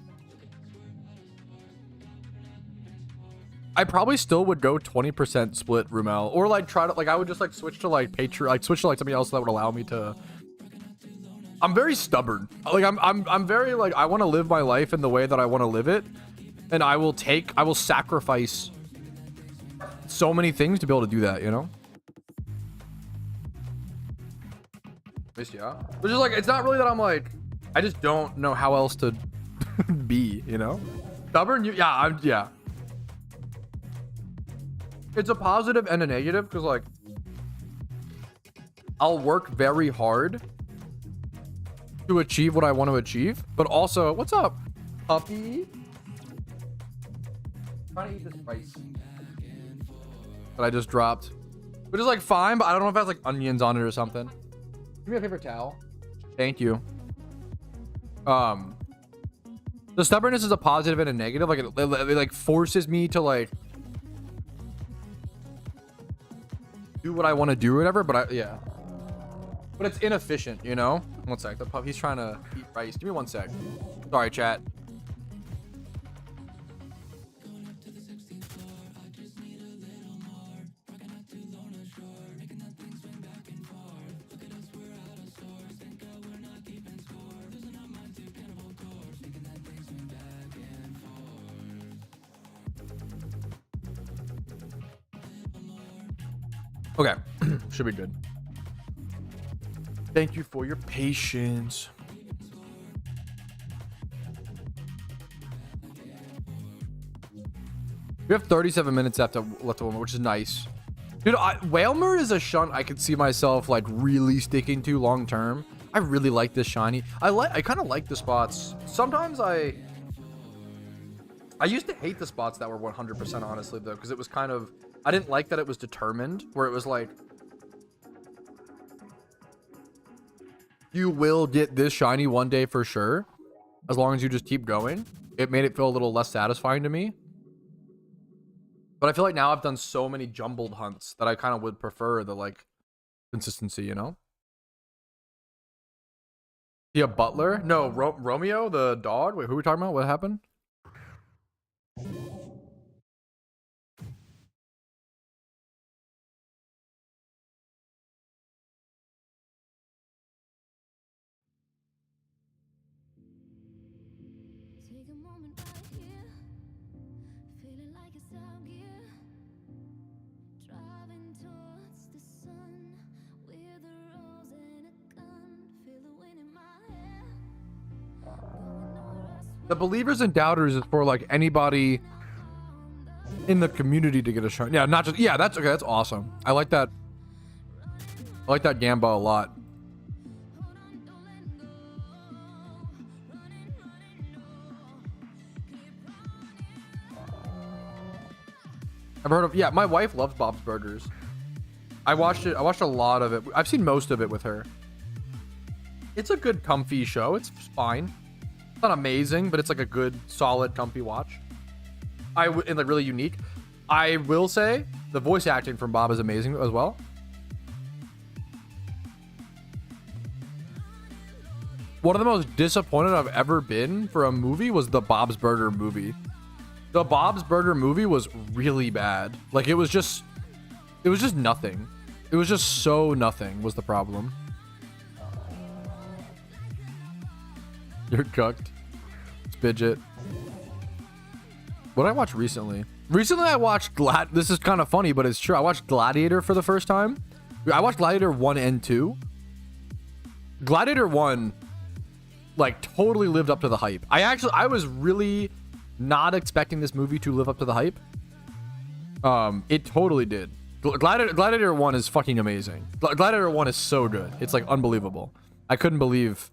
Speaker 1: I probably still would go 20% split, Rumel, or like try to I would just like switch to like Patreon, like switch to like something else that would allow me to. I'm very stubborn. Like I'm very like I want to live my life in the way that I want to live it, and I will sacrifice so many things to be able to do that, you know. Yeah, which is like, it's not really that I'm like, I just don't know how else to be, you know. Stubborn, yeah. It's a positive and a negative because like I'll work very hard to achieve what I want to achieve, but also, what's up, puppy? I'm trying to eat this rice that I just dropped, which is like fine, but I don't know if it has like onions on it or something. Give me a paper towel. Thank you. The stubbornness is a positive and a negative. Like it like forces me to like do what I want to do or whatever, but yeah. But it's inefficient, you know? One sec. The pup, he's trying to eat rice. Give me 1 sec. Sorry, chat. Okay. Should be good. Thank you for your patience. We have 37 minutes left to which is nice. Dude, Whalmer is a shunt I could see myself like really sticking to long term. I really like this shiny. I kind of like the spots. Sometimes I used to hate the spots that were 100% honestly though, because it was kind of, I didn't like that it was determined, where it was like, you will get this shiny one day for sure, as long as you just keep going. It made it feel a little less satisfying to me. But I feel like now I've done so many jumbled hunts that I kind of would prefer the like consistency, you know? Yeah, Butler? No, Romeo, the dog? Wait, who are we talking about? What happened?
Speaker 3: Take a moment right here, feeling like it's out here, driving towards the sun with a rose and a gun, feel the wind in my hair, going nowhere I swear.
Speaker 1: The Believers and Doubters is for like anybody in the community to get a shot. Yeah, not just, yeah, that's okay. That's awesome. I like that. I like that Gamba a lot. I've heard of, yeah, my wife loves Bob's Burgers. I watched it. I watched a lot of it. I've seen most of it with her. It's a good, comfy show. It's fine. It's not amazing, but it's like a good, solid, comfy watch. And like really unique. I will say the voice acting from Bob is amazing as well. One of the most disappointed I've ever been for a movie was the Bob's Burger movie. The Bob's Burger movie was really bad. Like it was just nothing. It was just so nothing was the problem. You're cucked. Spidget. What did I watch recently? Recently I watched this is kind of funny, but it's true. I watched Gladiator for the first time. I watched Gladiator 1 and 2. Gladiator 1 like totally lived up to the hype. I was really not expecting this movie to live up to the hype. It totally did. Gladiator 1 is fucking amazing. Gladiator 1 is so good. It's like unbelievable. I couldn't believe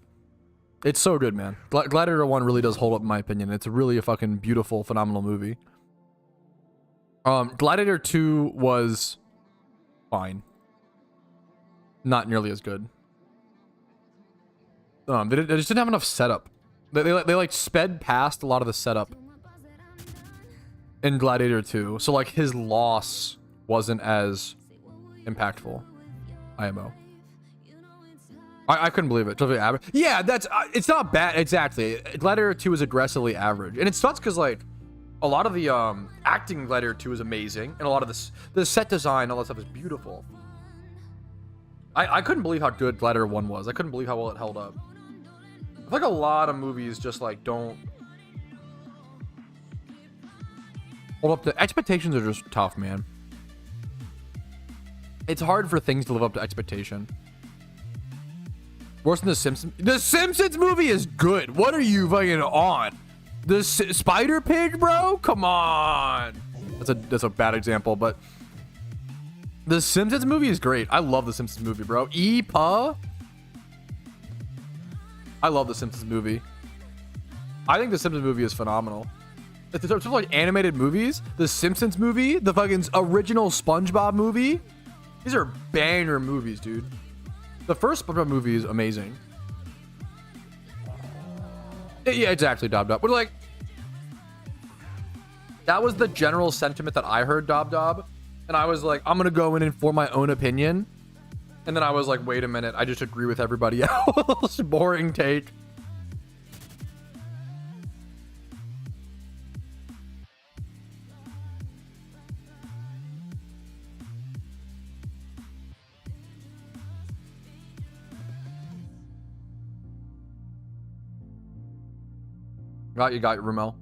Speaker 1: it's so good, man. Gladiator 1 really does hold up in my opinion. It's really a fucking beautiful, phenomenal movie. Gladiator 2 was fine. Not nearly as good. They just didn't have enough setup. They like sped past a lot of the setup in Gladiator 2. So like his loss wasn't as impactful. IMO. I couldn't believe it. Totally average. Yeah, that's it's not bad. Exactly. Gladiator 2 is aggressively average. And it sucks because like a lot of the acting in Gladiator 2 is amazing. And a lot of the set design, all that stuff is beautiful. I couldn't believe how good Gladiator 1 was. I couldn't believe how well it held up. I feel like a lot of movies just like don't hold up to expectations. Are just tough, man. It's hard for things to live up to expectation. Worse than The Simpsons. The Simpsons movie is good. What are you fucking on? The Spider Pig, bro? Come on. That's a bad example, but The Simpsons movie is great. I love The Simpsons movie, bro. I love The Simpsons movie. I think The Simpsons movie is phenomenal. In terms of like animated movies, The Simpsons movie, the fucking original SpongeBob movie, these are banger movies, dude. The first SpongeBob movie is amazing. Yeah, exactly, Dob. But like, that was the general sentiment that I heard, Dob. and I was like, I'm gonna go in and form my own opinion. And then I was like, wait a minute, I just agree with everybody else. Boring take. Got you, Ramel.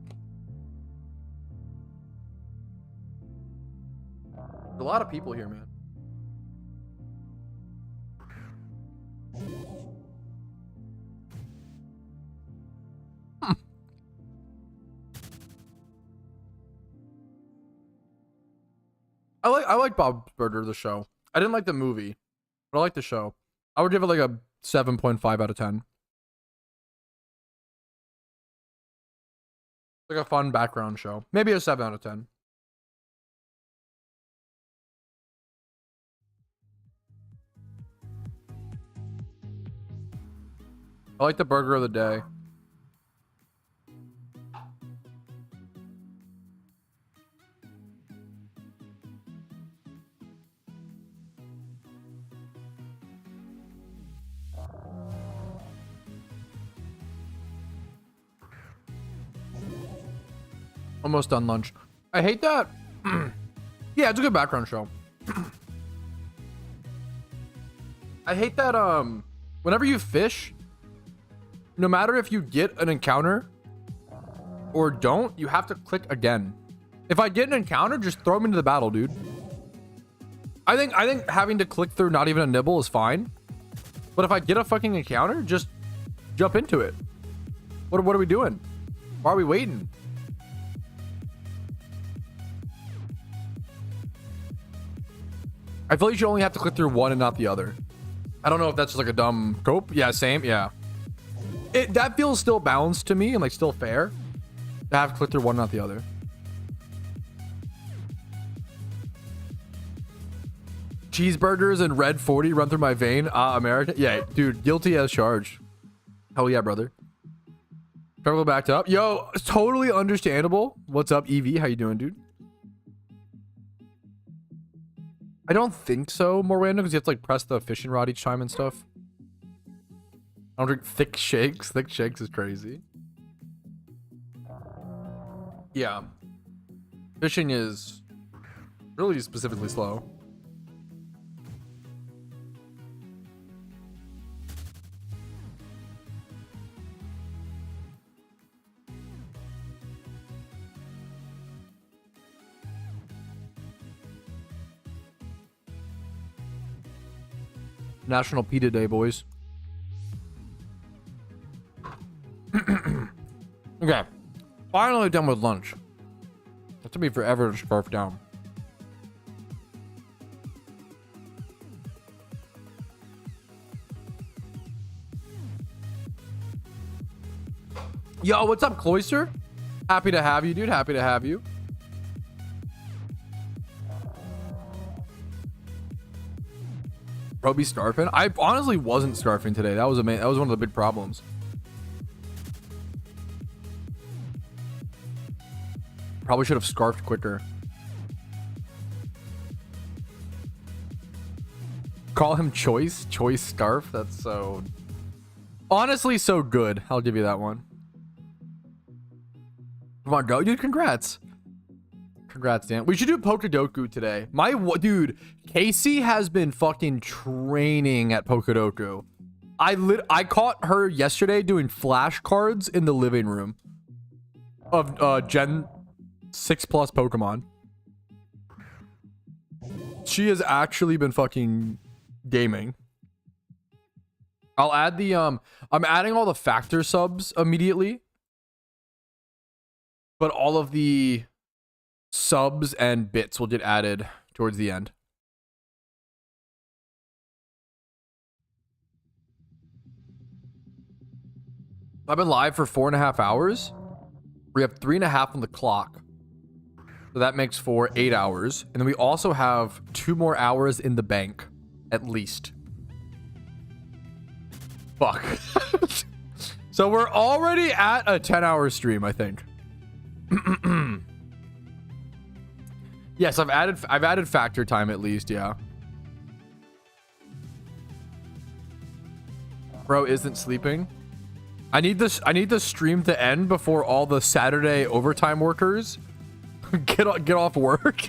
Speaker 1: There's a lot of people here, man. I like Bob's Burger, the show. I didn't like the movie, but I like the show. I would give it like a 7.5 out of 10. Like a fun background show. Maybe a 7 out of 10. I like the burger of the day. Almost done lunch. I hate that. Yeah, it's a good background show. I hate that whenever you fish, no matter if you get an encounter or don't, you have to click again. If I get an encounter, just throw me into the battle, dude. I think having to click through not even a nibble is fine. But if I get a fucking encounter, just jump into it. What are we doing? Why are we waiting? I feel like you should only have to click through one and not the other. I don't know if that's just like a dumb cope. Yeah, same. Yeah. That feels still balanced to me and like still fair. To have to click through one, not the other. Cheeseburgers and red 40 run through my vein. America. Yeah, dude, guilty as charged. Hell yeah, brother. Travel backed up. Yo, totally understandable. What's up, EV? How you doing, dude? I don't think so, more random, because you have to like press the fishing rod each time and stuff. I don't drink thick shakes. Thick shakes is crazy. Yeah. Fishing is really specifically slow. National Pita Day, boys. Okay. Finally done with lunch. That took me forever to scarf down. Yo, what's up, Cloister? Happy to have you, dude. Happy to have you. Roby scarfing? I honestly wasn't scarfing today. That was amazing. That was one of the big problems. Probably should have scarfed quicker. Call him Choice Scarf. That's so honestly so good. I'll give you that one. Come on, go, dude. Congrats. Congrats, Dan. We should do Pokedoku today. Dude, Casey has been fucking training at Pokedoku. I caught her yesterday doing flashcards in the living room of Gen 6+ Pokemon. She has actually been fucking gaming. I'll add the I'm adding all the factor subs immediately. But all of the subs and bits will get added towards the end. I've been live for 4.5 hours. We have 3.5 on the clock. So that makes for 8 hours. And then we also have 2 more hours in the bank, at least. Fuck. So we're already at a 10-hour stream, I think. Yes, I've added factor time at least, yeah. Bro isn't sleeping. I need the stream to end before all the Saturday overtime workers get off work.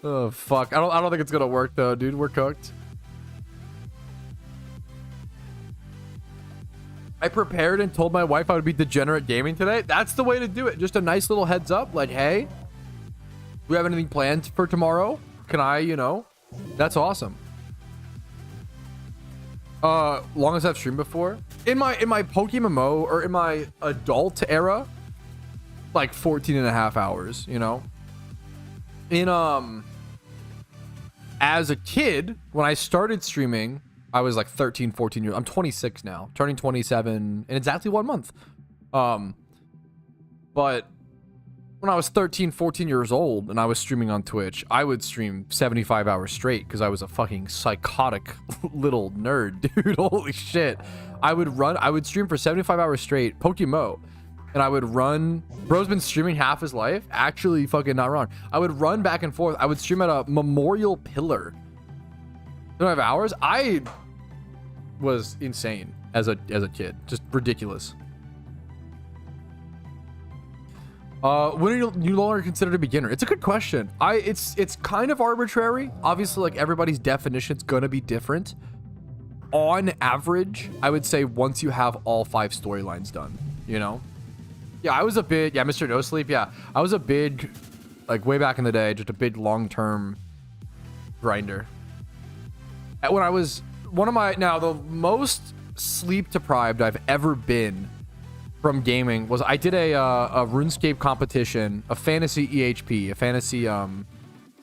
Speaker 1: Oh fuck. I don't think it's gonna work though, dude. We're cooked. I prepared and told my wife I would be degenerate gaming today. That's the way to do it. Just a nice little heads up, like, hey, do we have anything planned for tomorrow? Can I, you know? That's awesome. Long as I've streamed before. In my PokeMMO or in my adult era, like 14 and a half hours, you know? In as a kid, when I started streaming, I was like 13, 14 years. I'm 26 now, turning 27 in exactly 1 month. But when I was 13, 14 years old and I was streaming on Twitch, I would stream 75 hours straight because I was a fucking psychotic little nerd, dude. Holy shit. I would stream for 75 hours straight, PokeMMO. And I would run. Bro's been streaming half his life. Actually, fucking not wrong. I would run back and forth. I would stream at a memorial pillar. 75 hours. I was insane as a kid. Just ridiculous. When are you no longer considered a beginner? It's a good question. It's kind of arbitrary. Obviously, like everybody's definition's gonna be different. On average, I would say once you have all 5 storylines done, you know? Yeah, I was a big, yeah, Mr. No Sleep, yeah. I was a big, like way back in the day, just a big long-term grinder. When I was, the most sleep deprived I've ever been from gaming was I did a RuneScape competition, a fantasy EHP, a fantasy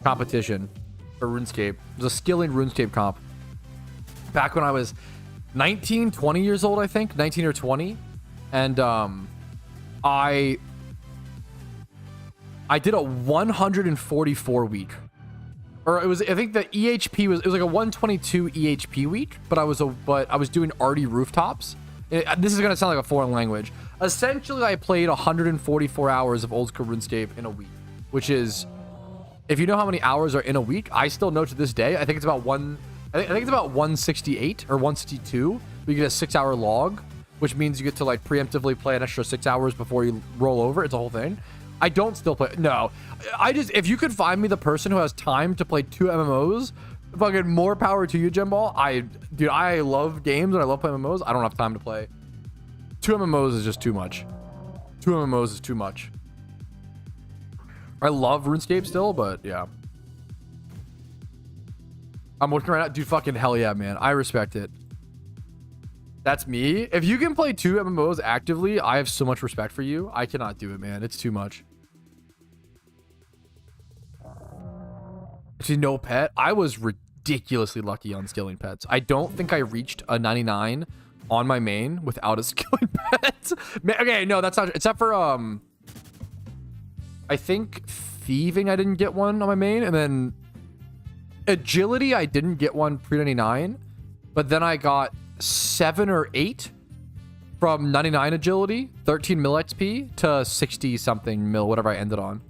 Speaker 1: competition for RuneScape. It was a skilling RuneScape comp. Back when I was 19, 20 years old, I think, 19 or 20. And I did a 144 week. Or it was, I think the EHP was like a 122 EHP week, but I was doing arty rooftops. This is gonna sound like a foreign language. Essentially, I played 144 hours of old school RuneScape in a week, which is, if you know how many hours are in a week, I still know to this day. I think it's about I think it's about 168 or 162. We get a 6-hour log, which means you get to like preemptively play an extra 6 hours before you roll over. It's a whole thing. I don't still play. No, if you could find me the person who has time to play 2 MMOs, fucking more power to you, Jemball. Dude, I love games and I love playing MMOs. I don't have time to play. 2 MMOs is just too much. 2 MMOs is too much. I love RuneScape still, but yeah. I'm looking right now. Dude, fucking hell yeah, man. I respect it. That's me. If you can play 2 MMOs actively, I have so much respect for you. I cannot do it, man. It's too much. Actually, no pet. I was ridiculously lucky on skilling pets. I don't think I reached a 99 on my main without a skilling pet. Okay, no, that's not, except for I think thieving, I didn't get one on my main, and then agility, I didn't get one pre-99, but then I got 7 or 8 from 99 agility, 13 mil XP to 60 something mil, whatever I ended on.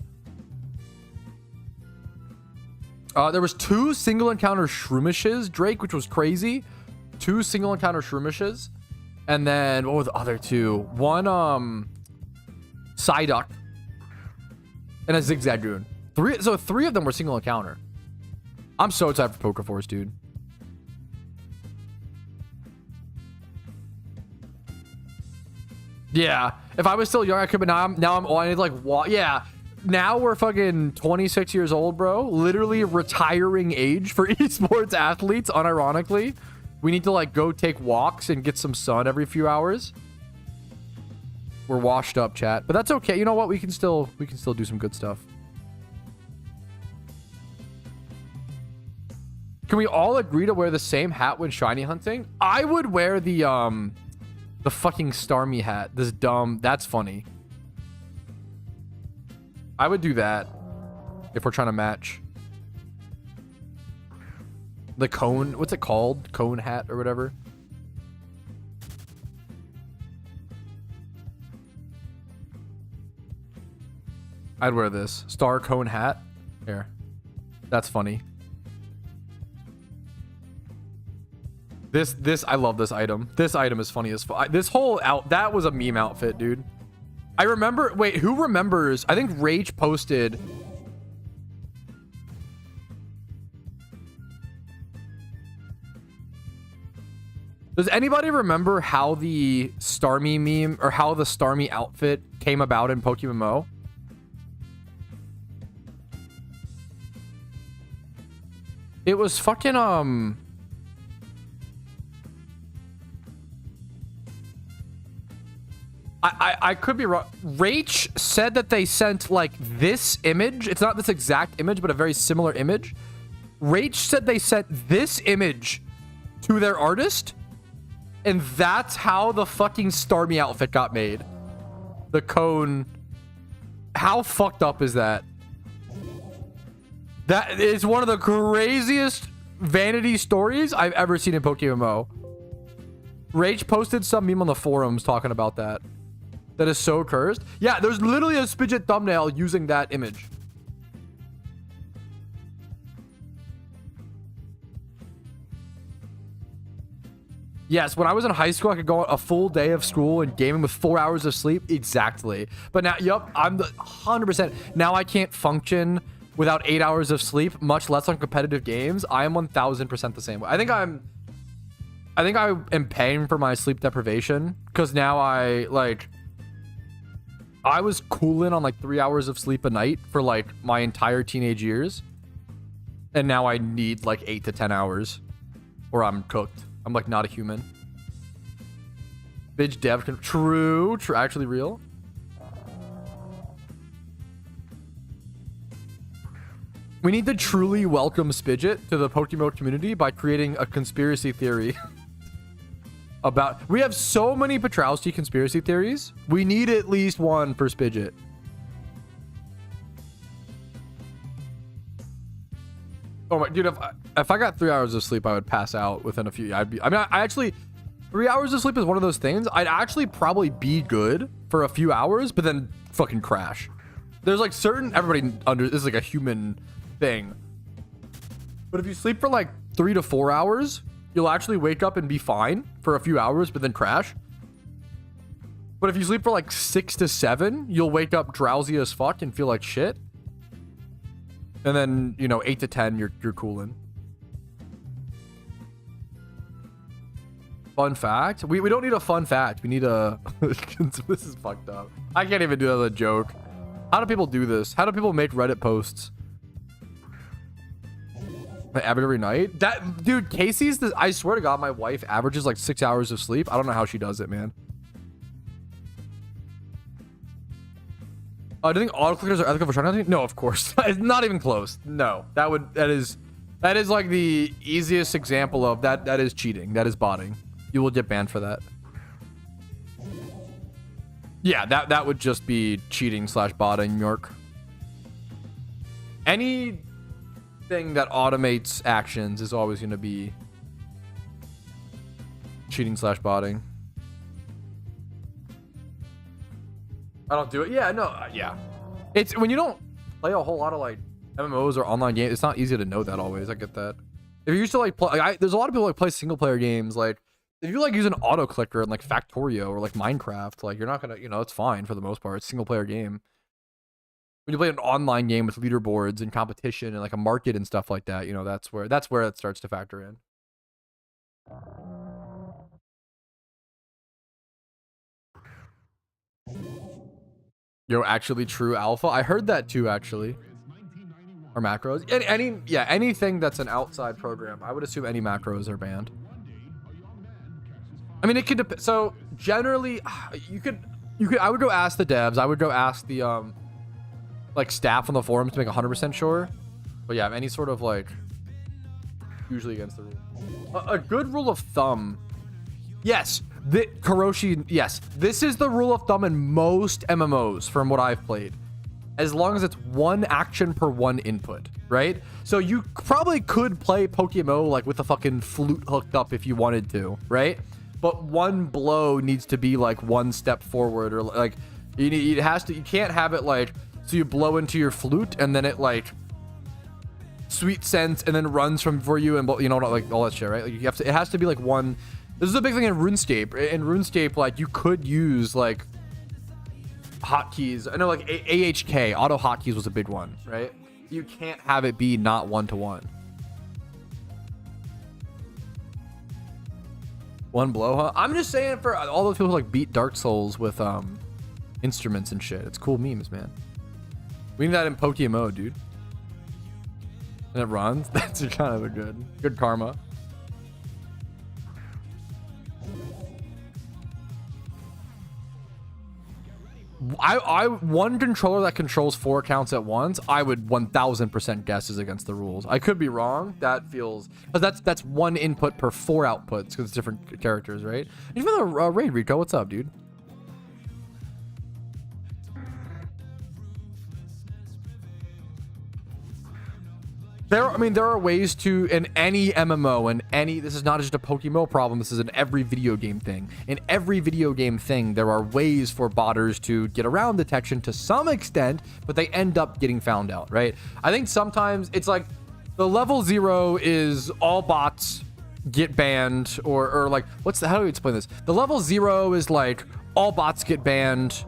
Speaker 1: There was 2 single encounter shroomishes, Drake, which was crazy. 2 single encounter shroomishes. And then what were the other 2? One Psyduck and a Zigzagoon. 3 of them were single encounter. I'm so excited for Poker Force, dude. Yeah, if I was still young, I could. But now I'm. Oh, I need like what? Yeah. Now we're fucking 26 years old, bro. Literally retiring age for esports athletes. Unironically, we need to like go take walks and get some sun every few hours. We're washed up, chat, but that's okay. You know what? We can still do some good stuff. Can we all agree to wear the same hat when shiny hunting? I would wear the fucking Starmie hat. This dumb. That's funny. I would do that if we're trying to match. The cone. What's it called? Cone hat or whatever. I'd wear this star cone hat. Here, that's funny. This I love this item. This item is funny as fuck. This whole that was a meme outfit, dude. I remember. Wait, who remembers? I think Rage posted. Does anybody remember how the Starmie meme or how the Starmie outfit came about in PokeMMO? It was fucking I could be wrong. Rach said that they sent like this image. It's not this exact image, but a very similar image. Rach said they sent this image to their artist, and that's how the fucking Starmie outfit got made. The cone. How fucked up is that? That is one of the craziest vanity stories I've ever seen in PokeMMO. Rach posted some meme on the forums talking about that. That is so cursed. Yeah, there's literally a Spidget thumbnail using that image. Yes, when I was in high school, I could go a full day of school and gaming with 4 hours of sleep. Exactly. But now, yup, I'm the 100%. Now I can't function without 8 hours of sleep, much less on competitive games. I am 1000% the same way. I think I am paying for my sleep deprivation because now I was cooling on like 3 hours of sleep a night for like my entire teenage years. And now I need like 8 to 10 hours or I'm cooked. I'm like not a human. Bitch dev. True. Actually real. We need to truly welcome Spidget to the PokeMMO community by creating a conspiracy theory. We have so many Patrouski conspiracy theories. We need at least one for Spidget. Oh my, dude, if I got 3 hours of sleep, I would pass out within a few. I actually, 3 hours of sleep is one of those things. I'd actually probably be good for a few hours, but then fucking crash. There's like this is like a human thing. But if you sleep for like 3 to 4 hours, you'll actually wake up and be fine for a few hours, but then crash. But if you sleep for like 6 to 7, you'll wake up drowsy as fuck and feel like shit. And then, 8 to 10, you're cooling. Fun fact? We don't need a fun fact. We need a... This is fucked up. I can't even do that as a joke. How do people do this? How do people make Reddit posts? I average every night. Dude, Casey's I swear to God, my wife averages like 6 hours of sleep. I don't know how she does it, man. Do you think autoclickers are ethical for trying hunting? No, of course. It's not even close. No, that is like the easiest example of that. That is cheating. That is botting. You will get banned for that. Yeah, that would just be cheating / botting, York. Anything that automates actions is always going to be cheating / botting. I don't do it. Yeah, no, yeah. It's when you don't play a whole lot of like MMOs or online games, it's not easy to know that always. I get that. If you used to like play, there's a lot of people like play single player games. Like if you like use an auto clicker in like Factorio or like Minecraft, like you're not gonna, it's fine for the most part. It's a single player game. When you play an online game with leaderboards and competition and like a market and stuff like that, that's where it starts to factor in. Yo, actually true alpha. I heard that too, actually. Or macros. Anything that's an outside program. I would assume any macros are banned. I mean, it could depend. So generally, you could. I would go ask the devs. I would go ask the like staff on the forums to make 100% sure. But yeah, any sort of like, usually against the rule. A good rule of thumb. Yes. Karoshi, yes. This is the rule of thumb in most MMOs from what I've played. As long as it's one action per one input, right? So you probably could play PokeMMO like with a fucking flute hooked up if you wanted to, right? But one blow needs to be like one step forward, or like you can't have it like So you blow into your flute, and then it like sweet scents, and then runs from for you, and you know, like all that shit, right? Like you have to. It has to be like one. This is a big thing in RuneScape. In RuneScape, like you could use like hotkeys. I know like AHK auto hotkeys was a big one, right? You can't have it be not one-to-one. One blow, huh? I'm just saying for all those people who like beat Dark Souls with instruments and shit. It's cool memes, man. We need that in PokeMMO, dude. And it runs. That's kind of a good karma. I one controller that controls 4 accounts at once, I would 1000% guess is against the rules. I could be wrong. That feels, because that's 1 input per 4 outputs because it's different characters, right? Even the raid, Rico, what's up, dude? There are ways to, in any MMO, and any, this is not just a PokeMMO problem, this is in every video game thing. In every video game thing, there are ways for botters to get around detection to some extent, but they end up getting found out, right? I think sometimes it's like the level 0 is all bots get banned, or like, how do we explain this? The level 0 is like all bots get banned,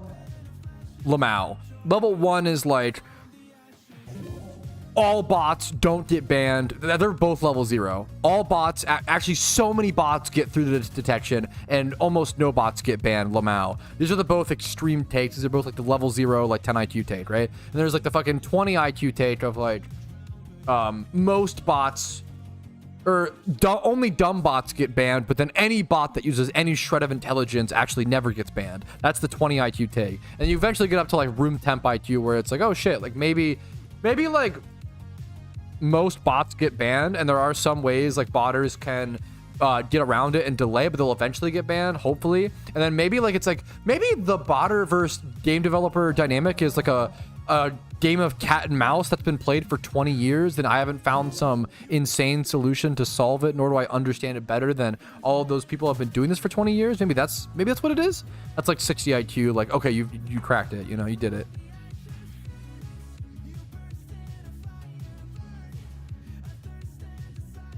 Speaker 1: Lamau. Level 1 is like all bots don't get banned. They're both level 0. All bots, actually so many bots get through the detection, and almost no bots get banned, Lamau. These are the both extreme takes. These are both like the level 0, like 10 IQ take, right? And there's like the fucking 20 IQ take of like most bots, or only dumb bots get banned, but then any bot that uses any shred of intelligence actually never gets banned. That's the 20 IQ take. And you eventually get up to like room temp IQ, where it's like, oh shit, like maybe like most bots get banned, and there are some ways like botters can get around it and delay, but they'll eventually get banned, hopefully. And then maybe like it's like maybe the botter versus game developer dynamic is like a game of cat and mouse that's been played for 20 years, then I haven't found some insane solution to solve it, nor do I understand it better than all of those people have been doing this for 20 years. Maybe that's what it is. That's like 60 IQ, like, okay, you cracked it, you know, you did it.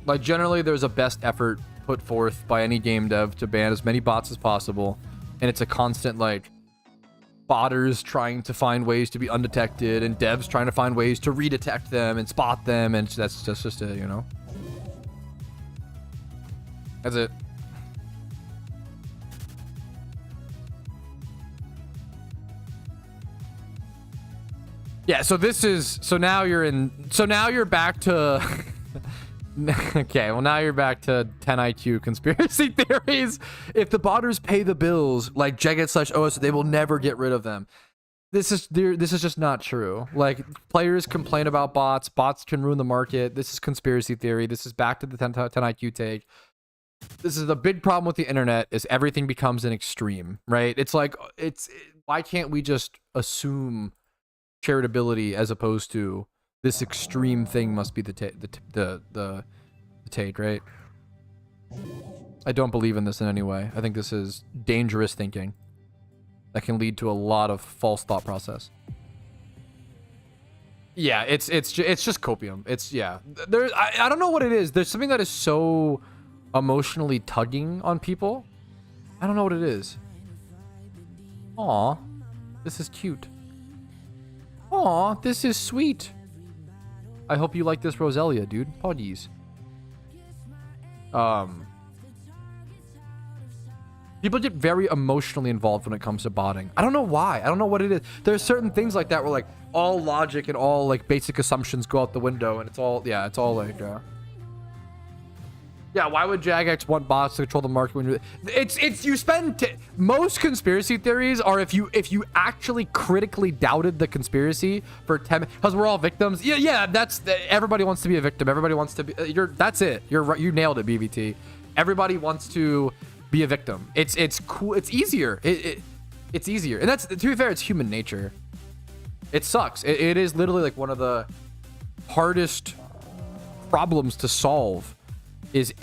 Speaker 1: Like generally there's a best effort put forth by any game dev to ban as many bots as possible, and it's a constant like botters trying to find ways to be undetected and devs trying to find ways to redetect them and spot them, and that's just it, you know. That's it. Yeah, so now you're back to okay, well now you're back to 10 IQ conspiracy theories. If the botters pay the bills like Jagged/OS, they will never get rid of them. This is just not true. Like, players complain about bots. Bots can ruin the market. This is conspiracy theory. This is back to the 10 IQ take. This is the big problem with the internet, is everything becomes an extreme, right? It's like, why can't we just assume charitability as opposed to this extreme thing must be the take, right? I don't believe in this in any way. I think this is dangerous thinking that can lead to a lot of false thought process. Yeah, it's just copium. I don't know what it is. There's something that is so emotionally tugging on people. I don't know what it is. Aw, this is cute. Aw, this is sweet. I hope you like this Roselia, dude. Poggies. People get very emotionally involved when it comes to botting. I don't know why. I don't know what it is. There's certain things like that where like all logic and all like basic assumptions go out the window, and it's all like yeah, why would Jagex want bots to control the market when you spend most conspiracy theories are if you actually critically doubted the conspiracy for 10, because we're all victims. Yeah, that's everybody wants to be a victim. Everybody wants to be that's it. You're right. You nailed it, BBT. Everybody wants to be a victim. It's cool. It's easier. It's easier. And that's, to be fair, it's human nature. It sucks. It is literally like one of the hardest problems to solve. It's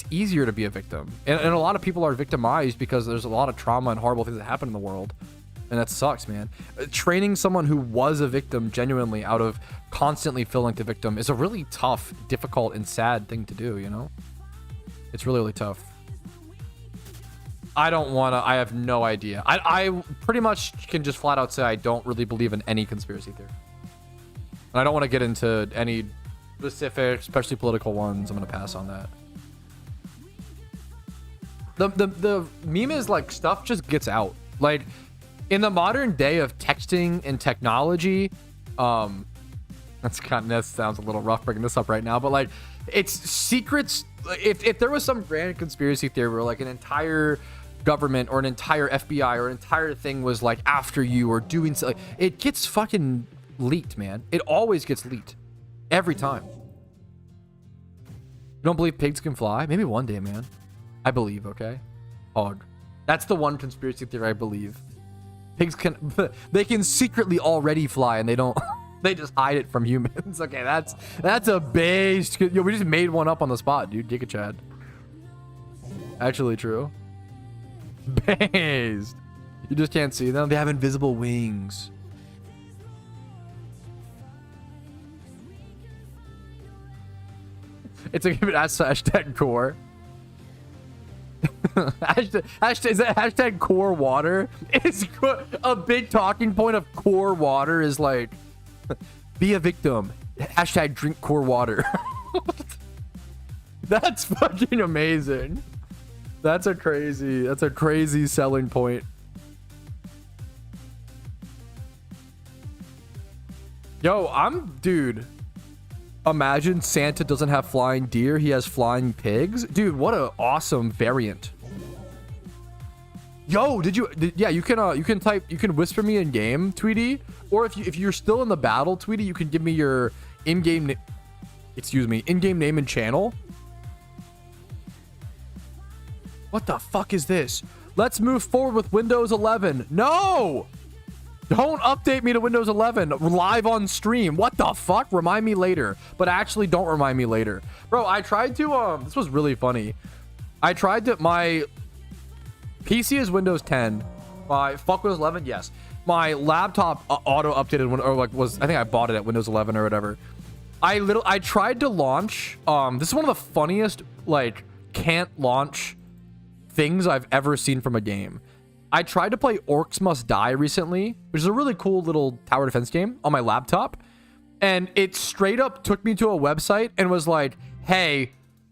Speaker 1: easier to be a victim, and a lot of people are victimized because there's a lot of trauma and horrible things that happen in the world. And that sucks, man. Training someone who was a victim genuinely out of constantly feeling like the victim is a really tough, difficult, and sad thing to do, you know? It's really, really tough. I don't want to... I have no idea. I pretty much can just flat out say I don't really believe in any conspiracy theory. And I don't want to get into any specific, especially political ones. I'm going to pass on that. The meme is like stuff just gets out. Like... in the modern day of texting and technology, that sounds a little rough bringing this up right now, but like it's secrets. If there was some grand conspiracy theory where like an entire government or an entire FBI or an entire thing was like after you or doing something, it gets fucking leaked, man. It always gets leaked every time. You don't believe pigs can fly? Maybe one day, man. I believe. Okay, hog. That's the one conspiracy theory I believe. Pigs can, they can secretly already fly and they don't, they just hide it from humans. Okay, that's a base. Yo, we just made one up on the spot, dude. Giga Chad. Actually true. Based. You just can't see them. They have invisible wings. It's like hashtag core. Is that hashtag core water? Is a big talking point of core water is like be a victim. Hashtag drink core water. That's fucking amazing. That's a crazy selling point. Yo, dude. Imagine Santa doesn't have flying deer, he has flying pigs. Dude, what an awesome variant. Yo, yeah, you can whisper me in game, Tweety, or if you're still in the battle, Tweety, you can give me your in-game name and channel. What the fuck is this? Let's move forward with Windows 11. No! Don't update me to Windows 11 live on stream. What the fuck? Remind me later. But actually, don't remind me later. Bro, I tried to, this was really funny. I tried to, my PC is Windows 10. My fuck Windows 11, yes. My laptop auto updated when, or like was, I think I bought it at Windows 11 or whatever. I tried to launch, this is one of the funniest, like, can't launch things I've ever seen from a game. I tried to play Orcs Must Die recently, which is a really cool little tower defense game on my laptop. And it straight up took me to a website and was like, hey,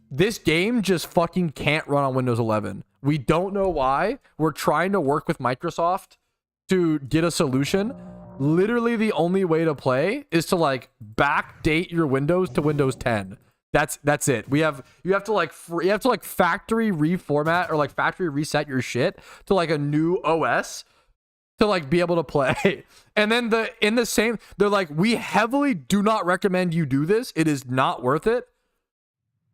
Speaker 1: this game just fucking can't run on Windows 11. We don't know why. We're trying to work with Microsoft to get a solution. Literally the only way to play is to like backdate your Windows to Windows 10. That's it. You have to like factory reformat or like factory reset your shit to like a new OS to like be able to play. And then they're like, we heavily do not recommend you do this. It is not worth it.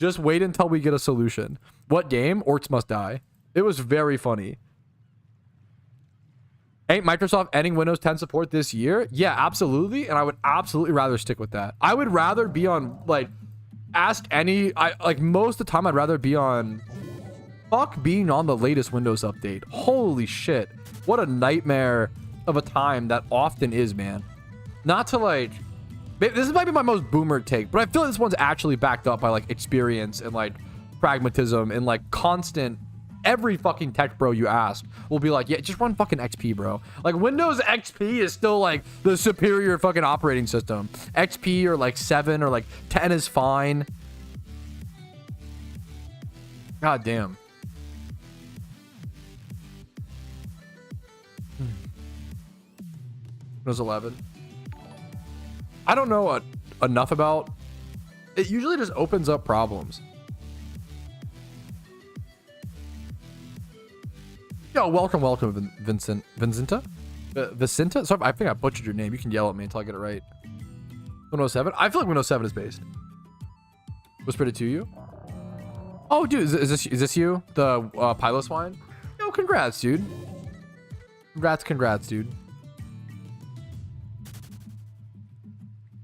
Speaker 1: Just wait until we get a solution. What game? Orcs Must Die. It was very funny. Ain't Microsoft ending Windows 10 support this year? Yeah, absolutely. And I would absolutely rather stick with that. I would rather be on like most of the time I'd rather be on being on the latest Windows update. Holy shit. What a nightmare of a time that often is, man. Not to like, this might be my most boomer take, but I feel like this one's actually backed up by like experience and like pragmatism and like constant. Every fucking tech bro you ask will be like, yeah, just run fucking XP, bro. Like Windows XP is still like the superior fucking operating system. XP or like 7 or like 10 is fine. God damn. Windows 11. I don't know enough about. It usually just opens up problems. Yo, welcome, Vincenta? Vicinta? Sorry, I think I butchered your name. You can yell at me until I get it right. Windows 7? I feel like Windows 7 is based. Whispered it to you? Oh, dude, is this you? The Pilo Swine? Yo, congrats, dude. Congrats, dude.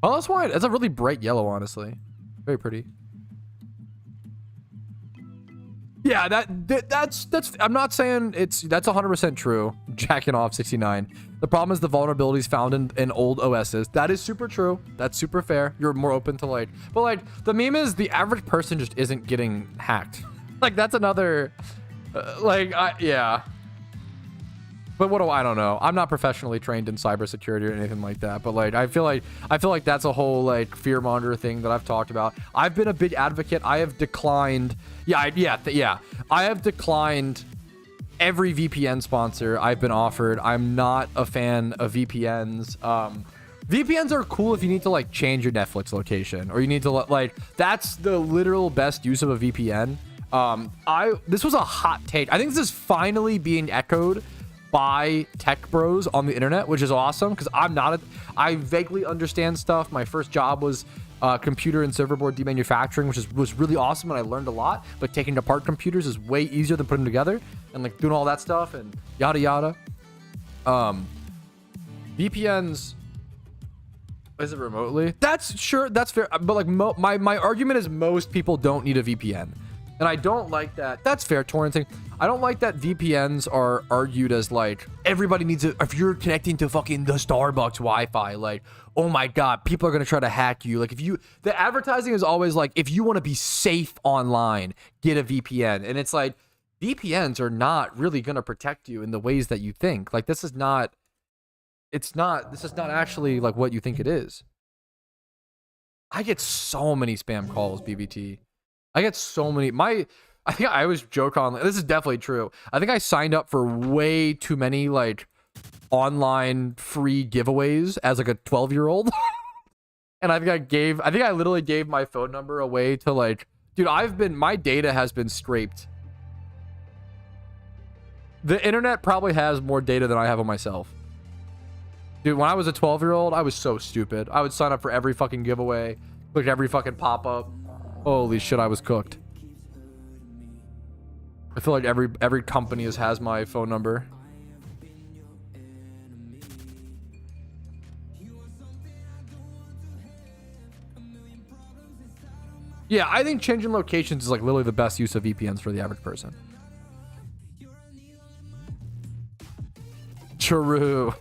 Speaker 1: Pilo Swine? It's a really bright yellow, honestly. Very pretty. Yeah, that's I'm not saying that's 100% true. Jacking off 69. The problem is the vulnerabilities found in old OSs. That is super true. That's super fair. You're more open to like, but like the meme is the average person just isn't getting hacked. Like that's another, yeah. But what do I don't know. I'm not professionally trained in cybersecurity or anything like that. But like I feel like that's a whole like fear mongering thing that I've talked about. I've been a big advocate. I have declined. I have declined every VPN sponsor I've been offered. I'm not a fan of VPNs. VPNs are cool if you need to like change your Netflix location or you need to like that's the literal best use of a VPN. This was a hot take. I think this is finally being echoed by tech bros on the internet, which is awesome because I vaguely understand stuff. My first job was computer and server board demanufacturing, which was really awesome and I learned a lot. But taking apart computers is way easier than putting them together and like doing all that stuff and yada yada. VPNs, is it remotely? That's fair. But like my argument is most people don't need a VPN. And I don't like that. That's fair, torrenting. I don't like that VPNs are argued as like everybody needs it. If you're connecting to fucking the Starbucks Wi-Fi, like, oh my God, people are gonna try to hack you. Like the advertising is always like, if you want to be safe online, get a VPN. And it's like, VPNs are not really gonna protect you in the ways that you think. Like this is not actually like what you think it is. I get so many spam calls, BBT. I get so many. I think I always joke on. This is definitely true. I think I signed up for way too many like online free giveaways as like a 12-year-old, and I think I literally gave my phone number away to like, dude. My data has been scraped. The internet probably has more data than I have on myself. Dude, when I was a 12-year-old, I was so stupid. I would sign up for every fucking giveaway, look at every fucking pop-up. Holy shit, I was cooked. I feel like every company has my phone number. Yeah, I think changing locations is like literally the best use of VPNs for the average person. True.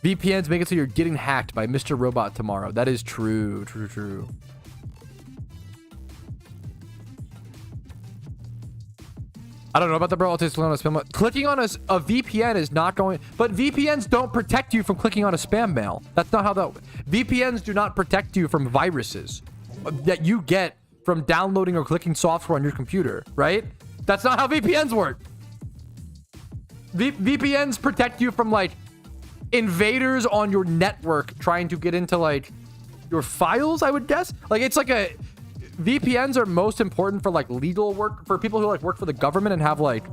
Speaker 1: VPNs make it so you're getting hacked by Mr. Robot tomorrow. That is true. True. I don't know about the bro. Clicking on a VPN is not going, but VPNs don't protect you from clicking on a spam mail. That's not how VPNs do not protect you from viruses that you get from downloading or clicking software on your computer, right? That's not how VPNs work. VPNs protect you from like invaders on your network trying to get into like your files, I would guess. Like it's like VPNs are most important for like legal work, for people who like work for the government and have like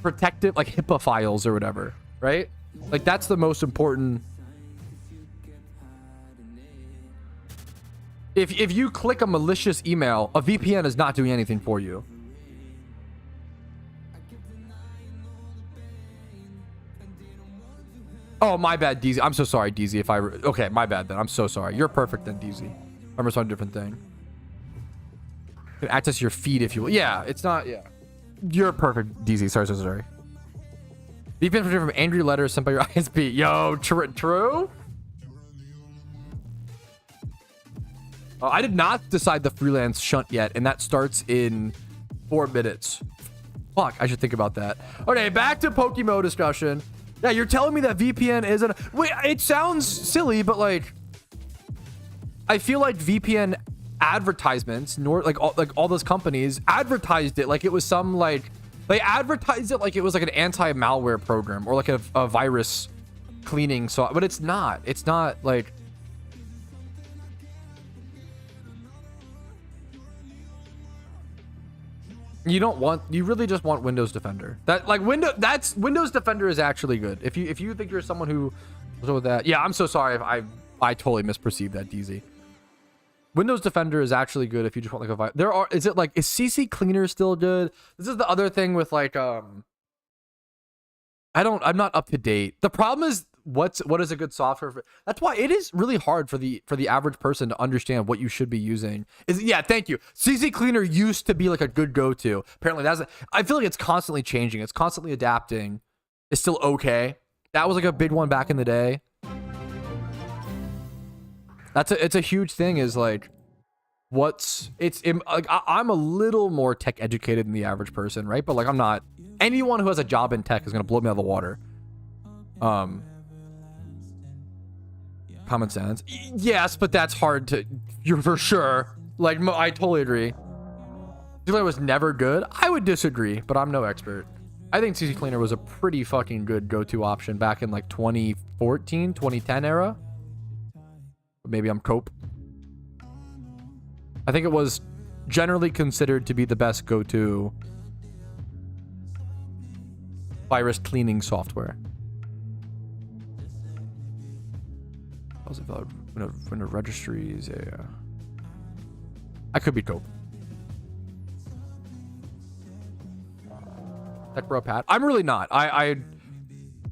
Speaker 1: protected like HIPAA files or whatever, right? Like that's the most important. If you click a malicious email, a VPN is not doing anything for you. Oh, my bad, DZ. I'm so sorry, DZ. Okay, my bad then. I'm so sorry. You're perfect then, DZ. I'm just on a different thing. You can access your feed if you will. Yeah, it's not. Yeah, you're perfect, DZ. Sorry. VPN from angry letters sent by your ISP. Yo, true. Oh, I did not decide the freelance shunt yet, and that starts in 4 minutes. Fuck, I should think about that. Okay, back to PokeMMO discussion. Yeah, you're telling me that VPN isn't. Wait, it sounds silly, but like, I feel like VPN advertisements, like all those companies advertised it like it was some like they advertised it like it was like an anti-malware program or like a virus cleaning. So, but it's not. It's not like. You really just want Windows Defender. Windows Defender is actually good. If you think you're someone who with that. Yeah, I'm so sorry if I totally misperceived that, DZ. Windows Defender is actually good if you just want like is CC Cleaner still good? This is the other thing with like I'm not up to date. The problem is what is a good software for. That's why it is really hard for the average person to understand what you should be using. Yeah, thank you. CC Cleaner used to be like a good go-to. Apparently I feel like it's constantly changing. It's constantly adapting. It's still okay. That was like a big one back in the day. It's a huge thing, is like, like, I'm a little more tech educated than the average person, right? But like, I'm not. Anyone who has a job in tech is gonna blow me out of the water. Common sense, yes, but that's hard to. You're for sure. Like, I totally agree. Cleaner was never good. I would disagree, but I'm no expert. I think CC Cleaner was a pretty fucking good go-to option back in like 2014, 2010 era. Maybe I'm cope. I think it was generally considered to be the best go-to virus cleaning software. How's it valid? Window registries? Yeah. I could be cope. Tech bro Pat. I'm really not. I'm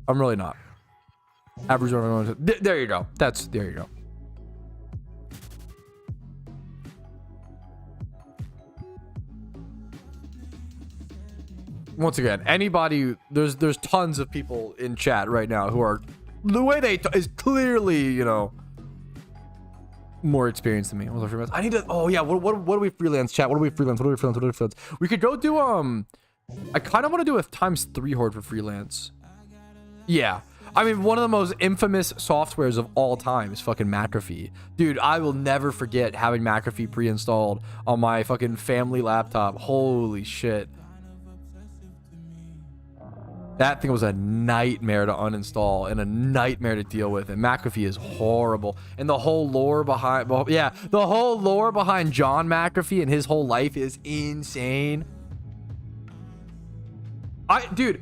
Speaker 1: really not. Average. There you go. There you go. Once again, anybody, there's tons of people in chat right now who are, the way they is clearly, you know, more experienced than me. I need to, oh yeah, what do we freelance, chat? What do we freelance? We could go do, I kind of want to do a ×3 horde for freelance. Yeah. I mean, one of the most infamous softwares of all time is fucking McAfee. Dude, I will never forget having McAfee pre-installed on my fucking family laptop. Holy shit. That thing was a nightmare to uninstall and a nightmare to deal with. And McAfee is horrible. And the whole lore behind, well, yeah, the whole lore behind John McAfee and his whole life is insane. Dude,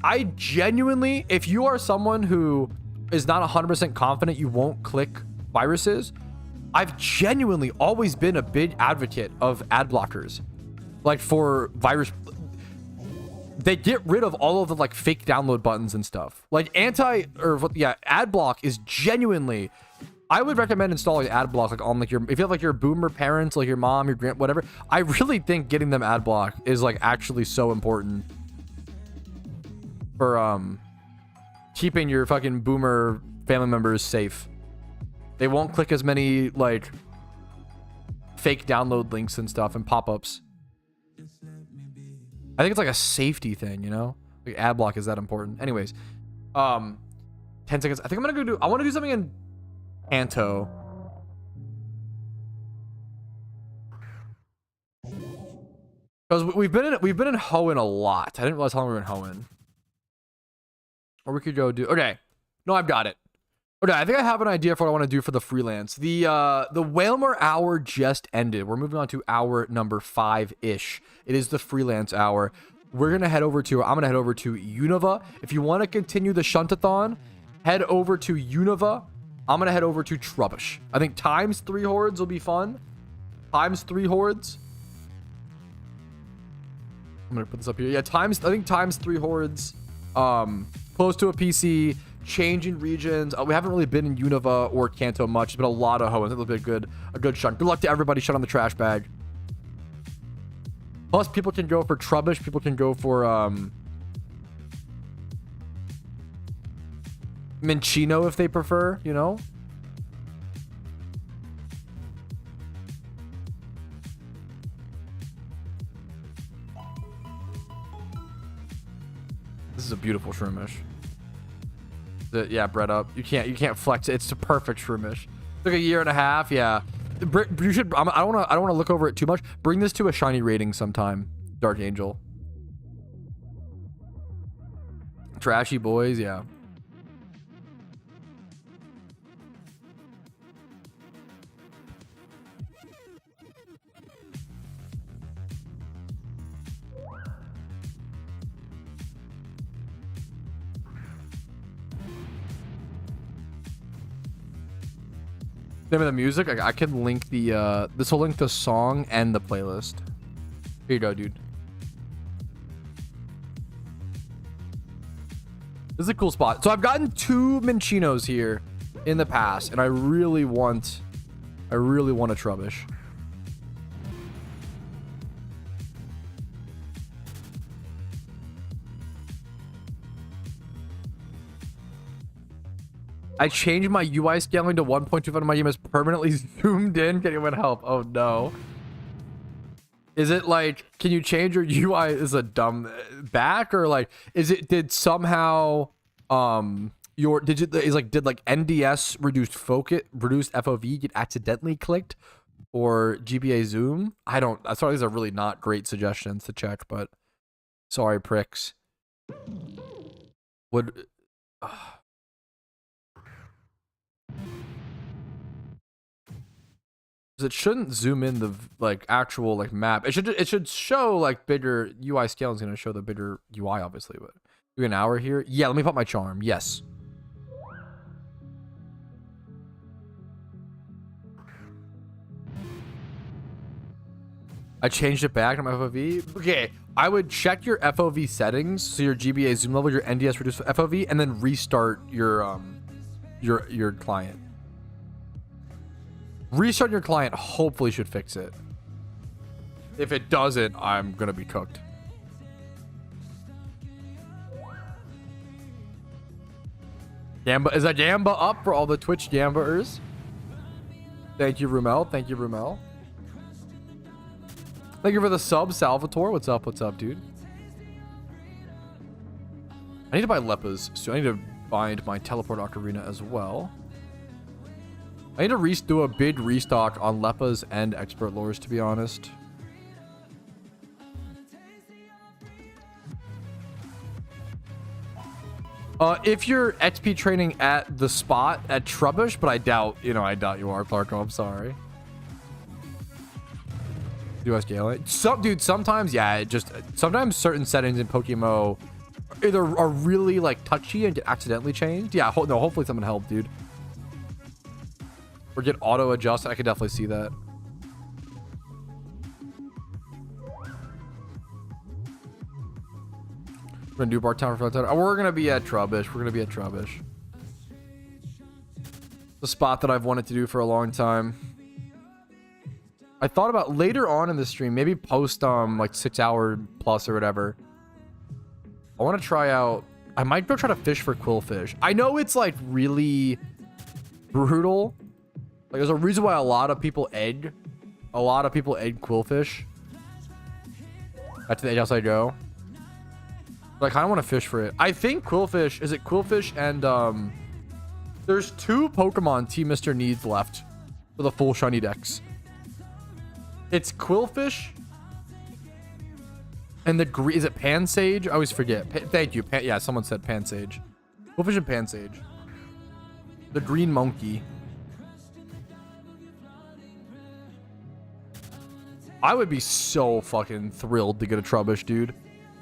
Speaker 1: I genuinely, if you are someone who is not 100% confident you won't click viruses, I've genuinely always been a big advocate of ad blockers. Like, for virus, they get rid of all of the like fake download buttons and stuff. Like ad block is genuinely, I would recommend installing ad block like on like if you have like your boomer parents, like your mom, your grand, whatever. I really think getting them ad block is like actually so important for keeping your fucking boomer family members safe. They won't click as many like fake download links and stuff and pop-ups. I think it's like a safety thing, you know? Like, ad block is that important. Anyways, 10 seconds. I think I'm gonna go do, I want to do something in Kanto. Because we've been in Hoenn a lot. I didn't realize how long we were in Hoenn. Or we could go do, okay. No, I've got it. Okay, I think I have an idea for what I want to do for the freelance. The Whalmer hour just ended. We're moving on to hour number 5-ish. It is the freelance hour. I'm gonna head over to Unova. If you want to continue the Shuntathon, head over to Unova. I'm gonna head over to Trubbish. I think ×3 hordes will be fun. ×3 hordes. I'm gonna put this up here. Yeah, I think ×3 hordes. Close to a PC. Changing regions. We haven't really been in Unova or Kanto much. It's been a lot of Hoenn. It'll be a good shut. Good luck to everybody. Shut on the trash bag. Plus, people can go for Trubbish. People can go for Minchino if they prefer. You know. This is a beautiful Shroomish. Yeah, bred up. You can't flex it. It's a perfect Shroomish. Took a year and a half. Yeah, you should. I don't want to look over it too much. Bring this to a shiny rating sometime. Dark Angel. Trashy boys. Yeah. Name of the music, I can link the this will link the song and the playlist. Here you go, dude. This is a cool spot. So I've gotten 2 Minchinos here in the past, and I really want a Trubbish. I changed my UI scaling to 1.25 and my game is permanently zoomed in. Can anyone help? Oh no. Is it like, can you change your UI as a dumb back, or like, did somehow did NDS reduced FOV get accidentally clicked, or GBA zoom? Sorry, these are really not great suggestions to check, but sorry, pricks. It shouldn't zoom in the actual map. It should show bigger UI scale is going to show the bigger UI obviously. But do an hour here. Yeah, let me pop my charm. Yes. I changed it back to my FOV. Okay, I would check your FOV settings, so your GBA zoom level, your NDS reduced FOV, and then restart your client. Restart your client hopefully should fix it. If it doesn't, I'm gonna be cooked. Gamba, is that Gamba up for all the Twitch Gambers? Thank you, Rumel. Thank you, Rumel. Thank you for the sub, Salvatore. What's up? What's up, dude? I need to buy Leppas, so I need to find my Teleport Ocarina as well. I need to do a big restock on Leppas and Expert Lures, to be honest. If you're XP training at the spot at Trubbish, but I doubt you are, Clarko. I'm sorry. Do I scale it? Dude, sometimes, yeah, sometimes certain settings in PokeMMO either are really touchy and get accidentally changed. Yeah, no, hopefully someone helped, dude. Or get auto adjusted. I could definitely see that. We're gonna do Bar Town for Fun. We're gonna be at Trubbish. The spot that I've wanted to do for a long time. I thought about later on in the stream, maybe post 6 hour plus or whatever. I want to try out. I might go try to fish for quillfish. I know it's really brutal. There's a reason why a lot of people egg quillfish. That's the else I go. But I kind of want to fish for it. I think quillfish, is it quillfish and there's 2 Pokemon Team Mr. needs left for the full shiny decks. It's quillfish and is it Pansage? I always forget. Thank you. Yeah, someone said Pansage. Quillfish and Pansage. The green monkey. I would be so fucking thrilled to get a Trubbish, dude.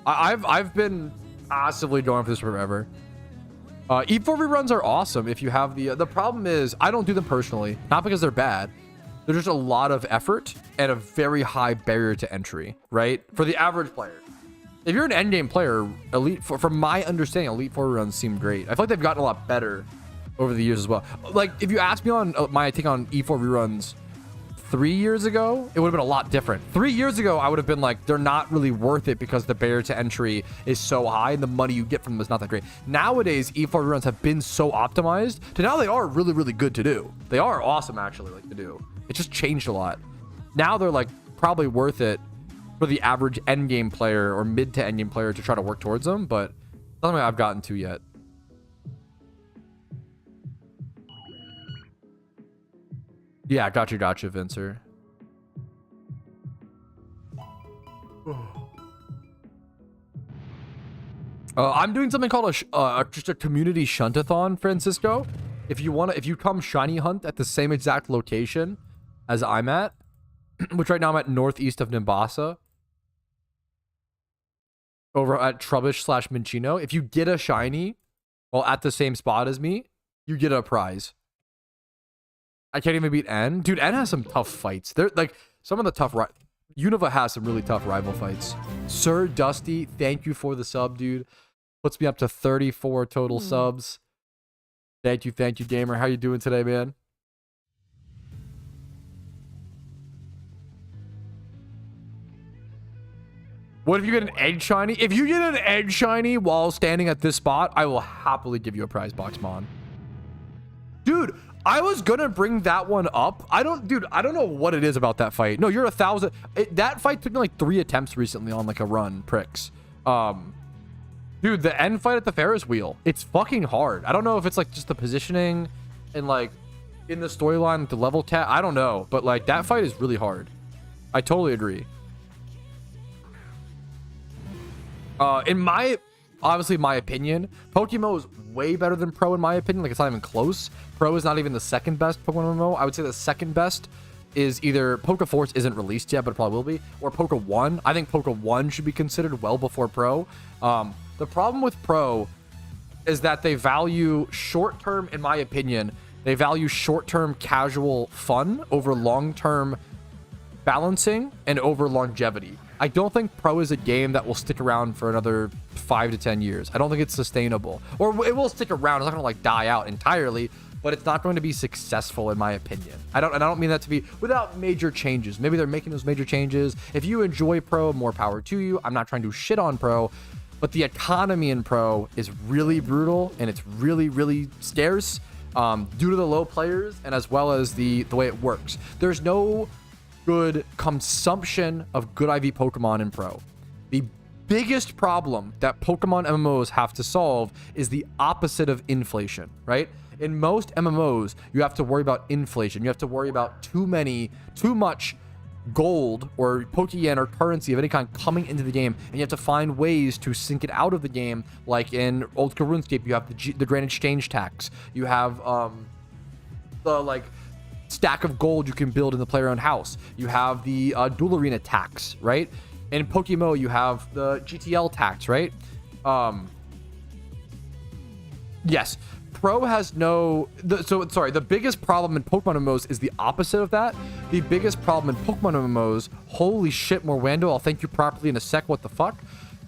Speaker 1: I've been passively going for this forever. E4 reruns are awesome if you have the problem is I don't do them personally, not because they're bad. There's just a lot of effort and a very high barrier to entry, right? For the average player. If you're an endgame player, from my understanding, Elite 4 reruns seem great. I feel like they've gotten a lot better over the years as well. If you ask me on my take on E4 reruns 3 years ago, it would have been a lot different. 3 years ago, I would have been they're not really worth it because the barrier to entry is so high and the money you get from them is not that great. Nowadays, E4 reruns have been so optimized to now they are really, really good to do. They are awesome, actually, to do. It just changed a lot. Now they're probably worth it for the average endgame player or mid to endgame player to try to work towards them, but nothing I've gotten to yet. Yeah, gotcha, Vincer. I'm doing something called just a community shuntathon, Francisco. If you come shiny hunt at the same exact location as I'm at, which right now I'm at northeast of Nimbasa, over at Trubbish / Minchino. If you get a shiny while at the same spot as me, you get a prize. I can't even beat N. Dude, N has some tough fights. They're some of the tough... Unova has some really tough rival fights. Sir Dusty, thank you for the sub, dude. Puts me up to 34 total subs. Thank you, gamer. How you doing today, man? What if you get an egg shiny? If you get an egg shiny while standing at this spot, I will happily give you a prize box, Mon. Dude, I was gonna bring that one up. I don't know what it is about that fight. No, you're 1,000. That fight took me like 3 attempts recently on like a run, pricks. Dude, the end fight at the Ferris wheel, it's fucking hard. I don't know if it's like just the positioning and like in the storyline, the level cap. I don't know, but like that fight is really hard. I totally agree. In my, obviously my opinion, PokeMMO is way better than Pro in my opinion. Like it's not even close. Pro is not even the second best Pokemon MMO. I would say the second best is either PokeForce isn't released yet, but it probably will be, or Poke1. I think Poke1 should be considered well before Pro. The problem with Pro is that they value short-term, in my opinion, they value short-term casual fun over long-term balancing and over longevity. I don't think Pro is a game that will stick around for another 5 to 10 years. I don't think it's sustainable. Or it will stick around. It's not going to like die out entirely, but it's not going to be successful in my opinion. I don't mean that to be without major changes. Maybe they're making those major changes. If you enjoy Pro, more power to you. I'm not trying to shit on Pro, but the economy in Pro is really brutal and it's really, really scarce due to the low players and as well as the way it works. There's no good consumption of good IV Pokemon in Pro. The biggest problem that Pokemon MMOs have to solve is the opposite of inflation, right? In most MMOs, you have to worry about inflation. You have to worry about too much gold or Pokeyen or currency of any kind coming into the game, and you have to find ways to sink it out of the game. Like in Old School RuneScape, you have the Grand Exchange tax. You have the like stack of gold you can build in the player-owned house. You have the Duel Arena tax, right? In PokeMMO, you have the GTL tax, right? Yes. Pro has no... The biggest problem in Pokemon MMOs is the opposite of that. The biggest problem in Pokemon MMOs... Holy shit, Morwando, I'll thank you properly in a sec. What the fuck?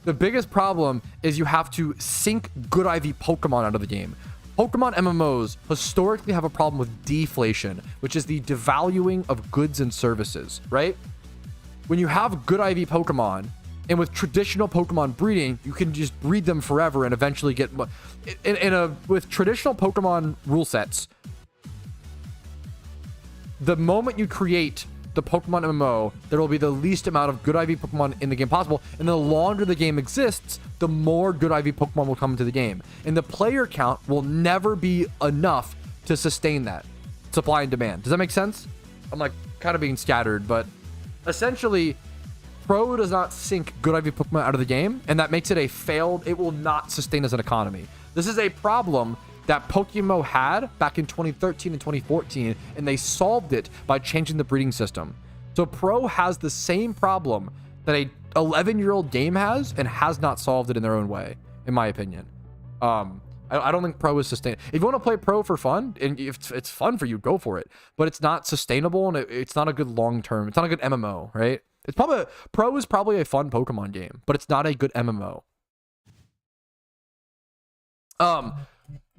Speaker 1: The biggest problem is you have to sink good IV Pokemon out of the game. Pokemon MMOs historically have a problem with deflation, which is the devaluing of goods and services, right? When you have good IV Pokemon... And with traditional Pokemon breeding, you can just breed them forever and eventually get... With traditional Pokemon rule sets, the moment you create the Pokemon MMO, there will be the least amount of good IV Pokemon in the game possible. And the longer the game exists, the more good IV Pokemon will come into the game. And the player count will never be enough to sustain that. Supply and demand. Does that make sense? I'm like kind of being scattered, but essentially... Pro does not sink good IV Pokemon out of the game, and that makes it a failed... It will not sustain as an economy. This is a problem that PokeMMO had back in 2013 and 2014, and they solved it by changing the breeding system. So Pro has the same problem that a 11-year-old game has, and has not solved it in their own way, in my opinion. I don't think Pro is sustainable. If you want to play Pro for fun, and if it's fun for you, go for it. But it's not sustainable, and it's not a good long-term... It's not a good MMO, right? It's probably Pro is probably a fun Pokemon game, but it's not a good MMO.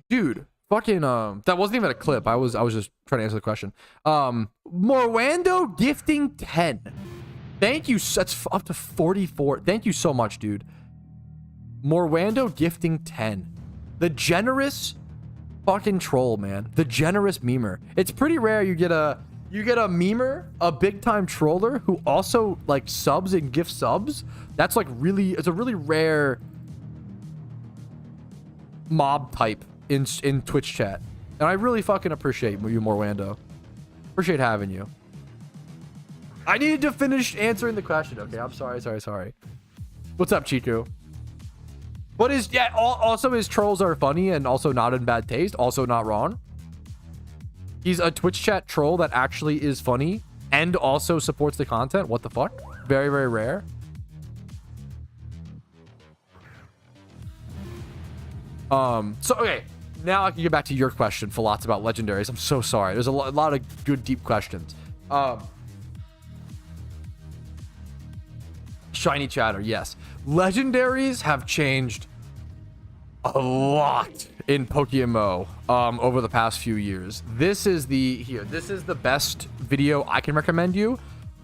Speaker 1: Dude, fucking that wasn't even a clip. I was just trying to answer the question. Morwando gifting 10. Thank you. That's up to 44. Thank you so much, dude. Morwando gifting 10. The generous fucking troll, man. The generous memer. It's pretty rare you get a memer, a big time troller who also like subs and gift subs. That's like it's a really rare mob type in Twitch chat. And I really fucking appreciate you, Morwando. Appreciate having you. I needed to finish answering the question. Okay, I'm sorry. What's up, Chiku? What is... Yeah, also his trolls are funny and also not in bad taste. Also not wrong. He's a Twitch chat troll that actually is funny and also supports the content. What the fuck? Very, very rare. So, okay. Now I can get back to your question for lots about legendaries. I'm so sorry. There's a lot of good, deep questions. Shiny chatter, yes. Legendaries have changed a lot in PokeMMO over the past few years. This is the best video I can recommend you.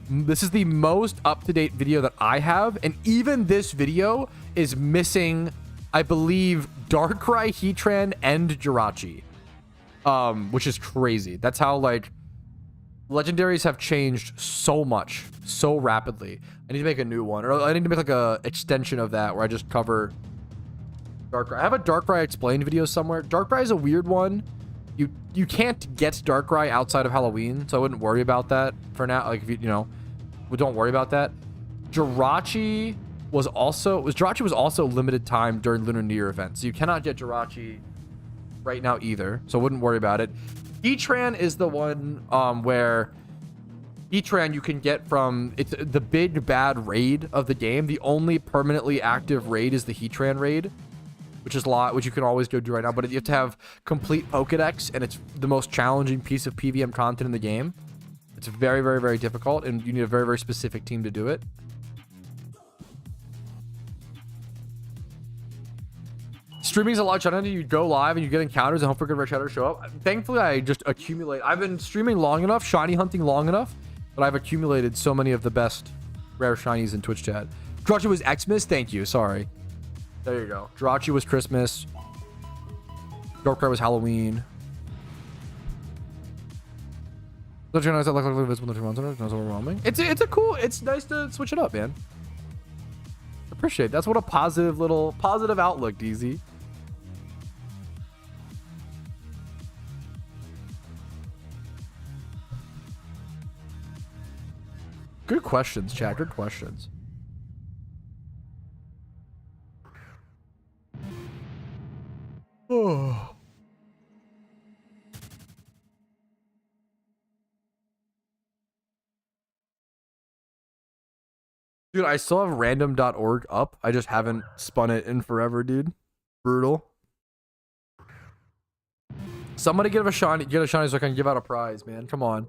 Speaker 1: This is the most up-to-date video that I have, and even this video is missing, I believe, Darkrai, Heatran, and Jirachi, which is crazy. That's how, like, legendaries have changed so much, so rapidly. I need to make a new one, or I need to make like a extension of that where I just cover Darkrai. I have a Darkrai explained video somewhere. Darkrai is a weird one. You can't get Darkrai outside of Halloween, so I wouldn't worry about that for now. Like, if you know, don't worry about that. Jirachi was also limited time during Lunar New Year events, so you cannot get Jirachi right now either. So I wouldn't worry about it. Heatran is the one where Heatran you can get from, it's the big bad raid of the game. The only permanently active raid is the Heatran raid, which is a lot, which you can always go do right now, but you have to have complete Pokedex, and it's the most challenging piece of PVM content in the game. It's very, very, very difficult, and you need a very, very specific team to do it. Streaming is a lot of challenge. You go live and you get encounters and hope for good rare chatter show up. Thankfully, I just accumulate. I've been streaming long enough, shiny hunting long enough, but I've accumulated so many of the best rare shinies in Twitch chat. Jirachi was Xmas. Thank you. Sorry. There you go. Jirachi was Christmas. Darkrai was Halloween. It's overwhelming. It's a cool. It's nice to switch it up, man. Appreciate it. That's what a positive outlook, DZ. Good questions, chat. Good questions. Oh. Dude, I still have random.org up. I just haven't spun it in forever, dude. Brutal. Somebody get a shiny so I can give out a prize, man. Come on.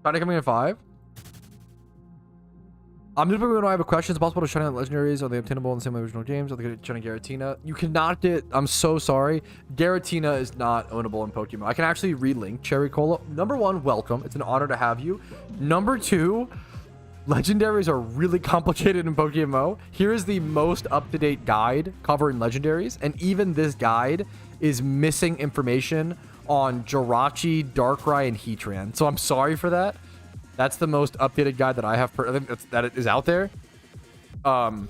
Speaker 1: Shiny coming in 5. I'm just when I have a question. Is it possible to shiny out legendaries? Are they obtainable in the same way as original games? Are they going to shiny Giratina? You cannot get. I'm so sorry. Giratina is not ownable in Pokemon. I can actually relink Cherry Cola. Number 1, welcome. It's an honor to have you. Number 2, legendaries are really complicated in Pokemon. Here is the most up-to-date guide covering legendaries, and even this guide is missing information on Jirachi, Darkrai, and Heatran. So I'm sorry for that. That's the most updated guide that I have that is out there. Now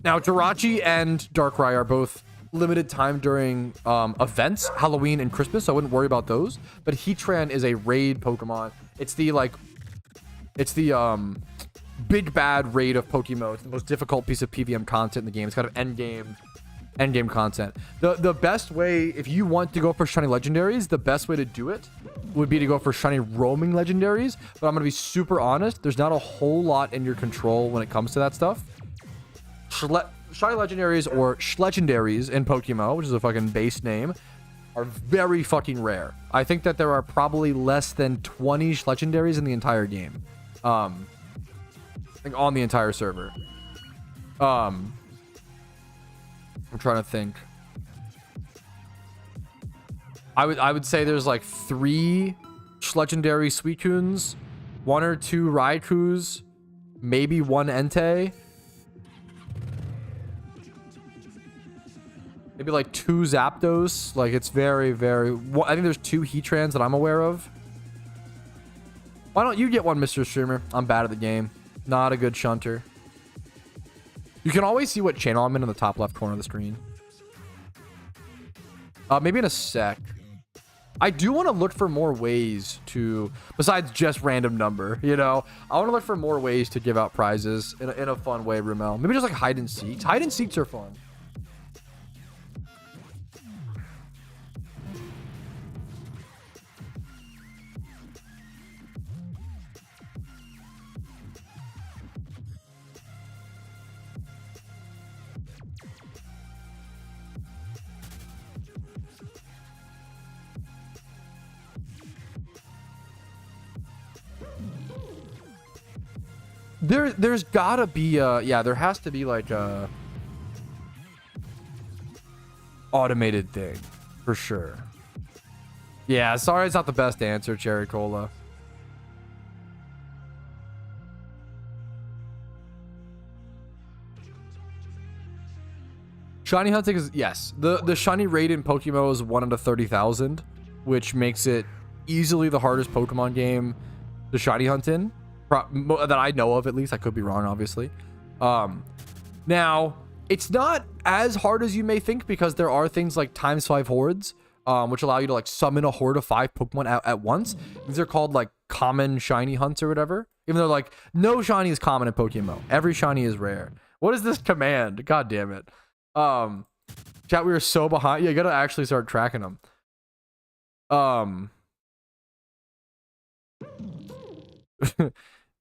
Speaker 1: Jirachi and Darkrai are both limited time during events, Halloween and Christmas, so I wouldn't worry about those. But Heatran is a raid Pokemon. It's the big bad raid of Pokemon. It's the most difficult piece of PVM content in the game. It's kind of end game content. The best way, if you want to go for shiny legendaries, the best way to do it would be to go for shiny roaming legendaries. But I'm gonna be super honest, there's not a whole lot in your control when it comes to that stuff. Shiny legendaries or Schlegendaries in Pokemon, which is a fucking base name, are very fucking rare. I think that there are probably less than 20 Schlegendaries in the entire game. I think on the entire server. I'm trying to think. I would say there's like 3 legendary Suicunes, 1 or 2 Raikus, maybe 1 Entei, maybe like 2 Zapdos. Like, it's very, very. I think there's 2 Heatrans that I'm aware of. Why don't you get one, Mr. Streamer? I'm bad at the game. Not a good shunter. You can always see what channel I'm in the top left corner of the screen. Maybe in a sec. I do want to look for more ways to, besides just random number, you know? I want to look for more ways to give out prizes in a fun way, Rumel. Maybe just like hide and seeks. Hide and seeks are fun. There's gotta be yeah, there has to be like a automated thing for sure. Yeah, sorry it's not the best answer, Cherry Cola. Shiny hunting is, yes, the shiny rate in PokeMMO is 1 out of 30,000, which makes it easily the hardest Pokemon game to shiny hunt in, that I know of at least. I could be wrong, obviously. Now it's not as hard as you may think, because there are things like ×5 hordes, which allow you to like summon a horde of 5 Pokemon at once. These are called like common shiny hunts or whatever, even though like no shiny is common in PokeMMO. Every shiny is rare. What is this command? God damn it. Chat, we are so behind. Yeah, you gotta actually start tracking them.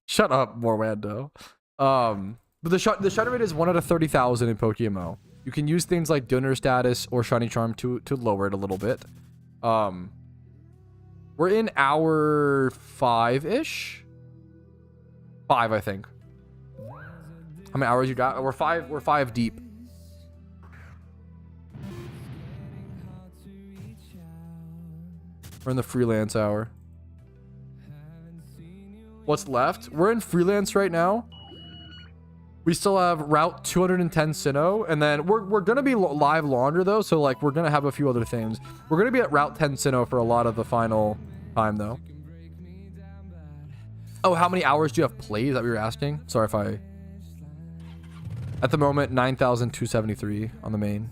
Speaker 1: Shut up, Morwando. But the shiny rate is 1 out of 30,000 in PokeMMO. You can use things like donor status or shiny charm to lower it a little bit. We're in hour 5-ish. 5, I think. How many hours you got? We're 5 deep. We're in the freelance hour. What's left? We're in freelance right now. We still have route 210 Sinnoh, and then we're gonna be live longer though, so like we're gonna have a few other things. We're gonna be at route 10 Sinnoh for a lot of the final time though. Oh, how many hours do you have played? Is that what you're asking? Sorry if I... At the moment, 9,273 on the main.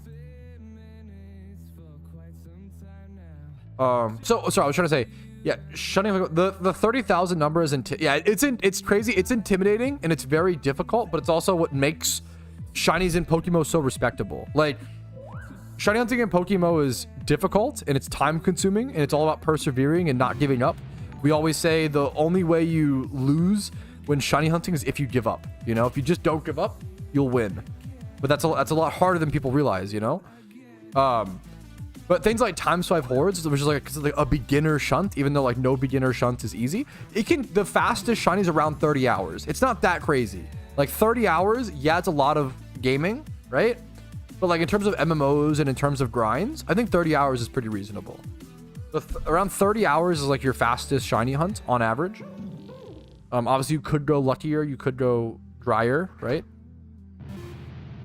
Speaker 1: So sorry, I was trying to say, yeah, shutting the 30,000 number is it's crazy. It's intimidating and it's very difficult, but it's also what makes shinies in PokeMMO so respectable. Like, shiny hunting in PokeMMO is difficult and it's time consuming and it's all about persevering and not giving up. We always say the only way you lose when shiny hunting is if you give up. You know, if you just don't give up, you'll win. But that's a lot harder than people realize, you know? But things like ×5 hordes, which is like a beginner shunt, even though like no beginner shunt is easy, the fastest shiny is around 30 hours. It's not that crazy. Like 30 hours, yeah, it's a lot of gaming, right? But like in terms of MMOs and in terms of grinds, I think 30 hours is pretty reasonable. So around 30 hours is like your fastest shiny hunt on average. Obviously you could go luckier, you could go drier, right?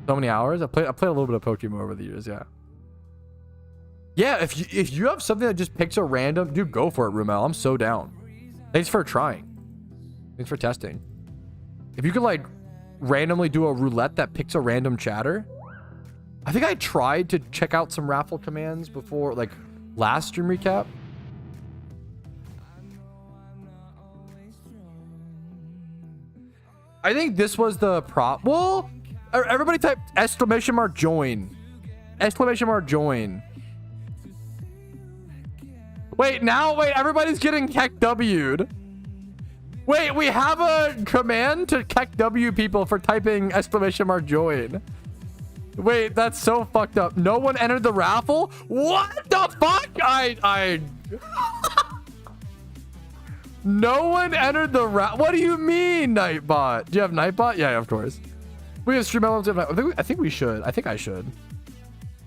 Speaker 1: So many hours. I played a little bit of Pokemon over the years, yeah. Yeah, if you have something that just picks a random, dude, go for it, Rumel. I'm so down. Thanks for trying. Thanks for testing. If you could like randomly do a roulette that picks a random chatter. I think I tried to check out some raffle commands before, like last stream recap. I think this was the prop. Well, everybody type !join. !join. Wait, everybody's getting Keck W'd. Wait, we have a command to Keck W people for typing !join. Wait, that's so fucked up. No one entered the raffle? What the fuck? No one entered the raffle. What do you mean, Nightbot? Do you have Nightbot? Yeah, of course. We have stream elements. I think we should. I think I should.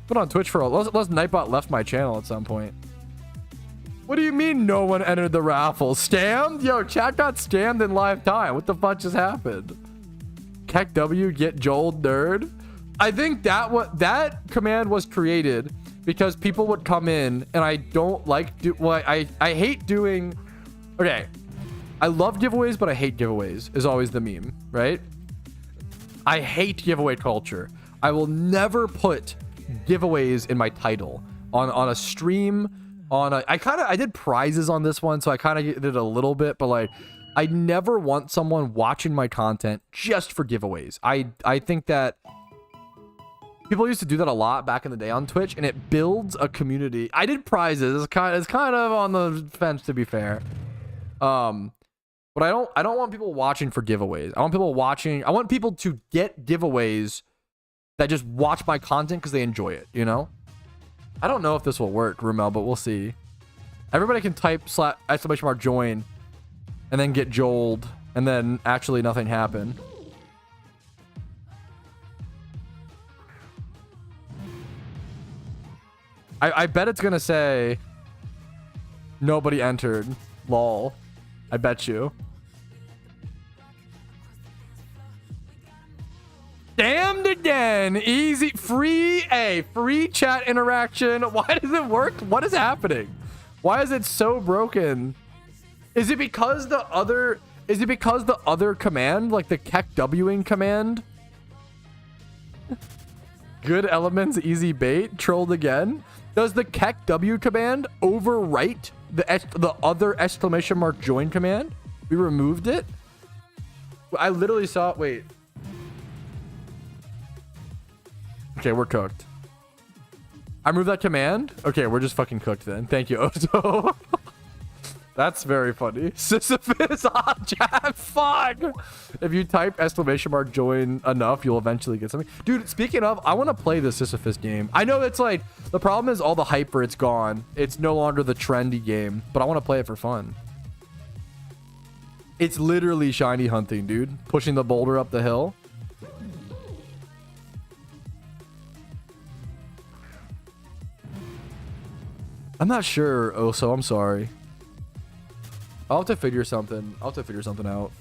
Speaker 1: Put on Twitch for a... Unless Nightbot left my channel at some point. What do you mean no one entered the raffle? Scammed? Yo, chat got scammed in live time. What the fuck just happened? Keck W, get Joel, nerd. I think that command was created because people would come in and I don't like... I hate doing... Okay. I love giveaways, but I hate giveaways is always the meme, right? I hate giveaway culture. I will never put giveaways in my title on a stream. I did prizes on this one, so I kind of did a little bit, but like I never want someone watching my content just for giveaways. I think that people used to do that a lot back in the day on Twitch, and it builds a community. I did prizes. It's kind of on the fence, to be fair. But I don't want people watching for giveaways. I want people to get giveaways that just watch my content because they enjoy it, you know? I don't know if this will work, Rumel, but we'll see. Everybody can type !join and then get Joeled and then actually nothing happened. I bet it's gonna say nobody entered. Lol. I bet you. Damned again. Easy. Free. Free chat interaction. Why does it work? What is happening? Why is it so broken? Is it because the other command, like the KEKWing command? Good elements, easy bait. Trolled again. Does the KEKW command overwrite the other exclamation mark join command? We removed it. I literally saw it. Wait. Okay, we're cooked. I removed that command. Okay, we're just fucking cooked then. Thank you, Ozo. That's very funny. Sisyphus on chat. Fuck. If you type exclamation mark join enough, you'll eventually get something. Dude, speaking of, I want to play the Sisyphus game. I know it's like, the problem is all the hype for it's gone. It's no longer the trendy game, but I want to play it for fun. It's literally shiny hunting, dude. Pushing the boulder up the hill. I'm not sure, Oso. I'm sorry. I'll have to figure something. I'll have to figure something out.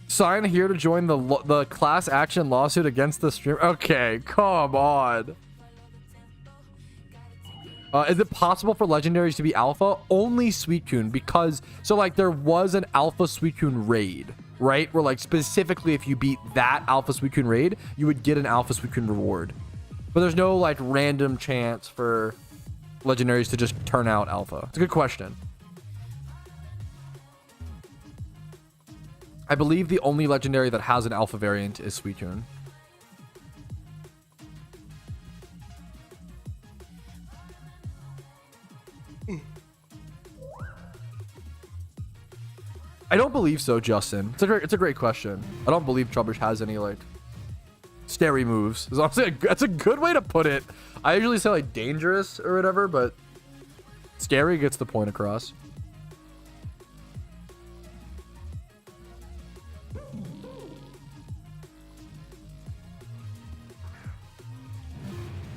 Speaker 1: Sign here to join the class action lawsuit against the stream. Okay, come on. Is it possible for legendaries to be alpha? Only Suicune, because so like there was an alpha Suicune raid, right? Where like specifically if you beat that alpha Suicune raid, you would get an alpha Suicune reward. But there's no like random chance for legendaries to just turn out alpha. It's a good question. I believe the only legendary that has an alpha variant is Suicune. I don't believe so, Justin. It's a great question. I don't believe Trubbish has any like scary moves. It's honestly that's a good way to put it. I usually say like dangerous or whatever, but scary gets the point across.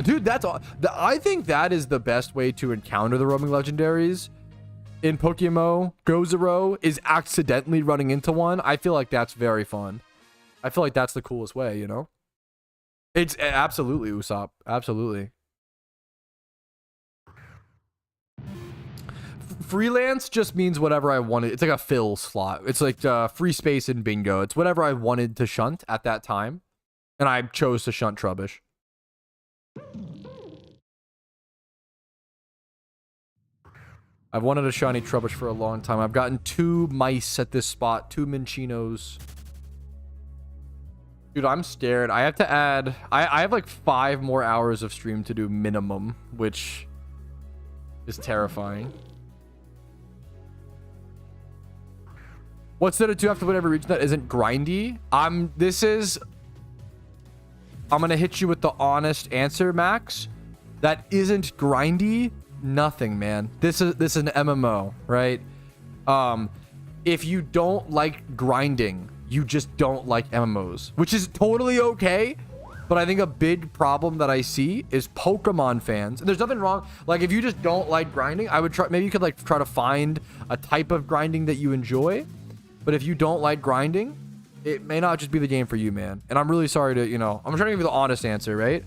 Speaker 1: Dude, that's all. I think that is the best way to encounter the roaming legendaries. In PokeMMO, Gozero is accidentally running into one. I feel like that's very fun. I feel like that's the coolest way, you know? It's absolutely, Usopp. Absolutely. Freelance just means whatever I wanted. It's like a fill slot. It's like free space in bingo. It's whatever I wanted to shunt at that time. And I chose to shunt Trubbish. I've wanted a shiny Trubbish for a long time. I've gotten 2 mice at this spot, 2 Minchinos. Dude, I'm scared. I have to add... I have like 5 more hours of stream to do minimum, which is terrifying. What's there to do after whatever region that isn't grindy? I'm gonna hit you with the honest answer, Max. That isn't grindy. Nothing, man. This is an MMO, right? If you don't like grinding, you just don't like MMOs, which is totally okay. But I think a big problem that I see is Pokemon fans. And there's nothing wrong. Like if you just don't like grinding, I would try. Maybe you could like try to find a type of grinding that you enjoy. But if you don't like grinding, it may not just be the game for you, man. And I'm really sorry to, you know, I'm trying to give you the honest answer, right?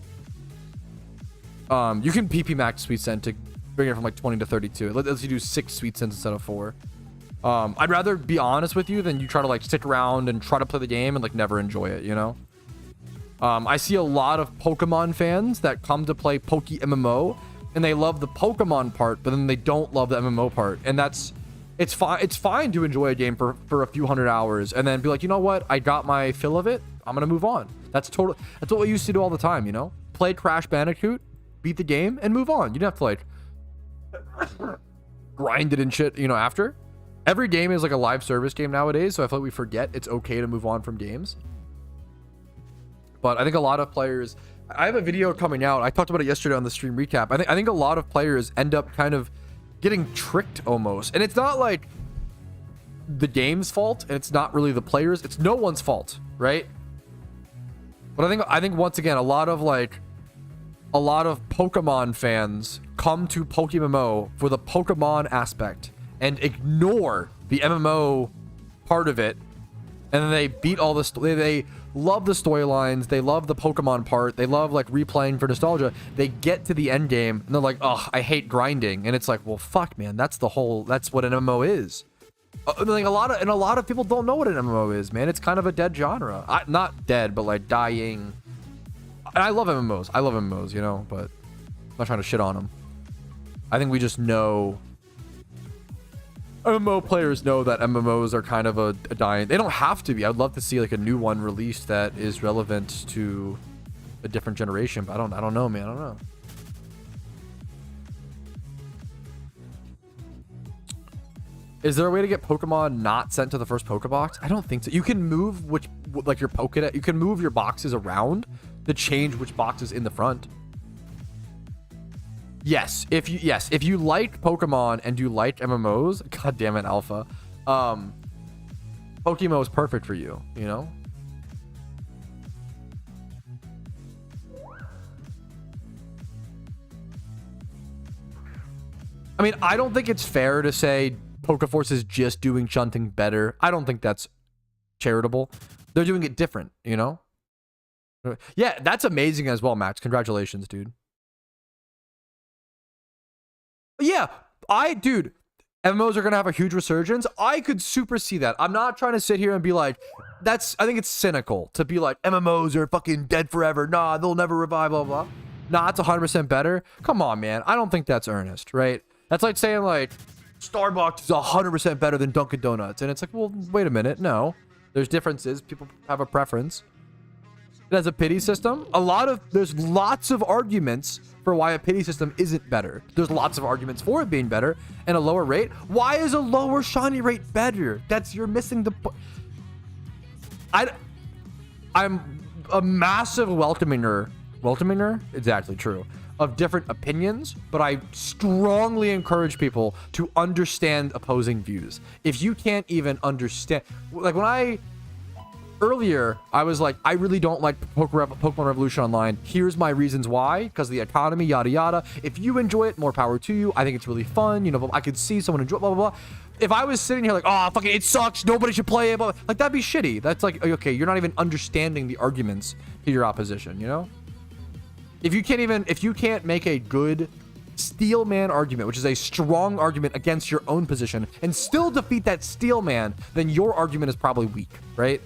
Speaker 1: You can PP max Sweet Scent to bring it from like 20 to 32. It lets you do 6 Sweet Scents instead of 4. I'd rather be honest with you than you try to like stick around and try to play the game and like never enjoy it, you know? I see a lot of Pokemon fans that come to play PokeMMO and they love the Pokemon part, but then they don't love the MMO part. And it's fine to enjoy a game for a few hundred hours and then be like, you know what? I got my fill of it. I'm going to move on. That's what we used to do all the time, you know? Play Crash Bandicoot, beat the game, and move on. You don't have to like grind it and shit, you know, after. Every game is like a live service game nowadays, so I feel like we forget it's okay to move on from games. But I think a lot of players, I have a video coming out. I talked about it yesterday on the stream recap. I think a lot of players end up kind of getting tricked almost. And it's not like the game's fault, and it's not really the players. It's no one's fault, right? But I think once again, a lot of Pokemon fans come to PokeMMO for the Pokemon aspect and ignore the MMO part of it. And then they beat all the they love the storylines, they love the Pokemon part, they love like replaying for nostalgia. They get to the end game and they're like, "Oh, I hate grinding." And it's like, "Well, fuck, man, that's what an MMO is." Like a lot of people don't know what an MMO is, man. It's kind of a dead genre. Not dead, but like dying. And I love MMOs. I love MMOs, you know, but I'm not trying to shit on them. I think we just know, MMO players know that MMOs are kind of a dying. They don't have to be. I'd love to see like a new one released that is relevant to a different generation, but I don't know, man. I don't know. Is there a way to get Pokemon not sent to the first Pokebox? I don't think so. You can move your Pokedex. You can move your boxes around to change which box is in the front. Yes, if you like Pokemon and you like MMOs, god damn it, Alpha, PokeMMO is perfect for you, you know? I mean, I don't think it's fair to say Pokeforce is just doing shunting better. I don't think that's charitable. They're doing it different, you know? Yeah, that's amazing as well, Max. Congratulations, dude. Yeah, dude, MMOs are going to have a huge resurgence. I could super see that. I'm not trying to sit here and be like, I think it's cynical to be like, MMOs are fucking dead forever. Nah, they'll never revive, blah, blah. Nah, it's 100% better. Come on, man. I don't think that's earnest, right? That's like saying like, Starbucks is 100% better than Dunkin' Donuts. And it's like, well, wait a minute. No, there's differences. People have a preference. It has a pity system. There's lots of arguments for why a pity system isn't better. There's lots of arguments for it being better and a lower rate. Why is a lower shiny rate better? You're missing the point. I'm a massive welcomer, exactly true, of different opinions, but I strongly encourage people to understand opposing views. If you can't even understand, like earlier, I was like, I really don't like Pokemon Revolution Online. Here's my reasons why, because the economy, yada yada. If you enjoy it, more power to you. I think it's really fun, you know, but I could see someone enjoy blah blah blah. If I was sitting here like, oh fucking it sucks, nobody should play it, blah, blah, like that'd be shitty. That's like, okay, you're not even understanding the arguments to your opposition, you know? If you can't make a good steel man argument, which is a strong argument against your own position, and still defeat that steel man, then your argument is probably weak, right?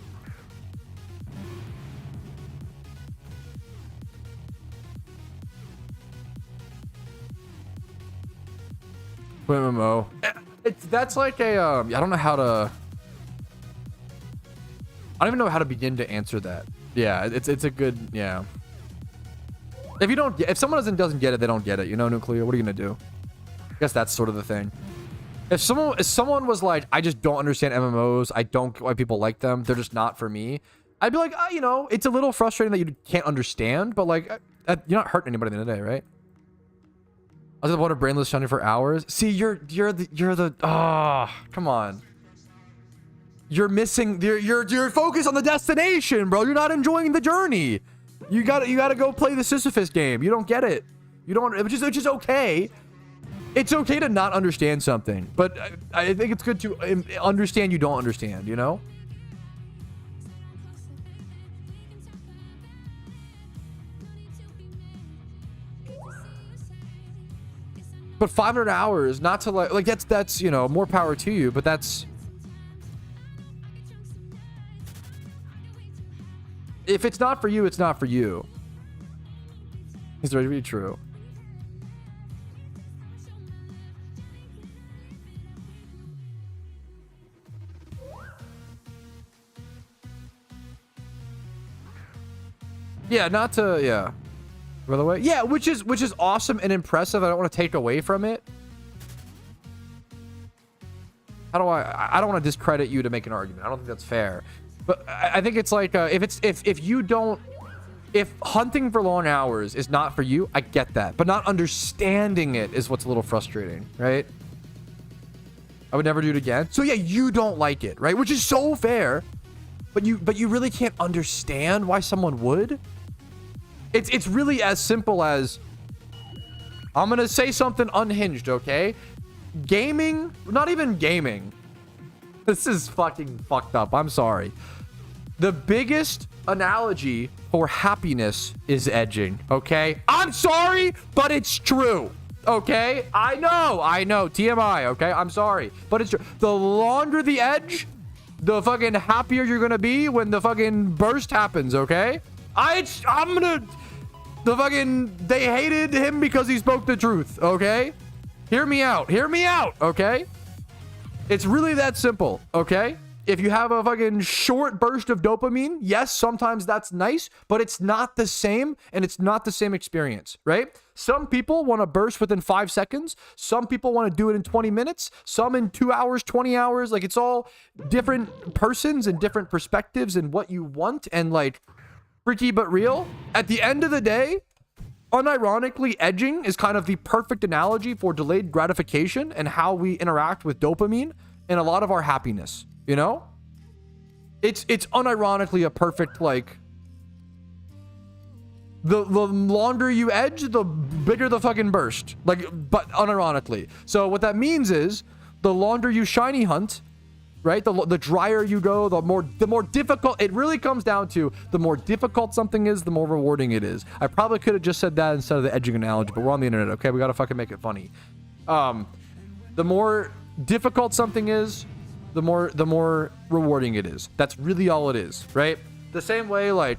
Speaker 1: MMO. That's like a I don't know how to. I don't even know how to begin to answer that. Yeah, it's a good, yeah. If someone doesn't get it, they don't get it. You know, Nuclear. What are you gonna do? I guess that's sort of the thing. If someone was like, I just don't understand MMOs. I don't get why people like them. They're just not for me. I'd be like, you know, it's a little frustrating that you can't understand, but like, you're not hurting anybody in the day, right? I was about a brainless shunning for hours. See, you're the come on. You're missing. You're focused on the destination, bro. You're not enjoying the journey. You gotta go play the Sisyphus game. You don't get it. You don't, which is okay. It's okay to not understand something, but I think it's good to understand you don't understand, you know? But 500 hours, not to like that's you know, more power to you, but that's, if it's not for you, it's not for you. It's ready to be true. Yeah, not to, yeah. By the way, yeah, which is awesome and impressive. I don't want to take away from it. How do I don't want to discredit you to make an argument. I don't think that's fair. But I think it's like if you don't if hunting for long hours is not for you, I get that. But not understanding it is what's a little frustrating, right? I would never do it again. So yeah, you don't like it, right? Which is so fair. But you really can't understand why someone would. It's really as simple as, I'm gonna say something unhinged, okay? Gaming, not even gaming. This is fucking fucked up. I'm sorry. The biggest analogy for happiness is edging, okay? I'm sorry, but it's true, okay? I know, TMI, okay? I'm sorry, but it's true. The longer the edge, the fucking happier you're gonna be when the fucking burst happens, okay? They hated him because he spoke the truth, okay? Hear me out, okay? It's really that simple, okay? If you have a fucking short burst of dopamine, yes, sometimes that's nice, but it's not the same, and it's not the same experience, right? Some people want to burst within 5 seconds. Some people want to do it in 20 minutes. Some in 2 hours, 20 hours. Like, it's all different persons and different perspectives and what you want, and like, freaky but real. At the end of the day, unironically, edging is kind of the perfect analogy for delayed gratification and how we interact with dopamine and a lot of our happiness. You know, it's unironically a perfect, like, the longer you edge, the bigger the fucking burst, like, but unironically. So what that means is the longer you shiny hunt, right? The drier you go, the more difficult. It really comes down to the more difficult something is, the more rewarding it is. I probably could have just said that instead of the edging analogy, but we're on the internet, okay? We gotta fucking make it funny. The more difficult something is, the more rewarding it is. That's really all it is, right? The same way, like,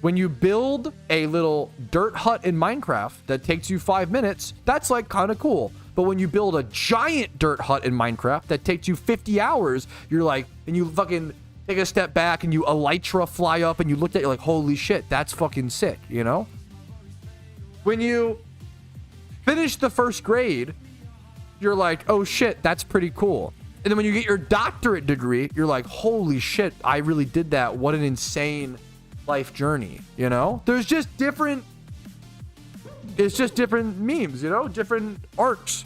Speaker 1: when you build a little dirt hut in Minecraft that takes you 5 minutes, that's like kind of cool. But when you build a giant dirt hut in Minecraft that takes you 50 hours, you're like, and you fucking take a step back and you elytra fly up and you look at it, you're like, holy shit, that's fucking sick, you know? When you finish the first grade, you're like, oh shit, that's pretty cool. And then when you get your doctorate degree, you're like, holy shit, I really did that. What an insane life journey, you know? There's just different, it's just different memes, you know? Different arcs.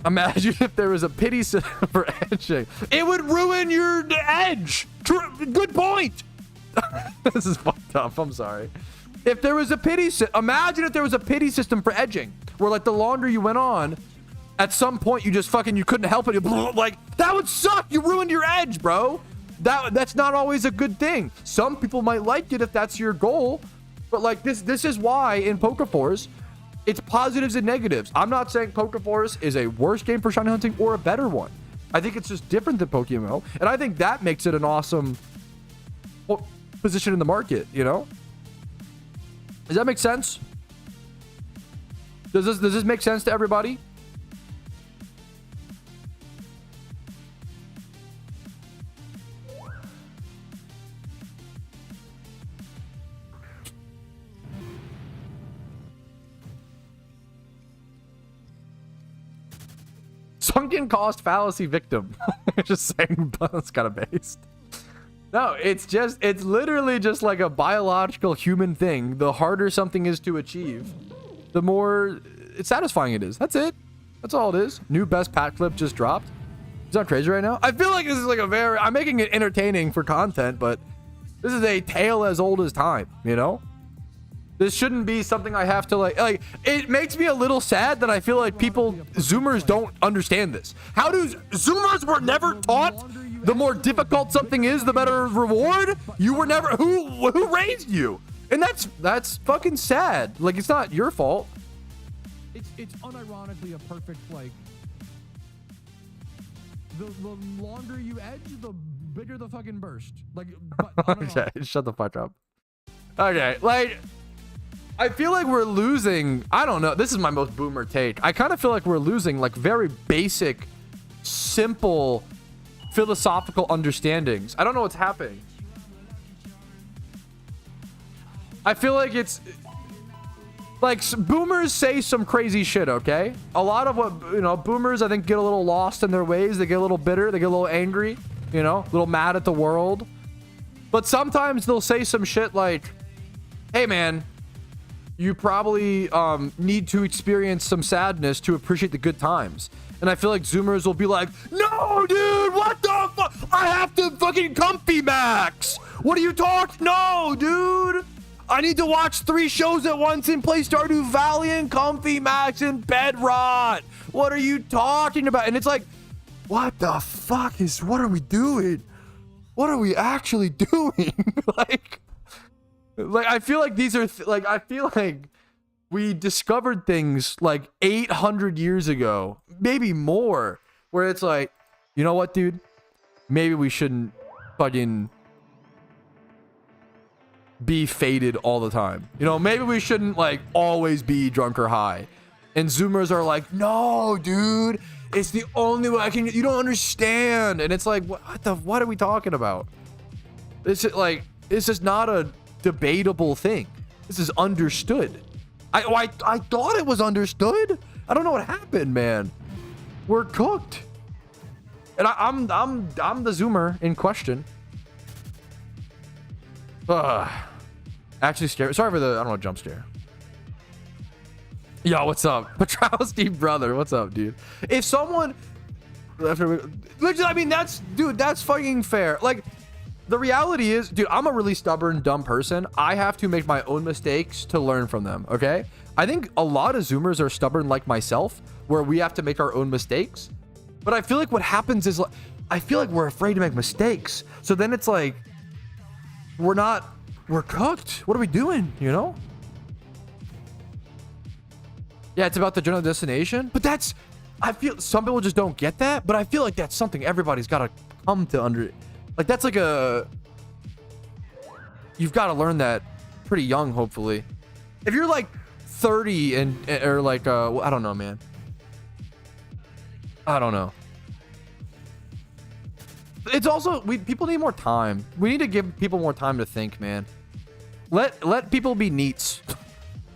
Speaker 1: Imagine if there was a pity system for edging. It would ruin your edge. Good point. This is fucked up. I'm sorry. If there was a pity system, imagine if there was a pity system for edging, where like the longer you went on, at some point you just fucking, you couldn't help it. You like, that would suck. You ruined your edge, bro. That's not always a good thing. Some people might like it if that's your goal, but like this is why in PokeForce, it's positives and negatives. I'm not saying PokeForce is a worse game for shiny hunting or a better one. I think it's just different than PokeMMO, and I think that makes it an awesome position in the market, you know? Does that make sense? Does this make sense to everybody? Sunken cost fallacy victim. Just saying, that's kind of based. No, it's literally just like a biological human thing. The harder something is to achieve, the more satisfying it is. That's it. That's all it is. New best pat clip just dropped. Is that crazy right now? I feel like this is like I'm making it entertaining for content, but this is a tale as old as time, you know? This shouldn't be something I have to like, it makes me a little sad that I feel like Zoomers don't understand this. How do Zoomers were never taught the more difficult something is, the better reward? You were never, who raised you? And that's fucking sad. Like, it's not your fault. It's unironically a perfect, like, the longer you edge, the bigger the fucking burst. Like, okay, shut the fuck up. Okay, like, I feel like we're losing, I don't know, this is my most boomer take. I kind of feel like we're losing like very basic, simple, philosophical understandings. I don't know what's happening. I feel like it's like boomers say some crazy shit, okay? A lot of what, you know, boomers I think get a little lost in their ways. They get a little bitter, they get a little angry, you know, a little mad at the world. But sometimes they'll say some shit like, hey man, you probably need to experience some sadness to appreciate the good times. And I feel like Zoomers will be like, no, dude, what the fuck? I have to fucking comfy max. What are you talking? No, dude. I need to watch 3 shows at once and play Stardew Valley and comfy max and bed rot. What are you talking about? And it's like, what the fuck what are we doing? What are we actually doing? like I feel like these are I feel like we discovered things like 800 years ago, maybe more, where it's like, you know what, dude? Maybe we shouldn't fucking be faded all the time. You know, maybe we shouldn't like always be drunk or high. And Zoomers are like, no, dude, it's the only way I can. You don't understand. And it's like, what are we talking about? It's just not a debatable thing. This is understood. I thought it was understood. I don't know what happened, man. We're cooked. And I'm the Zoomer in question. Actually scared. Sorry for the, I don't know, jump scare. Yo, what's up? Patrouski brother, what's up, dude? If someone, which, I mean, that's fucking fair. Like, the reality is, dude, I'm a really stubborn, dumb person. I have to make my own mistakes to learn from them, okay? I think a lot of Zoomers are stubborn like myself, where we have to make our own mistakes. But I feel like what happens is, I feel like we're afraid to make mistakes. So then it's like, we're cooked. What are we doing, you know? Yeah, it's about the general destination. But that's, I feel some people just don't get that. But I feel like that's something everybody's got to come to like, that's like you've got to learn that pretty young, hopefully. If you're like 30 or like, I don't know, man. I don't know. It's also, people need more time. We need to give people more time to think, man. Let people be neats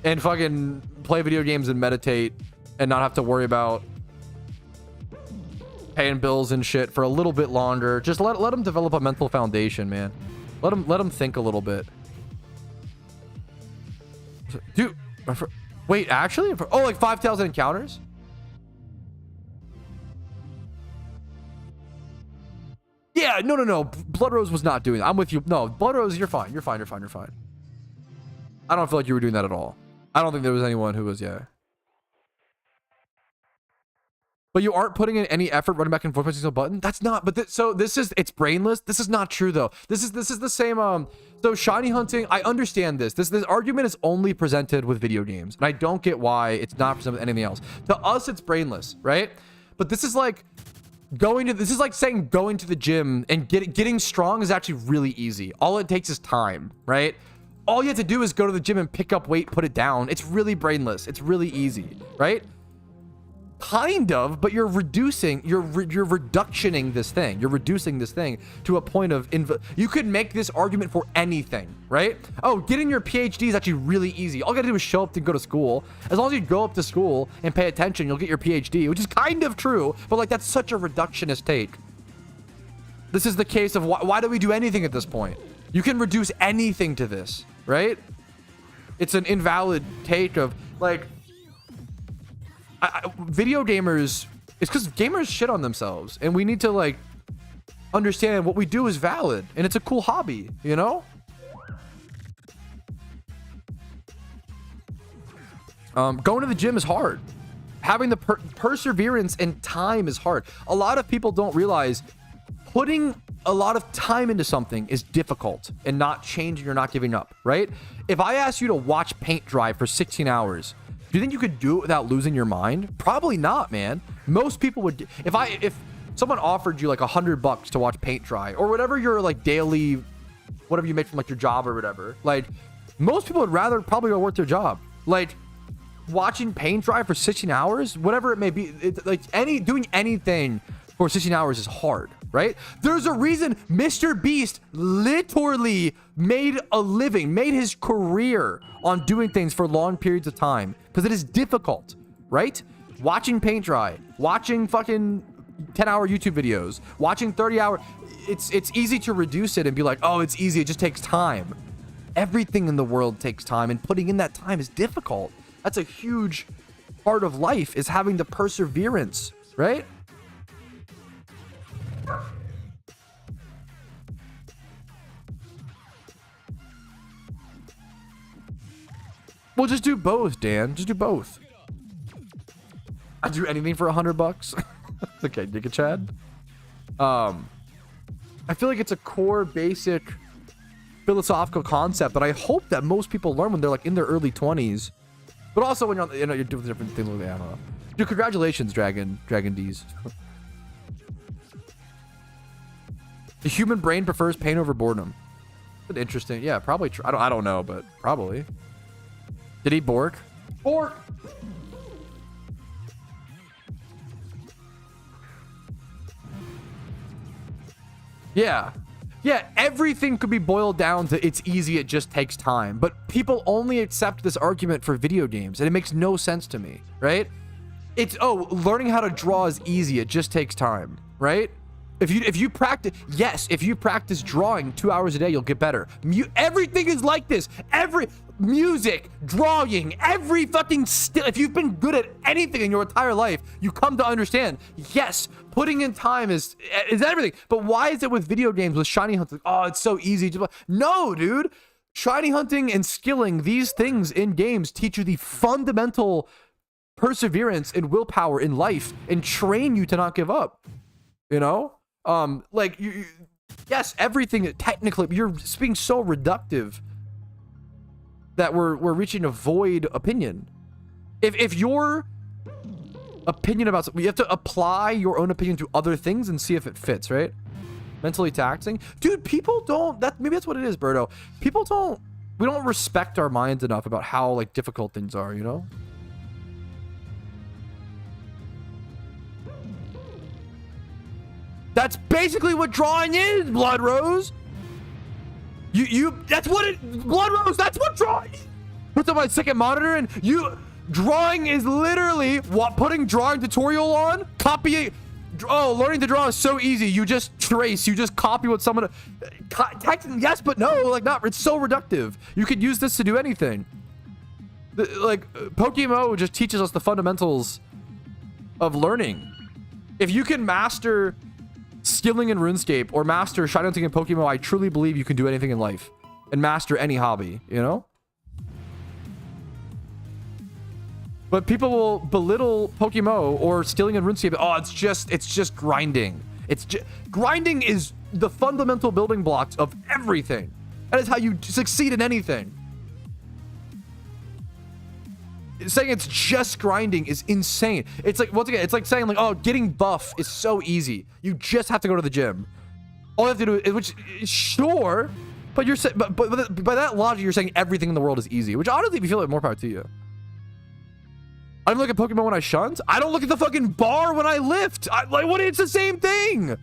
Speaker 1: and fucking play video games and meditate and not have to worry about paying bills and shit for a little bit longer. Just let them develop a mental foundation, man. Let them think a little bit. Dude, wait, actually? Oh, like 5,000 encounters? Yeah, no. Blood Rose was not doing that. I'm with you. No, Blood Rose, you're fine. You're fine. I don't feel like you were doing that at all. I don't think there was anyone who was, yeah. But you aren't putting in any effort running back and forth pressing a button? That's not, but it's brainless. This is not true though. This is the same, so shiny hunting, I understand this. This argument is only presented with video games. And I don't get why it's not presented with anything else. To us, it's brainless, right? But this is like, saying going to the gym and getting strong is actually really easy. All it takes is time, right? All you have to do is go to the gym and pick up weight, put it down. It's really brainless. It's really easy, right? Kind of, but you're reductioning this thing. You're reducing this thing to a point of you could make this argument for anything, right? Oh, getting your PhD is actually really easy. All you gotta do is show up to go to school. As long as you go up to school and pay attention, you'll get your PhD, which is kind of true, but like that's such a reductionist take. This is the case of why do we do anything at this point? You can reduce anything to this, right? It's an invalid take of like, video gamers, it's because gamers shit on themselves, and we need to like understand what we do is valid, and it's a cool hobby, you know? Going to the gym is hard. Having the perseverance and time is hard. A lot of people don't realize putting a lot of time into something is difficult and not changing or not giving up, right? If I asked you to watch paint dry for 16 hours, do you think you could do it without losing your mind? Probably not, man. Most people would. If someone offered you like $100 to watch paint dry or whatever your like daily, whatever you make from like your job or whatever, like most people would rather probably go work their job. Like watching paint dry for 16 hours, whatever it may be, doing anything for 16 hours is hard, right? There's a reason Mr. Beast literally made a living, made his career on doing things for long periods of time, because it is difficult, right? Watching paint dry, watching fucking 10-hour YouTube videos, watching 30-hour. It's easy to reduce it and be like, oh, it's easy. It just takes time. Everything in the world takes time, and putting in that time is difficult. That's a huge part of life, is having the perseverance, right? Well, just do both, Dan. Just do both. I'd do anything for $100. Okay, Dick Chad. I feel like it's a core, basic philosophical concept that I hope that most people learn when they're like in their early 20s. But also when you're, you're doing different things with the, I don't know. Dude, congratulations, Dragon D's. The human brain prefers pain over boredom. That's interesting. Yeah, probably. I don't know, but probably. Did he bork? Bork! Yeah. Yeah, everything could be boiled down to it's easy, it just takes time. But people only accept this argument for video games, and it makes no sense to me, right? It's, oh, learning how to draw is easy, it just takes time, right? If you practice, yes, if you practice drawing 2 hours a day, you'll get better. Everything is like this. Every music, drawing, every fucking still. If you've been good at anything in your entire life, you come to understand, yes, putting in time is everything. But why is it with video games, with shiny hunting? Oh, it's so easy to. No, dude. Shiny hunting and skilling, these things in games teach you the fundamental perseverance and willpower in life and train you to not give up. You know? Like yes, everything technically, you're being so reductive that we're reaching a void opinion. If your opinion about something, you have to apply your own opinion to other things and see if it fits, right? Mentally taxing, dude. People don't. Maybe that's what it is, Berto. People don't. We don't respect our minds enough about how like difficult things are. You know. That's basically what drawing is, Blood Rose. That's what it, Blood Rose, that's what drawing is. Put on my second monitor and drawing is literally what, putting drawing tutorial on, copying. Oh, learning to draw is so easy. You just trace, you just copy what someone, yes, but no, like not, it's so reductive. You could use this to do anything. Like PokeMMO just teaches us the fundamentals of learning. If you can master skilling in RuneScape or master shiny hunting in PokeMMO, I truly believe you can do anything in life and master any hobby, you know? But people will belittle PokeMMO or skilling in RuneScape. Oh, it's just grinding. Grinding is the fundamental building blocks of everything. That is how you succeed in anything. Saying it's just grinding is insane. It's like, once again, it's like saying like, oh, getting buff is so easy. You just have to go to the gym. All you have to do is, which, sure, but you're saying, but by that logic, you're saying everything in the world is easy. Which honestly, if you feel it, more power to you. I don't look at Pokemon when I shunt. I don't look at the fucking bar when I lift. Like, what? It's the same thing.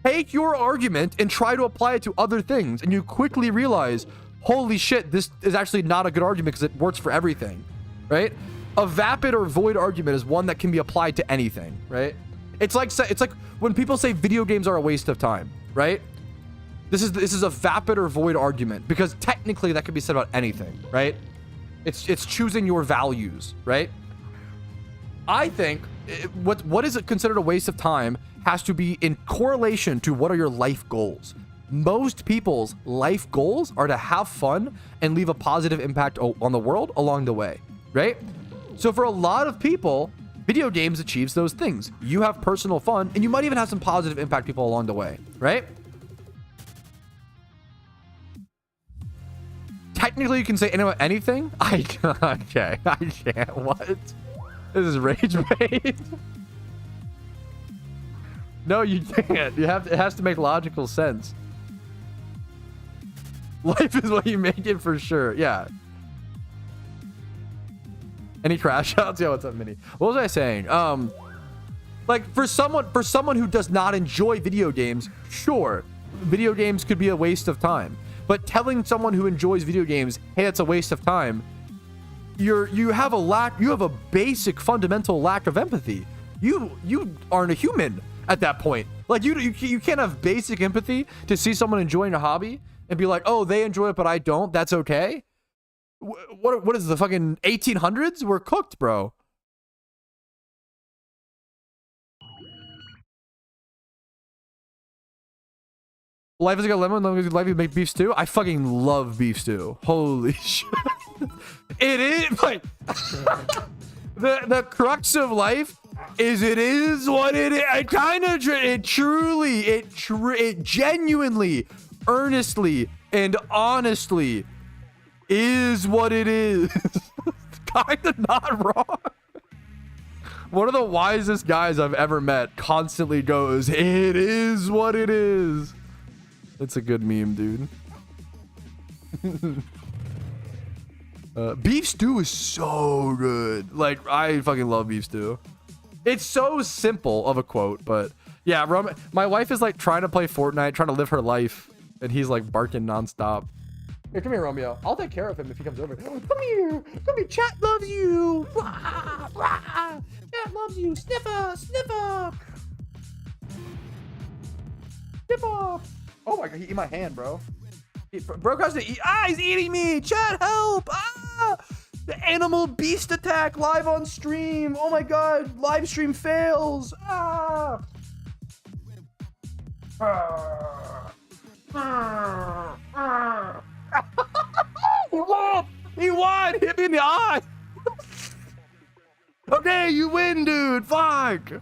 Speaker 1: Take your argument and try to apply it to other things, and you quickly realize, holy shit, this is actually not a good argument because it works for everything. Right? A vapid or void argument is one that can be applied to anything, right? It's like when people say video games are a waste of time, right? This is a vapid or void argument because technically that could be said about anything, right? It's choosing your values, right? I think what is considered a waste of time has to be in correlation to what are your life goals. Most people's life goals are to have fun and leave a positive impact on the world along the way. Right? So for a lot of people, video games achieves those things. You have personal fun, and you might even have some positive impact people along the way, right? Technically, you can say anything. Okay, I can't. What? This is rage bait. No, you can't. It has to make logical sense. Life is what you make it for sure. Yeah. Any crash outs? Yeah, what's up, Minnie? What was I saying? Like for someone who does not enjoy video games, sure, video games could be a waste of time. But telling someone who enjoys video games, hey, it's a waste of time, you have a basic fundamental lack of empathy. you aren't a human at that point. Like you can't have basic empathy to see someone enjoying a hobby and be like, oh, they enjoy it, but I don't. That's okay. What is the fucking 1800s? We're cooked, bro. Life is like a lemon. Life is make beef stew. I fucking love beef stew. Holy shit. It is like the crux of life is it is what it is. I kind of it genuinely, earnestly, and honestly is what it is. Kind of not wrong. One of the wisest guys I've ever met constantly goes, "It is what it is." It's a good meme, dude. Beef stew is so good. Like, I fucking love beef stew. It's so simple of a quote, but yeah, my wife is like trying to play Fortnite, trying to live her life, and he's like barking nonstop. Here, come here, Romeo. I'll take care of him if he comes over. Come here. Come here. Chat loves you. Rah, rah. Chat loves you. Sniffer. Sniffer. Sniffer. Oh my god, he ate my hand, bro. Bro has to eat. Ah, he's eating me. Chat, help. Ah. The animal beast attack live on stream. Oh my god, live stream fails. Ah. He won! He won! Hit me in the eye! Okay, you win, dude! Fuck!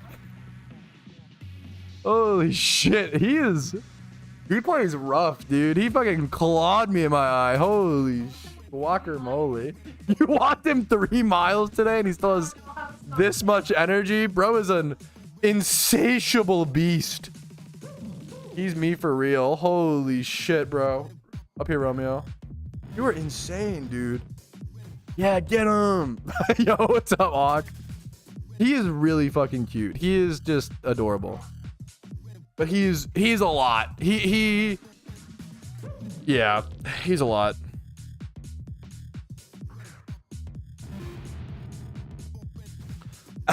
Speaker 1: Holy shit, he plays rough, dude. He fucking clawed me in my eye. Holy guacamole. You walked him 3 miles today and he still has this much energy? Bro is an insatiable beast. He's me for real. Holy shit, bro. Up here, Romeo. You are insane, dude. Yeah, get him. Yo, what's up, Hawk? He is really fucking cute. He is just adorable. But he's a lot. Yeah, he's a lot.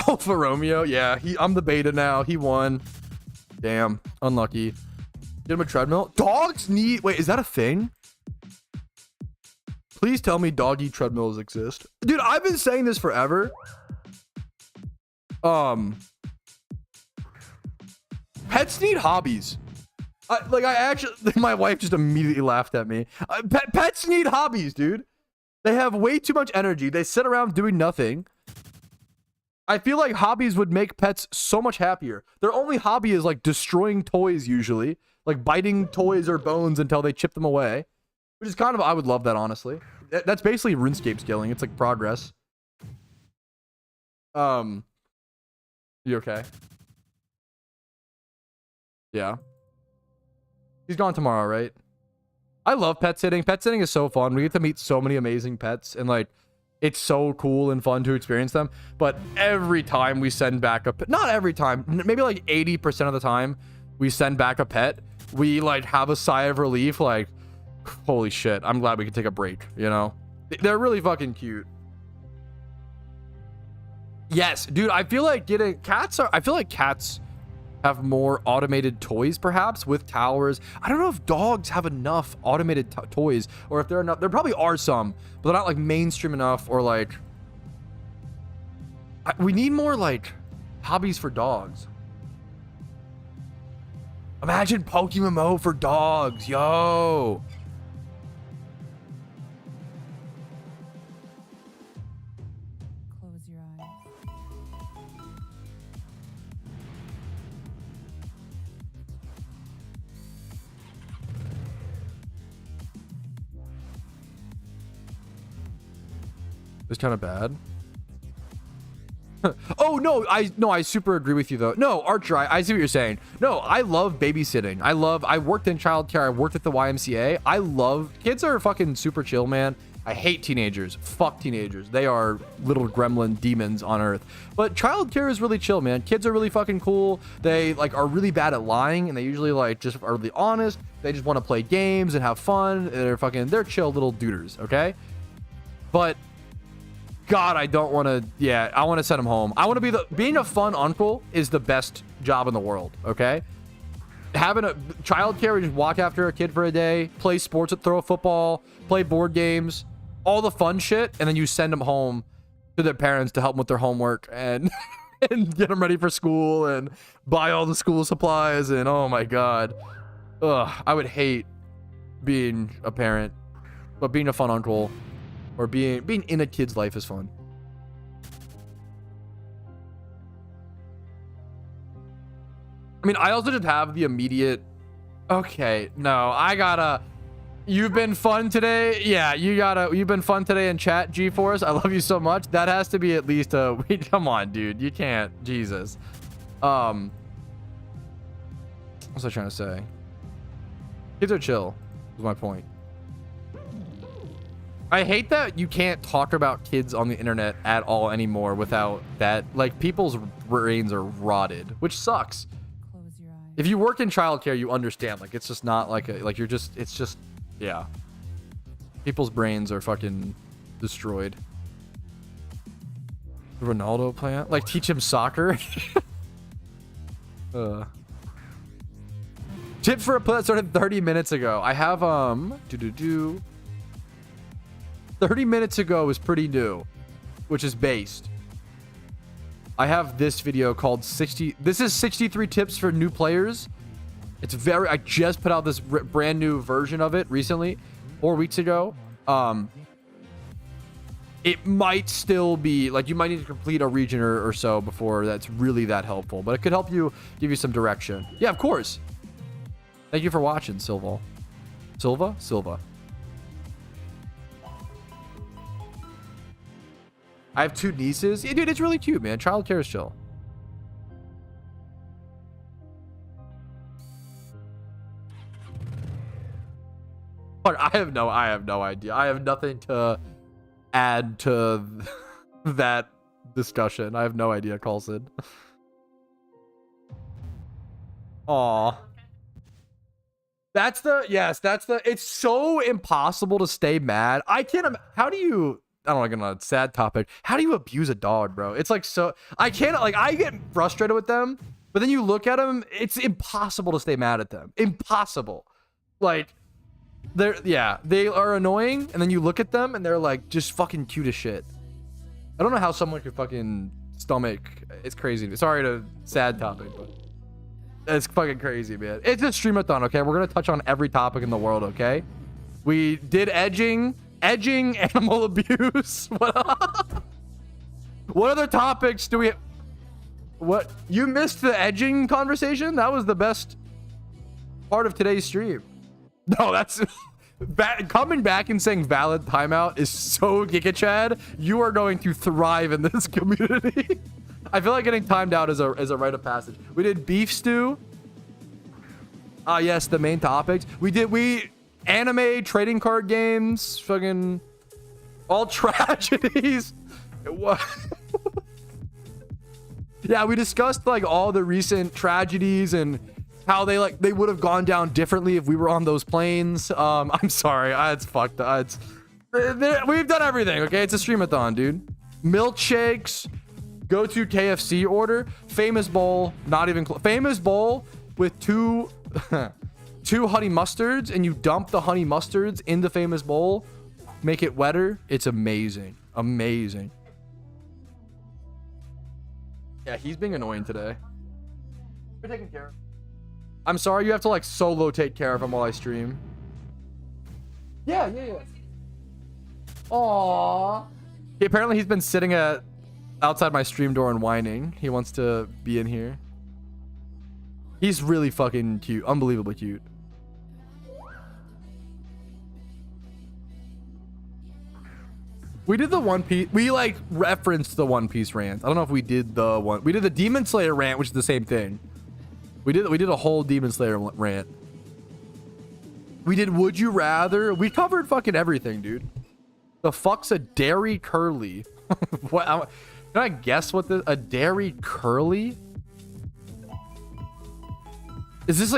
Speaker 1: Alpha Romeo, yeah, I'm the beta now. He won. Damn, unlucky. Get him a treadmill. Dogs need. Wait, is that a thing? Please tell me doggy treadmills exist. Dude, I've been saying this forever. Pets need hobbies. My wife just immediately laughed at me. Pets need hobbies, dude. They have way too much energy. They sit around doing nothing. I feel like hobbies would make pets so much happier. Their only hobby is like destroying toys usually. Like biting toys or bones until they chip them away. Which is kind of, I would love that, honestly. That's basically RuneScape skilling. It's like progress. You okay? Yeah. He's gone tomorrow, right? I love pet sitting. Pet sitting is so fun. We get to meet so many amazing pets and like, it's so cool and fun to experience them. But every time we send back a pet, not every time, maybe like 80% of the time we send back a pet, we like have a sigh of relief, like, holy shit, I'm glad we could take a break, you know? They're really fucking cute. Yes, dude, I feel like I feel like cats have more automated toys, perhaps, with towers. I don't know if dogs have enough automated toys, or if there probably are some, but they're not like mainstream enough, or like, we need more like hobbies for dogs. Imagine PokeMMO for dogs, yo.
Speaker 4: Close your eyes.
Speaker 1: It's kind of bad. Oh no, I super agree with you though. No, Archer, I see what you're saying. No, I love babysitting. I worked in childcare. I worked at the YMCA. Kids are fucking super chill, man. I hate teenagers. Fuck teenagers. They are little gremlin demons on earth. But childcare is really chill, man. Kids are really fucking cool. They like are really bad at lying, and they usually like just are really honest. They just want to play games and have fun. They're chill little duders, okay? But God, I don't want to. Yeah, I want to send him home. I want to be being a fun uncle is the best job in the world. Okay, having a childcare, we just walk after a kid for a day, play sports, throw a football, play board games, all the fun shit, and then you send them home to their parents to help them with their homework and and get them ready for school and buy all the school supplies. And oh my God, I would hate being a parent, but being a fun uncle or being in a kid's life is fun. I mean, I also just have the immediate, okay, no, I gotta, you've been fun today. Yeah, you've been fun today in chat, G-Force. I love you so much. That has to be at least a, come on, dude. You can't, Jesus. What was I trying to say? Kids are chill, was my point. I hate that you can't talk about kids on the internet at all anymore without that. Like, people's brains are rotted, which sucks.
Speaker 4: Close your eyes.
Speaker 1: If you work in childcare, you understand. Like, it's just not like you're just, it's just, yeah. People's brains are fucking destroyed. Ronaldo plan? Like, teach him soccer? Tip for a play that started 30 minutes ago. I have, 30 minutes ago is pretty new, which is based. I have this video called 60. This is 63 tips for new players. It's very, I just put out this brand new version of it recently, 4 weeks ago. It might still be like, you might need to complete a region or so before that's really that helpful, but it could help you, give you some direction. Yeah, of course. Thank you for watching, Silva. Silva. I have 2 nieces. Yeah, dude, it's really cute, man. Childcare is chill. But I have no idea. I have nothing to add to that discussion. I have no idea, Carlson. Aw. It's so impossible to stay mad. I can't, how do you, I don't know, on a sad topic, how do you abuse a dog, bro? It's like, so, I can't, like, I get frustrated with them, but then you look at them, it's impossible to stay mad at them. Impossible. Like, they are annoying, and then you look at them, and they're like, just fucking cute as shit. I don't know how someone could fucking stomach, it's crazy. Sorry to sad topic, but it's fucking crazy, man. It's a streamathon, okay? We're gonna touch on every topic in the world, okay? We did edging, animal abuse. What other topics do we? What, you missed the edging conversation? That was the best part of today's stream. No, that's coming back and saying valid timeout is so Giga Chad. You are going to thrive in this community. I feel like getting timed out is a rite of passage. We did beef stew. Yes, the main topics. We anime, trading card games, fucking all tragedies. Yeah, we discussed like all the recent tragedies and how they would have gone down differently if we were on those planes. I'm sorry, it's fucked up. We've done everything, okay? It's a streamathon, dude. Milkshakes, go to KFC order, famous bowl, not even famous bowl with two honey mustards, and you dump the honey mustards in the famous bowl, make it wetter. It's amazing. Yeah, he's being annoying today. We're taking care of. I'm sorry, you have to like solo take care of him while I stream. Yeah. Aww. Apparently he's been sitting outside my stream door and whining. He wants to be in here. He's really fucking cute. Unbelievably cute. We did the One Piece. We like referenced the One Piece rant. I don't know if we did we did the Demon Slayer rant, which is the same thing. We did a whole Demon Slayer rant. We did Would You Rather. We covered fucking everything, dude. The fuck's a dairy curly? What? Can I guess what a dairy curly? Is this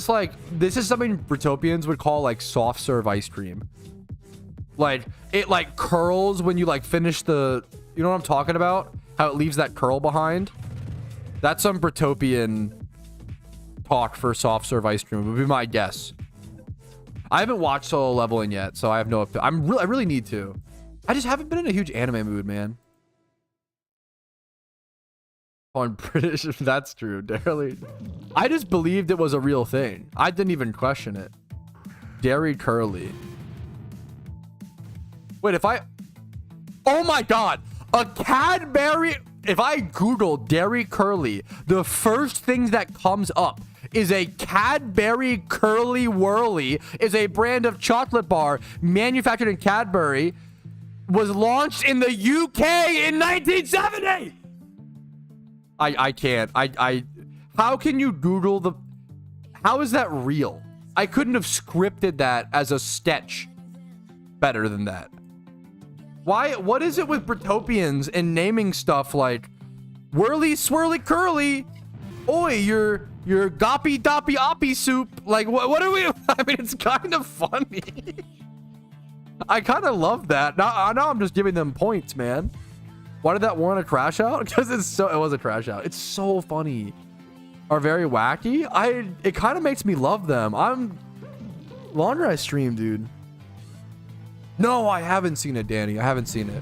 Speaker 1: like this is something Britopians would call like soft serve ice cream. Like, it like curls when you like finish the, you know what I'm talking about? How it leaves that curl behind. That's some Britopian talk for soft serve ice cream would be my guess. I haven't watched Solo Leveling yet, so I have no, I really need to. I just haven't been in a huge anime mood, man. On British, that's true. Dairy. I just believed it was a real thing. I didn't even question it. Dairy Curly. Wait, if I... Oh my god! A Cadbury... If I Google Dairy Curly, the first thing that comes up is a Cadbury Curly Whirly, is a brand of chocolate bar manufactured in Cadbury, was launched in the UK in 1970! I can't. How can you Google the... How is that real? I couldn't have scripted that as a sketch better than that. Why? What is it with Britopians and naming stuff like Whirly Swirly Curly? Oi, your Goppy Doppy Oppy soup. Like, what are we... I mean, it's kind of funny. I kind of love that. Now I'm just giving them points, man. Why did that warrant a crash out? Because it was a crash out. It's so funny. Are very wacky. It kind of makes me love them. Longer I stream, dude. No, I haven't seen it, Danny. I haven't seen it.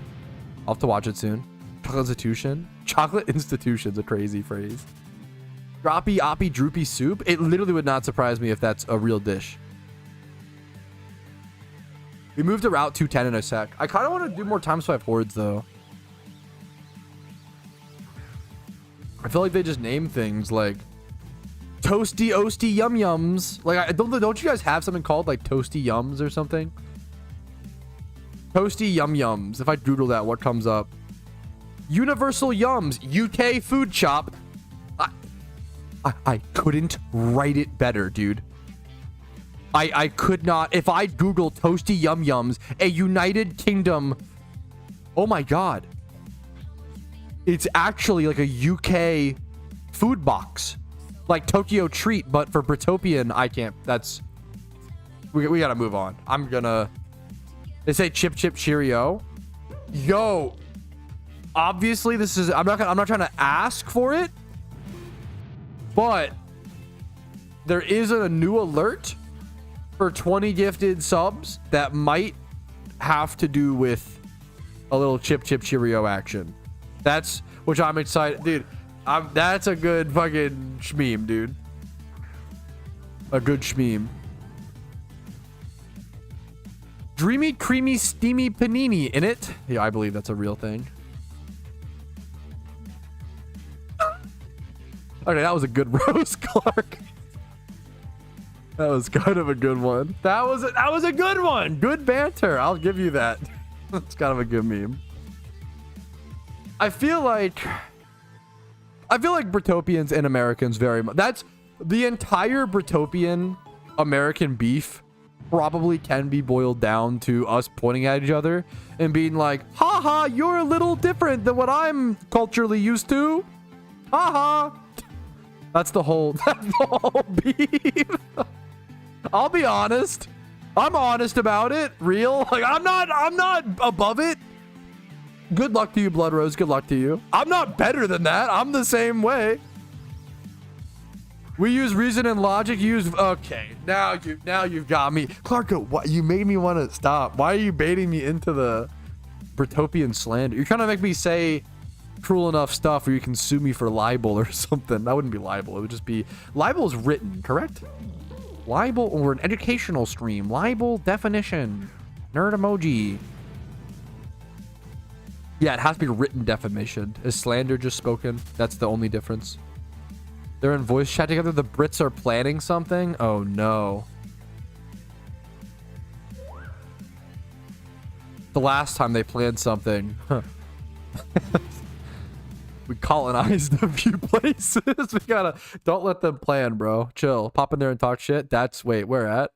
Speaker 1: I'll have to watch it soon. Chocolate institution. Chocolate institution's a crazy phrase. Droppy oppy droopy soup. It literally would not surprise me if that's a real dish. We moved to Route 210 in a sec. I kind of want to do more time swipe hordes though. I feel like they just name things like Toasty Oasty Yum Yums. Like, don't you guys have something called like Toasty Yums or something? Toasty Yum Yums. If I Google that, what comes up? Universal Yums. UK food shop. I couldn't write it better, dude. I could not. If I Google Toasty Yum Yums, a United Kingdom. Oh my God. It's actually like a UK food box. Like Tokyo Treat, but for Britopian, I can't. That's... We gotta move on. I'm gonna... They say Chip Chip Cheerio. Yo. Obviously, this is... I'm not trying to ask for it. But... There is a new alert for 20 gifted subs that might have to do with a little Chip Chip Cheerio action. That's... Which I'm excited... Dude, that's a good fucking shmeem, dude. A good shmeem. Dreamy, creamy, steamy panini in it. Yeah, I believe that's a real thing. Okay, that was a good roast, Clark. That was kind of a good one. That was a good one. Good banter. I'll give you that. That's kind of a good meme. I feel like Britopians and Americans very much. That's the entire Britopian American beef probably can be boiled down to us pointing at each other and being like, haha, you're a little different than what I'm culturally used to. Haha. That's the whole beef. I'll be honest. I'm honest about it. Real. Like, I'm not above it. Good luck to you, Blood Rose. Good luck to you. I'm not better than that. I'm the same way. We use reason and logic. Okay. Now you've got me. Clarko, what? You made me want to stop. Why are you baiting me into the Britopian slander? You're trying to make me say cruel enough stuff where you can sue me for libel or something. That wouldn't be libel. It would just be... Libel is written, correct? Libel or an educational stream. Libel definition. Nerd emoji. Yeah, it has to be written defamation. Is slander just spoken? That's the only difference. They're in voice chat together. The Brits are planning something? Oh, no. The last time they planned something. Huh. We colonized a few places. We gotta... Don't let them plan, bro. Chill. Pop in there and talk shit. That's... Wait, where at?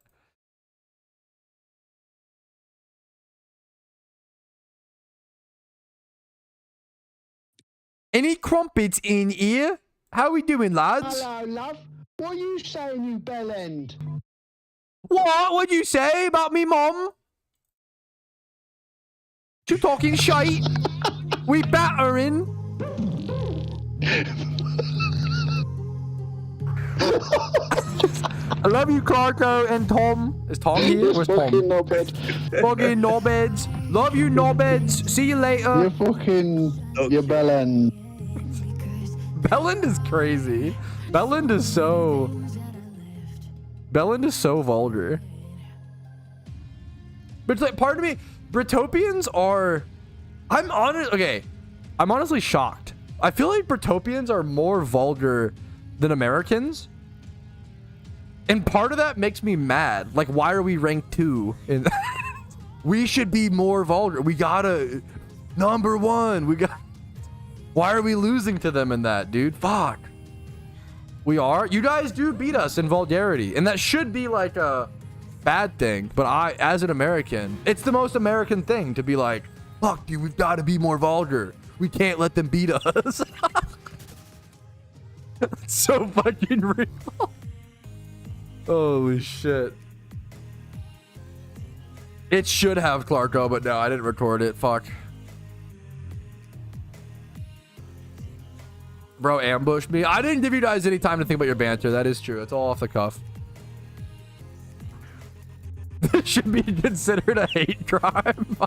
Speaker 1: Any crumpets in here? How we doing, lads?
Speaker 5: Hello, love. What are you saying, you bell end?
Speaker 1: What? What'd you say about me, mom? You talking shite? We battering. I love you, Clarko and Tom. Is Tom here?
Speaker 5: You
Speaker 1: Where's
Speaker 5: fucking
Speaker 1: Tom?
Speaker 5: knobhead.
Speaker 1: Fucking knobheads. Love you, knobheads. See you later.
Speaker 5: You fucking... You bellend.
Speaker 1: Belland is crazy. Belland is so vulgar. But it's like, part of me, Britopians are... I'm honestly shocked. I feel like Britopians are more vulgar than Americans. And part of that makes me mad. Like, why are we ranked 2? We should be more vulgar. We gotta... Number 1. We got... Why are we losing to them in that, dude? Fuck. We are? You guys do beat us in vulgarity. And that should be like a bad thing. But I, as an American, it's the most American thing to be like, fuck, dude, we've got to be more vulgar. We can't let them beat us. It's so fucking real. Holy shit. It should have Clarko, but no, I didn't record it. Fuck. Bro ambushed me. I didn't give you guys any time to think about your banter. That is true. It's all off the cuff. This should be considered a hate crime.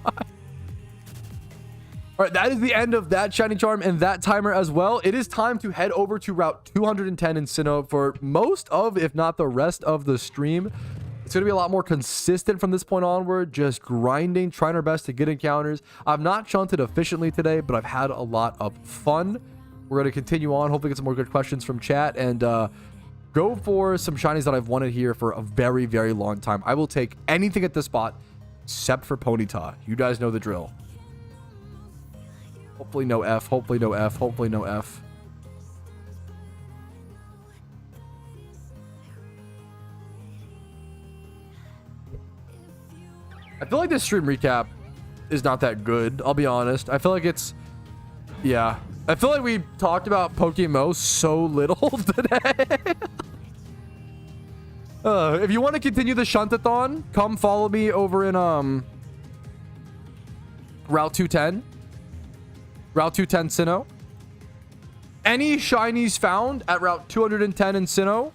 Speaker 1: All right, that is the end of that shiny charm and that timer as well. It is time to head over to route 210 in Sinnoh for most of, if not the rest of the stream. It's going to be a lot more consistent from this point onward, just grinding, trying our best to get encounters. I've not shunted efficiently today, but I've had a lot of fun. We're going to continue on, hopefully get some more good questions from chat, and go for some shinies that I've wanted here for a very, very long time. I will take anything at this spot except for Ponyta. You guys know the drill. Hopefully no F, hopefully no F, hopefully no F. I feel like this stream recap is not that good, I'll be honest. I feel like it's... Yeah. I feel like we talked about PokeMMO so little today. If you want to continue the Shuntathon, come follow me over in Route 210. Route 210 Sinnoh. Any shinies found at Route 210 in Sinnoh,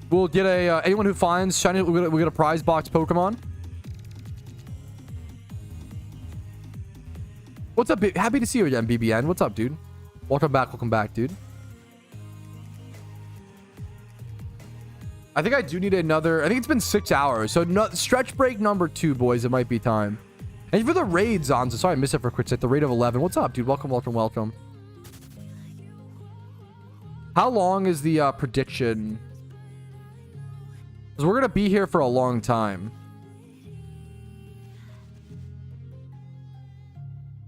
Speaker 1: we'll get a anyone who finds shiny, we'll get a prize box Pokemon. What's up? Happy to see you again, BBN. What's up, dude? Welcome back, dude. I think I do need another... I think it's been 6 hours. So stretch break number 2, boys. It might be time. And for the raid, Zonza. Sorry, I missed it for a quick sec. The rate of 11. What's up, dude? Welcome, welcome, welcome. How long is the prediction? Because we're going to be here for a long time.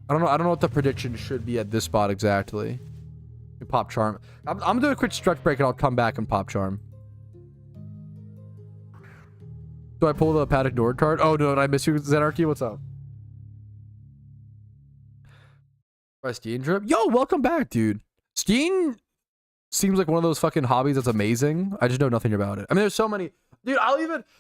Speaker 1: I don't know what the prediction should be at this spot exactly. Pop Charm. I'm gonna do a quick stretch break and I'll come back and Pop Charm. Do I pull the Paddock Nord card? Oh no, did I miss you, Zenarchy? What's up? Skiing trip? Yo, welcome back, dude. Skiing seems like one of those fucking hobbies that's amazing. I just know nothing about it. I mean, there's so many... Dude,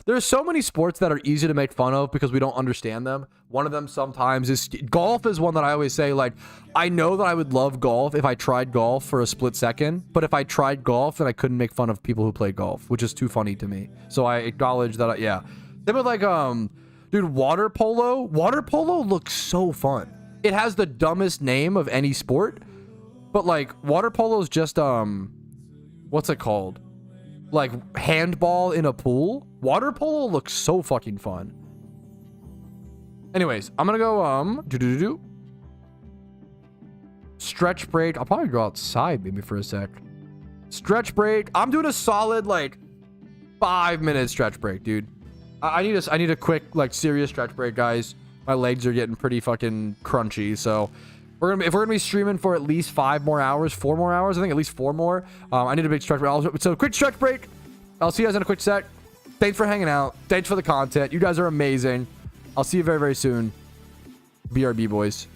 Speaker 1: there's so many sports that are easy to make fun of because we don't understand them. One of them sometimes is golf is one that I always say, like, I know that I would love golf if I tried golf for a split second, but if I tried golf, then I couldn't make fun of people who play golf, which is too funny to me. So I acknowledge that, yeah. Same with like, dude, water polo. Water polo looks so fun. It has the dumbest name of any sport, but like water polo is just, what's it called? Like handball in a pool. Water polo looks so fucking fun. Anyways, I'm gonna go stretch break. I'll probably go outside maybe for a sec. Stretch break. I'm doing a solid like 5-minute stretch break, dude. I need a quick like serious stretch break, guys. My legs are getting pretty fucking crunchy, so if we're gonna be streaming for at least 4 more hours, I think at least 4 more. I need a big stretch break. So quick stretch break. I'll see you guys in a quick sec. Thanks for hanging out. Thanks for the content. You guys are amazing. I'll see you very, very soon. BRB, boys.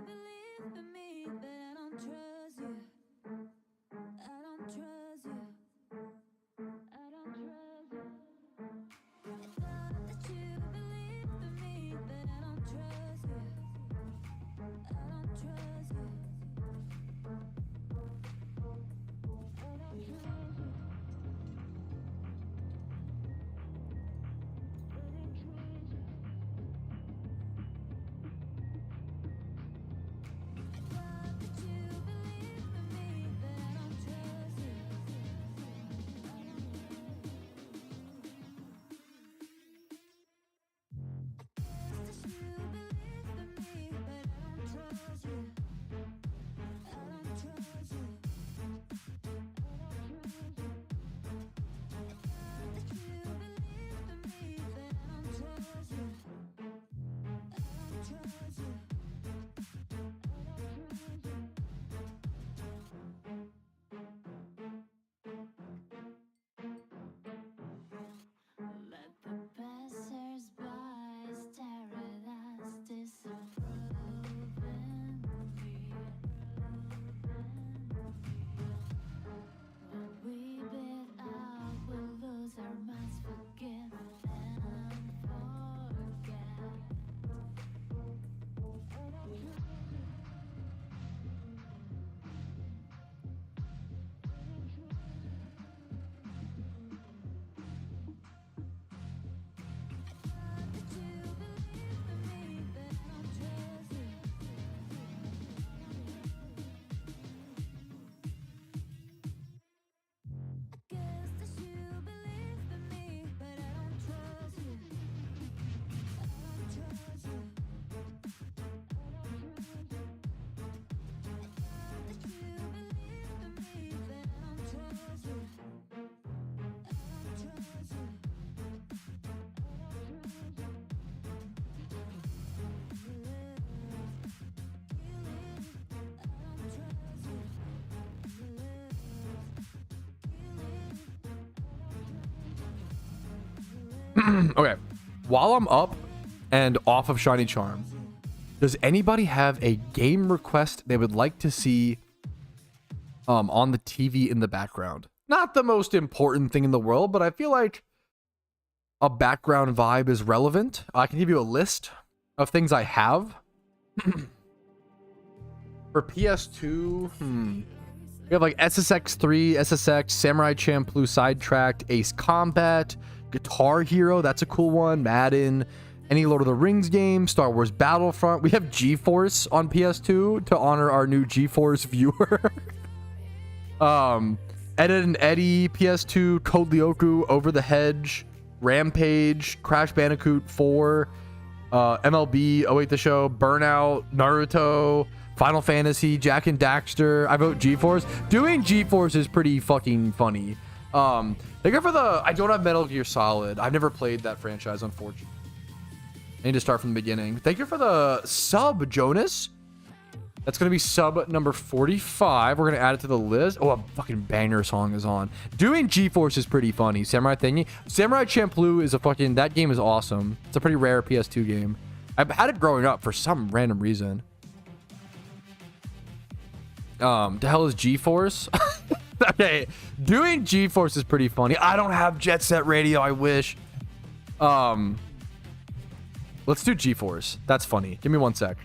Speaker 3: believe in me, but I don't trust you. I don't trust you. I don't trust you. Thought that you believed in me, but I don't trust you. I don't trust you. I don't trust you. Let the passers-by stare at us, disapproving me. When we bid out, we'll lose our minds, forgive and forget.
Speaker 1: Okay, while I'm up and off of Shiny Charm, does anybody have a game request they would like to see on the TV in the background? Not the most important thing in the world, but I feel like a background vibe is relevant. I can give you a list of things I have. For PS2, we have like SSX3, SSX, Samurai Champloo Sidetracked, Ace Combat, Guitar Hero, that's a cool one, Madden, any Lord of the Rings game, Star Wars Battlefront. We have GeForce on PS2 to honor our new GeForce viewer. Ed and Eddie, PS2, Code Lyoko, Over the Hedge, Rampage, Crash Bandicoot 4, MLB, Oh Wait the Show, Burnout, Naruto, Final Fantasy, Jack and Daxter. I vote GeForce. Doing GeForce is pretty fucking funny. Thank you for the... I don't have Metal Gear Solid. I've never played that franchise, unfortunately. I need to start from the beginning. Thank you for the sub, Jonas. That's going to be sub number 45. We're going to add it to the list. Oh, a fucking banger song is on. Doing GeForce is pretty funny. Samurai Thingy. Samurai Champloo is a fucking... That game is awesome. It's a pretty rare PS2 game. I've had it growing up for some random reason. The hell is GeForce? Okay, doing GeForce is pretty funny. I don't have Jet Set Radio. I wish. Let's do GeForce. That's funny. Give me one sec.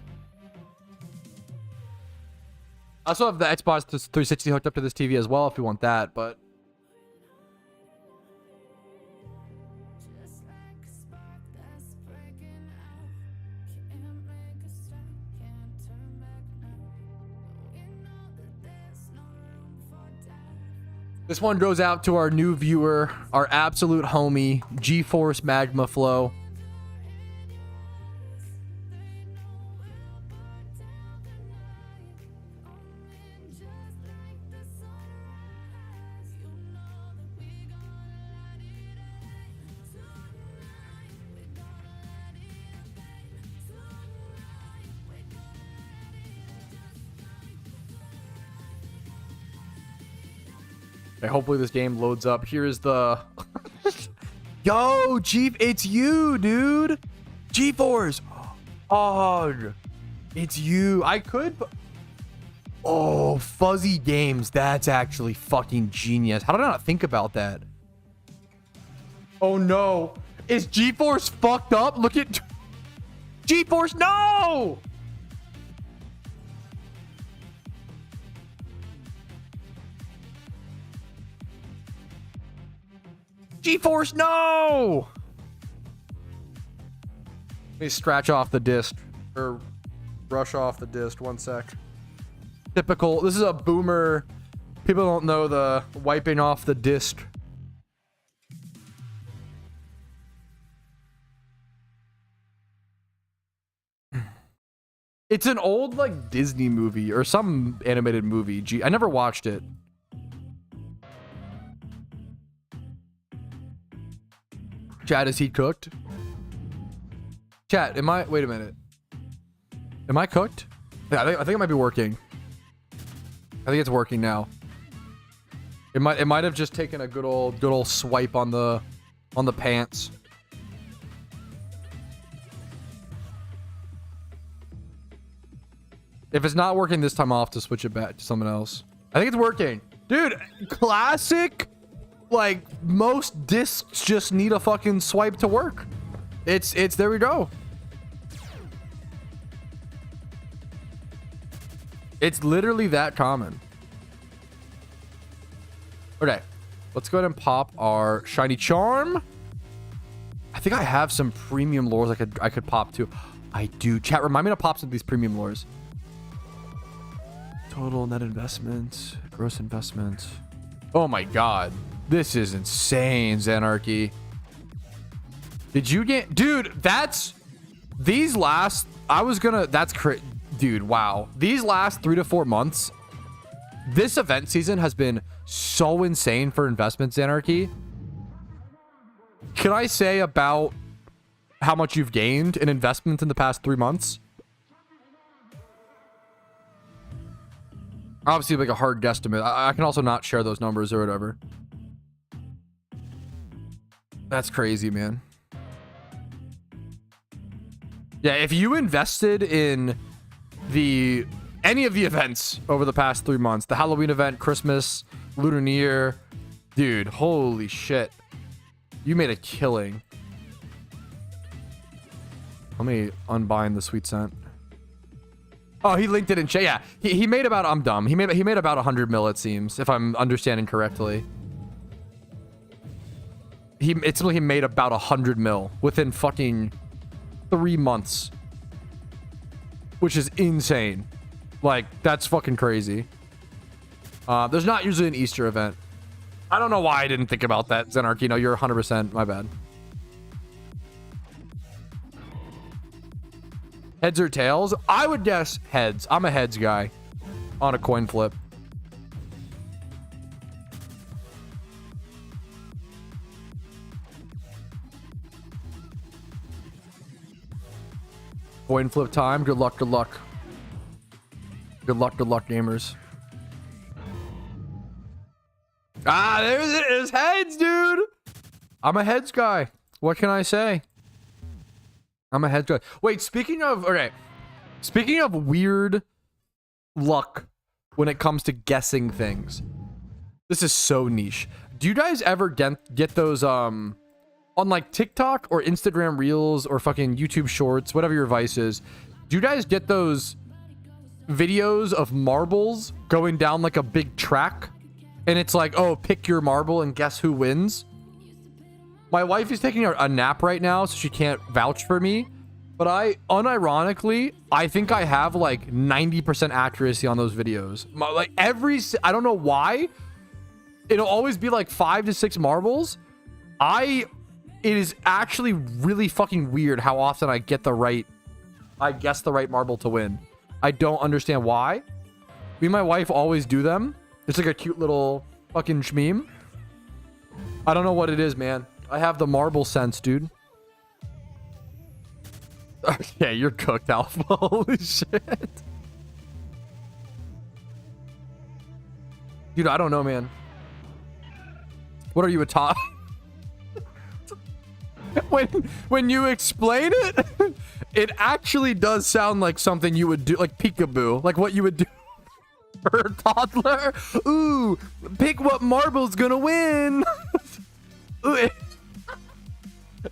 Speaker 1: I also have the Xbox 360 hooked up to this TV as well if you want that, but... This one goes out to our new viewer, our absolute homie, GeForce Magma Flow. Okay, hopefully this game loads up. Here's the... Yo, it's you, dude. GeForce. Oh, It's you. I could. Oh, fuzzy games. That's actually fucking genius. How did I not think about that? Oh no. Is GeForce fucked up? Look at GeForce. No. GeForce, no. Let me scratch off the disc or brush off the disc. 1 sec. Typical. This is a boomer. People don't know the wiping off the disc. It's an old like Disney movie or some animated movie. I never watched it. Chat, is he cooked? Chat, wait a minute. Am I cooked? Yeah, I think it might be working. I think it's working now. It might have just taken a good old swipe on the pants. If it's not working this time, I'll have to switch it back to someone else. I think it's working. Dude, classic. Like, most discs just need a fucking swipe to work. It's there we go. It's literally that common. Okay, let's go ahead and pop our shiny charm. I think I have some premium lures I could pop too. I do. Chat, remind me to pop some of these premium lures. Total net investment, gross investment. Oh my god. This is insane, Xanarchy. Did you get... Dude, that's... These last... That's crazy. Dude, wow. These last 3 to 4 months, this event season has been so insane for investments, Xanarchy. Can I say about how much you've gained in investment in the past 3 months? Obviously, like a hard guesstimate. I can also not share those numbers or whatever. That's crazy, man. Yeah, if you invested in any of the events over the past 3 months, the Halloween event, Christmas, Lunar New Year, dude, holy shit. You made a killing. Let me unbind the sweet scent. Oh, he linked it in chat. Yeah, he made about... I'm dumb. He made about 100 mil, it seems, if I'm understanding correctly. He made about 100 mil within fucking 3 months, which is insane. Like, that's fucking crazy. There's not usually an Easter event. I don't know why I didn't think about that, Xanarchy. No, you're 100%. My bad. Heads or tails? I would guess heads. I'm a heads guy on a coin flip. Coin flip time. Good luck, good luck. Good luck, gamers. Ah, there's it. It's heads, dude. I'm a heads guy. What can I say? I'm a heads guy. Wait, speaking of weird luck when it comes to guessing things. This is so niche. Do you guys ever get those on like TikTok or Instagram Reels or fucking YouTube Shorts, whatever your vice is? Do you guys get those videos of marbles going down like a big track? And it's like, oh, pick your marble and guess who wins? My wife is taking a nap right now, so she can't vouch for me. But unironically, I think I have like 90% accuracy on those videos. Like I don't know why. It'll always be like 5 to 6 marbles. It is actually really fucking weird how often I guess the right marble to win. I don't understand why. Me and my wife always do them. It's like a cute little fucking shmeme. I don't know what it is, man. I have the marble sense, dude. Yeah, you're cooked, Alpha. Holy shit. Dude, I don't know, man. What are you, a top? when you explain it, it actually does sound like something you would do, like peekaboo, like what you would do for a toddler. Ooh, pick what marble's gonna win. Ooh,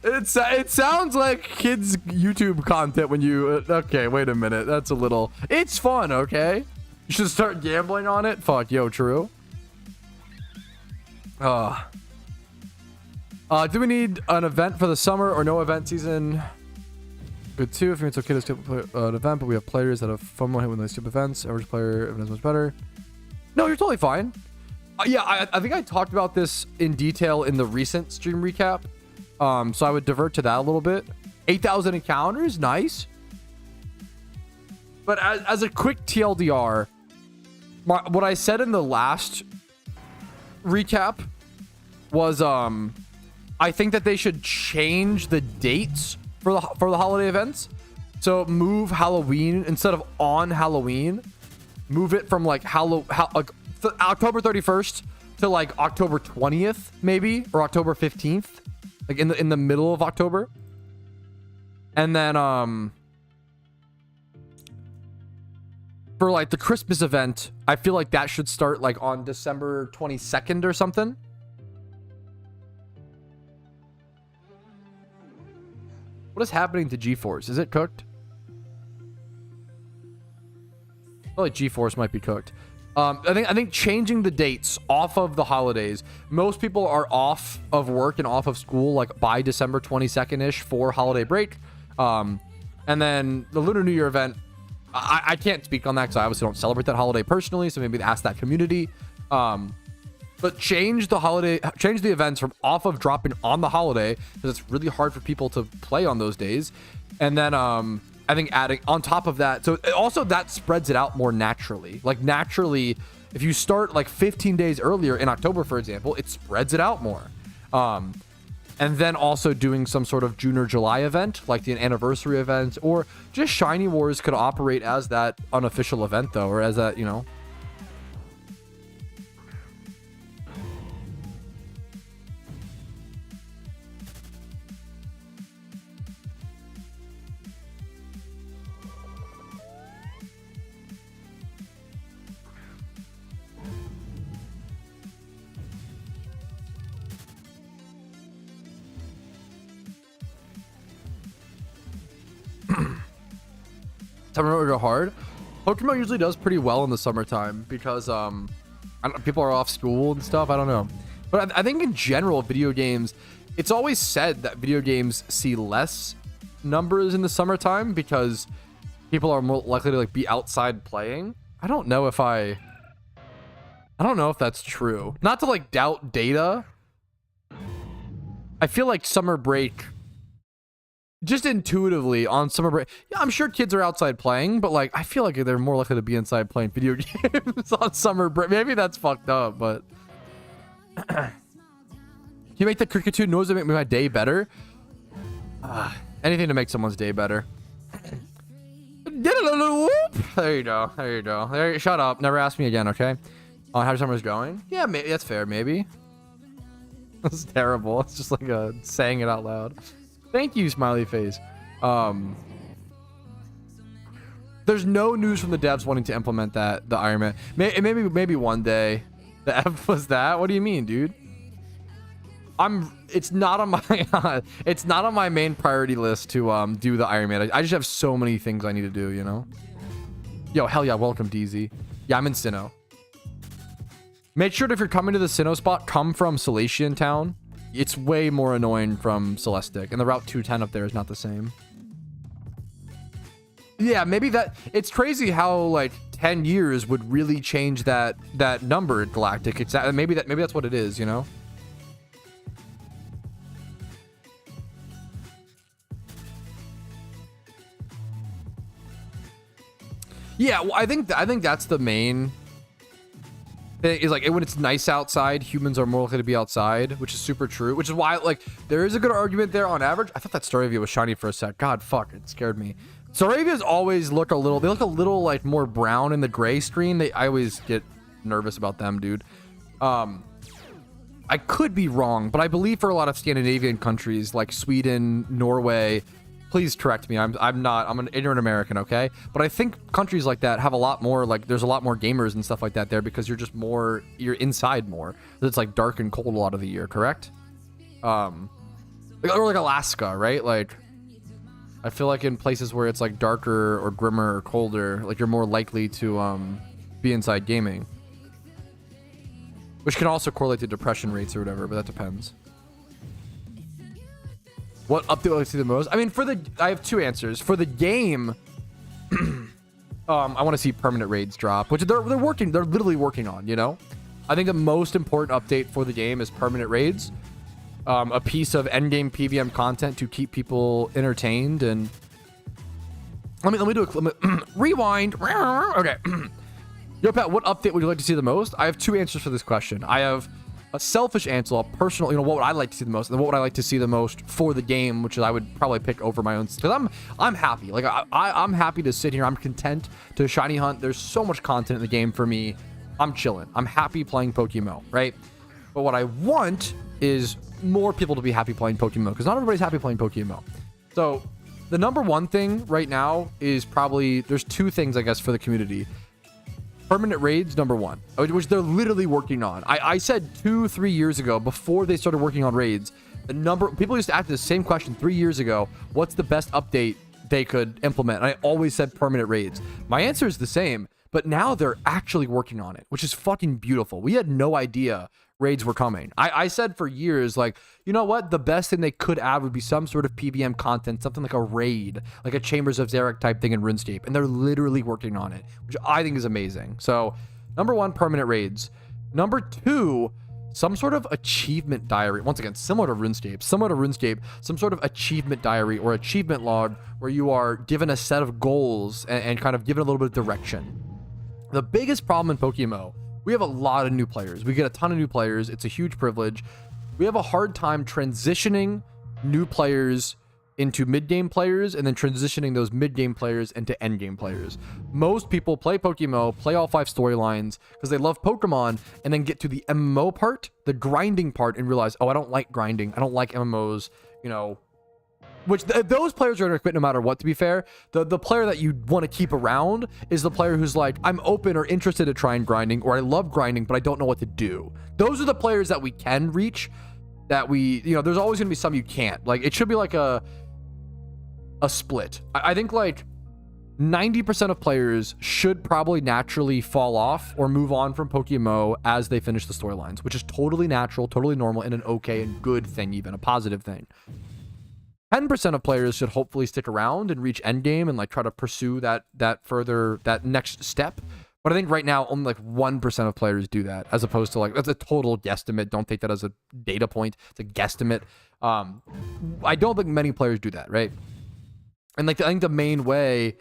Speaker 1: it sounds like kids YouTube content when you okay, wait a minute, that's a little, it's fun. Okay, you should start gambling on it. Fuck, yo, true. Do we need an event for the summer or no event season? Good too. If it's okay to skip an event, but we have players that have fun when they skip events. Average player event is much better. No, you're totally fine. Yeah, I think I talked about this in detail in the recent stream recap. So I would divert to that a little bit. 8,000 encounters, nice. But as a quick TLDR, what I said in the last recap was I think that they should change the dates for the holiday events. So move Halloween instead of on Halloween. Move it from like October 31st to like October 20th maybe, or October 15th, like in the middle of October. And then for like the Christmas event, I feel like that should start like on December 22nd or something. What is happening to GeForce? Is it cooked? I feel like GeForce might be cooked. I think changing the dates off of the holidays. Most people are off of work and off of school like by December 22nd-ish for holiday break. And then the Lunar New Year event, I can't speak on that because I obviously don't celebrate that holiday personally, so maybe ask that community. But change the events from off of dropping on the holiday, because it's really hard for people to play on those days. And then I think adding on top of that, so also that spreads it out more naturally. Like naturally, if you start like 15 days earlier in October, for example, it spreads it out more. And then also doing some sort of June or July event, like the anniversary event, or just Shiny Wars could operate as that unofficial event though, or as that, you know. Summer go hard. PokeMMO usually does pretty well in the summertime because people are off school and stuff. I don't know, but I think in general, video games, it's always said that video games see less numbers in the summertime because people are more likely to like be outside playing. I don't know if that's true. Not to like doubt data. I feel like summer break, just intuitively on summer break, yeah, I'm sure kids are outside playing, but like I feel like they're more likely to be inside playing video games on summer break. Maybe that's fucked up, but can you make the cricket noise that make my day better? Anything to make someone's day better. There you go. There you go. Shut up. Never ask me again, okay? On how summer's going? Yeah, that's fair. Maybe. That's terrible. It's just like saying it out loud. Thank you, smiley face. There's no news from the devs wanting to implement the Iron Man. Maybe one day. The F was that? What do you mean, dude? It's not on my main priority list to do the Iron Man. I just have so many things I need to do, you know? Yo, hell yeah, welcome, DZ. Yeah, I'm in Sinnoh. Make sure that if you're coming to the Sinnoh spot, come from Salatian Town. It's way more annoying from Celestic, and the Route 210 up there is not the same. Yeah, maybe that. It's crazy how like 10 years would really change that number at Galactic. Maybe that's what it is, you know. Yeah, well, I think that's the main thing, is like when it's nice outside, humans are more likely to be outside, which is super true. Which is why like there is a good argument there on average. I thought that Staravia was shiny for a sec. God, fuck, it scared me. Staravias always look a little like more brown in the gray screen. I always get nervous about them, dude. I could be wrong, but I believe for a lot of Scandinavian countries like Sweden, Norway, please correct me. I'm an ignorant American, okay? But I think countries like that have a lot more, like, there's a lot more gamers and stuff like that there because you're inside more. It's like dark and cold a lot of the year, correct? Or like Alaska, right? Like, I feel like in places where it's like darker or grimmer or colder, like you're more likely to be inside gaming. Which can also correlate to depression rates or whatever, but that depends. What update would I see the most? I mean, I have two answers. For the game, I want to see permanent raids drop, which they're literally working on, you know? I think the most important update for the game is permanent raids. A piece of endgame PVM content to keep people entertained. And let me do a rewind. Okay. Yo, Pat, what update would you like to see the most? I have two answers for this question. I have a selfish answer, a personal, what would I like to see the most, and what would I like to see the most for the game, which I would probably pick over my own, because I'm happy. Like, I'm happy to sit here. I'm content to shiny hunt. There's so much content in the game for me. I'm chilling. I'm happy playing PokeMMO, right? But what I want is more people to be happy playing PokeMMO, because not everybody's happy playing PokeMMO. So the number one thing right now is probably, there's two things, I guess, for the community. Permanent raids, number one, which they're literally working on. I said 2-3 years ago, before they started working on raids, people used to ask the same question 3 years ago, what's the best update they could implement? And I always said permanent raids. My answer is the same, but now they're actually working on it, which is fucking beautiful. We had no idea raids were coming. I said for years, like, you know what? The best thing they could add would be some sort of PVM content, something like a raid, like a Chambers of Xeric type thing in RuneScape. And they're literally working on it, which I think is amazing. So, number one, permanent raids. Number two, some sort of achievement diary. Once again, similar to RuneScape, some sort of achievement diary or achievement log where you are given a set of goals and kind of given a little bit of direction. The biggest problem in PokeMMO, we have a lot of new players. We get a ton of new players. It's a huge privilege. We have a hard time transitioning new players into mid-game players and then transitioning those mid-game players into end-game players. Most people play PokeMMO, play all 5 storylines because they love Pokemon, and then get to the MMO part, the grinding part, and realize, oh, I don't like grinding. I don't like MMOs, which those players are going to quit no matter what, to be fair. The player that you want to keep around is the player who's like, I'm open or interested to trying grinding, or I love grinding, but I don't know what to do. Those are the players that we can reach, that there's always going to be some you can't. Like, it should be like a split. I think like 90% of players should probably naturally fall off or move on from PokeMMO as they finish the storylines, which is totally natural, totally normal, and an okay and good thing, even a positive thing. 10% of players should hopefully stick around and reach endgame and like try to pursue that next step. But I think right now only like 1% of players do that, as opposed to like, that's a total guesstimate. Don't take that as a data point. It's a guesstimate. I don't think many players do that, right? And like, I think the main way,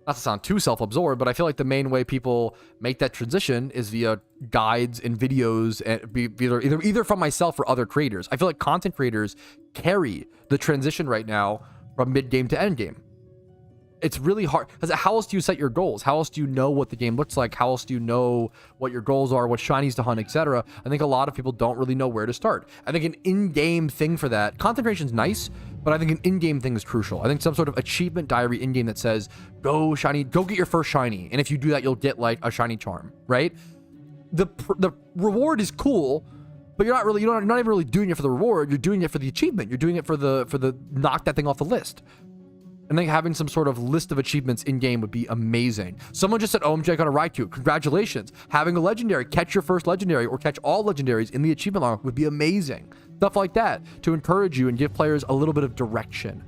Speaker 1: not to sound too self-absorbed, but I feel like the main way people make that transition is via guides and videos, and either from myself or other creators. I feel like content creators carry the transition right now from mid-game to end-game. It's really hard, because how else do you set your goals? How else do you know what the game looks like? How else do you know what your goals are, what shinies to hunt, etc.? I think a lot of people don't really know where to start. I think an in-game thing for that, content creation is nice, but I think an in-game thing is crucial. I think some sort of achievement diary in-game that says, go get your first shiny, and if you do that, you'll get like a shiny charm, right? The reward is cool, but you're not even really doing it for the reward. You're doing it for the achievement. You're doing it for the knock that thing off the list. I think having some sort of list of achievements in-game would be amazing. Someone just said, OMG, I got a Raikou. Congratulations. Having a legendary, catch your first legendary, or catch all legendaries in the achievement log would be amazing. Stuff like that to encourage you and give players a little bit of direction.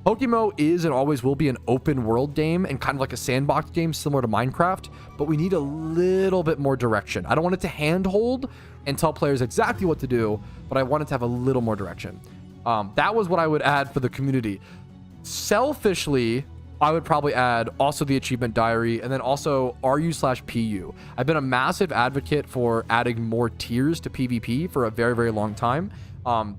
Speaker 1: PokeMMO is and always will be an open world game and kind of like a sandbox game similar to Minecraft, but we need a little bit more direction. I don't want it to handhold and tell players exactly what to do, but I want it to have a little more direction. That was what I would add for the community. Selfishly, I would probably add also the achievement diary, and then also RU/PU. I've been a massive advocate for adding more tiers to PvP for a very, very long time.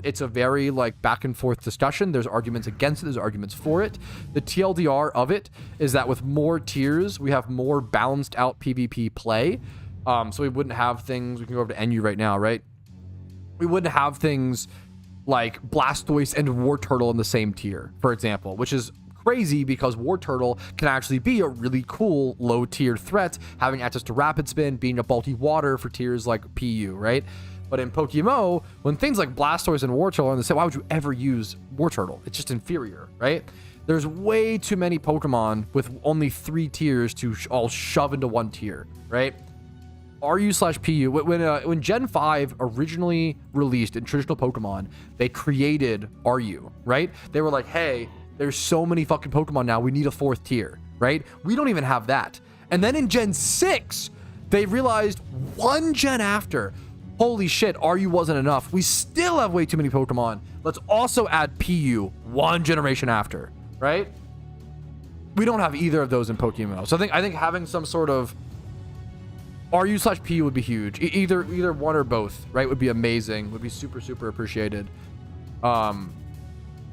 Speaker 1: It's a very like back and forth discussion. There's arguments against it. There's arguments for it. The TLDR of it is that with more tiers, we have more balanced out PvP play. So we wouldn't have things. We can go over to NU right now, right? we wouldn't have things like Blastoise and Wartortle in the same tier, for example, which is crazy because Wartortle can actually be a really cool low tier threat, having access to Rapid Spin, being a bulky water for tiers like PU, right? But in PokeMMO, when things like Blastoise and Wartortle are in the same, why would you ever use Wartortle? It's just inferior, right? There's way too many Pokemon with only 3 tiers to all shove into one tier, right? RU/PU, when Gen 5 originally released in traditional Pokemon, they created RU, right? They were like, hey, there's so many fucking Pokemon now, we need a 4th tier, right? We don't even have that. And then in Gen 6, they realized 1 gen after, holy shit, RU wasn't enough. We still have way too many Pokemon. Let's also add PU 1 generation after, right? We don't have either of those in Pokemon. So I think having some sort of RU/PU would be huge. Either one or both, right? Would be amazing. Would be super, super appreciated.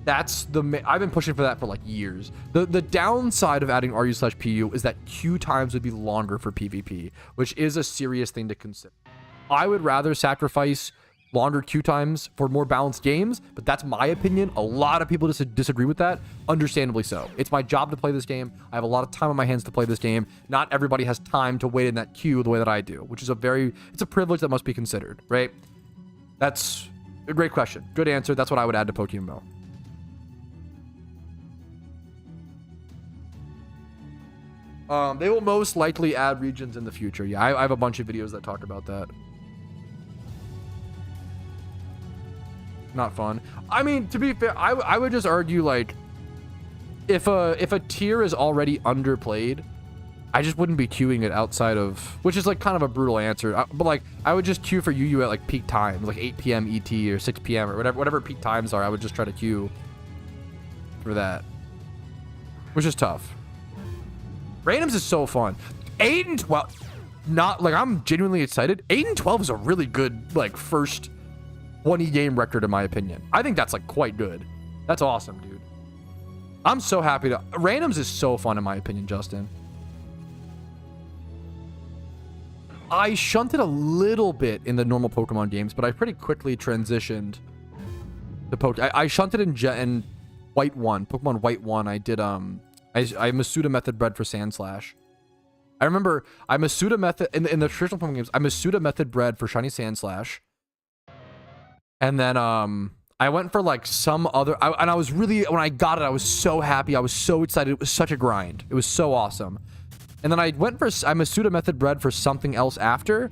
Speaker 1: That's I've been pushing for that for like years. The downside of adding RU/PU is that queue times would be longer for PvP, which is a serious thing to consider. I would rather sacrifice longer queue times for more balanced games, but that's my opinion. A lot of people disagree with that, understandably so. It's my job to play this game. I have a lot of time on my hands to play this game. Not everybody has time to wait in that queue the way that I do, which is it's a privilege that must be considered, right? That's a great question. Good answer. That's what I would add to PokeMMO. They will most likely add regions in the future. Yeah, I have a bunch of videos that talk about that. Not fun. I mean, to be fair, I would just argue, like, if a tier is already underplayed, I just wouldn't be queuing it outside of, which is like kind of a brutal answer, but like I would just queue for UU at like peak times, like 8 p.m. ET or 6 p.m. or whatever peak times are. I would just try to queue for that, which is tough. Randoms is so fun. 8 and 12, not like, I'm genuinely excited. 8 and 12 is a really good like first 20 game record in my opinion. I think that's like quite good. That's awesome, dude. I'm so happy to. Randoms is so fun in my opinion, Justin. I shunted a little bit in the normal Pokemon games, but I pretty quickly transitioned to I shunted in White 1, Pokemon White 1. I did I Masuda method bred for Sandslash. I remember I Masuda method in the traditional Pokemon games. I Masuda method bred for Shiny Sandslash. And then I went for like some other, and I was really, when I got it, I was so happy. I was so excited. It was such a grind. It was so awesome. And then I went for, I Masuda method bred for something else after,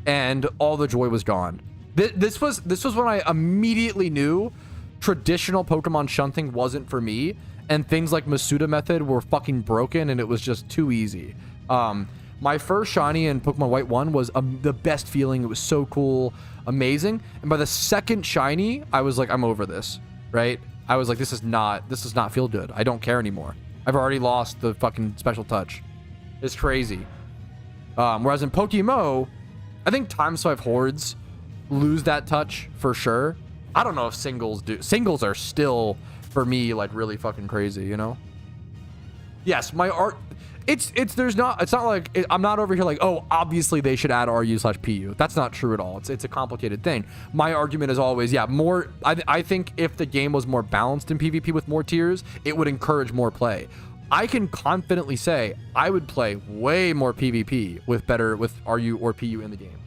Speaker 1: and all the joy was gone. This was when I immediately knew traditional Pokemon shunting wasn't for me, and things like Masuda method were fucking broken, and it was just too easy. My first shiny in Pokemon White 1 was the best feeling. It was so cool, amazing. And by the second shiny, I was like, I'm over this, right? I was like, this does not feel good. I don't care anymore. I've already lost the fucking special touch. It's crazy. Whereas in PokeMMO, I think Time Swipe Hordes lose that touch for sure. I don't know if singles do. Singles are still, for me, like really fucking crazy, you know? Yes, my art... It's not like, I'm not over here like, oh, obviously they should add RU/PU. That's not true at all. It's a complicated thing. My argument is always, yeah, more, I think if the game was more balanced in PvP with more tiers, it would encourage more play. I can confidently say I would play way more PvP with RU or PU in the game.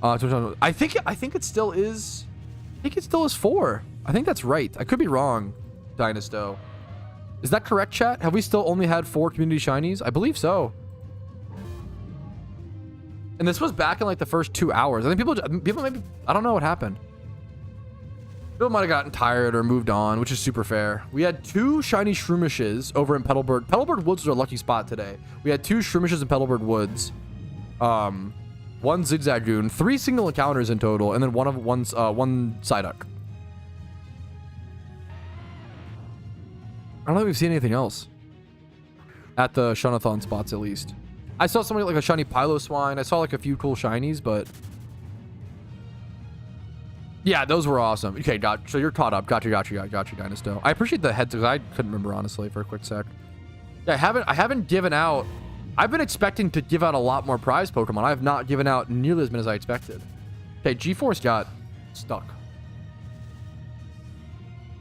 Speaker 1: I think it still is. I think it still is 4. I think that's right. I could be wrong. Dynasto. Is that correct, chat? Have we still only had 4 community shinies? I believe so. And this was back in like the first 2 hours. I think people maybe, I don't know what happened. People might have gotten tired or moved on, which is super fair. We had 2 shiny Shroomishes over in Petalburg. Petalburg Woods was our lucky spot today. We had 2 Shroomishes in Petalburg Woods. 1 Zigzagoon, 3 single encounters in total, and then one Psyduck. I don't think we've seen anything else at the Shunathon spots, at least. I saw somebody like a shiny Piloswine. I saw like a few cool shinies, but yeah, those were awesome. Okay, so you're caught up. Got you, Dynasto. I appreciate the heads because I couldn't remember honestly for a quick sec. Yeah, I haven't given out I've been expecting to give out a lot more prize Pokemon. I have not given out nearly as many as I expected. Okay, G-Force got stuck.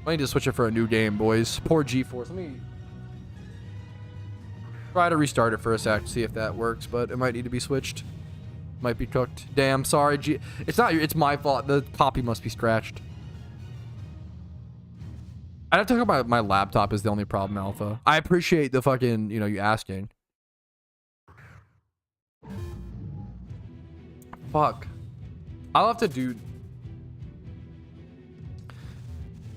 Speaker 1: I need to switch it for a new game, boys. Poor G-Force. Let me try to restart it for a sec to see if that works, but it might need to be switched. Might be cooked. Damn, sorry. It's not your, it's my fault. The poppy must be scratched. I'd have to talk about my laptop is the only problem, Alpha. I appreciate the fucking, you asking. Fuck. I'll have to do...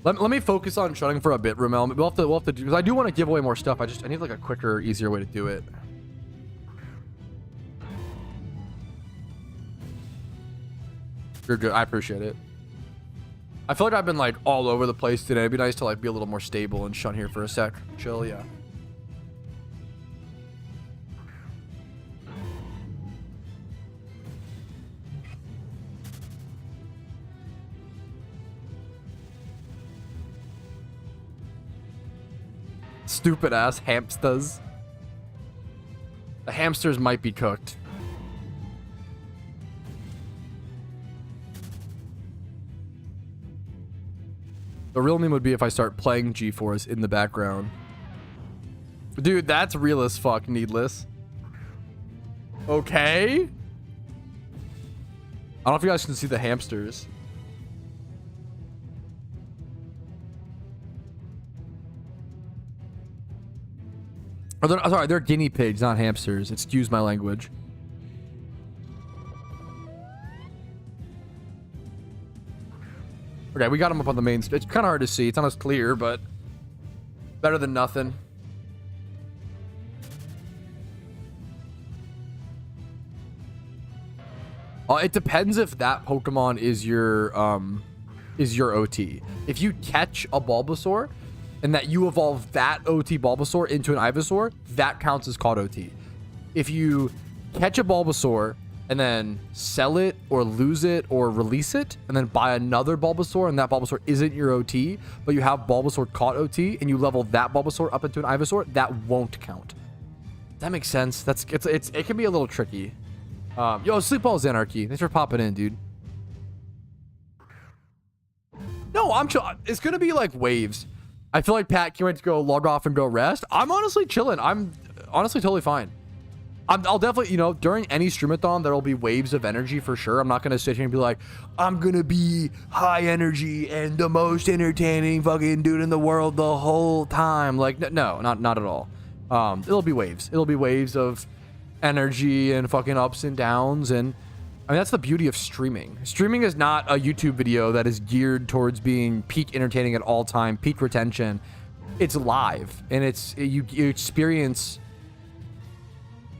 Speaker 1: Let me focus on shutting for a bit, Ramel. We'll have to do... Because I do want to give away more stuff. I need like a quicker, easier way to do it. You're good. I appreciate it. I feel like I've been like all over the place today. It'd be nice to like be a little more stable and shut here for a sec. Chill, yeah. Stupid ass hamsters. The hamsters might be cooked. The real meme would be if I start playing G-Force in the background. Dude, that's real as fuck, Needless. Okay. I don't know if you guys can see the hamsters. Oh, sorry, they're guinea pigs, not hamsters. Excuse my language. Okay, we got him up on the main stage. It's kind of hard to see. It's not as clear, but better than nothing. It depends if that Pokemon is your OT. If you catch a Bulbasaur and that you evolve that OT Bulbasaur into an Ivysaur, that counts as caught OT. If you catch a Bulbasaur and then sell it or lose it or release it and then buy another Bulbasaur and that Bulbasaur isn't your OT, but you have Bulbasaur caught OT and you level that Bulbasaur up into an Ivysaur, that won't count. That makes sense. It can be a little tricky. Yo, Sleepball's Anarchy. Thanks for popping in, dude. No, I'm chill. It's gonna be like waves. I feel like Pat can't wait to go log off and go rest. I'm honestly chilling. I'm honestly totally fine. I'll definitely, during any streamathon, there will be waves of energy for sure. I'm not going to sit here and be like, I'm going to be high energy and the most entertaining fucking dude in the world the whole time. Like, no, not at all. It'll be waves. It'll be waves of energy and fucking ups and downs. And I mean, that's the beauty of streaming. Streaming is not a YouTube video that is geared towards being peak entertaining at all time, peak retention. It's live and you experience...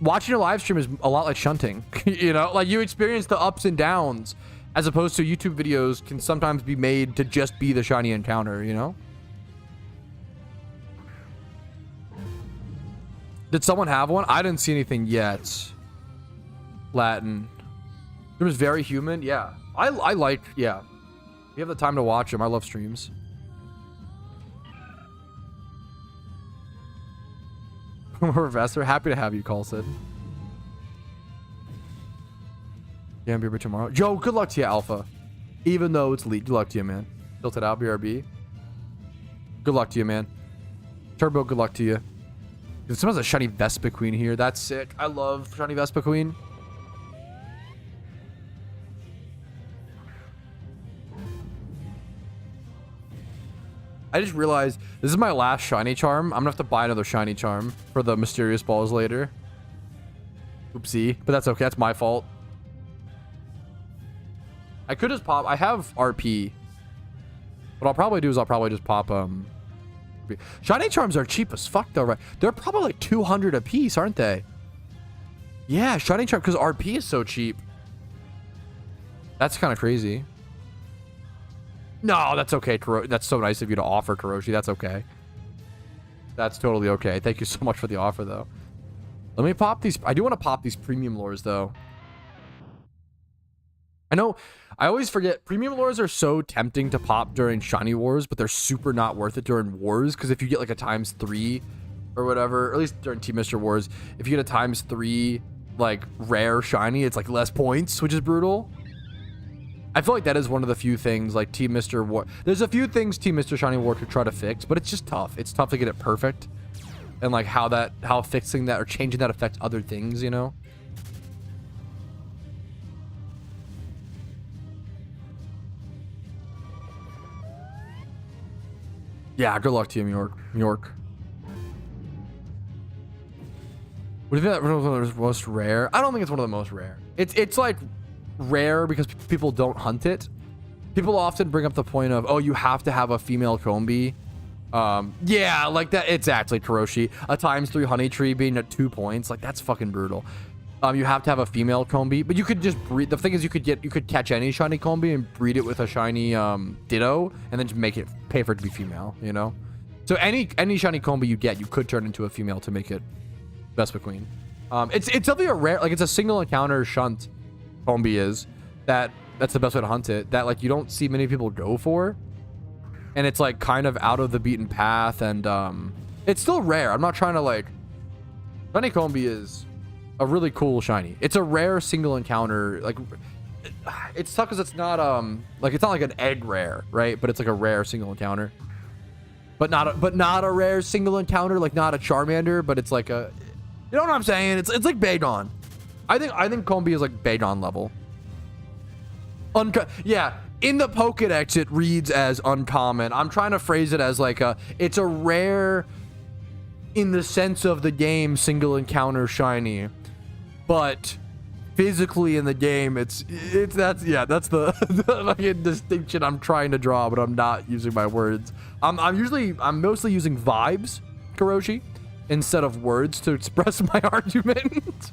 Speaker 1: Watching a live stream is a lot like shunting, like you experience the ups and downs as opposed to YouTube videos can sometimes be made to just be the shiny encounter, Did someone have one? I didn't see anything yet. Latin. It was very human. Yeah. I like, yeah. You have the time to watch them. I love streams. Professor, happy to have you, Colson. Yeah, BRB tomorrow. Joe, good luck to you, Alpha. Even though it's leaked, good luck to you, man. Built it out, BRB. Good luck to you, man. Turbo, good luck to you. Dude, someone has a shiny Vespa Queen here. That's sick. I love shiny Vespa Queen. I just realized this is my last shiny charm. I'm gonna have to buy another shiny charm for the mysterious balls later. Oopsie, but that's okay. That's my fault. I could just pop. I have RP. What I'll probably do is I'll probably just pop shiny charms are cheap as fuck though, right? They're probably like 200 a piece, aren't they? Yeah, shiny charm because RP is so cheap. That's kind of crazy. No, that's okay. That's so nice of you to offer, Kuroshi. That's okay. That's totally okay. Thank you so much for the offer, though. Let me pop these. I do want to pop these premium lures, though. I know. I always forget. Premium lures are so tempting to pop during shiny wars, but they're super not worth it during wars. Because if you get like a ×3 or whatever, or at least during Team Mr. Wars, if you get a ×3 like rare shiny, it's like less points, which is brutal. I feel like that is one of the few things like Team Mr. War. There's a few things Team Mr. Shiny War could try to fix, but it's just tough. It's tough to get it perfect, and like how fixing that or changing that affects other things, you know. Yeah, good luck to you, New York. What do you think that one of the most rare? I don't think it's one of the most rare. It's like rare because people don't hunt it. People often bring up the point of, oh, you have to have a female Combi. Yeah, like that. It's actually Karoshi. A ×3 honey tree being at 2 points. Like that's fucking brutal. You have to have a female Combi, but you could just breed. The thing is, you could catch any shiny Combi and breed it with a shiny Ditto, and then just make it pay for it to be female. You know, so any shiny Combi you get, you could turn into a female to make it Vespa Queen. It's definitely a rare, like it's a single encounter shunt. Combi is that's the best way to hunt it. That like you don't see many people go for, and it's like kind of out of the beaten path, and it's still rare. I'm not trying to like. Shiny Combi is a really cool shiny. It's a rare single encounter. Like it's tough because it's not like it's not like an egg rare, right? But it's like a rare single encounter. But not a rare single encounter, like not a Charmander, but it's like a, you know what I'm saying? It's like Bagon. I think Combi is like Bagon level. Yeah, in the Pokedex it reads as uncommon. I'm trying to phrase it as like it's a rare in the sense of the game single encounter shiny, but physically in the game that's the fucking distinction I'm trying to draw, but I'm not using my words. I'm mostly using vibes, Karoshi, instead of words to express my argument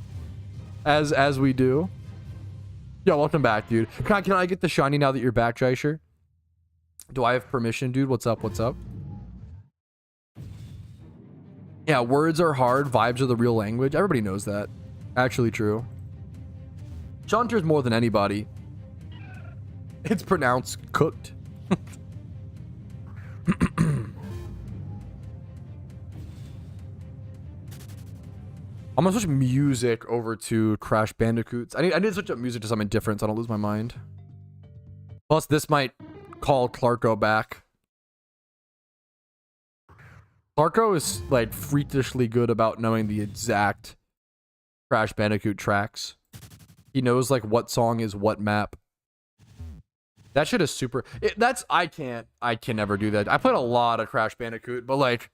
Speaker 1: as we do. Yo, welcome back, dude. Can I get the shiny now that you're back, Jaisher? Do I have permission, dude? What's up? Yeah, words are hard, vibes are the real language. Everybody knows that. Actually true. Shunter's more than anybody. It's pronounced cooked. I'm gonna switch music over to Crash Bandicoots. I need to switch up music to something different so I don't lose my mind. Plus, this might call Clarko back. Clarko is like freakishly good about knowing the exact Crash Bandicoot tracks. He knows like what song is what map. That shit is super. I can never do that. I played a lot of Crash Bandicoot, but like,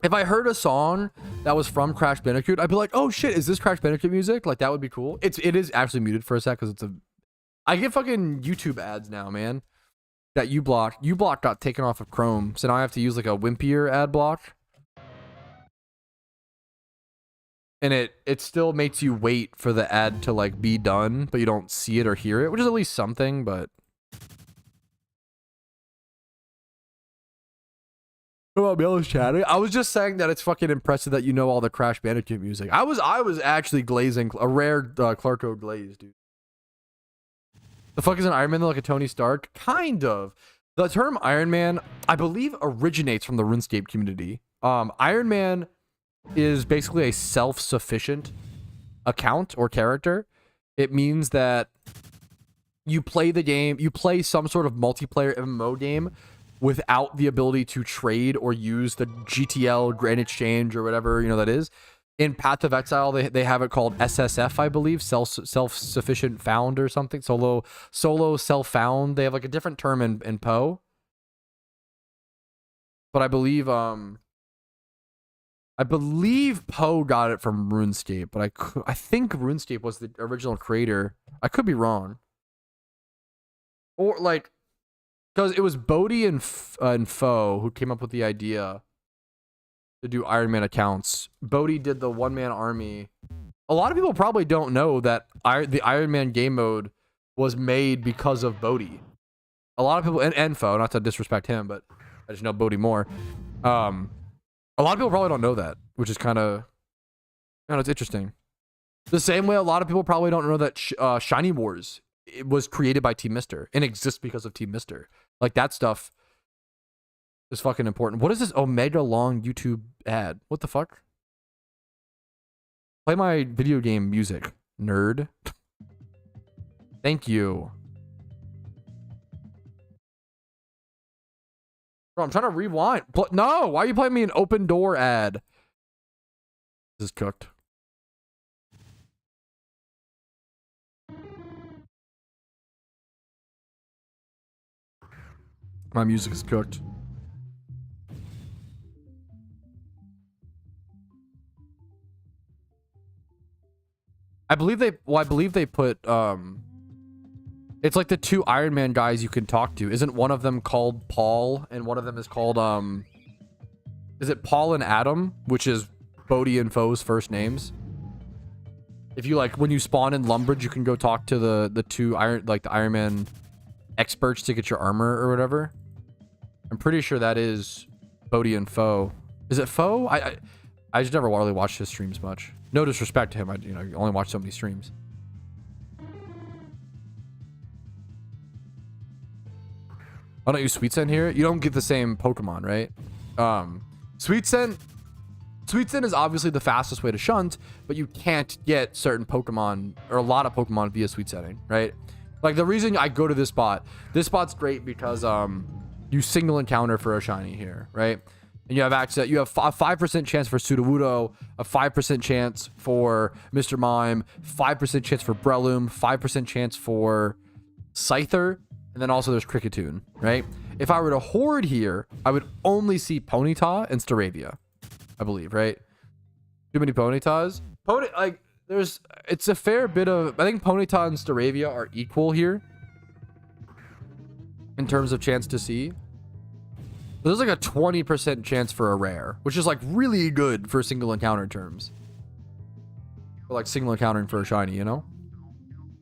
Speaker 1: if I heard a song that was from Crash Bandicoot, I'd be like, oh shit, is this Crash Bandicoot music? Like that would be cool. It is actually muted for a sec because I get fucking YouTube ads now, man. That uBlock got taken off of Chrome, so now I have to use like a wimpier ad block. And it still makes you wait for the ad to like be done, but you don't see it or hear it, which is at least something, but about Bill's chatting. I was just saying that it's fucking impressive that you know all the Crash Bandicoot music. I was actually glazing a rare Clarko glaze, dude. The fuck is an Iron Man like a Tony Stark? Kind of. The term Iron Man, I believe, originates from the RuneScape community. Iron Man is basically a self-sufficient account or character. It means that you play the game, you play some sort of multiplayer MMO game without the ability to trade or use the GTL, Grand Exchange, or whatever, you know, that is. In Path of Exile, they have it called SSF, I believe, self-sufficient found or something. Solo self-found. They have like a different term in Poe. But I believe Poe got it from RuneScape, but I think RuneScape was the original creator. I could be wrong. Or like, because it was Bodhi and Foe who came up with the idea to do Iron Man accounts. Bodhi did the one-man army. A lot of people probably don't know that the Iron Man game mode was made because of Bodhi. A lot of people, and Foe, not to disrespect him, but I just know Bodhi more. A lot of people probably don't know that, which is kind of, it's interesting. The same way a lot of people probably don't know that Shiny Wars, it was created by Team Mister and exists because of Team Mister. Like that stuff is fucking important. What is this Omega long YouTube ad? What the fuck? Play my video game music, nerd. Thank you. Bro, I'm trying to rewind. No, why are you playing me an open door ad? This is cooked. My music is cooked. I believe they put it's like the two Iron Man guys you can talk to. Isn't one of them called Paul and one of them is called is it Paul and Adam, which is Bodhi and Foe's first names? If you like when you spawn in Lumbridge, you can go talk to the two the Iron Man experts to get your armor or whatever. I'm pretty sure that is Bodhi and Foe. Is it Foe? I just never really watched his streams much. No disrespect to him. I only watch so many streams. Why don't you Sweet Scent here? You don't get the same Pokemon, right? Sweet Scent is obviously the fastest way to shunt, but you can't get certain Pokemon or a lot of Pokemon via Sweet Scenting, right? Like the reason I go to this spot's great because you single encounter for a shiny here, right? And you have access, you have a 5% chance for Sudowoodo, a 5% chance for Mr. Mime, 5% chance for Breloom, 5% chance for Scyther, and then also there's Kricketune, right? If I were to hoard here, I would only see Ponyta and Staravia, I believe, right? Too many Ponytas? It's a fair bit of, I think Ponyta and Staravia are equal here in terms of chance to see. There's like a 20% chance for a rare, which is like really good for single encounter terms. For like single encountering for a shiny, you know?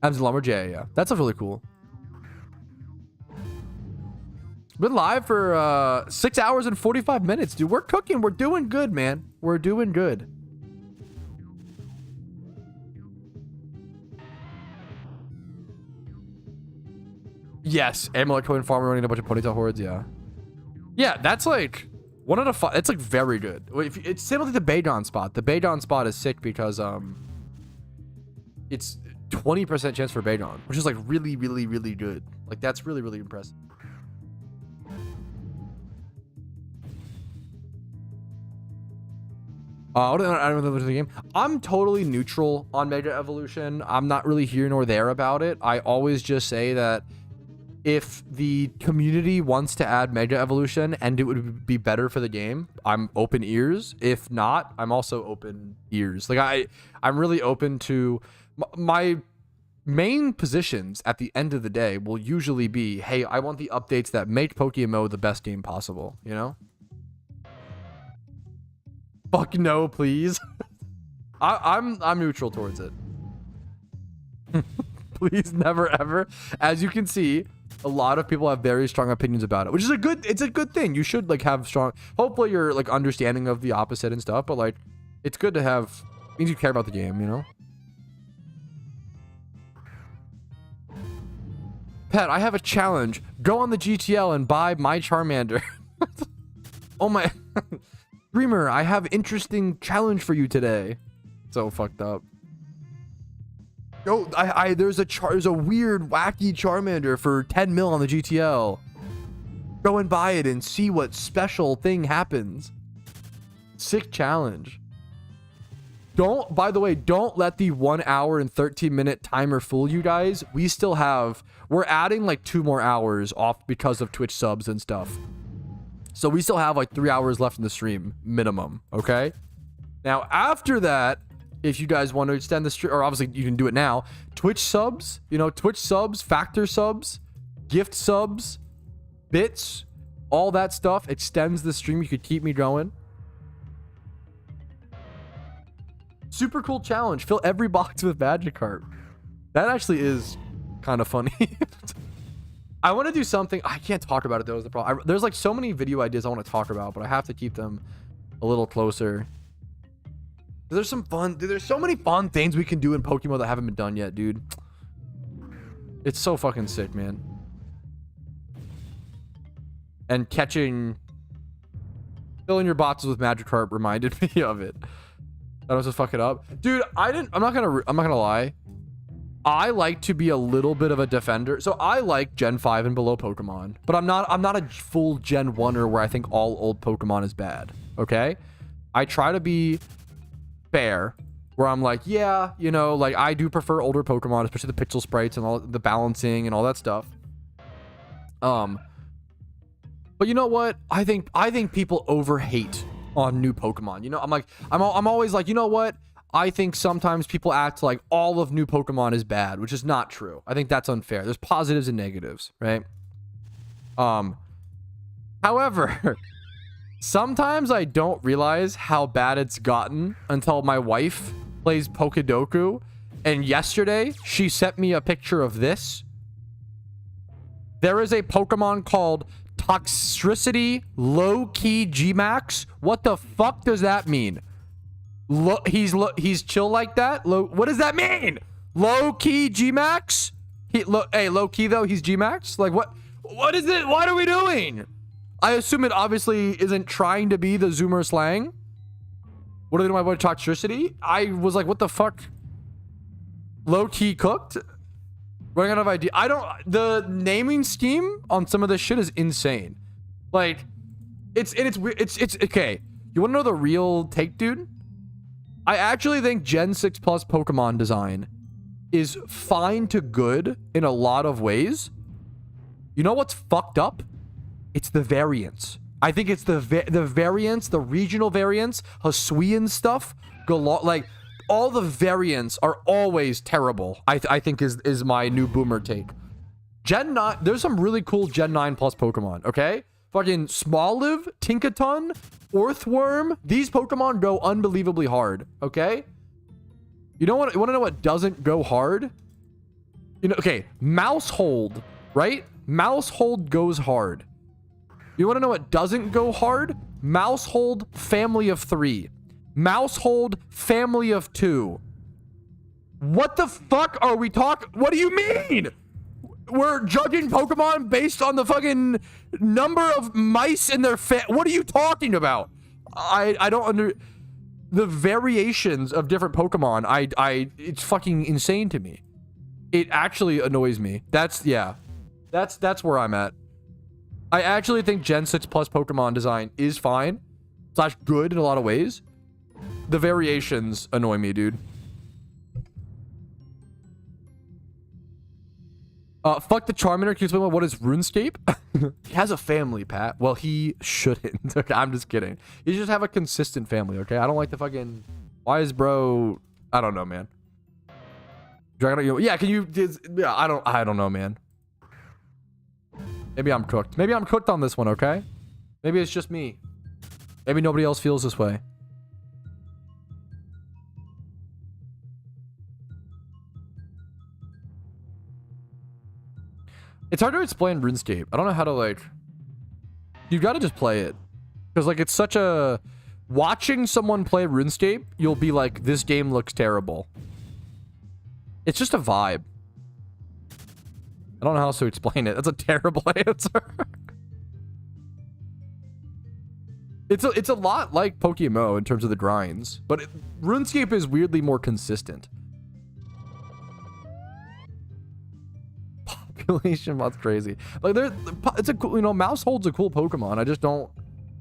Speaker 1: Adams Lumberj, yeah. That's really cool. Been live for 6 hours and 45 minutes, dude. We're cooking. We're doing good, man. We're doing good. Yes, Amulet Coin Farmer running a bunch of Ponyta hordes, yeah. Yeah, that's like one of the five. It's like very good. It's similar to the Baydon spot. The Baydon spot is sick because it's 20% chance for Baydon, which is like really, really, really good. Like that's really, really impressive. I don't know the game. I'm totally neutral on Mega Evolution. I'm not really here nor there about it. I always just say that if the community wants to add Mega Evolution and it would be better for the game, I'm open ears. If not, I'm also open ears. Like I'm really open to my main positions at the end of the day will usually be, hey, I want the updates that make PokeMMO the best game possible, you know? Fuck no, please. I'm neutral towards it. Please never ever. As you can see, a lot of people have very strong opinions about it, which is it's a good thing. You should like have strong, hopefully you're like understanding of the opposite and stuff, but like it's good to have, means you care about the game, you know? Pat, I have a challenge. Go on the GTL and buy my Charmander. Oh my. Dreamer, I have interesting challenge for you today. So fucked up. Yo, there's a weird, wacky Charmander for 10 mil on the GTL. Go and buy it and see what special thing happens. Sick challenge. By the way, don't let the 1 hour and 13-minute timer fool you guys. We're adding like 2 more hours off because of Twitch subs and stuff. So we still have like 3 hours left in the stream, minimum, okay? Now, after that, if you guys want to extend the stream, or obviously you can do it now, Twitch subs, Twitch subs, factor subs, gift subs, bits, all that stuff extends the stream. You could keep me going. Super cool challenge. Fill every box with Magikarp. That actually is kind of funny. I want to do something. I can't talk about it though, is the problem. There's like so many video ideas I want to talk about, but I have to keep them a little closer. There's some fun, dude. There's so many fun things we can do in Pokemon that haven't been done yet, dude. It's so fucking sick, man. And catching Filling your boxes with Magikarp reminded me of it. I was just fucking up. Dude, I'm not gonna lie. I like to be a little bit of a defender. So I like Gen 5 and below Pokemon, but I'm not a full Gen 1er where I think all old Pokemon is bad. Okay? I try to be fair, where I'm like, yeah, you know, like I do prefer older Pokemon, especially the pixel sprites and all the balancing and all that stuff. But you know what? I think people overhate on new Pokemon. You know, I'm always like, you know what? I think sometimes people act like all of new Pokemon is bad, which is not true. I think that's unfair. There's positives and negatives, right? However, sometimes I don't realize how bad it's gotten until my wife plays Pokedoku, and yesterday she sent me a picture of this. There is a Pokemon called Toxicity Low-Key G-Max. What the fuck does that mean? He's chill like that? What does that mean? Low-key G-Max? Hey, low-key though, he's G-Max? Like what is it? What are we doing? I assume it obviously isn't trying to be the Zoomer slang. What are they doing about Toxicity? I was like, what the fuck? Low-key cooked? Running out of idea. The naming scheme on some of this shit is insane. Like, it's okay. You want to know the real take, dude? I actually think Gen 6 Plus Pokemon design is fine to good in a lot of ways. You know what's fucked up? It's the variants. I think it's the variants, the regional variants, Hisuian stuff, like all the variants are always terrible. I think is my new boomer take. Gen 9, there's some really cool Gen 9 Plus Pokemon, okay? Fucking Smoliv, Tinkaton, Orthworm. These Pokemon go unbelievably hard, okay? You want to know what doesn't go hard? You know, okay, Mousehold, right? Mousehold goes hard. You want to know what doesn't go hard? Mousehold Family of 3. Mousehold Family of 2. What the fuck are we talking? What do you mean? We're judging Pokemon based on the fucking number of mice in their what are you talking about? I don't the variations of different Pokemon. It's fucking insane to me. It actually annoys me. That's where I'm at. I actually think Gen 6 Plus Pokemon design is fine / good in a lot of ways. The variations annoy me, dude. Fuck the Charmander. Can you explain what is RuneScape? He has a family, Pat. Well, he shouldn't. Okay, I'm just kidding. You just have a consistent family, okay? I don't like the fucking... Why is bro... I don't know, man. Dragon... Yeah, can you... Yeah, I don't know, man. Maybe I'm cooked. Maybe I'm cooked on this one, okay? Maybe it's just me. Maybe nobody else feels this way. It's hard to explain RuneScape. I don't know how to, like... You've got to just play it. Because, like, it's such a... Watching someone play RuneScape, you'll be like, this game looks terrible. It's just a vibe. I don't know how else to explain it. That's a terrible answer. It's a lot like PokeMMO in terms of the grinds. But RuneScape is weirdly more consistent. Population, that's crazy. Like it's a cool, you know, Mousehold's a cool Pokemon. I just don't.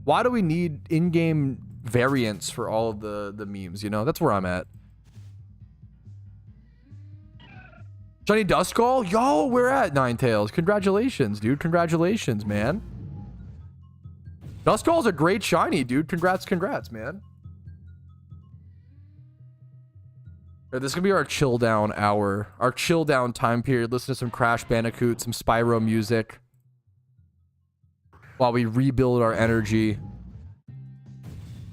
Speaker 1: Why do we need in-game variants for all of the memes? You know, that's where I'm at. Shiny Duskull, yo, we're at Ninetales. Congratulations, dude. Congratulations, man. Duskull's a great shiny, dude. Congrats, man. This is gonna be our chill down hour, our chill down time period. Listen to some Crash Bandicoot, some Spyro music, while we rebuild our energy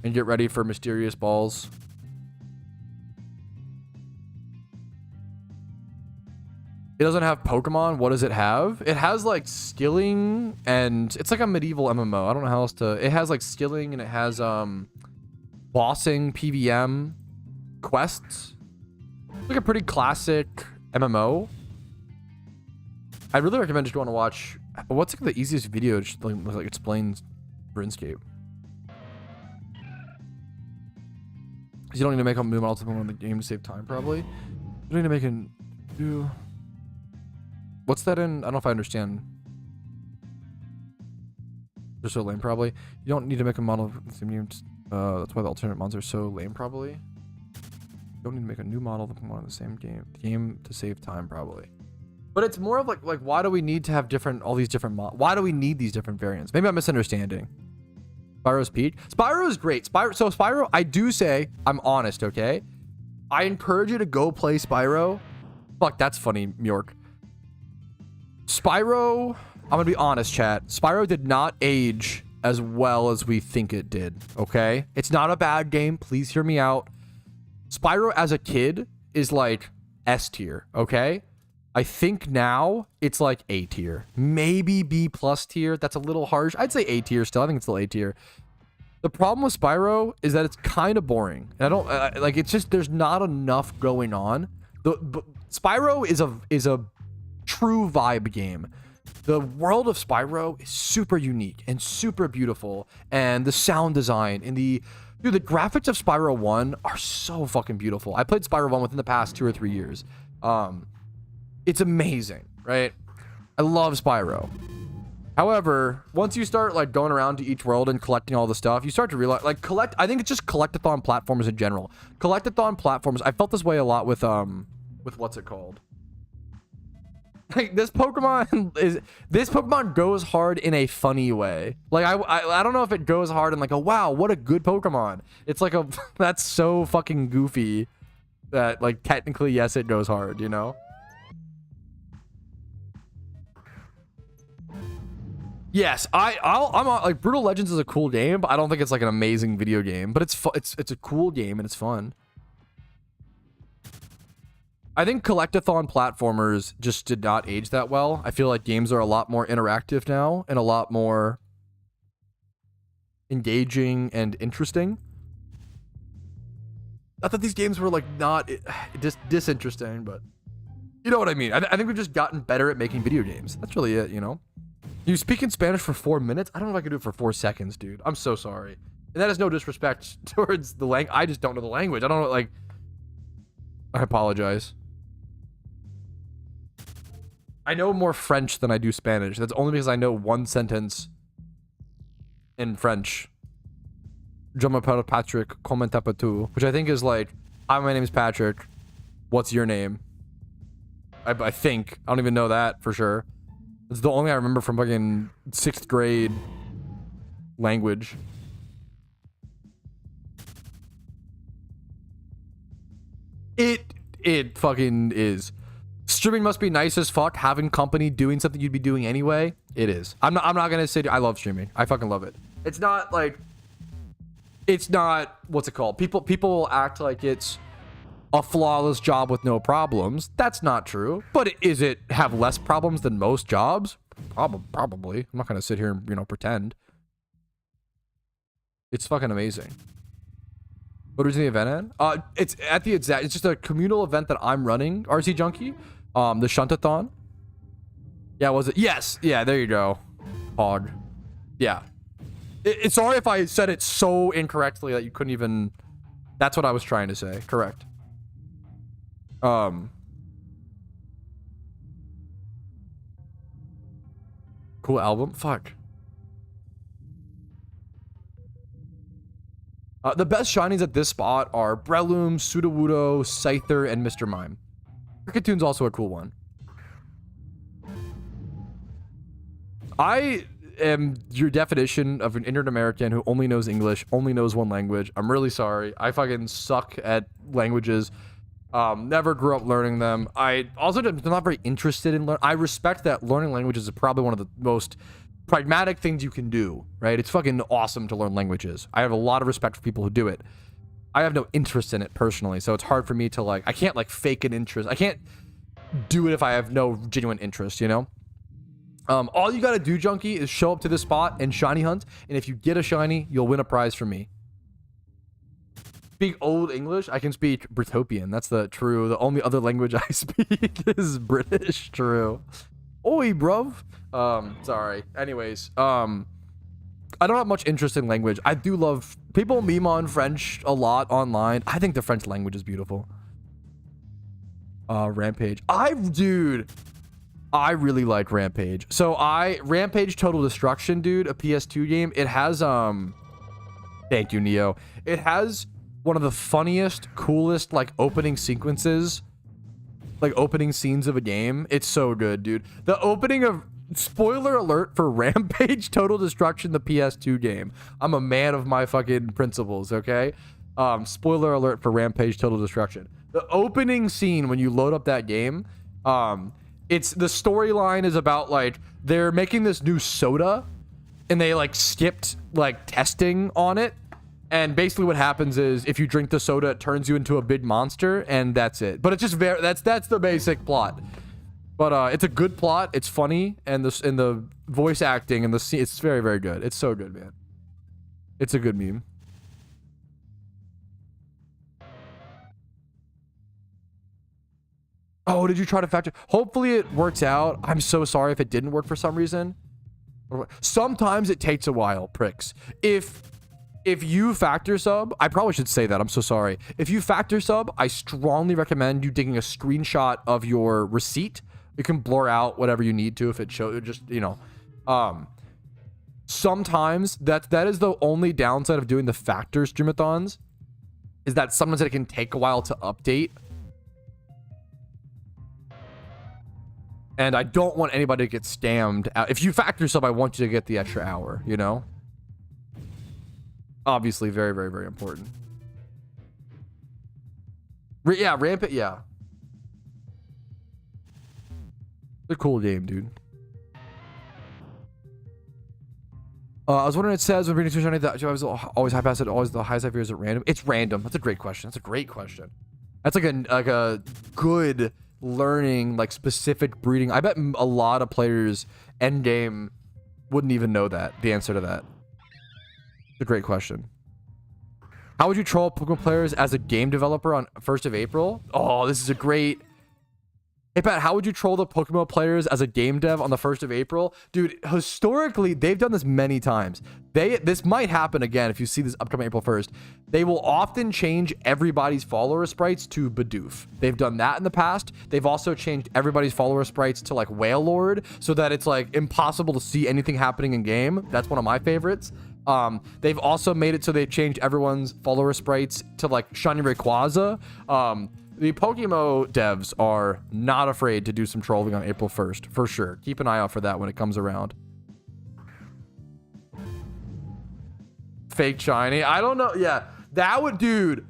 Speaker 1: and get ready for Mysterious Balls. It doesn't have Pokemon. What does it have? It has like skilling, and it's like a medieval MMO. I don't know how else to. It has like skilling, and it has bossing, PVM, quests. Like a pretty classic MMO. I really recommend if you want to watch. What's like the easiest video to like explains RuneScape? You don't need to make a new model to put on the game to save time, probably. You don't need to make a new... What's that in? I don't know if I understand. They're so lame, probably. You don't need to make a model of the same names. That's why the alternate mods are so lame, probably. You don't need to make a new model of Pokemon in the same game to save time, probably. But it's more of like why do we need to have all these different why do we need these different variants? Maybe I'm misunderstanding. Spyro's Peak. Spyro is great. Spyro, I do say, I'm honest, okay? I encourage you to go play Spyro. Fuck, that's funny, York. Spyro, I'm gonna be honest, chat. Spyro did not age as well as we think it did, okay? It's not a bad game. Please hear me out. Spyro as a kid is like S tier, okay? I think now it's like A tier, maybe B plus tier. That's a little harsh. I'd say A tier still. I think it's still A tier. The problem with Spyro is that it's kind of boring. And I don't like, it's just, there's not enough going on. Spyro is a true vibe game. The world of Spyro is super unique and super beautiful. And the sound design and the graphics of Spyro 1 are so fucking beautiful. I played Spyro 1 within the past 2 or 3 years. It's amazing, right? I love Spyro. However, once you start like going around to each world and collecting all the stuff, you start to realize like I think it's just collectathon platforms in general. Collectathon platforms. I felt this way a lot with what's it called? Like this Pokemon goes hard in a funny way. Like I don't know if it goes hard in like a wow, what a good Pokemon. It's like a that's so fucking goofy that like technically yes, it goes hard, you know? Yes, I'm like Brutal Legends is a cool game, but I don't think it's like an amazing video game. But it's a cool game and it's fun. I think collectathon platformers just did not age that well. I feel like games are a lot more interactive now and a lot more engaging and interesting. Not that these games were like not disinteresting, but you know what I mean. I think we've just gotten better at making video games. That's really it, you know. You speak in Spanish for 4 minutes? I don't know if I could do it for 4 seconds, dude. I'm so sorry. And that is no disrespect towards the language. I just don't know the language. I don't know, like... I apologize. I know more French than I do Spanish. That's only because I know one sentence in French. Je m'appelle Patrick, comment t'appelles-tu? Which I think is like, hi, my name is Patrick. What's your name? I think. I don't even know that for sure. It's the only I remember from fucking 6th grade language. It fucking is. Streaming must be nice as fuck. Having company doing something you'd be doing anyway. It is. I'm not gonna say I love streaming. I fucking love it. It's not like, it's not, what's it called? People act like it's a flawless job with no problems. That's not true. But is it have less problems than most jobs? Probably. I'm not gonna sit here and, you know, pretend. It's fucking amazing. What is the event at? It's just a communal event that I'm running, RC Junkie. The Shuntathon. Yeah, was it? Yes. Yeah, there you go. Hog. Yeah. It's sorry if I said it so incorrectly that you couldn't even... That's what I was trying to say. Correct. Cool album. Fuck. The best shinies at this spot are Breloom, Sudowoodo, Scyther, and Mr. Mime. Krickettoon's also a cool one. I am your definition of an ignorant American who only knows English, only knows one language. I'm really sorry. I fucking suck at languages. Never grew up learning them. I also am not very interested in learning. I respect that learning languages is probably one of the most pragmatic things you can do, right? It's fucking awesome to learn languages. I have a lot of respect for people who do it. I have no interest in it personally, so it's hard for me to like, I can't like fake an interest. I can't do it if I have no genuine interest, you know? All you gotta do, Junkie, is show up to this spot and shiny hunt, and if you get a shiny, you'll win a prize from me. Speak Old English? I can speak Britopian. That's the only other language I speak is British. True. Oi, bruv. Sorry. Anyways, I don't have much interest in language. I do love people meme on French a lot online. I think the French language is beautiful. Rampage. Dude, I really like Rampage. So Rampage Total Destruction, dude, a PS2 game. It has thank you, Neo. It has one of the funniest, coolest like opening sequences, like opening scenes of a game. It's so good, dude. The opening of, spoiler alert for Rampage Total Destruction, the PS2 game. I'm a man of my fucking principles, okay? Spoiler alert for Rampage Total Destruction. The opening scene when you load up that game, it's the storyline is about like they're making this new soda and they like skipped like testing on it. And basically what happens is if you drink the soda, it turns you into a big monster and that's it. But it's just that's the basic plot. But it's a good plot. It's funny, and the voice acting and the scene, it's very, very good. It's so good, man. It's a good meme. Oh, did you try to factor? Hopefully it works out. I'm so sorry if it didn't work for some reason. Sometimes it takes a while, pricks. If you factor sub, I probably should say that. I'm so sorry. If you factor sub, I strongly recommend you taking a screenshot of your receipt. You can blur out whatever you need to if it shows, just, you know. Sometimes that is the only downside of doing the factor streamathons, is that sometimes it can take a while to update. And I don't want anybody to get scammed. If you factor sub, I want you to get the extra hour, you know? Obviously, very, very, very important. Yeah, Rampant, yeah. It's a cool game, dude. I was wondering, it says when reading Shiny that I was always high pass it, always the highest I fear is it random. It's random. That's a great question. That's a great question. That's like a good learning, like specific breeding. I bet a lot of players end game wouldn't even know that, the answer to that. It's a great question. How would you troll Pokemon players as a game developer on 1st of April? Oh, this is a great... Hey, Pat, how would you troll the PokeMMO players as a game dev on the 1st of April? Dude, historically, they've done this many times. This might happen again if you see this upcoming April 1st. They will often change everybody's follower sprites to Bidoof. They've done that in the past. They've also changed everybody's follower sprites to like Whale Lord, so that it's like impossible to see anything happening in game. That's one of my favorites. They've also made it so they've changed everyone's follower sprites to like Shiny Rayquaza. The PokeMMO devs are not afraid to do some trolling on April 1st, for sure. Keep an eye out for that when it comes around. Fake shiny. I don't know. Yeah, that would, dude.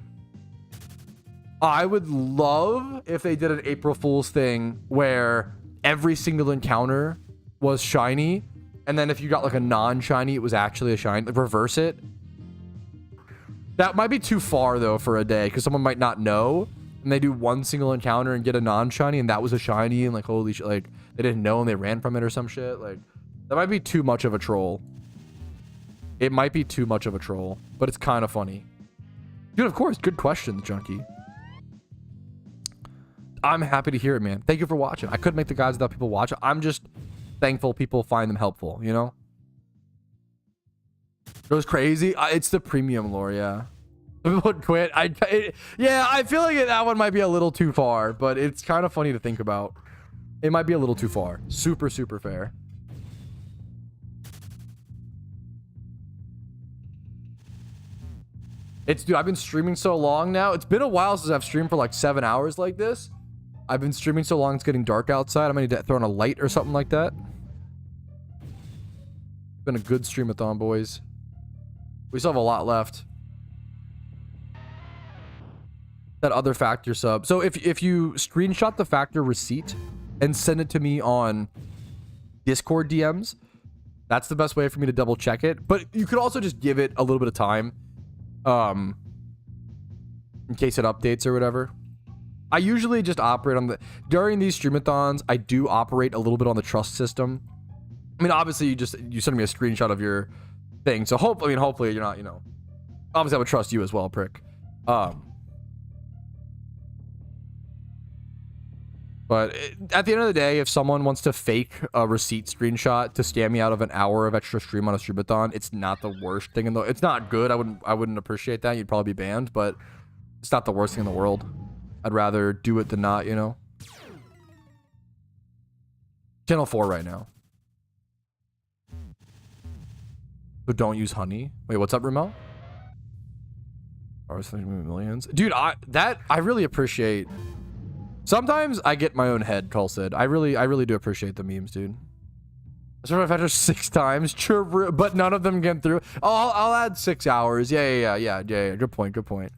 Speaker 1: I would love if they did an April Fool's thing where every single encounter was shiny. And then if you got like a non-shiny, it was actually a shiny. Like, reverse it. That might be too far though for a day, because someone might not know. And they do one single encounter and get a non-shiny, and that was a shiny, and like, holy shit, like, they didn't know and they ran from it or some shit. Like, that might be too much of a troll. It might be too much of a troll, but it's kind of funny. Dude, of course, good question, Junkie. I'm happy to hear it, man. Thank you for watching. I couldn't make the guides without people watching. I'm just thankful people find them helpful, you know? It was crazy. It's the premium lore, yeah. People quit. Yeah, I feel like that one might be a little too far, but it's kind of funny to think about. It might be a little too far. Super, super fair. Dude, I've been streaming so long now. It's been a while since I've streamed for like 7 hours like this. I've been streaming so long, it's getting dark outside. I'm gonna need to throw on a light or something like that. It's been a good streamathon, boys. We still have a lot left. That other factor sub. So if you screenshot the factor receipt and send it to me on Discord DMs, that's the best way for me to double check it. But you could also just give it a little bit of time, in case it updates or whatever. I usually just operate on during these streamathons, I do operate a little bit on the trust system. I mean, obviously you send me a screenshot of your thing. So hopefully you're not, you know, obviously I would trust you as well, prick. But at the end of the day, if someone wants to fake a receipt screenshot to scam me out of an hour of extra stream on a streamathon, it's not the worst thing in the. It's not good. I wouldn't appreciate that. You'd probably be banned, but it's not the worst thing in the world. I'd rather do it than not, you know. Channel 4 right now. So don't use honey. Wait, what's up, Ramel? I was thinking millions. Dude, I really appreciate. Sometimes I get my own head, Cole said. I really do appreciate the memes, dude. I started after 6 times, but none of them get through. Oh, I'll add 6 hours. Yeah. Good point.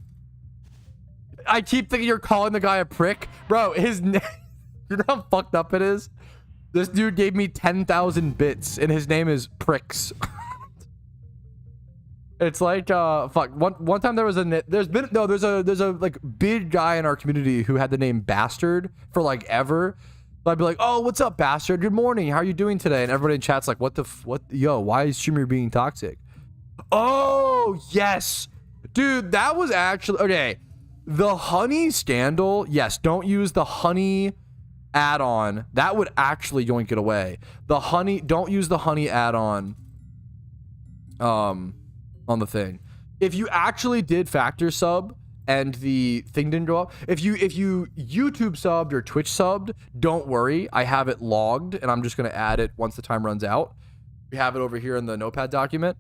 Speaker 1: I keep thinking you're calling the guy a prick, bro. His name. You know how fucked up it is. This dude gave me 10,000 bits, and his name is Pricks. It's like fuck. One time there's a like big guy in our community who had the name Bastard for like ever. So I'd be like, oh, what's up, Bastard? Good morning. How are you doing today? And everybody in chat's like, what? Yo, why is streamer being toxic? Oh yes, dude, that was actually okay. The honey scandal. Yes, don't use the honey add-on. That would actually yoink it away. The honey. Don't use the honey add-on. On the thing, if you actually did factor sub and the thing didn't go up, if you YouTube subbed or Twitch subbed, don't worry, I have it logged and I'm just going to add it once the time runs out. We have it over here in the notepad document.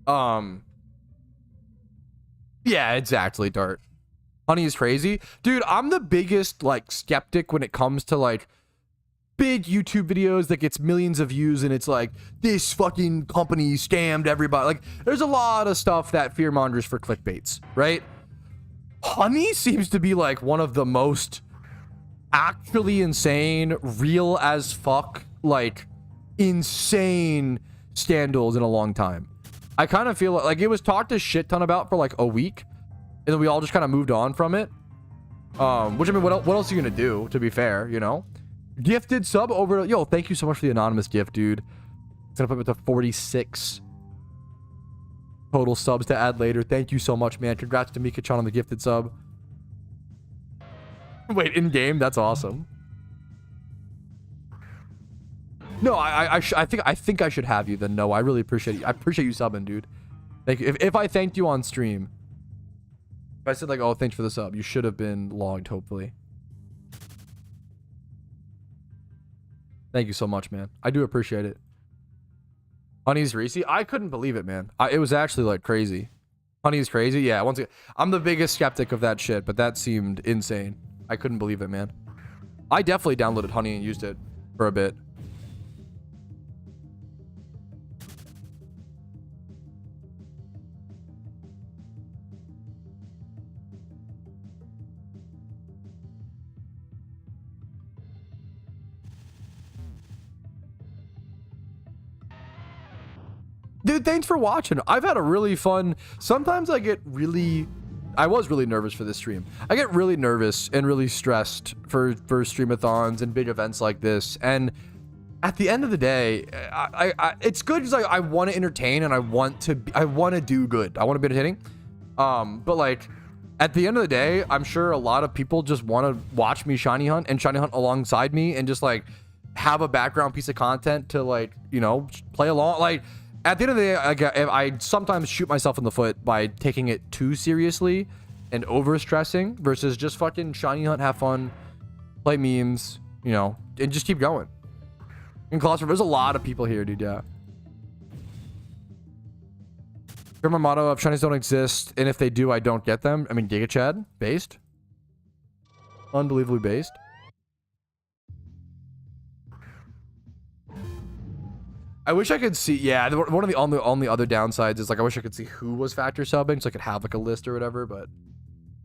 Speaker 1: Yeah, exactly, Dart. Honey is crazy, dude. I'm the biggest like skeptic when it comes to like big YouTube videos that gets millions of views and it's like this fucking company scammed everybody. Like there's a lot of stuff that fear mongers for clickbaits, right? Honey seems to be like one of the most actually insane, real as fuck, like insane scandals in a long time. I kind of feel like it was talked a shit ton about for like a week and then we all just kind of moved on from it. Which I mean, what else are you gonna do, to be fair, you know? Gifted sub over. Yo, thank you so much for the anonymous gift, dude. It's gonna put me to 46 total subs to add later. Thank you so much, man. Congrats to Mika-chan on the gifted sub. Wait, in game? That's awesome. No, I think I should have you. Then no, I really appreciate you. I appreciate you subbing, dude. Thank you. If I thanked you on stream, if I said like, oh, thanks for the sub, you should have been logged, hopefully. Thank you so much, man. I do appreciate it. Honey's Reese. I couldn't believe it, man. It was actually like crazy. Honey's crazy. Yeah, once again, I'm the biggest skeptic of that shit, but that seemed insane. I couldn't believe it, man. I definitely downloaded Honey and used it for a bit. Dude, thanks for watching. I've had a really fun. Sometimes I was really nervous for this stream. I get really nervous and really stressed for streamathons and big events like this. And at the end of the day, it's good because I want to entertain and I want to do good. I want to be entertaining. But like at the end of the day, I'm sure a lot of people just want to watch me shiny hunt and shiny hunt alongside me and just like have a background piece of content to like, you know, play along. Like at the end of the day, I sometimes shoot myself in the foot by taking it too seriously and over stressing versus just fucking shiny hunt, have fun, play memes, you know, and just keep going. In Colossus, there's a lot of people here, dude. Yeah. Here's my motto: if shinies don't exist, and if they do, I don't get them. I mean, Giga Chad, based. Unbelievably based. I wish I could see. Yeah, one of the only other downsides is like I wish I could see who was factor subbing, so I could have like a list or whatever. But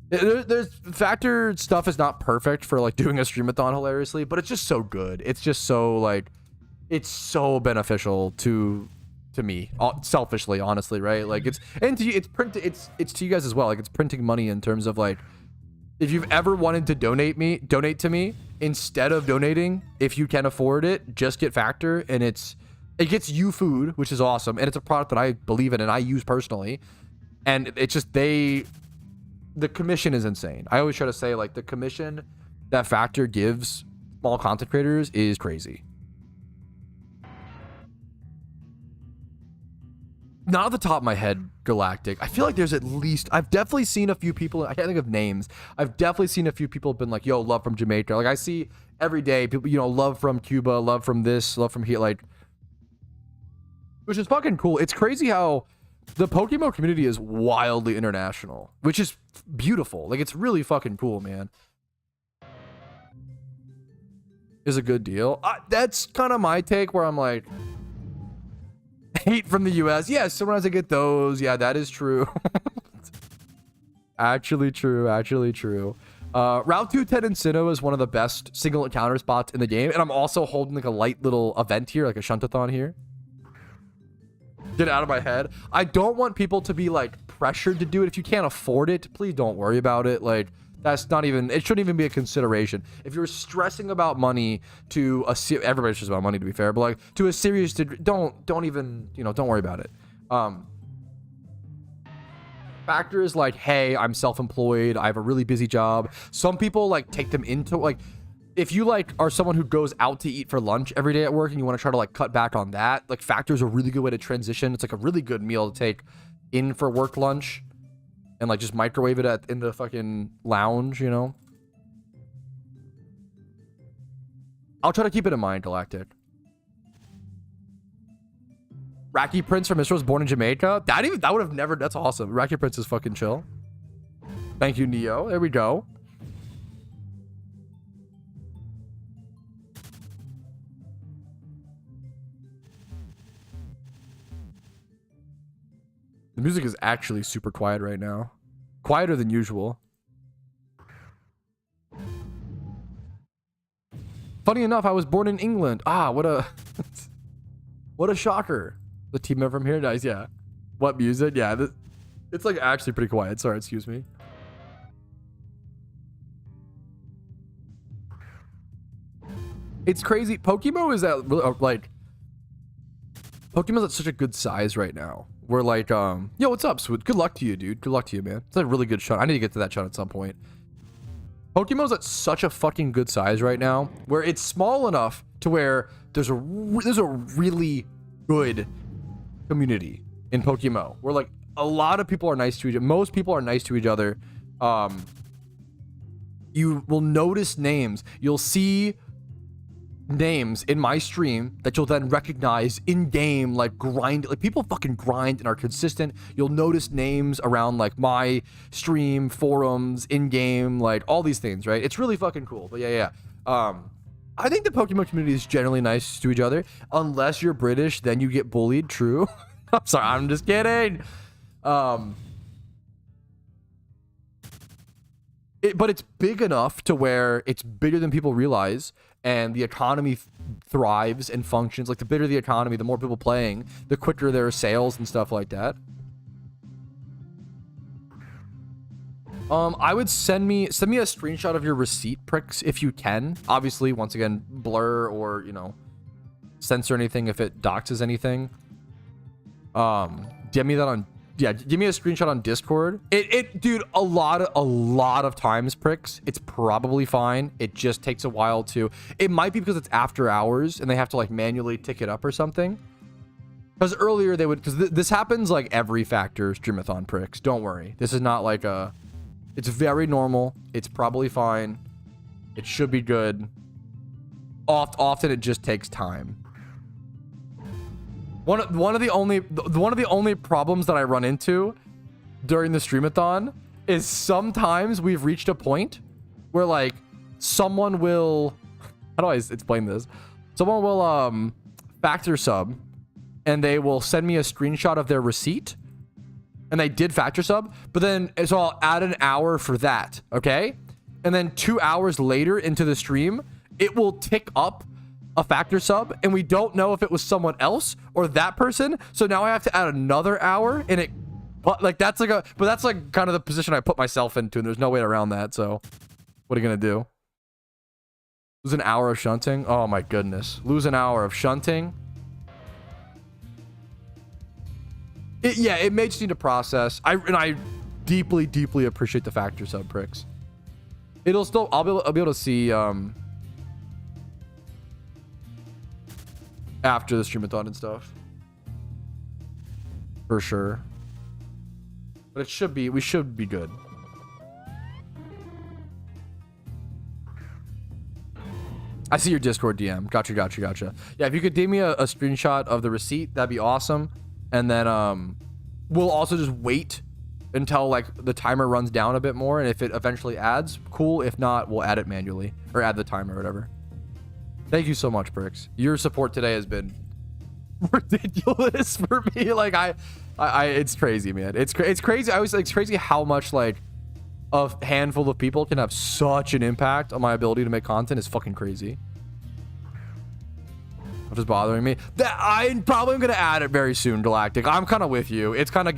Speaker 1: there's factor stuff is not perfect for like doing a streamathon hilariously, but it's just so good. It's just so like, it's so beneficial to me, selfishly, honestly, right? Like it's to you, it's to you guys as well. Like it's printing money in terms of like, if you've ever wanted to donate to me instead of donating, if you can afford it, just get factor, and it gets you food, which is awesome, and it's a product that I believe in and I use personally. And it's just the commission is insane. I always try to say like the commission that Factor gives small content creators is crazy. Not at the top of my head, Galactic. I feel like there's at least, I've definitely seen a few people, I can't think of names. I've definitely seen a few people have been like, yo, love from Jamaica. Like I see every day people, you know, love from Cuba, love from this, love from here, like, which is fucking cool. It's crazy how the PokeMMO community is wildly international, which is beautiful. Like it's really fucking cool, man. Is a good deal. That's kind of my take where I'm like, hate from the US. Yeah, sometimes I get those. Yeah, that is true. Actually true. Actually true. Route 210 in Sinnoh is one of the best single encounter spots in the game. And I'm also holding like a light little event here, like a shuntathon here. Get it out of my head. I don't want people to be like pressured to do it. If you can't afford it, please don't worry about it. Like that's not even, it shouldn't even be a consideration. If you're stressing about money to a, everybody's just about money to be fair, but like to a serious degree, don't even, you know, don't worry about it. Factor is like, hey, I'm self-employed. I have a really busy job. Some people like take them into like, if you like are someone who goes out to eat for lunch every day at work and you want to try to like cut back on that, like Factor is a really good way to transition. It's like a really good meal to take in for work lunch and like just microwave it in the fucking lounge, you know? I'll try to keep it in mind, Galactic. Racky Prince from Mr. was born in Jamaica. That would have never, that's awesome. Racky Prince is fucking chill. Thank you, Neo. There we go. The music is actually super quiet right now. Quieter than usual. Funny enough, I was born in England. Ah, what a what a shocker. The team member from here, nice, yeah. What music? Yeah, it's like actually pretty quiet. Sorry, excuse me. It's crazy. PokeMMO is at like Pokemon's at such a good size right now. We're like, yo, what's up, Swoot? Good luck to you, dude. Good luck to you, man. It's a really good shot. I need to get to that shot at some point. Pokemon's at such a fucking good size right now, where it's small enough to where there's a really good community in PokeMMO. Where like a lot of people are nice to each other. Most people are nice to each other. You will notice names. You'll see names in my stream that you'll then recognize in game, like people fucking grind and are consistent. You'll notice names around like my stream forums in game, like all these things, right? It's really fucking cool. But yeah. I think the Pokemon community is generally nice to each other, unless you're British, then you get bullied. True. I'm sorry, I'm just kidding. But it's big enough to where it's bigger than people realize, and the economy thrives and functions. Like the bigger the economy, the more people playing, the quicker there are sales and stuff like that. I would send me a screenshot of your receipt, pricks, if you can. Obviously, once again, blur or, you know, censor anything if it doxes anything. Give me that on, yeah, give me a screenshot on Discord. Dude, a lot of times, pricks, it's probably fine. It just takes a while to, it might be because it's after hours and they have to like manually tick it up or something. Because earlier they would, because this happens like every Factor streamathon, pricks. Don't worry. This is not like a, it's very normal. It's probably fine. It should be good. Often it just takes time. One of the only problems that I run into during the streamathon is sometimes we've reached a point where like someone will, how do I explain this? Someone will Factor sub and they will send me a screenshot of their receipt. And they did Factor sub, but then so I'll add an hour for that, okay? And then 2 hours later into the stream, it will tick up a Factor sub, and we don't know if it was someone else or that person. So now I have to add another hour, and it, like that's like but that's like kind of the position I put myself into, and there's no way around that. So what are you gonna do? Lose an hour of shunting? Oh my goodness, lose an hour of shunting. It may just need to process. I deeply appreciate the Factor sub, pricks. It'll still, I'll be able to see after the streamathon and stuff. For sure. But it should be, we should be good. I see your Discord DM. Gotcha. Yeah, if you could DM me a screenshot of the receipt, that'd be awesome. And then we'll also just wait until like the timer runs down a bit more, and if it eventually adds, cool. If not, we'll add it manually or add the timer or whatever. Thank you so much, Bricks. Your support today has been ridiculous for me. Like I it's crazy, man. It's crazy. It's crazy how much like a handful of people can have such an impact on my ability to make content. Is fucking crazy. Which is bothering me. That I'm probably gonna add it very soon, Galactic. I'm kind of with you. It's kind of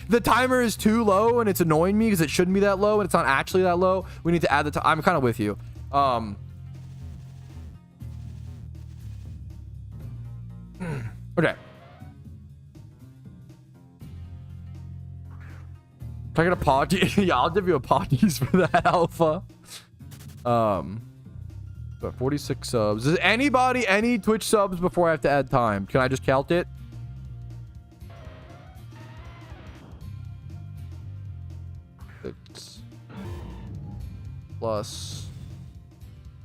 Speaker 1: the timer is too low and it's annoying me because it shouldn't be that low and it's not actually that low. We need to add the time. I'm kind of with you. Okay. Can I get a pod? Yeah, I'll give you a poddies for that alpha. But 46 subs. Does anybody any Twitch subs before I have to add time? Can I just count it? Six plus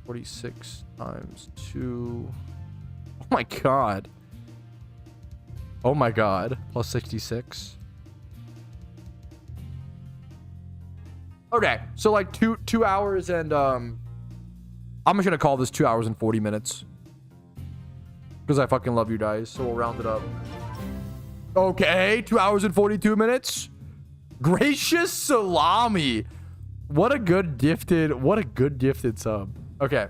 Speaker 1: 46 times 2. Oh my god. Oh my god. Plus 66. Okay, so like two hours and I'm just gonna call this 2 hours and 40 minutes because I fucking love you guys. So we'll round it up. Okay, 2 hours and 42 minutes. Gracious salami. What a good gifted sub. Okay.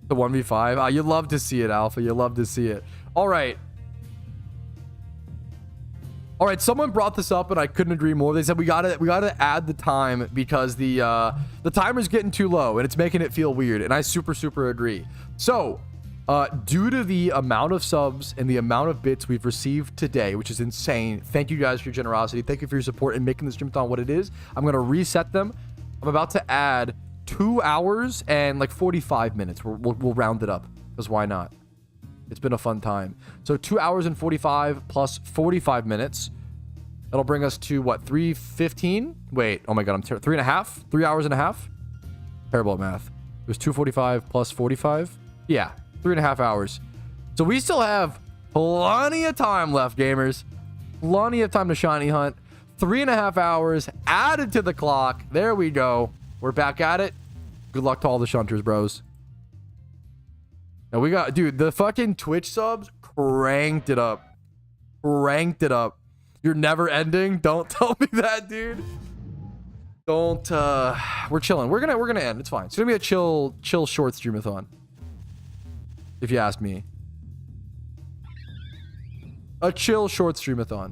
Speaker 1: The 1v5. You love to see it, Alpha. You love to see it. All right. All right. Someone brought this up, and I couldn't agree more. They said we gotta add the time because the timer's getting too low and it's making it feel weird. And I super agree. So, due to the amount of subs and the amount of bits we've received today, which is insane. Thank you guys for your generosity. Thank you for your support in making the streamathon what it is. I'm gonna reset them. I'm about to add 2 hours and like 45 minutes. We'll round it up because why not? It's been a fun time. So 2 hours and 45 plus 45 minutes. That'll bring us to what? 3:15? Wait. Oh my god. I'm 3.5. 3 hours and a half. Terrible at math. It was 2:45 plus 45. Yeah. 3.5 hours. So we still have plenty of time left, gamers. Plenty of time to shiny hunt. 3.5 hours added to the clock. There we go. We're back at it. Good luck to all the shunters, bros. Now we got, dude, the fucking Twitch subs cranked it up. Cranked it up. You're never ending. Don't tell me that, dude. Don't, we're chilling. We're gonna end. It's fine. It's gonna be a chill short streamathon. If you ask me. A chill short streamathon.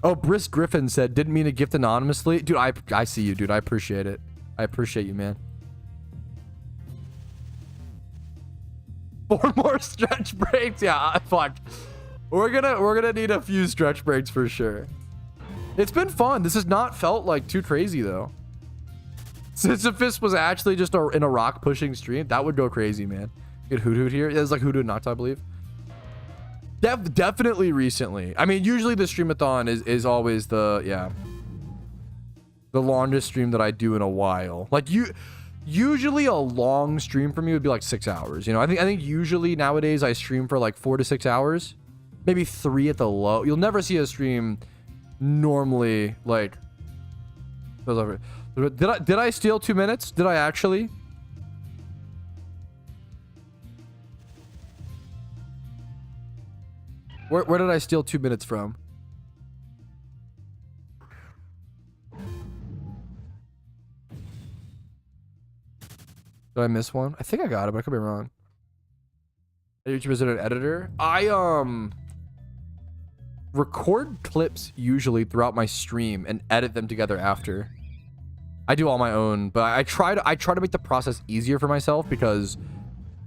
Speaker 1: Oh, Brisk Griffin said, didn't mean to gift anonymously. Dude, I see you, dude. I appreciate it. I appreciate you, man. 4 more stretch breaks. Yeah, fuck. We're gonna need a few stretch breaks for sure. It's been fun. This has not felt like too crazy though. Sisyphus was actually just in a rock pushing stream. That would go crazy, man. Get Hoot Hoot here. It's like Hoot Hoot Nocta, I believe. Definitely recently. I mean, usually the streamathon is always the longest stream that I do in a while. Like usually a long stream for me would be like 6 hours. You know, I think usually nowadays I stream for like 4 to 6 hours, maybe 3 at the low. You'll never see a stream normally like. Did I steal 2 minutes? Did I actually? Where did I steal 2 minutes from? Did I miss one? I think I got it, but I could be wrong. YouTube is an editor. I record clips usually throughout my stream and edit them together after. I do all my own, but I try to make the process easier for myself because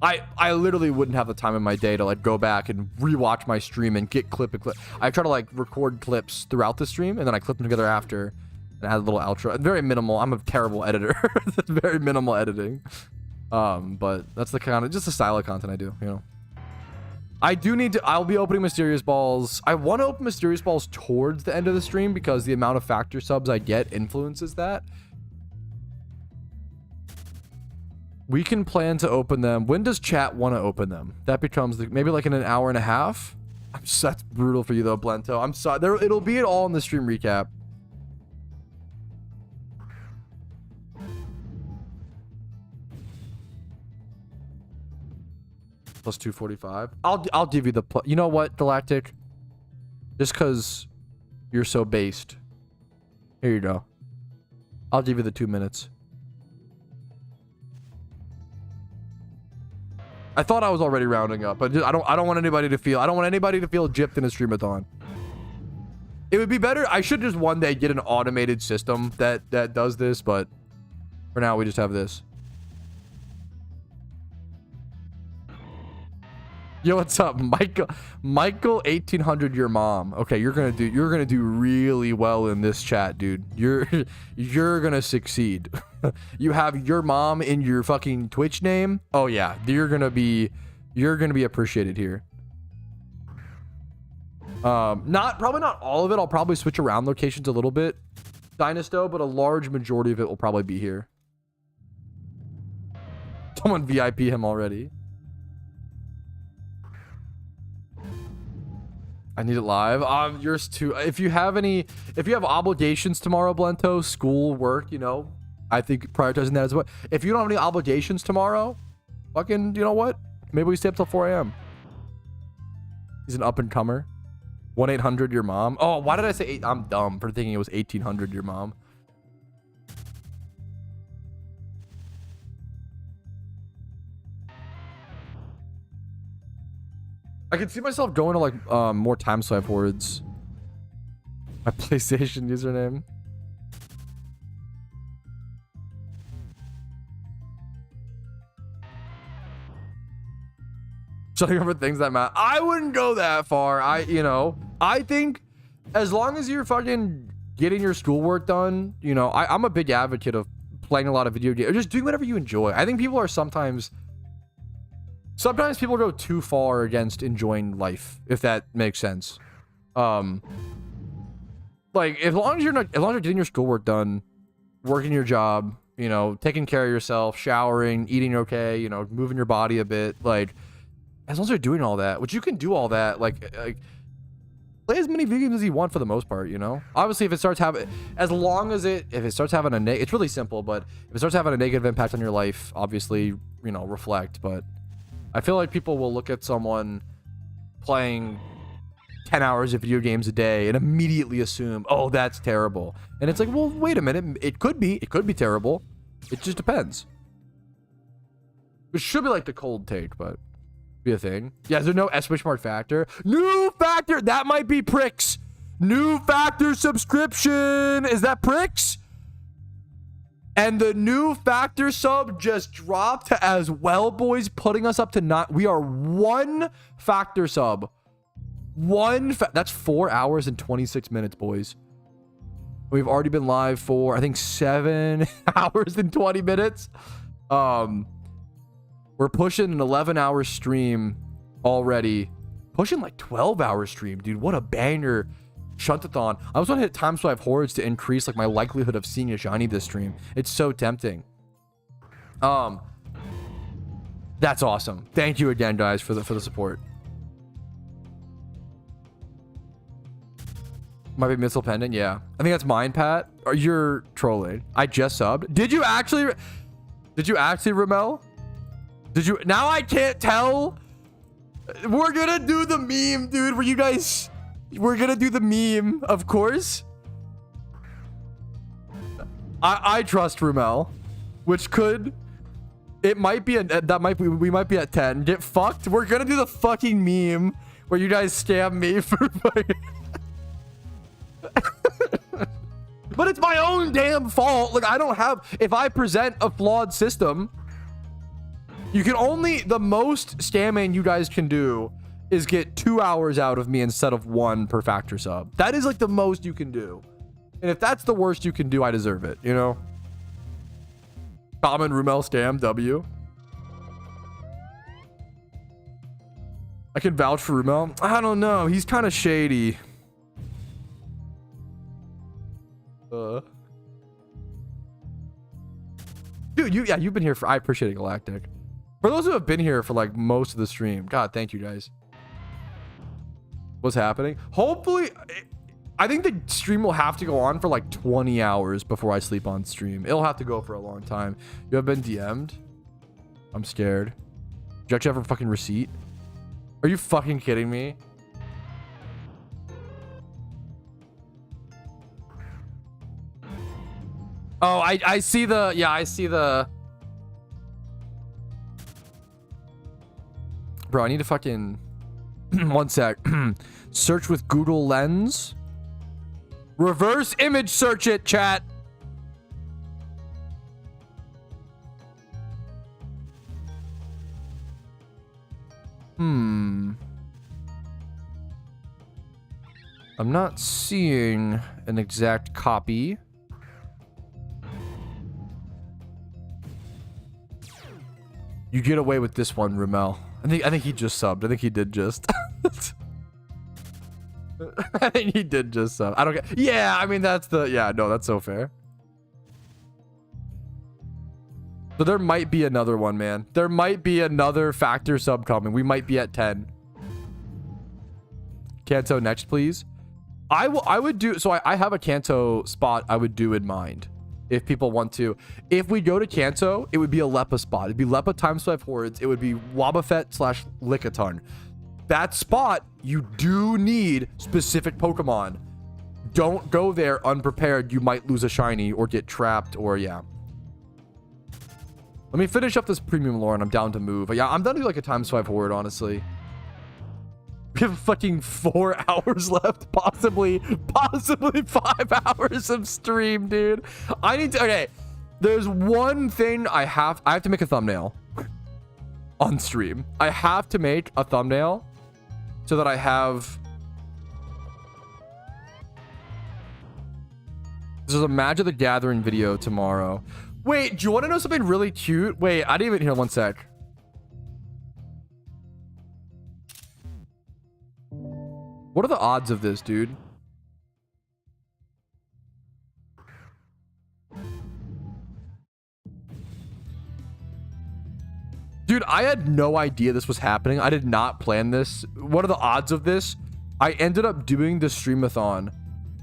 Speaker 1: I literally wouldn't have the time in my day to like go back and rewatch my stream and get clip. I try to like record clips throughout the stream and then I clip them together after and add a little outro. Very minimal. I'm a terrible editor. Very minimal editing. But that's the kind of just the style of content I do, you know. I do need to, I'll be opening mysterious balls. I want to open mysterious balls towards the end of the stream because the amount of factor subs I get influences that. We can plan to open them. When does chat want to open them? That becomes maybe like in an hour and a half. That's brutal for you though, Blento. I'm sorry. It'll be all in the stream recap. Plus 245. I'll give you the you know what, Galactic? Just because you're so based. Here you go. I'll give you the 2 minutes. I thought I was already rounding up, but I don't want anybody to feel gypped in a streamathon. It would be better. I should just one day get an automated system that does this, but for now we just have this. Yo, what's up, Michael 1800 your mom. Okay, you're gonna do really well in this chat, dude. You're gonna succeed. You have your mom in your fucking Twitch name. Oh yeah, you're gonna be appreciated here. Probably not all of it. I'll probably switch around locations a little bit, Dynasto, but a large majority of it will probably be here. Someone VIP him already. I need it live. Yours too. If you have obligations tomorrow, Blento, school, work, you know, I think prioritizing that as well. If you don't have any obligations tomorrow, fucking, you know what? Maybe we stay up till 4 a.m. He's an up and comer. 1-800 your mom. Oh, why did I say 8? I'm dumb for thinking it was 1800 your mom. I can see myself going to like more time swipe words. My PlayStation username. Shutting up for things that matter. I wouldn't go that far. I think as long as you're fucking getting your schoolwork done, you know, I'm a big advocate of playing a lot of video games or just doing whatever you enjoy. I think people are sometimes people go too far against enjoying life, if that makes sense. Like as long as you're getting your schoolwork done, working your job, you know, taking care of yourself, showering, eating okay, you know, moving your body a bit, like as long as you're doing all that, which you can do all that, like play as many video games as you want for the most part, you know. Obviously, if it starts having, if it starts having it's really simple, but if it starts having a negative impact on your life, obviously, you know, reflect. But I feel like people will look at someone playing 10 hours of video games a day and immediately assume, oh, that's terrible. And it's like, well, wait a minute. It could be terrible. It just depends. It should be like the cold take, but be a thing. Yeah, there's no Switchmart factor. New factor. That might be Pricks. New factor subscription. Is that Pricks? And the new factor sub just dropped as well, boys, putting us up to not. We are 1 factor sub. That's 4 hours and 26 minutes, boys. We've already been live for, I think, 7 hours and 20 minutes. We're pushing an 11-hour stream already. Pushing like 12-hour stream, dude. What a banger. Shuntathon. I was gonna hit time swipe hordes to increase like my likelihood of seeing a shiny this stream. It's so tempting. That's awesome. Thank you again, guys, for the support. Might be missile pendant. Yeah, I think that's mine, Pat. Or you're trolling. I just subbed. Did you actually, Ramel? Did you? Now I can't tell. We're gonna do the meme, dude. We're gonna do the meme, of course. I trust Ramel, which could, we might be at 10. Get fucked. We're gonna do the fucking meme where you guys scam me for fucking. But my own damn fault. Like, I don't have, if I present a flawed system, you can only, the most scamming you guys can do is get 2 hours out of me instead of 1 per factor sub. That is like the most you can do. And if that's the worst you can do, I deserve it, you know? Common Rumel scam, W. I can vouch for Rumel. I don't know. He's kind of shady. Dude, you've been here for, I appreciate it, Galactic. For those who have been here for like most of the stream, God, thank you guys. What's happening? Hopefully, I think the stream will have to go on for like 20 hours before I sleep on stream. It'll have to go for a long time. You have been DM'd? I'm scared. Do you actually have a fucking receipt? Are you fucking kidding me? Oh, I see the, yeah, I see the. Bro, I need to fucking, one sec. Search with Google Lens. Reverse image search it, chat. I'm not seeing an exact copy. You get away with this one, Ramel. I think he just subbed. I think he did just. I think he did just sub. I don't get. Yeah, I mean that's the. Yeah, no, that's so fair. So there might be another one, man. There might be another factor sub coming. We might be at 10. Kanto next, please. I would do. So I have a Kanto spot I would do in mind. If people want to. If we go to Kanto, it would be a Leppa spot. It'd be Leppa times 5 hordes. It would be Wobbuffet / Lickitung. That spot, you do need specific Pokemon. Don't go there unprepared. You might lose a shiny or get trapped or yeah. Let me finish up this premium lore and I'm down to move. But yeah, I'm done to do like a times 5 horde, honestly. We have fucking 4 hours left, possibly 5 hours of stream, dude. I need to, okay. There's one thing I have to make a thumbnail on stream. I have to make a thumbnail so that I have, there's a Magic the Gathering video tomorrow. Wait, do you want to know something really cute? Wait, I didn't even hear, one sec. What are the odds of this, dude? Dude, I had no idea this was happening. I did not plan this. What are the odds of this? I ended up doing the STREAMATHON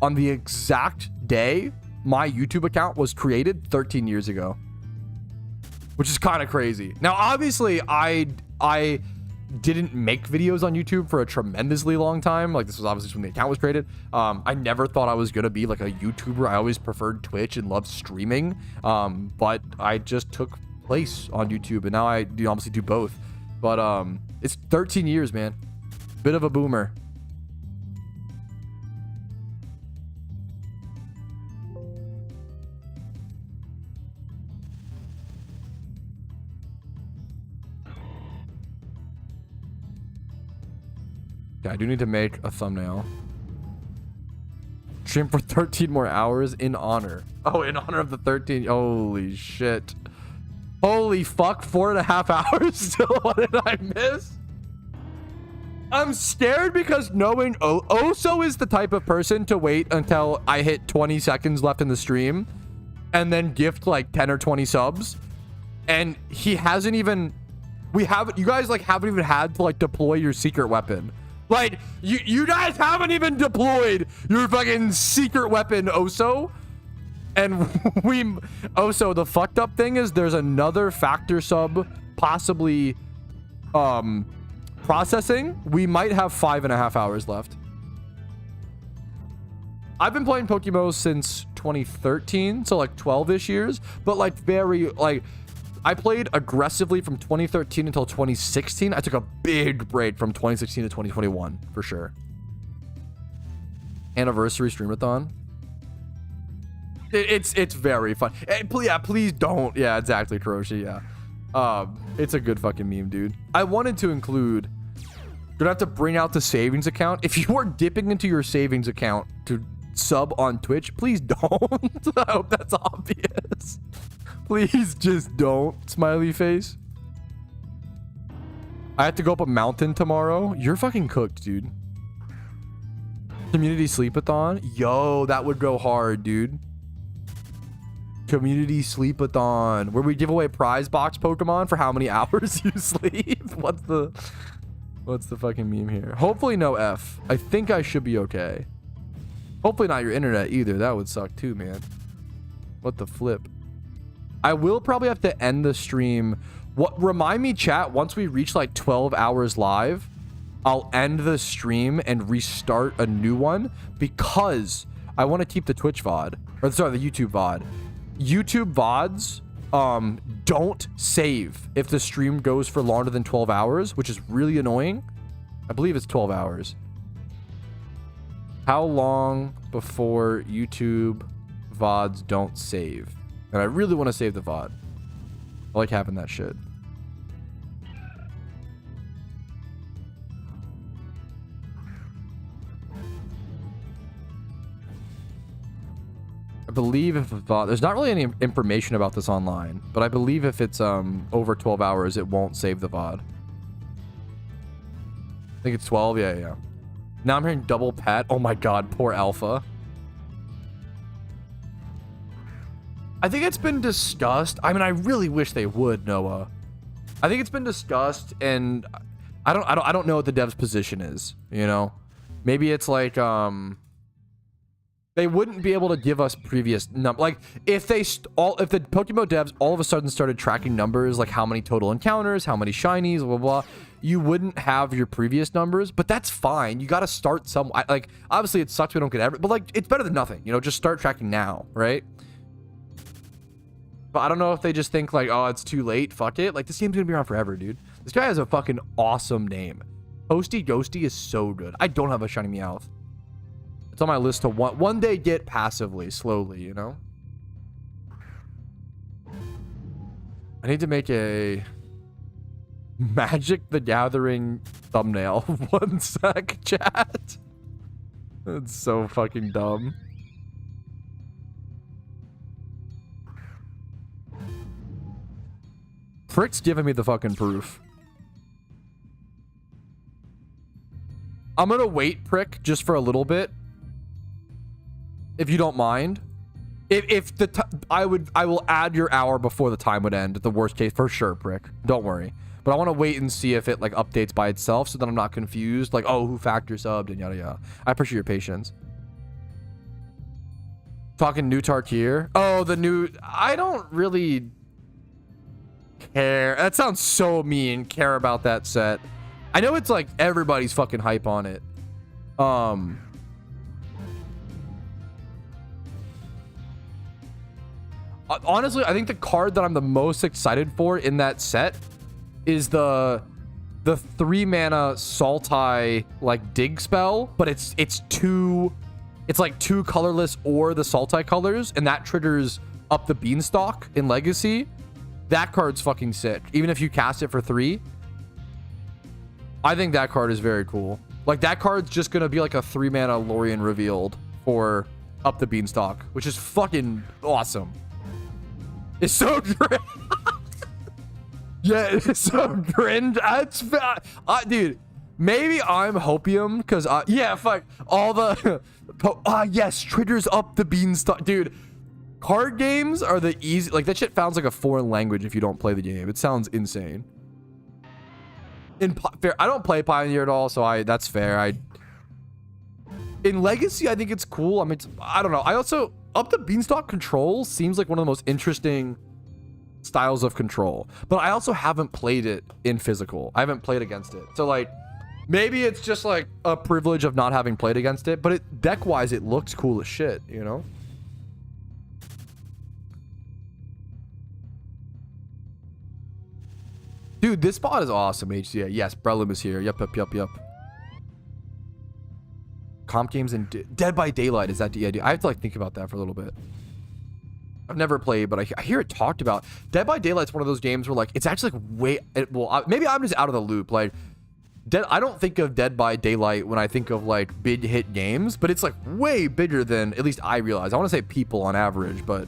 Speaker 1: on the exact day my YouTube account was created 13 years ago. Which is kind of crazy. Now, obviously, I didn't make videos on YouTube for a tremendously long time. Like, this was obviously when the account was created. I never thought I was gonna be like a YouTuber. I always preferred Twitch and loved streaming. But I just took place on YouTube and now I obviously do both. But it's 13 years, man. Bit of a boomer. I do need to make a thumbnail. Stream for 13 more hours in honor. Oh, in honor of the 13. Holy shit. Holy fuck. 4.5 hours still. What did I miss? I'm scared because knowing Oso is the type of person to wait until I hit 20 seconds left in the stream and then gift like 10 or 20 subs. And he hasn't even, you guys like haven't even had to like deploy your secret weapon. Like, you guys haven't even deployed your fucking secret weapon, Oso. And Oso, the fucked up thing is there's another factor sub possibly processing. We might have 5.5 hours left. I've been playing PokeMMO since 2013, so like 12-ish years, but like very, like, I played aggressively from 2013 until 2016. I took a big break from 2016 to 2021 for sure. Anniversary STREAMATHON. It's very fun. Yeah, please don't. Yeah, exactly, Kuroshi. Yeah. It's a good fucking meme, dude. I wanted to include. You're gonna have to bring out the savings account. If you are dipping into your savings account to sub on Twitch, please don't. I hope that's obvious. Please just don't. Smiley face. I have to go up a mountain tomorrow. You're fucking cooked, dude. Community sleepathon. Yo, that would go hard, dude. Community sleepathon, where we give away prize box Pokemon for how many hours you sleep. What's the fucking meme here? Hopefully no F. I think I should be okay. Hopefully not your internet either. That would suck too, man. What the flip? I will probably have to end the stream. Remind me, chat, once we reach like 12 hours live, I'll end the stream and restart a new one because I want to keep the Twitch VOD. Or sorry, the YouTube VOD. YouTube VODs don't save if the stream goes for longer than 12 hours, which is really annoying. I believe it's 12 hours. How long before YouTube VODs don't save? And I really want to save the VOD. I like having that shit. I believe if a VOD, there's not really any information about this online, but I believe if it's over 12 hours, it won't save the VOD. I think it's 12. Yeah. Now I'm hearing double pet. Oh my god, poor Alpha. I think it's been discussed. I mean, I really wish they would, Noah. I think it's been discussed, and I don't know what the dev's position is. You know, maybe it's like they wouldn't be able to give us previous like if the PokeMMO devs all of a sudden started tracking numbers like how many total encounters, how many shinies, blah blah. You wouldn't have your previous numbers, but that's fine. You got to start some. Like obviously it sucks we don't get every, but like it's better than nothing. You know, just start tracking now, right? But I don't know if they just think like, oh, it's too late. Fuck it. Like this game's gonna be around forever, dude. This guy has a fucking awesome name. Toasty Ghosty is so good. I don't have a shiny Meowth. It's on my list to one day get passively, slowly, you know? I need to make a Magic the Gathering thumbnail. 1 sec, chat. That's so fucking dumb. Frick's giving me the fucking proof. I'm gonna wait, Prick, just for a little bit. If you don't mind. I will add your hour before the time would end at the worst case for sure, Prick. Don't worry. But I want to wait and see if it like updates by itself so that I'm not confused. Like, oh, who factor subbed and yada yada. I appreciate your patience. Talking new Tarkier. Oh, the new. I don't really care. That sounds so mean. Care about that set. I know it's like everybody's fucking hype on it. Honestly, I think the card that I'm the most excited for in that set is the 3-mana Sultai like dig spell, but it's like 2 colorless or the Sultai colors, and that triggers up the Beanstalk in Legacy. That card's fucking sick. Even if you cast it for 3, I think that card is very cool. Like that card's just gonna be like a 3-mana Lorien revealed for up the Beanstalk, which is fucking awesome. It's so cringe. Yeah, it's so cringe. Dude, maybe I'm hopium because yeah, fuck all the yes, triggers up the Beanstalk, dude. Card games are the easy, like that shit sounds like a foreign language if you don't play the game. It sounds insane. Fair, I don't play Pioneer at all, so that's fair. In Legacy, I think it's cool. I mean, I don't know. I also up the Beanstalk control seems like one of the most interesting styles of control, but I also haven't played it in physical. I haven't played against it, so like maybe it's just like a privilege of not having played against it. But it deck wise, it looks cool as shit, you know. Dude, this spot is awesome, HCA. Yes, Breloom is here. Yep. Comp games and Dead by Daylight. Is that the idea? I have to like think about that for a little bit. I've never played, but I hear it talked about. Dead by Daylight's one of those games where like it's actually like way. Maybe I'm just out of the loop. Like, I don't think of Dead by Daylight when I think of like big hit games, but it's like way bigger than at least I realize. I want to say people on average, but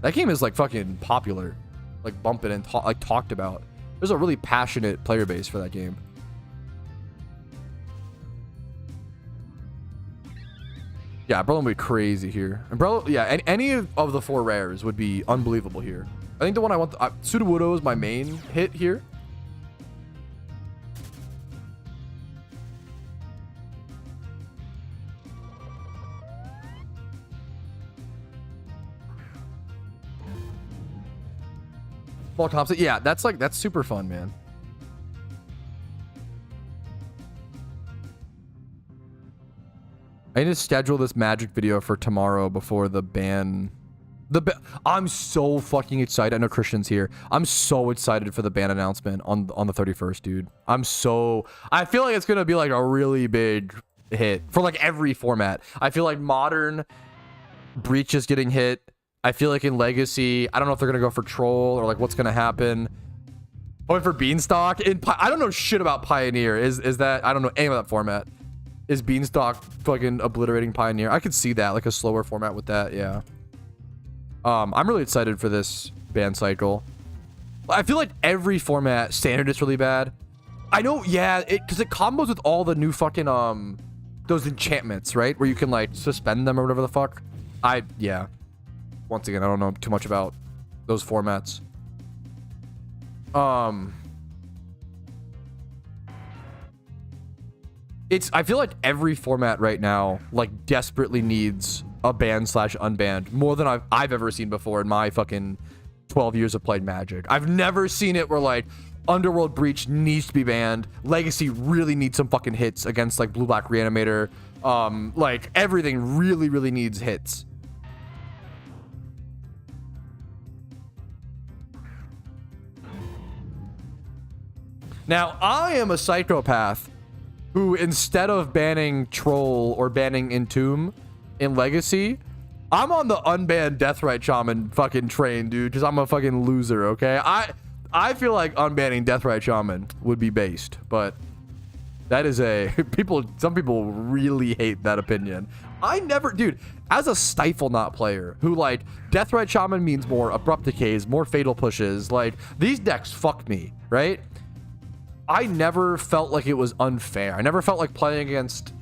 Speaker 1: that game is like fucking popular, like bumping and like talked about. There's a really passionate player base for that game. Yeah, Umbrella would be crazy here. Umbrella, yeah, and any of the 4 rares would be unbelievable here. I think the one I want, Sudowoodo is my main hit here. Paul Thompson, yeah, that's super fun, man. I need to schedule this Magic video for tomorrow before the ban. I'm so fucking excited. I know Christian's here. I'm so excited for the ban announcement on the 31st, dude. I feel like it's gonna be like a really big hit for like every format. I feel like Modern, Breach is getting hit. I feel like in Legacy, I don't know if they're gonna go for Troll or like what's gonna happen. Going for Beanstalk I don't know shit about Pioneer. Is that, I don't know any of that format. Is Beanstalk fucking obliterating Pioneer? I could see that, like a slower format with that, yeah. I'm really excited for this ban cycle. I feel like every format, Standard is really bad. I know, yeah, because it combos with all the new fucking, those enchantments, right? Where you can, like, suspend them or whatever the fuck. Yeah. Once again, I don't know too much about those formats. I feel like every format right now like desperately needs a ban/unbanned more than I've ever seen before in my fucking 12 years of playing Magic. I've never seen it where like Underworld Breach needs to be banned. Legacy really needs some fucking hits against like Blue-Black Reanimator. Like everything really needs hits. Now, I am a psychopath who, instead of banning Troll or banning Entomb in Legacy, I'm on the unbanned Deathrite Shaman fucking train, dude, because I'm a fucking loser, okay? I feel like unbanning Deathrite Shaman would be based, but that is some people really hate that opinion. Dude, as a Stifle Knot player who, like, Deathrite Shaman means more Abrupt Decays, more Fatal Pushes, like, these decks fuck me, right? I never felt like it was unfair. I never felt like playing against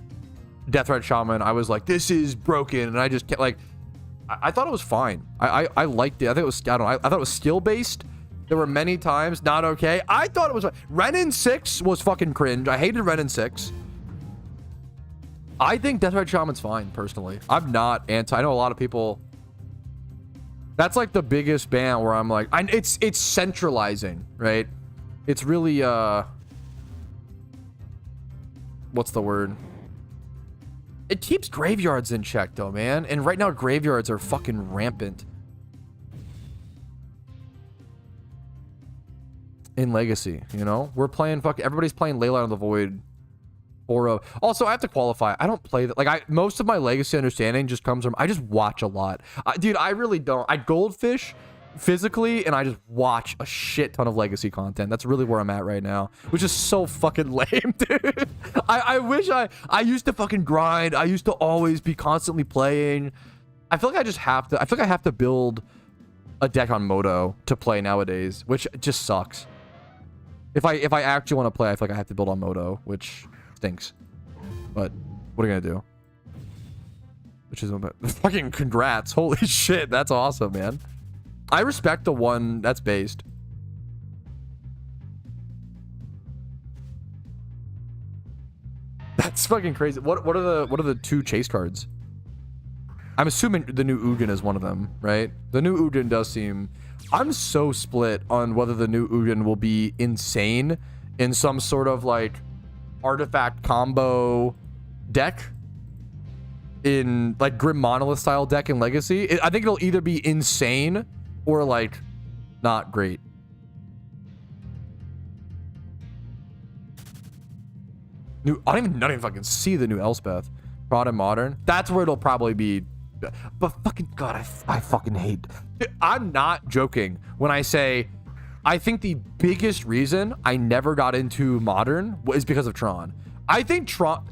Speaker 1: Deathrite Shaman, I was like, this is broken, and I just can't, like, I thought it was fine. I liked it. I think it was, I don't know, I thought it was skill-based. There were many times not okay. I thought it was, Renin 6 was fucking cringe. I hated Renin 6. I think Deathrite Shaman's fine, personally. I'm not anti, I know a lot of people, that's like the biggest ban where I'm like, it's centralizing, right? It's really, what's the word? It keeps graveyards in check, though, man. And right now, graveyards are fucking rampant. In Legacy, you know? We're playing everybody's playing Leyline of the Void. Also, I have to qualify. I don't play that. Like, most of my Legacy understanding just comes from, I just watch a lot. Dude, I really don't. I goldfish physically, and I just watch a shit ton of Legacy content. That's really where I'm at right now, which is so fucking lame, dude. I wish I used to fucking grind. I used to always be constantly playing. I feel like I just have to, I feel like I have to build a deck on Moto to play nowadays, which just sucks. If I actually want to play, I feel like I have to build on Moto, which stinks. But what are you gonna do? Which is fucking congrats. Holy shit, that's awesome, man. I respect the one that's based. That's fucking crazy. What are the two chase cards? I'm assuming the new Ugin is one of them, right? The new Ugin does seem... I'm so split on whether the new Ugin will be insane in some sort of like artifact combo deck, in like Grim Monolith style deck in Legacy. I think it'll either be insane or like not great. I don't even fucking see the new Elspeth. Prod and Modern. That's where it'll probably be But fucking God, I fucking hate. I'm not joking when I say I think the biggest reason I never got into Modern is because of Tron. I think Tron.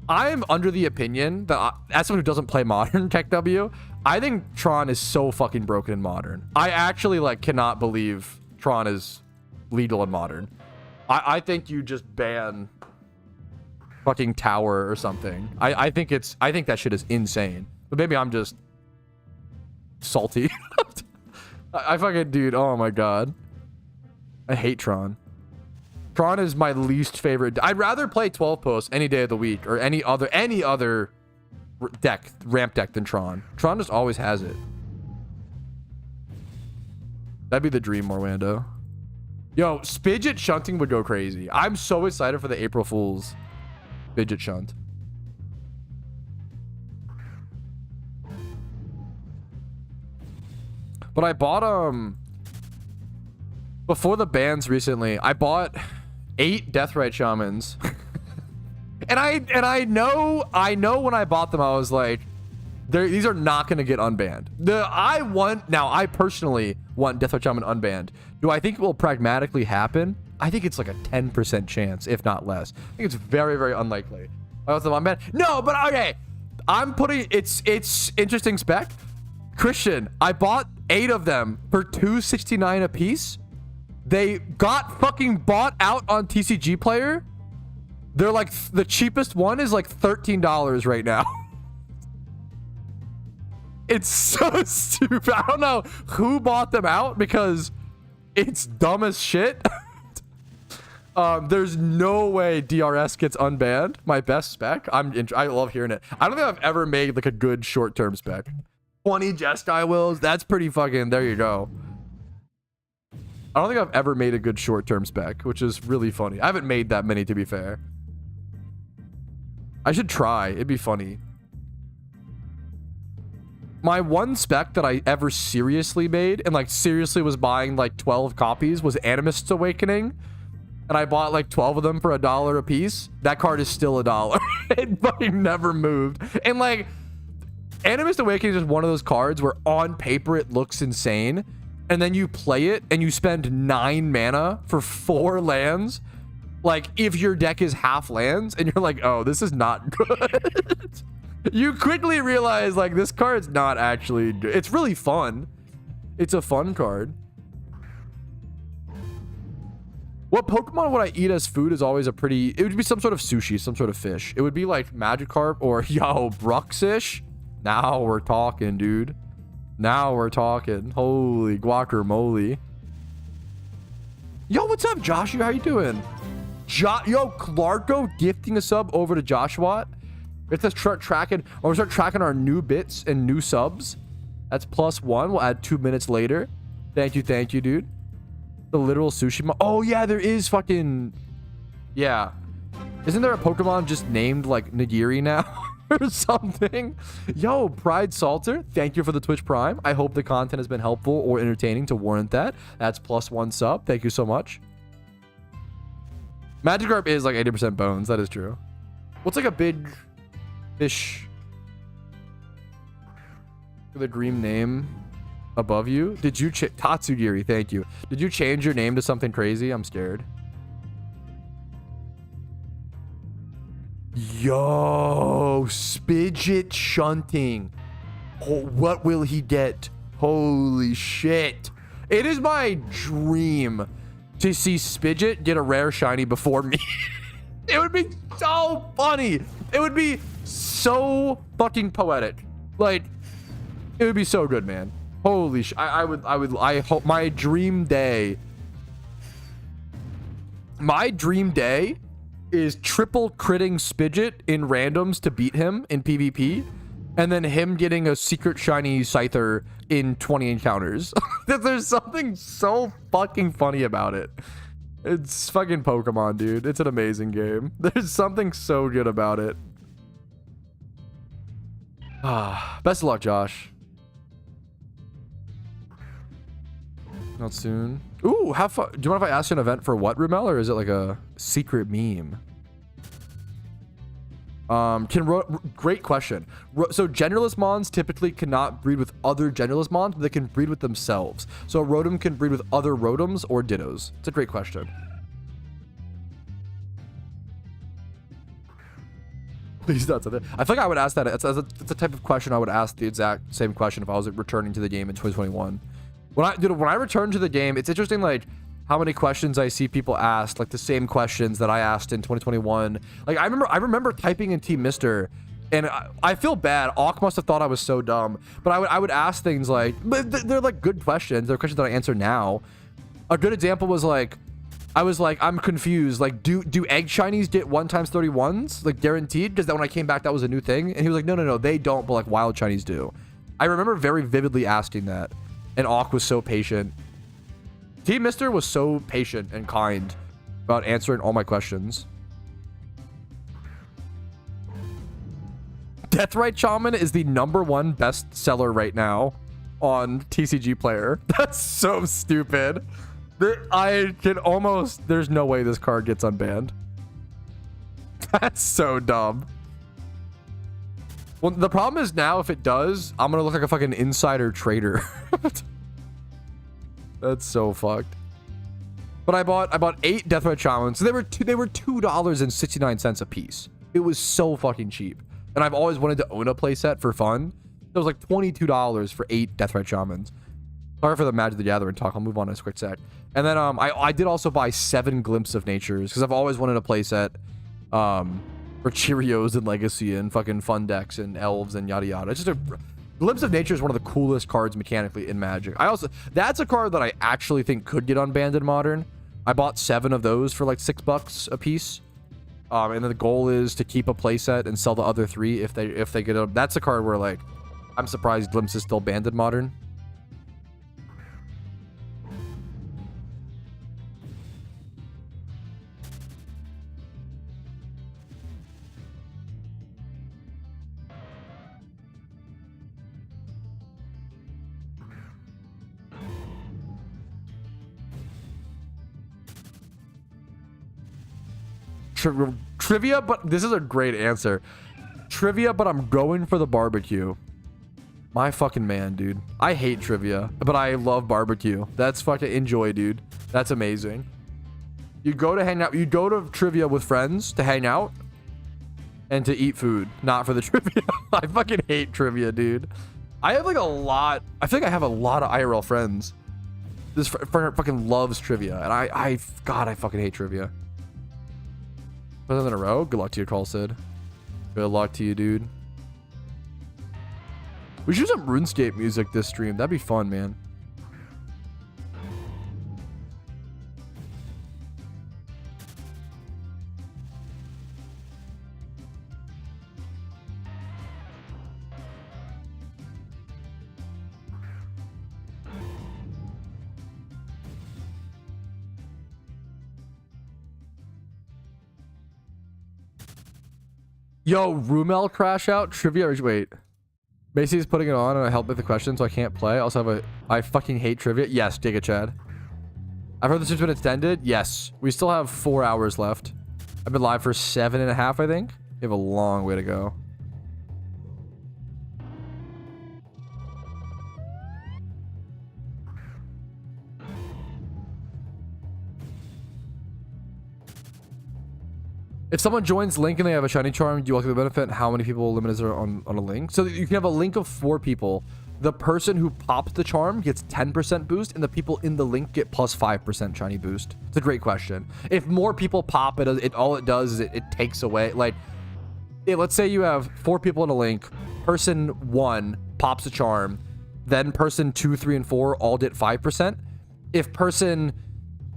Speaker 1: I am under the opinion that as someone who doesn't play Modern, Tech W, I think Tron is so fucking broken in Modern. I actually like cannot believe Tron is legal in Modern. I think you just ban fucking Tower or something. I think that shit is insane. But maybe I'm just salty. I fucking, dude, oh my God. I hate Tron. Tron is my least favorite. I'd rather play 12 posts any day of the week or any other ramp deck than Tron. Tron just always has it. That'd be the dream, Orlando. Yo, Spidget shunting would go crazy. I'm so excited for the April Fool's Spidget shunt. But I bought before the bans recently, I bought 8 Deathrite Shamans. and I know when I bought them, I was like, these are not going to get unbanned. I personally want Deathrite Shaman unbanned. Do I think it will pragmatically happen? I think it's like a 10% chance, if not less. I think it's very, very unlikely. I want them unbanned. No, but okay. I'm putting it's interesting spec. Christian, I bought 8 of them for $269 a piece. They got fucking bought out on TCG Player. They're like, the cheapest one is like $13 right now. It's so stupid. I don't know who bought them out because it's dumb as shit. There's no way DRS gets unbanned. My best spec. I love hearing it. I don't think I've ever made like a good short-term spec. 20 Jeskai Wills. That's pretty fucking, there you go. I don't think I've ever made a good short-term spec, which is really funny. I haven't made that many, to be fair. I should try. It'd be funny. My one spec that I ever seriously made and like seriously was buying like 12 copies was Animist's Awakening. And I bought like 12 of them for $1 a piece. That card is still $1. It fucking never moved. And like, Animist Awakening is just one of those cards where on paper it looks insane. And then you play it and you spend 9 mana for 4 lands. Like, if your deck is half lands and you're like, oh, this is not good. You quickly realize, like, this card's not actually... It's really fun. It's a fun card. What Pokemon would I eat as food is always a pretty... It would be some sort of sushi, some sort of fish. It would be like Magikarp or, yo, Bruxish. Now we're talking, dude. Now we're talking. Holy guacamole. Yo, what's up, Joshua? How you doing? Yo, Clarko gifting a sub over to Joshua. We have to start tracking, or we start tracking our new bits and new subs. That's +1. We'll add 2 minutes later. Thank you, dude. The literal sushi. Oh yeah, there is fucking. Yeah, isn't there a Pokemon just named like Nigiri now or something? Yo, Pride Salter, thank you for the Twitch Prime. I hope the content has been helpful or entertaining to warrant that. That's +1 sub. Thank you so much. Magikarp is like 80% bones. That is true. What's like a big fish with a green name above you? Did you Tatsugiri, thank you. Did you change your name to something crazy? I'm scared. Yo, Spidget shunting. Oh, what will he get? Holy shit. It is my dream to see Spidget get a rare shiny before me. It would be so funny. It would be so fucking poetic. Like, it would be so good, man. Holy sh! I hope my dream day. My dream day is triple critting Spidget in randoms to beat him in PvP, and then him getting a secret shiny Scyther in 20 encounters. There's something so fucking funny about it. It's fucking Pokemon, dude. It's an amazing game. There's something so good about it. Best of luck, Josh. Not soon. Ooh, have fun. Do you mind if I ask you an event for what, Rumel, or is it like a secret meme? Great question. So genderless mons typically cannot breed with other genderless mons, but they can breed with themselves. So a Rotom can breed with other Rotoms or Dittos. It's a great question. Please don't say that. I feel like I would ask that. It's a type of question I would ask, the exact same question if I was returning to the game in 2021. When I return to the game, it's interesting, like, how many questions I see people ask, like the same questions that I asked in 2021. Like I remember typing in Team Mister, and I feel bad. Awk must have thought I was so dumb, but I would ask things like, but they're like good questions. They're questions that I answer now. A good example was like, I was like, I'm confused. Like, do egg shinies get 1x31s, like guaranteed? Because then when I came back, that was a new thing. And he was like, no, they don't, but like wild shinies do. I remember very vividly asking that, and Awk was so patient. Team Mister was so patient and kind about answering all my questions. Deathrite Shaman is the #1 bestseller right now on TCG Player. That's so stupid. I can almost... There's no way this card gets unbanned. That's so dumb. Well, the problem is now if it does, I'm gonna look like a fucking insider trader. That's so fucked. But I bought 8 Deathrite Shamans. So they were $2.69 a piece. It was so fucking cheap. And I've always wanted to own a playset for fun. It was like $22 for 8 Deathrite Shamans. Sorry for the Magic the Gathering talk. I'll move on in a quick sec. And then I did also buy 7 Glimpse of Natures because I've always wanted a playset for Cheerios and Legacy and fucking Fun Decks and Elves and yada yada. It's just a... Glimpse of Nature is one of the coolest cards mechanically in Magic. That's a card that I actually think could get unbanned in Modern. I bought 7 of those for like $6 a piece. And then the goal is to keep a playset and sell the other 3 if they get up. That's a card where like I'm surprised Glimpse is still banned in Modern. Trivia, but this is a great answer. Trivia, but I'm going for the barbecue. My fucking man, dude. I hate trivia, but I love barbecue. That's fucking enjoy, dude. That's amazing. You go to hang out. You go to trivia with friends to hang out and to eat food, not for the trivia. I fucking hate trivia, dude. I have like a lot. I feel like I have a lot of IRL friends. This friend fucking loves trivia, and God, I fucking hate trivia. Better than a row? Good luck to you, Carl Sid. Good luck to you, dude. We should do some RuneScape music this stream. That'd be fun, man. Yo, Rumel crash out trivia. Wait, Macy's putting it on and I help with the question, so I can't play. I also have I fucking hate trivia. Yes, Giga Chad. I've heard this has been extended. Yes, we still have 4 hours left. I've been live for 7.5, I think. We have a long way to go. If someone joins link and they have a shiny charm, do you welcome the benefit? How many people limit is there on a link? So you can have a link of 4 people. The person who pops the charm gets 10% boost, and the people in the link get plus 5% shiny boost. It's a great question. If more people pop it, all it does is it takes away. Like, let's say you have 4 people in a link. Person 1 pops a charm, then person 2, 3, and 4 all get 5%. If person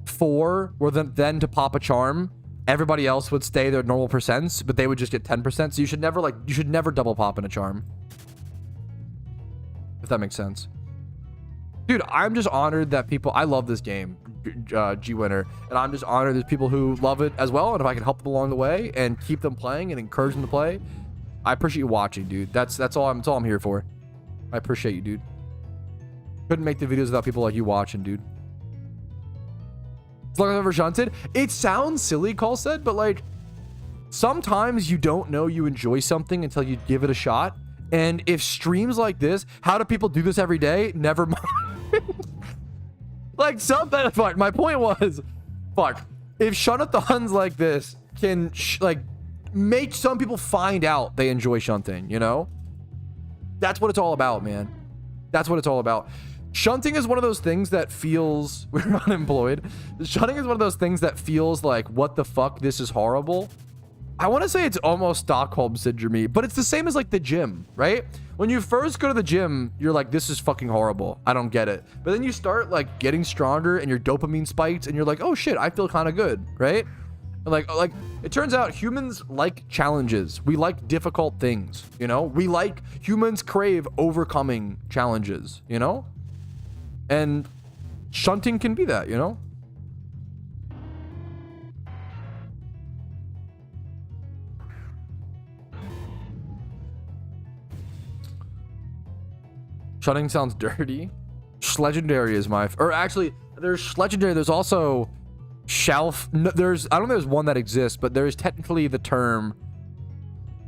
Speaker 1: 4 were then to pop a charm, everybody else would stay their normal percents, but they would just get 10%. So you should never double pop in a charm. If that makes sense. Dude, I'm just honored that people... I love this game, G-Winner. And I'm just honored there's people who love it as well. And if I can help them along the way and keep them playing and encourage them to play, I appreciate you watching, dude. That's all I'm here for. I appreciate you, dude. Couldn't make the videos without people like you watching, dude. As long as I've ever shunted. It sounds silly, Call said, but like, sometimes you don't know you enjoy something until you give it a shot. And if streams like this, how do people do this every day? Never mind. Like something, fuck, my point was, fuck, if shunathons like this can like make some people find out they enjoy shunting, you know? That's what it's all about, man. That's what it's all about. Shunting is one of those things that feels, we're unemployed. Shunting is one of those things that feels like, what the fuck, this is horrible. I want to say it's almost Stockholm syndrome, but it's the same as like the gym, right? When you first go to the gym, you're like, this is fucking horrible. I don't get it. But then you start like getting stronger and your dopamine spikes and you're like, oh shit, I feel kind of good, right? And like it turns out humans like challenges. We like difficult things, you know? Humans crave overcoming challenges, you know? And shunting can be that, you know? Shunting sounds dirty. Legendary is my, or actually, there's legendary. There's also shelf. No, there's, I don't know if there's one that exists, but there's technically the term.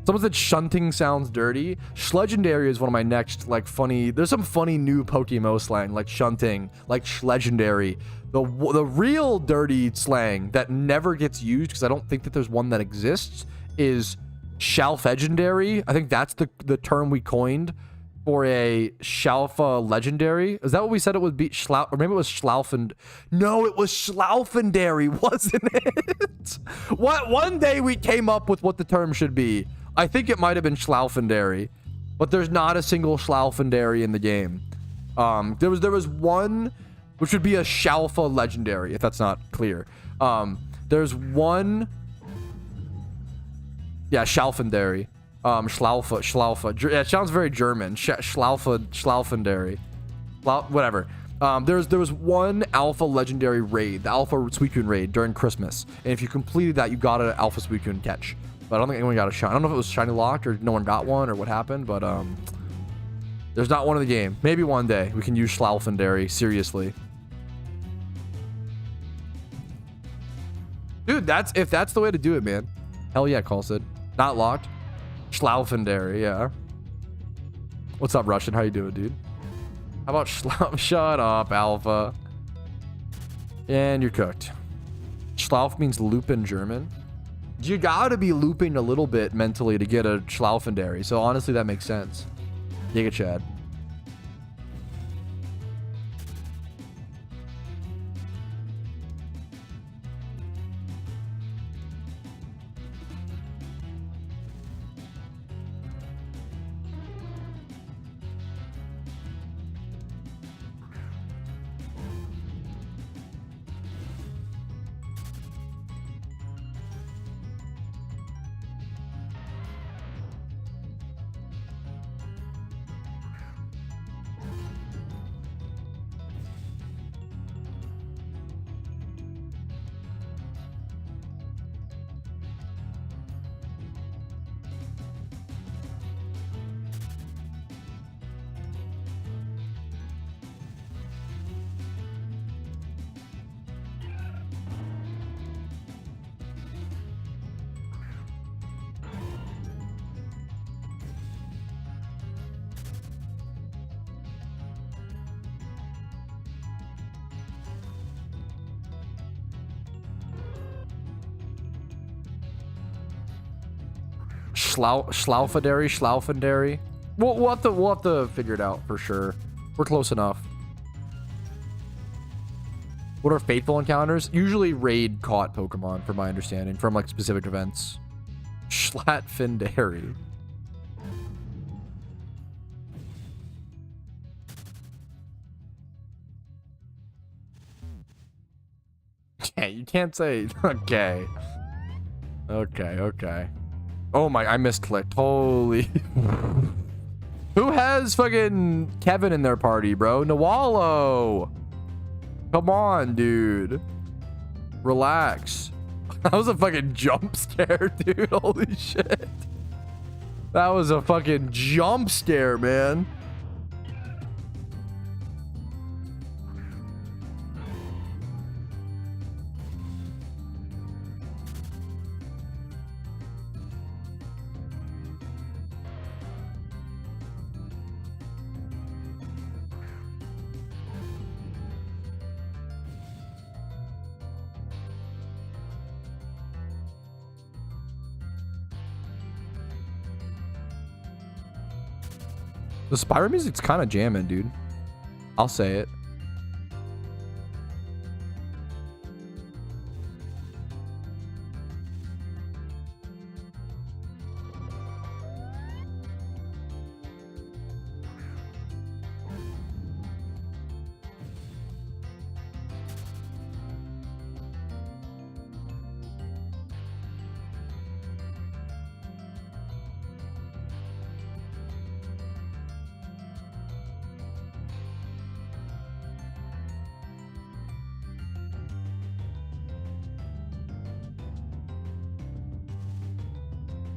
Speaker 1: Someone said shunting sounds dirty. Legendary is one of my next like funny. There's some funny new PokeMMO slang like shunting, like legendary. The real dirty slang that never gets used because I don't think that there's one that exists is shelf legendary. I think that's the term we coined for a Shalfa legendary. Is that what we said it would be? Or maybe it was Schlaufen. No, it was Schlaufendary, wasn't it? What? One day we came up with what the term should be. I think it might have been Schlaufendary, but there's not a single Schlaufendary in the game. There was one, which would be a Shalfa legendary, if that's not clear. There's one. Yeah, Schlaufendary. Schlaufe. Yeah, it sounds very German. Schlaufendary. Whatever. There was one alpha legendary raid, the alpha Suicune raid during Christmas. And if you completed that, you got an alpha Suicune catch. But I don't think anyone got a shine. I don't know if it was shiny locked or no one got one or what happened, but there's not one in the game. Maybe one day we can use Schlaufendary seriously. Dude, if that's the way to do it, man. Hell yeah, Colsid. Not locked. Schlaufendary, yeah. What's up, Russian? How you doing, dude? How about Shut up, Alpha. And you're cooked. Schlauf means loop in German. You gotta be looping a little bit mentally to get a Schlaufendary. So honestly, that makes sense. Giga Chad. Schlaufendary. We'll have to figure it out for sure. We're close enough. What are faithful encounters? Usually raid caught Pokemon, from my understanding, from like specific events. Schlaufendary. Okay, you can't say okay. Okay. Oh my, I misclicked. Holy. Who has fucking Kevin in their party, bro? Nawalo. Come on, dude. Relax. That was a fucking jump scare, dude. Holy shit. That was a fucking jump scare, man. The Spyro music's kind of jamming, dude. I'll say it.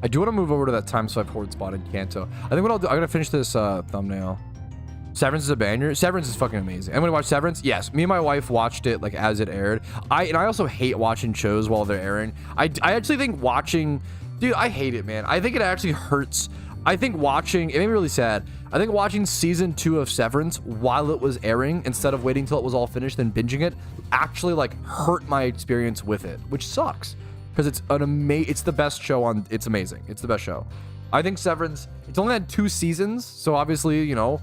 Speaker 1: I do want to move over to that time swipe horde spot in Kanto. I think what I'll do, I'm gonna finish this thumbnail. Severance is a banger. Severance is fucking amazing. I'm gonna watch Severance. Yes, me and my wife watched it like as it aired. I also hate watching shows while they're airing. I actually think watching, dude, I hate it, man. I think it actually hurts. I think watching, it made me really sad. I think watching season 2 of Severance while it was airing instead of waiting till it was all finished and binging it actually like hurt my experience with it, which sucks. Because it's it's the best show on, it's amazing. It's the best show. I think Severance, it's only had 2 seasons, so obviously, you know,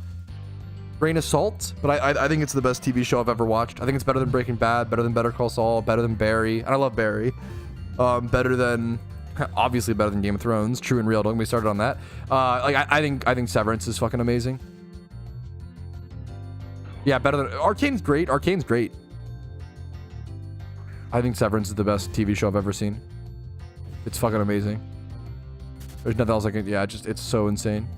Speaker 1: grain of salt, but I think it's the best TV show I've ever watched. I think it's better than Breaking Bad, better than Better Call Saul, better than Barry, and I love Barry. Better than, obviously better than Game of Thrones, true and real, don't get me started on that. I think Severance is fucking amazing. Yeah, better than, Arcane's great, Arcane's great. I think Severance is the best TV show I've ever seen. It's fucking amazing. There's nothing else I can, yeah, it's so insane.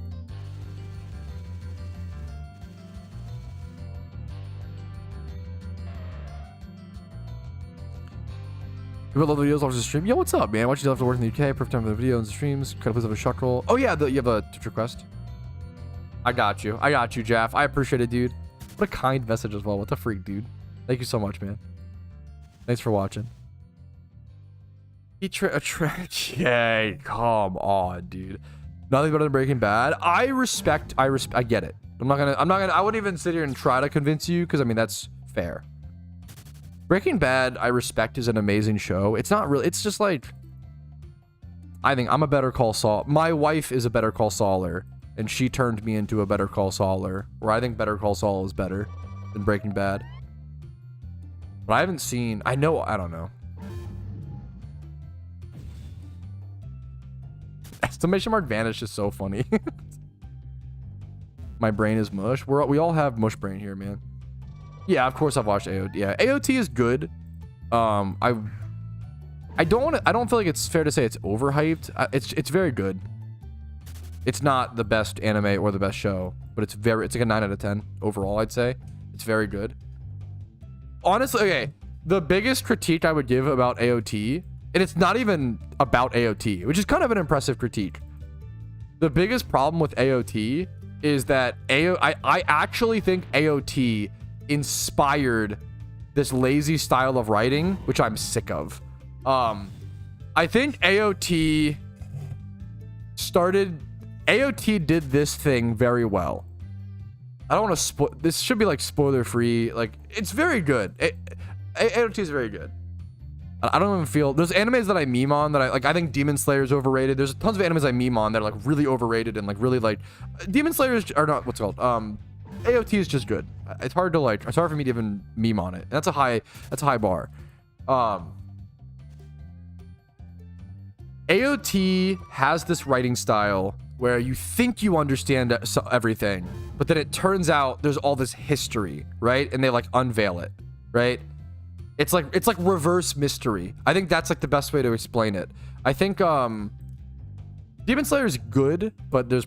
Speaker 1: People love the videos, watch the stream. Yo, what's up, man? Watch you have to work in the UK, perfect time for the videos and the streams. Could I please have a shuck roll? Oh yeah, you have a Twitch request. I got you, Jaff. I appreciate it, dude. What a kind message as well. What the freak, dude. Thank you so much, man. Thanks for watching. Yay, come on, dude. Nothing better than Breaking Bad. I get it. I wouldn't even sit here and try to convince you, because I mean that's fair. Breaking Bad, I respect, is an amazing show. It's not really, it's just like, I think I'm a Better Call Saul. My wife is a Better Call Sauler, and she turned me into a Better Call Sauler, where I think Better Call Saul is better than Breaking Bad. But I haven't seen, I don't know. Exclamation mark vanish is so funny. My brain is mush. We all have mush brain here, man. Yeah, of course I've watched AOT. Yeah, AOT is good. I don't feel like it's fair to say it's overhyped. It's very good. It's not the best anime or the best show, but it's like a 9 out of 10 overall, I'd say. It's very good. Honestly, okay, the biggest critique I would give about AOT, and it's not even about AOT, which is kind of an impressive critique. The biggest problem with AOT is that I actually think AOT inspired this lazy style of writing, which I'm sick of. I think AOT did this thing very well. I don't want to spoil, this should be like spoiler free. Like, it's very good. AOT is very good. I don't even feel, there's animes that I meme on that I think Demon Slayer is overrated. There's tons of animes I meme on that are like really overrated and like really like, Demon Slayer are not, what's it called? AOT is just good. It's hard to like, it's hard for me to even meme on it. And that's a high bar. AOT has this writing style where you think you understand everything, but then it turns out there's all this history, right? And they like unveil it, right? It's like reverse mystery. I think that's like the best way to explain it. I think Demon Slayer is good, but there's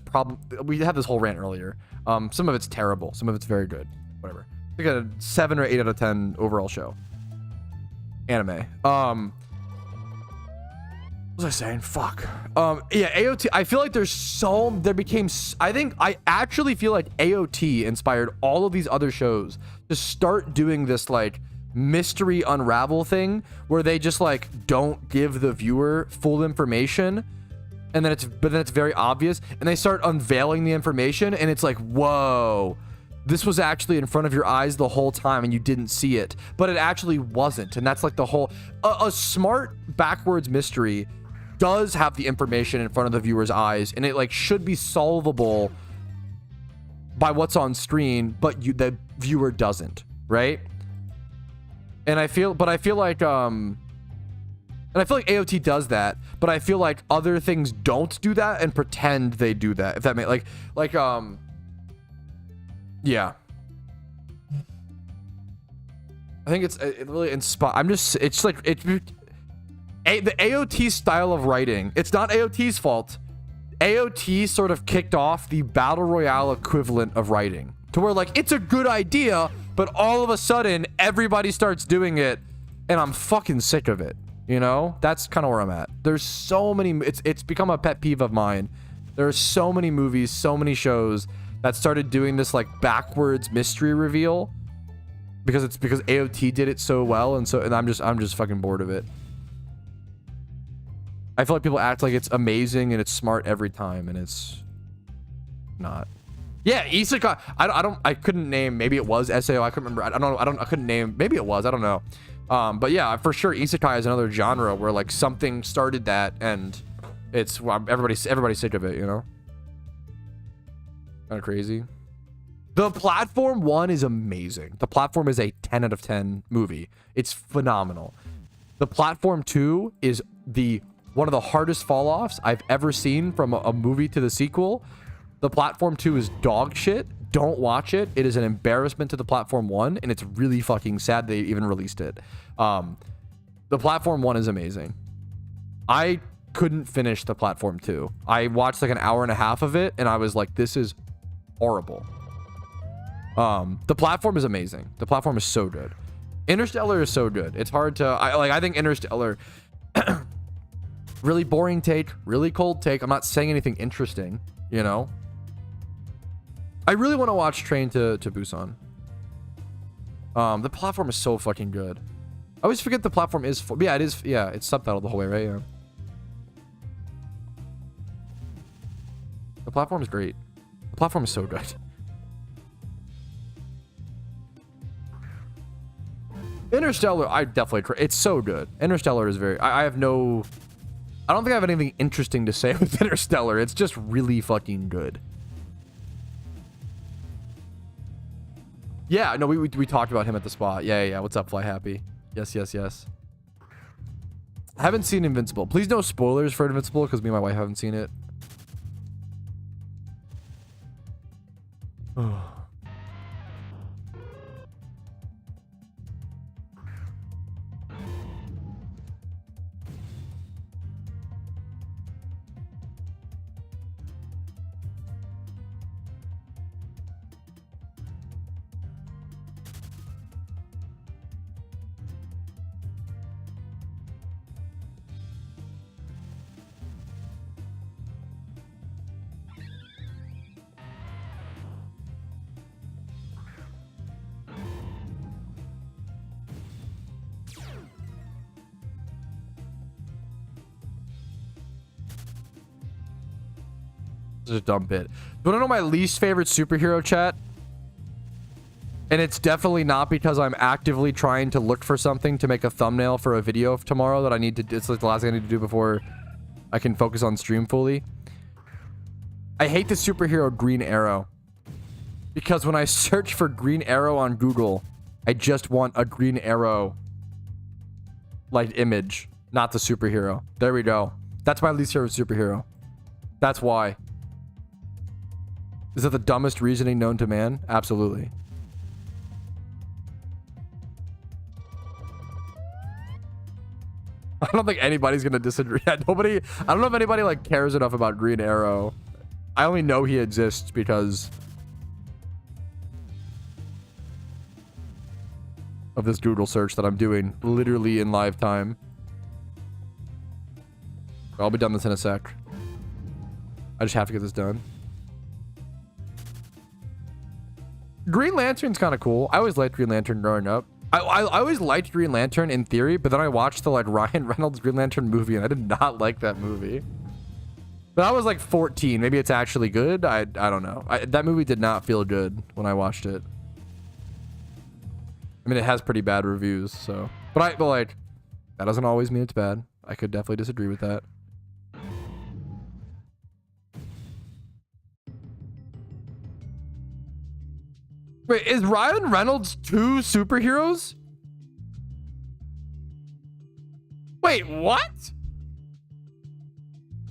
Speaker 1: we had this whole rant earlier. Some of it's terrible, some of it's very good. Whatever. Like a 7 or 8 out of 10 overall show. Anime. What was I saying? Fuck. Yeah, AOT. I feel like I actually feel like AOT inspired all of these other shows to start doing this like mystery unravel thing where they just like don't give the viewer full information, and then it's very obvious, and they start unveiling the information, and it's like, whoa, this was actually in front of your eyes the whole time and you didn't see it, but it actually wasn't. And that's like the whole, a smart backwards mystery does have the information in front of the viewer's eyes, and it like should be solvable by what's on screen, but the viewer doesn't, right? And I feel like AOT does that, but I feel like other things don't do that and pretend they do that. If that makes yeah. I think it really inspires. It's like the AOT style of writing. It's not AOT's fault. AOT sort of kicked off the battle royale equivalent of writing, to where like it's a good idea, but all of a sudden everybody starts doing it, and I'm fucking sick of it. You know, that's kind of where I'm at. There's so many. It's become a pet peeve of mine. There are so many movies, so many shows that started doing this like backwards mystery reveal because AOT did it so well, and I'm just fucking bored of it. I feel like people act like it's amazing and it's smart every time, and it's not. Yeah, Isekai. I couldn't name. Maybe it was SAO. I couldn't remember. I couldn't name. Maybe it was. I don't know. But yeah, for sure, Isekai is another genre where like something started that, and it's everybody's sick of it. You know, kind of crazy. The Platform 1 is amazing. The Platform is a 10 out of 10 movie. It's phenomenal. The Platform 2 is one of the hardest fall-offs I've ever seen from a movie to the sequel. The Platform 2 is dog shit. Don't watch it. It is an embarrassment to the Platform 1, and it's really fucking sad they even released it. The Platform 1 is amazing. I couldn't finish the Platform 2. I watched like an hour and a half of it, and I was like, this is horrible. The Platform is amazing. The Platform is so good. Interstellar is so good. It's hard to... I think Interstellar... really boring take. Really cold take. I'm not saying anything interesting, you know? I really want to watch Train to Busan. The Platform is so fucking good. I always forget the Platform is... yeah, it is... yeah, it's subtitled the whole way, right? Yeah. The Platform is great. The Platform is so good. Interstellar, I definitely... it's so good. Interstellar is very... I have no... I don't think I have anything interesting to say with Interstellar. It's just really fucking good. Yeah, no, we talked about him at the spot. Yeah. What's up, Fly Happy? Yes. I haven't seen Invincible. Please no spoilers for Invincible, because me and my wife haven't seen it. Just a dumb bit. You want to know my least favorite superhero, chat? And it's definitely not because I'm actively trying to look for something to make a thumbnail for a video tomorrow that I need to... it's like the last thing I need to do before I can focus on stream fully. I hate the superhero Green Arrow. Because when I search for Green Arrow on Google, I just want a Green Arrow like image, not the superhero. There we go. That's my least favorite superhero. That's why. Is that the dumbest reasoning known to man? Absolutely. I don't think anybody's gonna disagree. Yeah, nobody... I don't know if anybody like cares enough about Green Arrow. I only know he exists because of this Google search that I'm doing literally in live time. I'll be done this in a sec. I just have to get this done. Green Lantern's kind of cool. I always liked Green Lantern growing up. I always liked Green Lantern in theory, but then I watched the like Ryan Reynolds Green Lantern movie, and I did not like that movie. But I was like 14. Maybe it's actually good. I don't know. That movie did not feel good when I watched it. I mean, it has pretty bad reviews, so. But like, that doesn't always mean it's bad. I could definitely disagree with that. Wait, is Ryan Reynolds 2 superheroes? Wait, what?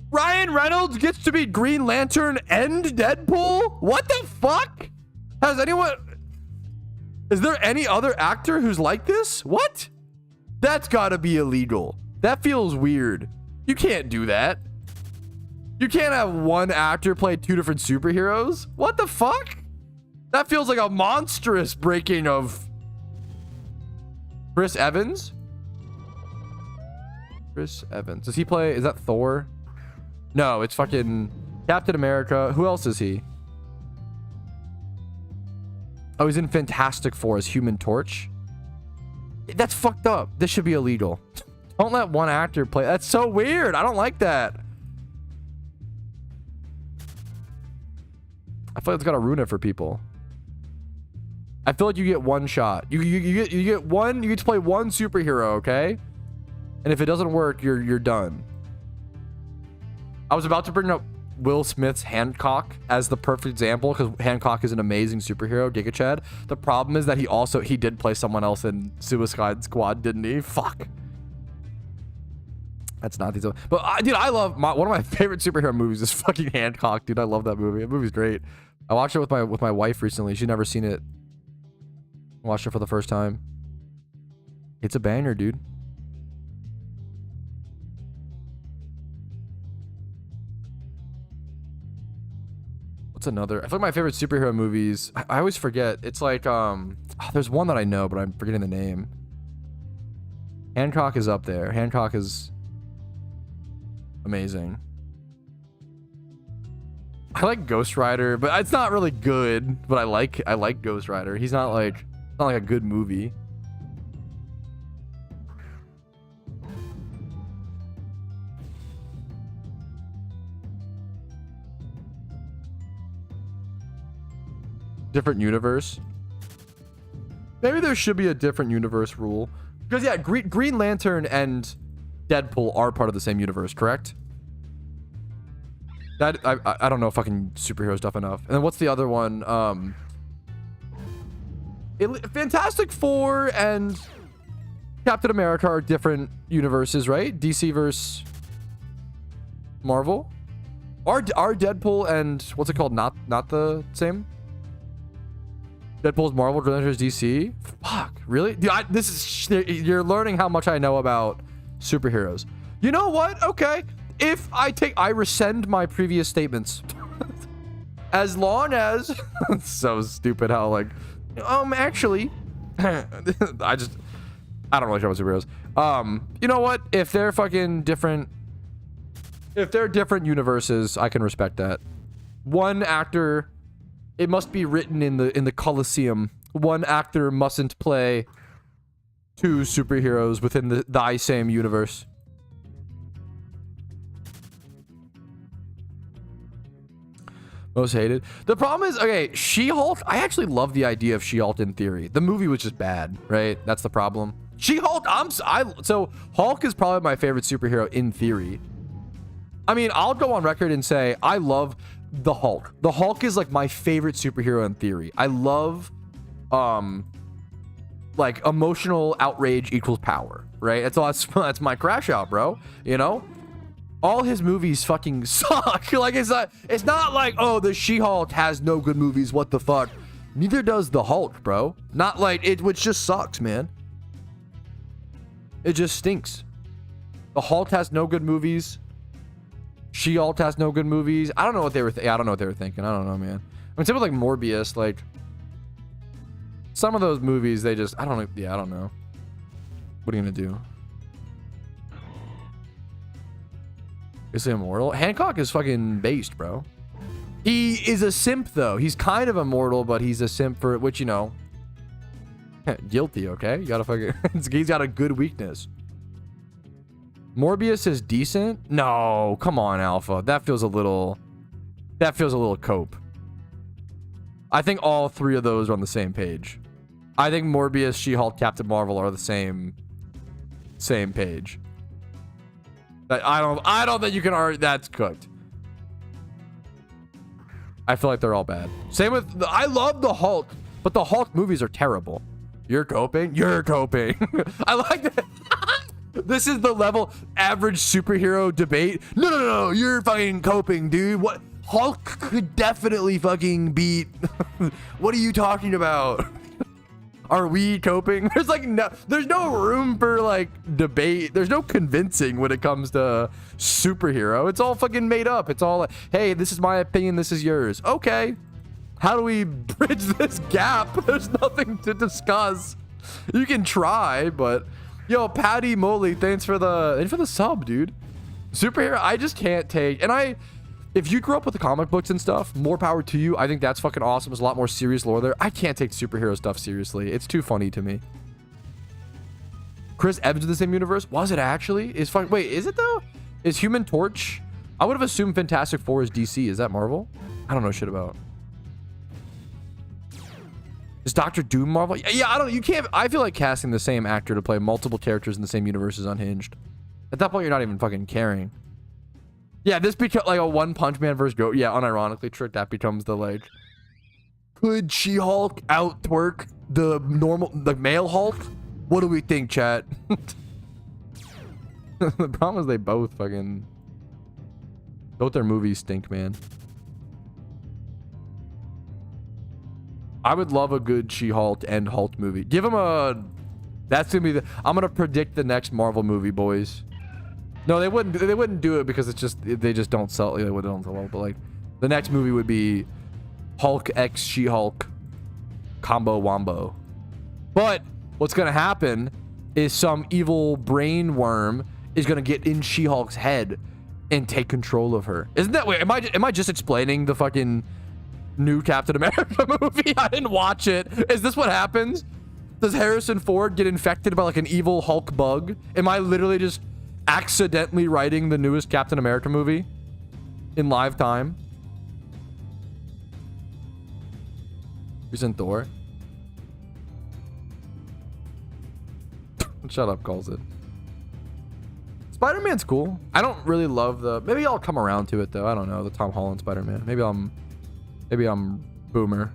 Speaker 1: Ryan Reynolds gets to be Green Lantern and Deadpool? What the fuck? Has anyone... Is there any other actor who's like this? What? That's gotta be illegal. That feels weird. You can't do that. You can't have one actor play 2 different superheroes. What the fuck? That feels like a monstrous breaking of... Chris Evans? Chris Evans. Does he play... Is that Thor? No, it's fucking Captain America. Who else is he? Oh, he's in Fantastic Four as Human Torch. That's fucked up. This should be illegal. Don't let one actor play. That's so weird. I don't like that. I feel like it's gotta ruin it for people. I feel like you get one shot. You get one. You get to play one superhero, okay? And if it doesn't work, you're done. I was about to bring up Will Smith's Hancock as the perfect example because Hancock is an amazing superhero, Giga Chad. The problem is that he did play someone else in Suicide Squad, didn't he? Fuck. That's not the... But dude, I love one of my favorite superhero movies is fucking Hancock, dude. I love that movie. That movie's great. I watched it with my wife recently. She'd never seen it. I watched it for the first time. It's a banger, dude. What's another? I feel like my favorite superhero movies, I always forget. It's like there's one that I know, but I'm forgetting the name. Hancock is up there. Hancock is amazing. I like Ghost Rider, but it's not really good. But I like Ghost Rider. He's not like a good movie. Different universe. Maybe there should be a different universe rule. Because yeah, Green Lantern and Deadpool are part of the same universe, correct? That I don't know fucking superhero stuff enough. And then what's the other one? Fantastic Four and Captain America are different universes, right? DC versus Marvel. Are Deadpool and what's it called? Not the same? Deadpool's Marvel, Green Lantern's DC. Fuck, really? Dude, you're learning how much I know about superheroes. You know what? Okay, if I rescind my previous statements, as long as it's so stupid how like, actually, I don't really care about superheroes. You know what? If they're fucking different, if they're different universes, I can respect that. One actor. It must be written in the Colosseum. One actor mustn't play 2 superheroes within the same universe. Most hated. The problem is, okay, She-Hulk. I actually love the idea of She-Hulk in theory. The movie was just bad, right? That's the problem. She-Hulk. So Hulk is probably my favorite superhero in theory. I mean, I'll go on record and say I love the Hulk. The Hulk is like my favorite superhero in theory. I love like emotional outrage equals power, right? That's my crash out, bro. You know? All his movies fucking suck. Like it's not like, oh, the She-Hulk has no good movies, what the fuck? Neither does the Hulk, bro. Not like it, which just sucks, man. It just stinks. The Hulk has no good movies. She-Hulk has no good movies. I don't know what they were I don't know what they were thinking. I don't know, man. I mean, same with like Morbius, like some of those movies, they just, I don't know. Yeah, I don't know. What are you gonna do? Is he immortal? Hancock is fucking based, bro. He is a simp, though. He's kind of immortal, but he's a simp for which, you know, guilty. Okay, you gotta fucking. He's got a good weakness. Morbius is decent. No, come on, Alpha. That feels a little cope. I think all 3 of those are on the same page. I think Morbius, She-Hulk, Captain Marvel are the same page. I don't think you can argue that's cooked. I feel like they're all bad. Same with I love the Hulk. But the Hulk movies are terrible. You're coping? You're coping. I like that. This is the level average superhero debate. No, no, no, you're fucking coping, dude. What? Hulk could definitely fucking beat. What are you talking about? Are we coping? There's like there's no room for like debate. There's no convincing when it comes to superhero. It's all fucking made up. It's all like, hey, this is my opinion. This is yours. Okay. How do we bridge this gap? There's nothing to discuss. You can try, but yo, Patty Moley, thanks for the sub, dude. Superhero, I just can't take. And if you grew up with the comic books and stuff, more power to you. I think that's fucking awesome. There's a lot more serious lore there. I can't take superhero stuff seriously. It's too funny to me. Chris Evans in the same universe? Was it actually? Wait, is it though? Is Human Torch? I would have assumed Fantastic Four is DC. Is that Marvel? I don't know shit about. Is Doctor Doom Marvel? Yeah, I don't. You can't. I feel like casting the same actor to play multiple characters in the same universe is unhinged. At that point, you're not even fucking caring. Yeah, this becomes like a One Punch Man versus Go. Yeah, unironically, Trick, that becomes the like. Could She-Hulk out twerk the male Hulk? What do we think, chat? The problem is they both their movies stink, man. I would love a good She-Hulk and Hulk movie. Give him a... That's gonna be the... I'm gonna predict the next Marvel movie, boys. No, they wouldn't do it because it's just... They just don't sell... They don't sell well, but like... The next movie would be... Hulk x She-Hulk. Combo Wombo. But... What's gonna happen... Is some evil brain worm... Is gonna get in She-Hulk's head... And take control of her. Isn't that... Wait, am I just explaining the fucking... New Captain America movie? I didn't watch it. Is this what happens? Does Harrison Ford get infected by like an evil Hulk bug? Am I literally just accidentally writing the newest Captain America movie in live time? Who's in Thor? Shut up, calls it. Spider-Man's cool. I don't really love the... Maybe I'll come around to it though. I don't know. The Tom Holland Spider-Man. Maybe I'm boomer.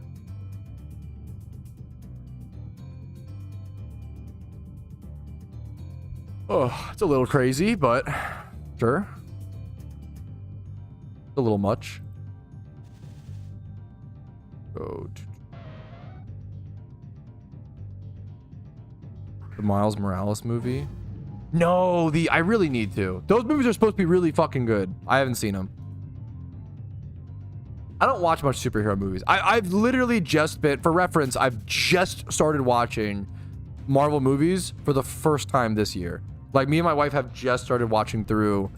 Speaker 1: Oh, it's a little crazy, but sure. A little much. Go to the Miles Morales movie. No, I really need to. Those movies are supposed to be really fucking good. I haven't seen them. I don't watch much superhero movies. I've literally just been, for reference, I've just started watching Marvel movies for the first time this year. Like, me and my wife have just started watching through.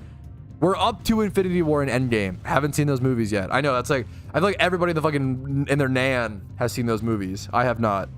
Speaker 1: We're up to Infinity War and Endgame. Haven't seen those movies yet. I know, that's like, I feel like everybody in their nan has seen those movies. I have not.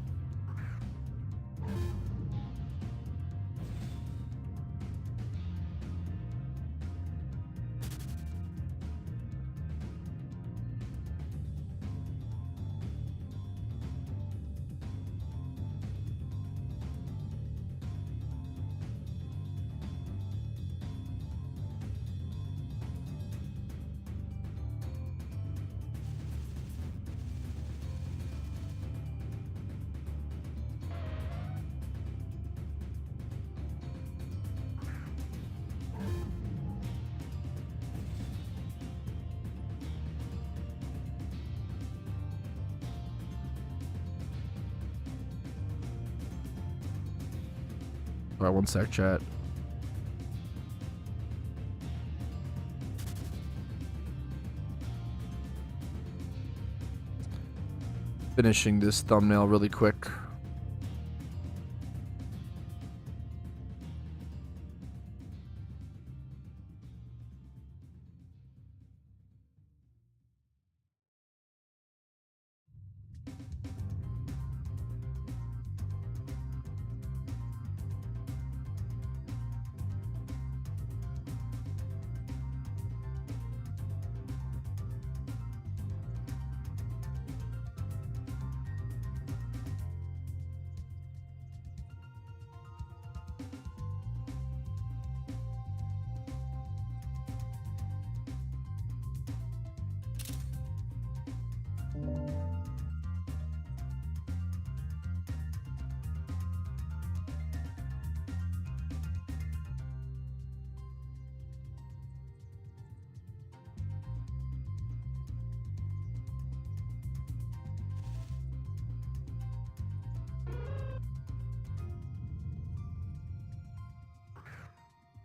Speaker 1: All right, one sec, chat. Finishing this thumbnail really quick.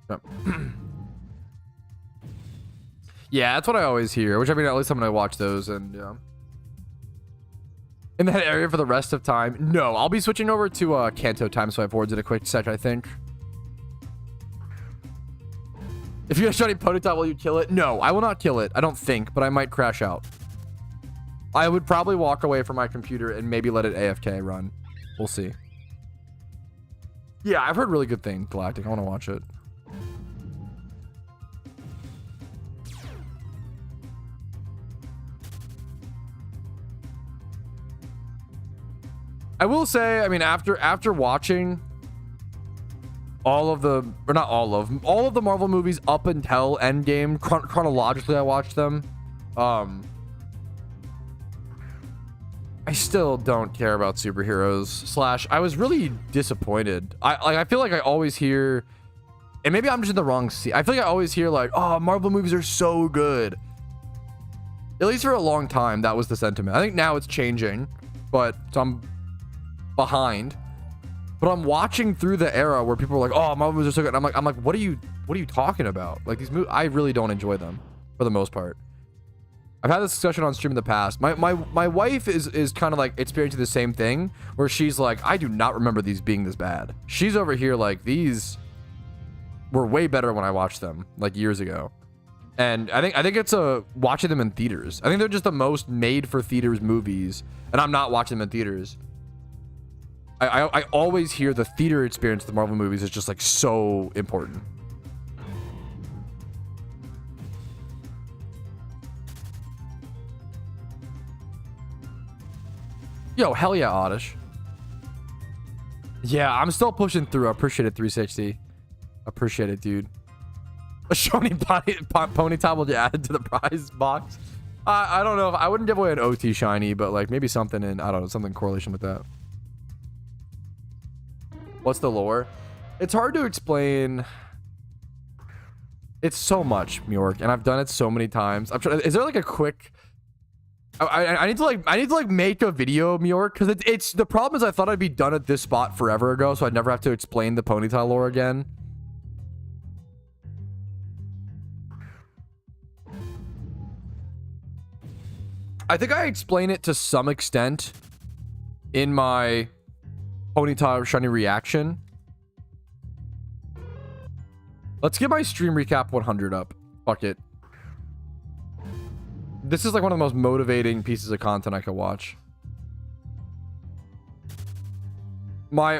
Speaker 1: Yep. Yeah, that's what I always hear. Which I mean, at least I'm gonna watch those and yeah. In that area for the rest of time. No, I'll be switching over to Kanto time swipe boards in a quick sec, I think. If you get a shiny Ponyta, will you kill it? No, I will not kill it. I don't think, but I might crash out. I would probably walk away from my computer and maybe let it AFK run. We'll see. Yeah, I've heard really good things, Galactic. I want to watch it. I will say, I mean, after watching all of the, or not all of the Marvel movies up until Endgame, chronologically, I watched them. I still don't care about superheroes. I was really disappointed. I feel like I always hear, and maybe I'm just in the wrong seat. I feel like I always hear like, oh, Marvel movies are so good. At least for a long time, that was the sentiment. I think now it's changing, but so I'm behind. But I'm watching through the era where people are like, oh, Marvel movies are so good. I'm like, what are you talking about? Like these movies, I really don't enjoy them for the most part. I've had this discussion on stream in the past. My wife is kind of like experiencing the same thing where she's like, I do not remember these being this bad. She's over here like, these were way better when I watched them like years ago. And I think it's watching them in theaters. I think they're just the most made for theaters movies, and I'm not watching them in theaters. I always hear the theater experience of the Marvel movies is just like so important. Yo, hell yeah, Oddish. Yeah, I'm still pushing through. I appreciate it, 360. Appreciate it, dude. A shiny Ponyta will be added to the prize box. I don't know. I wouldn't give away an OT shiny, but like maybe something in, I don't know, something in correlation with that. What's the lore? It's hard to explain. It's so much, Mjork, and I've done it so many times. I'm trying. Is there like a quick? I need to make a video, Mjork, because it's the problem is I thought I'd be done at this spot forever ago, so I'd never have to explain the Ponyta lore again. I think I explain it to some extent in my Ponyta shiny reaction. Let's get my stream recap 100 up. Fuck it. This is like one of the most motivating pieces of content I could watch. My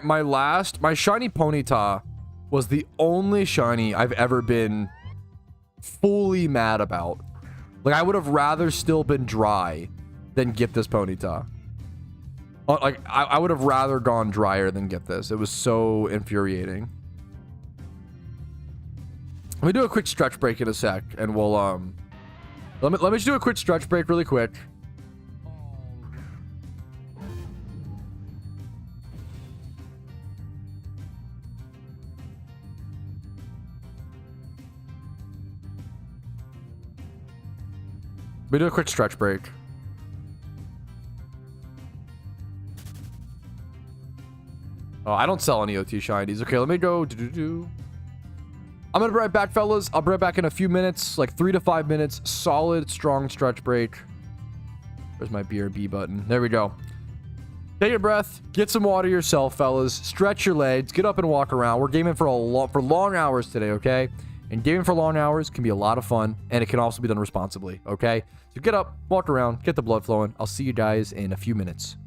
Speaker 1: shiny Ponyta was the only shiny I've ever been fully mad about. Like I would have rather still been dry than get this Ponyta. Like I would have rather gone drier than get this. It was so infuriating. Let me do a quick stretch break in a sec, and we'll let me just do a quick stretch break really quick. Let me do a quick stretch break. Oh, I don't sell any OT shinies. Okay, let me go. I'm gonna be right back, fellas. I'll be right back in a few minutes, like 3 to 5 minutes. Solid, strong stretch break. Where's my BRB button? There we go. Take a breath. Get some water yourself, fellas. Stretch your legs. Get up and walk around. We're gaming for long hours today, okay? And gaming for long hours can be a lot of fun, and it can also be done responsibly, okay? So get up, walk around, get the blood flowing. I'll see you guys in a few minutes.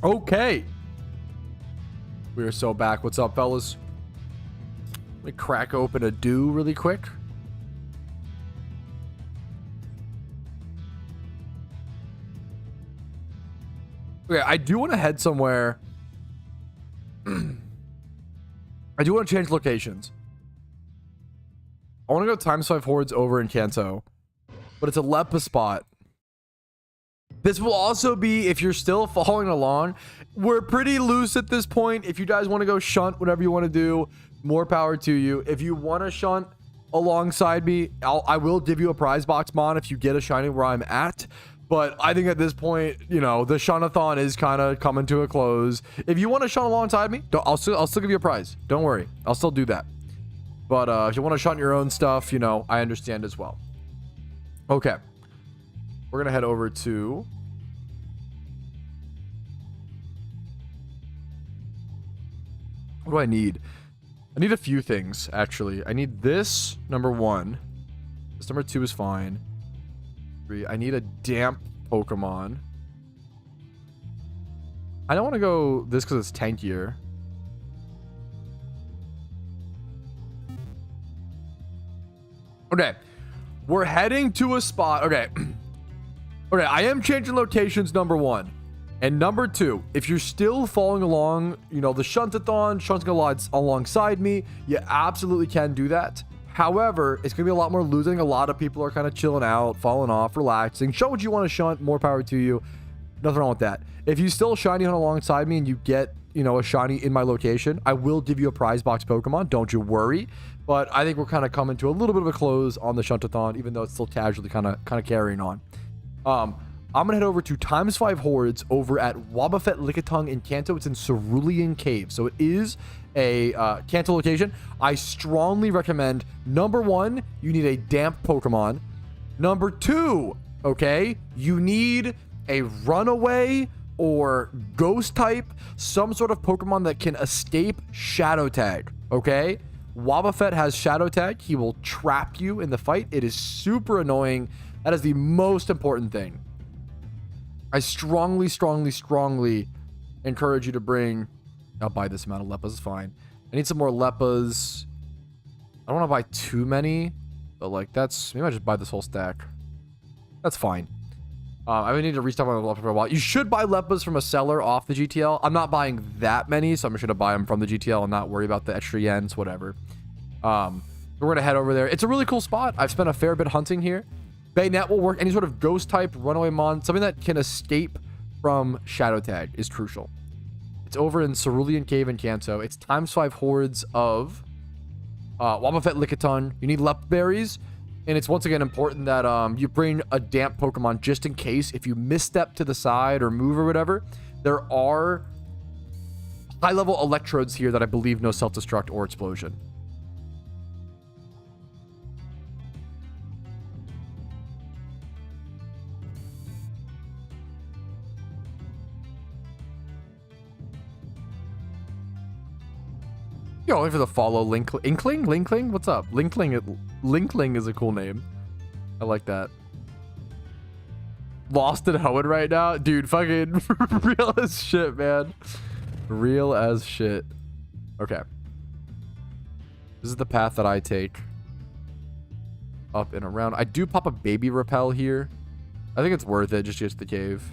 Speaker 1: Okay. We are so back. What's up, fellas? Let me crack open a do really quick. Okay, I do want to head somewhere. I do want to change locations. I want to go times 5 hordes over in Kanto, but it's a Lepa spot. This will also be, if you're still following along, we're pretty loose at this point. If you guys want to go shunt, whatever you want to do, more power to you. If you want to shunt alongside me, I will give you a prize box mon if you get a shiny where I'm at. But I think at this point, you know, the Shunathon is kind of coming to a close. If you want to shunt alongside me, I'll still give you a prize. Don't worry. I'll still do that. But if you want to shunt your own stuff, you know, I understand as well. Okay. We're going to head over to... What do I need? I need a few things, actually. I need this, number 1. This number 2 is fine. 3. I need a damp Pokemon. I don't want to go this because it's tankier. Okay. We're heading to a spot. Okay. Okay, I am changing locations, number 1. And number 2, if you're still following along, you know, the Shuntathon, shunting alongside me, you absolutely can do that. However, it's going to be a lot more losing. A lot of people are kind of chilling out, falling off, relaxing. Show what you want to shunt. More power to you. Nothing wrong with that. If you still shiny hunt alongside me and you get, you know, a shiny in my location, I will give you a prize box Pokemon. Don't you worry. But I think we're kind of coming to a little bit of a close on the Shuntathon, even though it's still casually kind of carrying on. I'm going to head over to times 5 hordes over at Wobbuffet Lickitung in Kanto. It's in Cerulean Cave. So it is a Kanto location. I strongly recommend, number 1, you need a damp Pokemon. Number 2, okay, you need a runaway or ghost type, some sort of Pokemon that can escape Shadow Tag, okay? Wobbuffet has Shadow Tag. He will trap you in the fight. It is super annoying. That is the most important thing. I strongly encourage you to bring... I'll buy this amount of Leppas, it's fine. I need some more Leppas. I don't want to buy too many, but like that's... Maybe I just buy this whole stack. That's fine. I would need to restock my Leppas for a while. You should buy Leppas from a seller off the GTL. I'm not buying that many, so I'm just going to buy them from the GTL and not worry about the extra yens, whatever. We're going to head over there. It's a really cool spot. I've spent a fair bit hunting here. Bayonet will work. Any sort of ghost type, runaway mon, something that can escape from Shadow Tag is crucial. It's over in Cerulean Cave in Kanto. It's times 5 hordes of Wobbuffet Lickitung. You need Lep Berries. And it's once again important that you bring a damp Pokemon just in case. If you misstep to the side or move or whatever, there are high-level electrodes here that I believe no self-destruct or explosion. Yo, only for the follow Linkling? What's up? Linkling is a cool name. I like that. Lost in Hoenn right now? Dude, fucking real as shit, man. Real as shit. Okay. This is the path that I take. Up and around. I do pop a baby repel here. I think it's worth it just to get to the cave.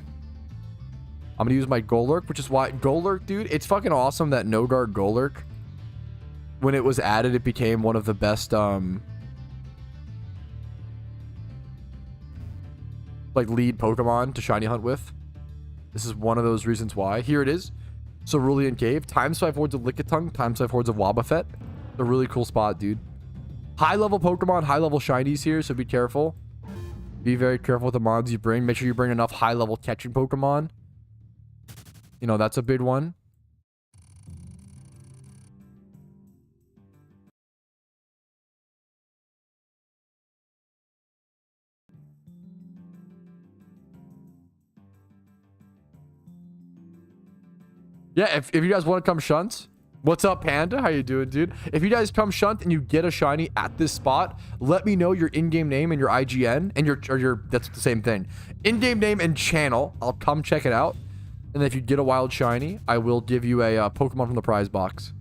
Speaker 1: I'm gonna use my Golurk, which is why Golurk, dude, it's fucking awesome that No Guard Golurk, when it was added, it became one of the best like lead Pokemon to shiny hunt with. This is one of those reasons why. Here it is. Cerulean Cave. Times 5 hordes of Lickitung. Times 5 hordes of Wobbuffet. It's a really cool spot, dude. High level Pokemon, high level shinies here, so be careful. Be very careful with the mons you bring. Make sure you bring enough high level catching Pokemon. You know, that's a big one. Yeah, if you guys want to come shunt, what's up, Panda? How you doing, dude? If you guys come shunt and you get a shiny at this spot, let me know your in-game name and your IGN and your that's the same thing. In-game name and channel. I'll come check it out. And if you get a wild shiny, I will give you a Pokemon from the prize box.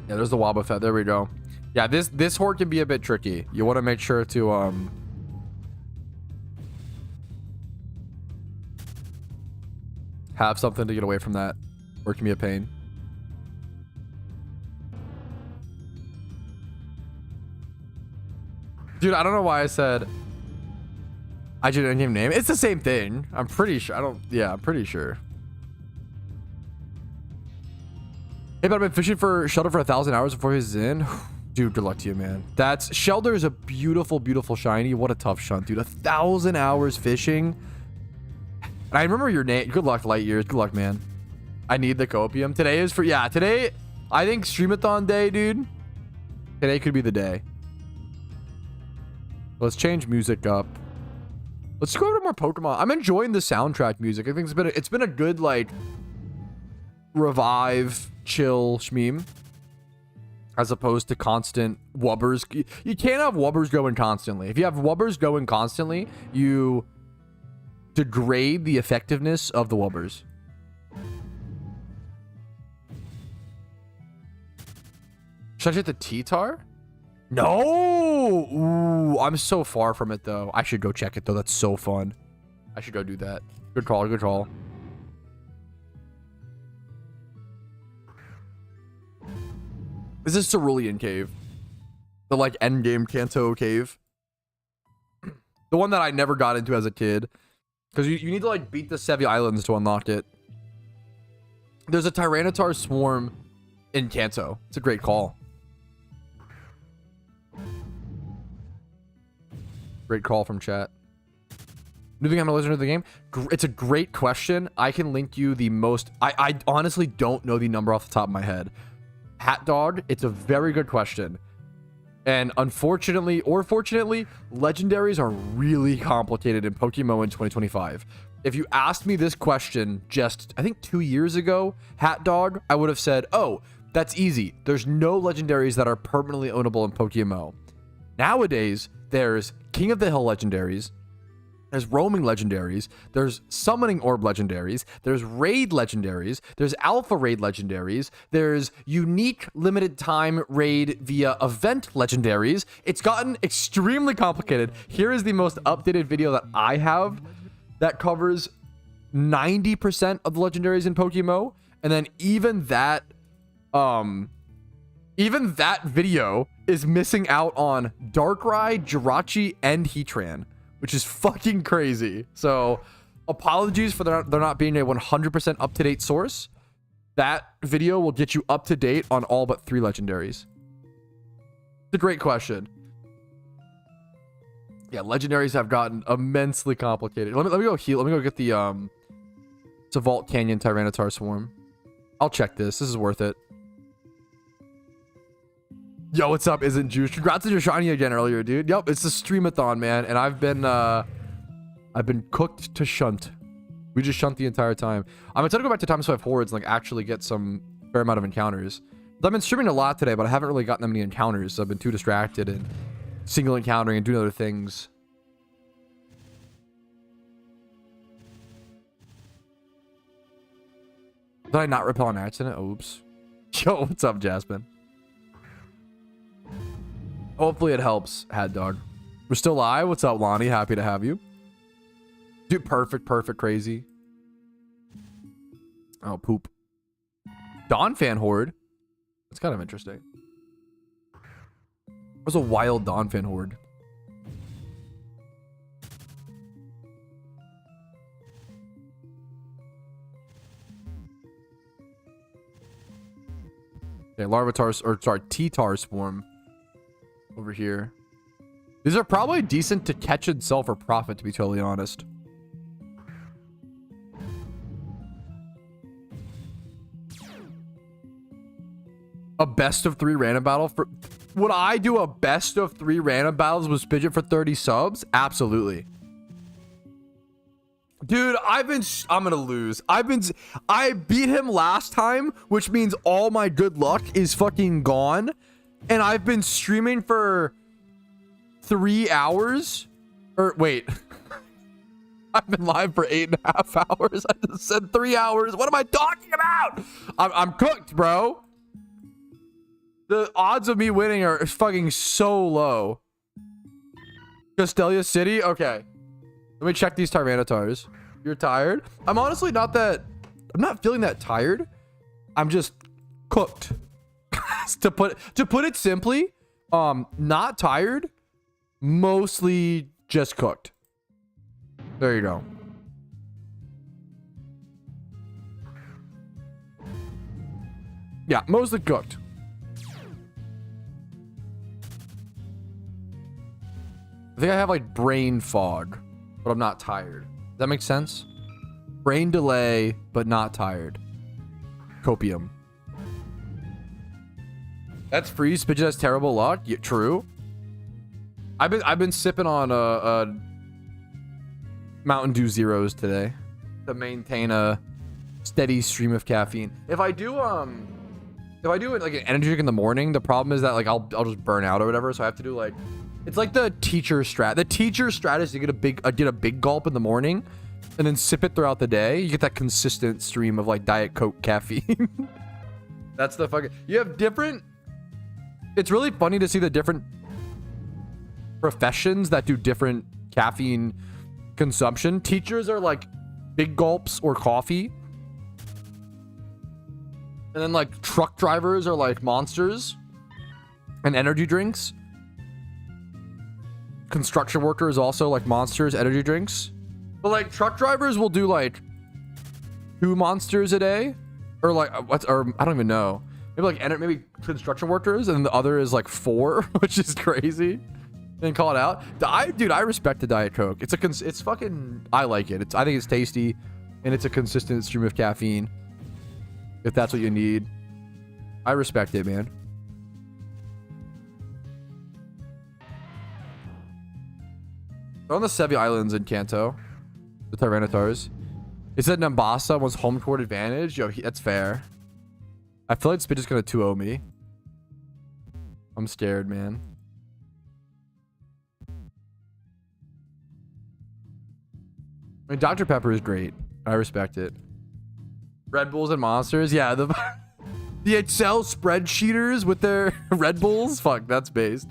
Speaker 1: Yeah, there's the Wobbuffet. There we go. Yeah, this horde can be a bit tricky. You want to make sure to have something to get away from that, or it can be a pain. Dude, I don't know why I said I did in-game name. It's the same thing. I'm pretty sure. I'm pretty sure. Hey, but I've been fishing for Shelter for 1,000 hours before he's in. Dude, good luck to you, man. That's Shelter is a beautiful, beautiful shiny. What a tough shunt, dude. 1,000 hours fishing. And I remember your name. Good luck, Light Years. Good luck, man. I need the copium. Today is for, yeah, today, I think Streamathon day, dude. Today could be the day. Let's change music up. Let's go over to more Pokemon. I'm enjoying the soundtrack music. I think it's been a good, like, revive, chill shmeem, as opposed to constant wubbers. You can't have wubbers going constantly. If you have wubbers going constantly, you degrade the effectiveness of the wubbers. Should I hit the T-Tar? No! Ooh, I'm so far from it, though. I should go check it, though. That's so fun. I should go do that. Good call, good call. This is Cerulean Cave. The, like, endgame Kanto Cave. The one that I never got into as a kid. Because you need to, like, beat the Sevi Islands to unlock it. There's a Tyranitar Swarm in Kanto. It's a great call. Great call from chat. New thing I'm a listener to the game? It's a great question. I can link you the most... I honestly don't know the number off the top of my head. Hat Dog, it's a very good question. And unfortunately, or fortunately, legendaries are really complicated in PokeMMO in 2025. If you asked me this question just, I think 2 years ago, Hat Dog, I would have said, oh, that's easy. There's no legendaries that are permanently ownable in PokeMMO. Nowadays, there's King of the Hill legendaries, there's roaming legendaries, there's summoning orb legendaries, there's raid legendaries, there's alpha raid legendaries, there's unique limited time raid via event legendaries. It's gotten extremely complicated. Here is the most updated video that I have that covers 90% of the legendaries in PokeMMO, and then even that video is missing out on Darkrai, Jirachi, and Heatran, which is fucking crazy. So apologies for there not being a 100% up-to-date source. That video will get you up to date on all but 3 legendaries. It's a great question. Yeah, legendaries have gotten immensely complicated. Let me go heal. Let me go get the Savalt Canyon Tyranitar Swarm. I'll check this. This is worth it. Yo, what's up? Isn't Juice? Congrats on your shiny again earlier, dude. Yep, it's the Streamathon, man, and I've been cooked to shunt. We just shunt the entire time. I'm excited to go back to Times 5 hordes and like actually get some fair amount of encounters. I've been streaming a lot today, but I haven't really gotten that many encounters. So I've been too distracted and single encountering and doing other things. Did I not repel an accident? Oops. Yo, what's up, Jasmine? Hopefully it helps, Hat Dog. We're still live. What's up, Lonnie? Happy to have you. Dude, perfect, crazy. Oh, poop. Dawn Fan Horde. That's kind of interesting. There's a wild Dawn Fan Horde. Okay, Larvitar, or sorry, T-Tar Swarm. Over here. These are probably decent to catch and sell for profit, to be totally honest. A best of 3 random battle for... Would I do a best of 3 random battles with Spidget for 30 subs? Absolutely. Dude, I'm gonna lose. I beat him last time, which means all my good luck is fucking gone. And I've been streaming for 3 hours. Or wait. I've been live for 8.5 hours. I just said 3 hours. What am I talking about? I'm cooked, bro. The odds of me winning are fucking so low. Castelia City? Okay. Let me check these Tyrannotars. You're tired? I'm honestly not feeling that tired. I'm just cooked. to put it simply, not tired, mostly just cooked. There you go. Yeah, mostly cooked. I think I have like brain fog, but I'm not tired. Does that make sense? Brain delay, but not tired. Copium. That's free. Spidget has terrible luck. Yeah, true. I've been sipping on Mountain Dew Zeros today to maintain a steady stream of caffeine. If I do like an energy drink in the morning, the problem is that like I'll just burn out or whatever. So I have to do like, it's like the teacher strat. The teacher strat is to get a big gulp in the morning and then sip it throughout the day. You get that consistent stream of like Diet Coke caffeine. That's the fucking, you have different, it's really funny to see the different professions that do different caffeine consumption. Teachers are like big gulps or coffee. And then like truck drivers are like monsters and energy drinks. Construction workers also like monsters, energy drinks. But like truck drivers will do like 2 monsters a day, or like or I don't even know. Maybe construction workers, and then the other is like 4, which is crazy. And call it out. Dude, I respect the Diet Coke. It's fucking, I like it. I think it's tasty, and it's a consistent stream of caffeine. If that's what you need, I respect it, man. They're on the Sevi Islands in Kanto, the Tyrannotars. It said Nambasa wants home court advantage. Yo, that's fair. I feel like Spidget's gonna 2-0 me. I'm scared, man. I mean, Dr. Pepper is great. I respect it. Red Bulls and Monsters. Yeah, the Excel spreadsheeters with their Red Bulls. Fuck, that's based.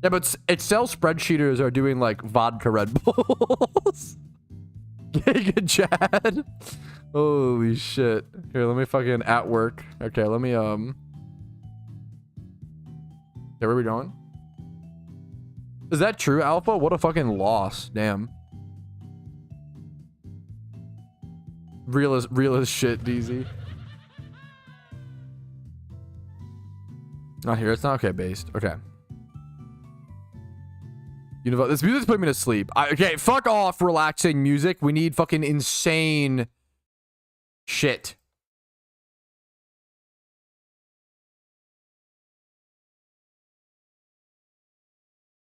Speaker 1: Yeah, but Excel spreadsheeters are doing like vodka Red Bulls. Giga Chad. Holy shit. Here, let me fucking at work. Okay, let me Okay, where are we going? Is that true, Alpha? What a fucking loss. Damn. Real as shit, DZ. Not here. It's not okay, based. Okay. You know, this music's putting me to sleep. Okay, fuck off relaxing music. We need fucking insane shit.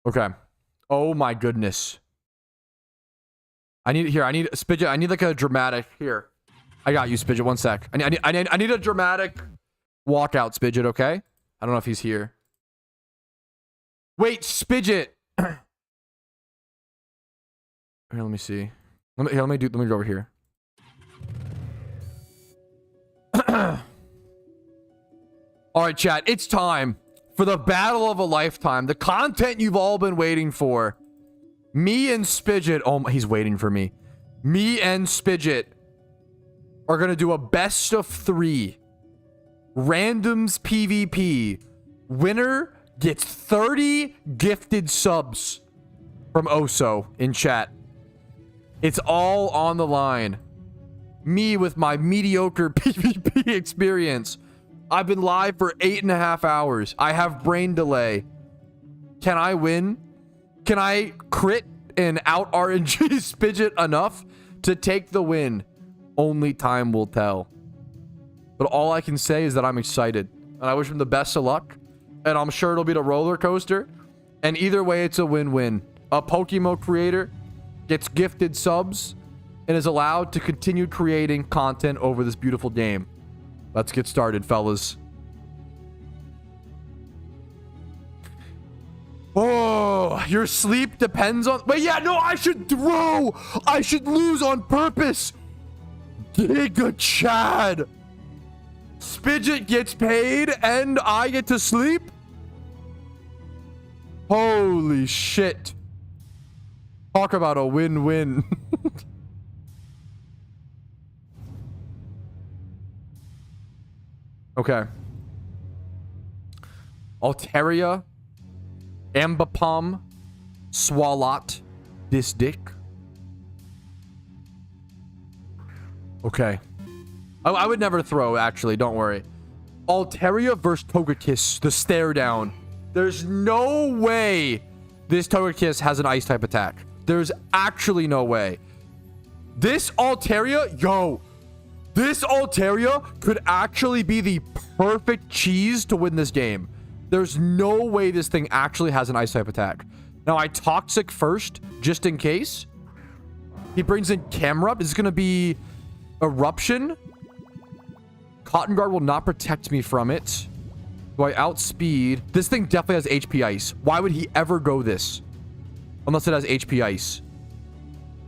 Speaker 1: Okay. Oh my goodness. I need Spidget. I need like a dramatic here. I got you, Spidget. 1 sec. I need a dramatic walkout, Spidget. Okay. I don't know if he's here. Wait, Spidget. Here, let me see. Let me go over here. All right, chat. It's time for the battle of a lifetime. The content you've all been waiting for. Me and Spidget. Oh, he's waiting for me. Me and Spidget are gonna do a best of 3 randoms PvP. Winner gets 30 gifted subs from Oso in chat. It's all on the line. Me with my mediocre PvP experience. I've been live for 8.5 hours. I have brain delay. Can I win? Can I crit and out RNG Spidget enough to take the win? Only time will tell. But all I can say is that I'm excited. And I wish him the best of luck. And I'm sure it'll be the roller coaster. And either way, it's a win-win. A PokeMMO creator gets gifted subs and is allowed to continue creating content over this beautiful game. Let's get started, fellas. Oh, your sleep depends on... Wait, yeah, no, I should throw. I should lose on purpose. Giga Chad. Spidget gets paid and I get to sleep? Holy shit. Talk about a win-win. Okay. Altaria, Ambipom, Swalot, Disdick. Okay. I would never throw, actually. Don't worry. Altaria versus Togekiss. The stare down. There's no way this Togekiss has an ice type attack. There's actually no way. This Altaria, yo. This Altaria could actually be the perfect cheese to win this game. There's no way this thing actually has an ice type attack. Now, I Toxic first, just in case. He brings in Camerupt. It's going to be Eruption. Cotton Guard will not protect me from it. Do I outspeed? This thing definitely has HP Ice. Why would he ever go this? Unless it has HP Ice.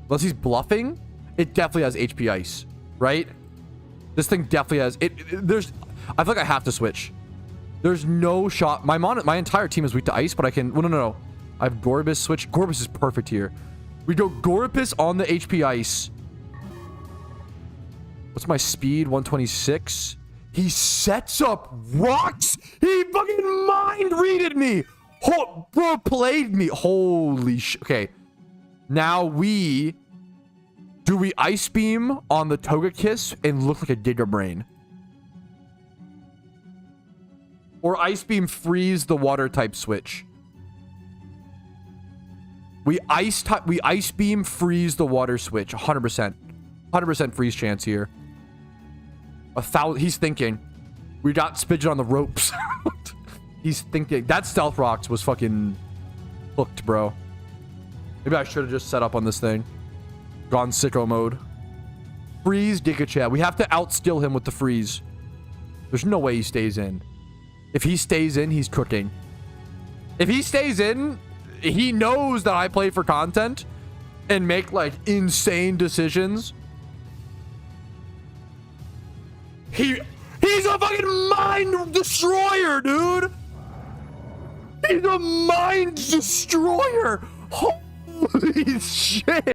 Speaker 1: Unless he's bluffing, it definitely has HP Ice, right? This thing definitely has it. There's, I feel like I have to switch. There's no shot. My entire team is weak to ice, but I can. Well, no. I have Gorbis switch. Gorbis is perfect here. We go Gorbis on the HP Ice. What's my speed? 126. He sets up rocks. He fucking mind readed me. Bro played me. Holy shit. Okay. Now do we Ice Beam on the Togekiss and look like a Giga Brain? Or Ice Beam freeze the water type switch? We Ice Beam freeze the water switch. 100%. 100% freeze chance here. 1,000. He's thinking. We got Spidget on the ropes. He's thinking. That Stealth Rocks was fucking hooked, bro. Maybe I should have just set up on this thing. Gone sicko mode. Freeze Giga Chad. We have to outskill him with the freeze. There's no way he stays in. If he stays in, he's cooking. If he stays in, he knows that I play for content and make like insane decisions. He's a fucking mind destroyer, dude. He's a mind destroyer. Holy shit.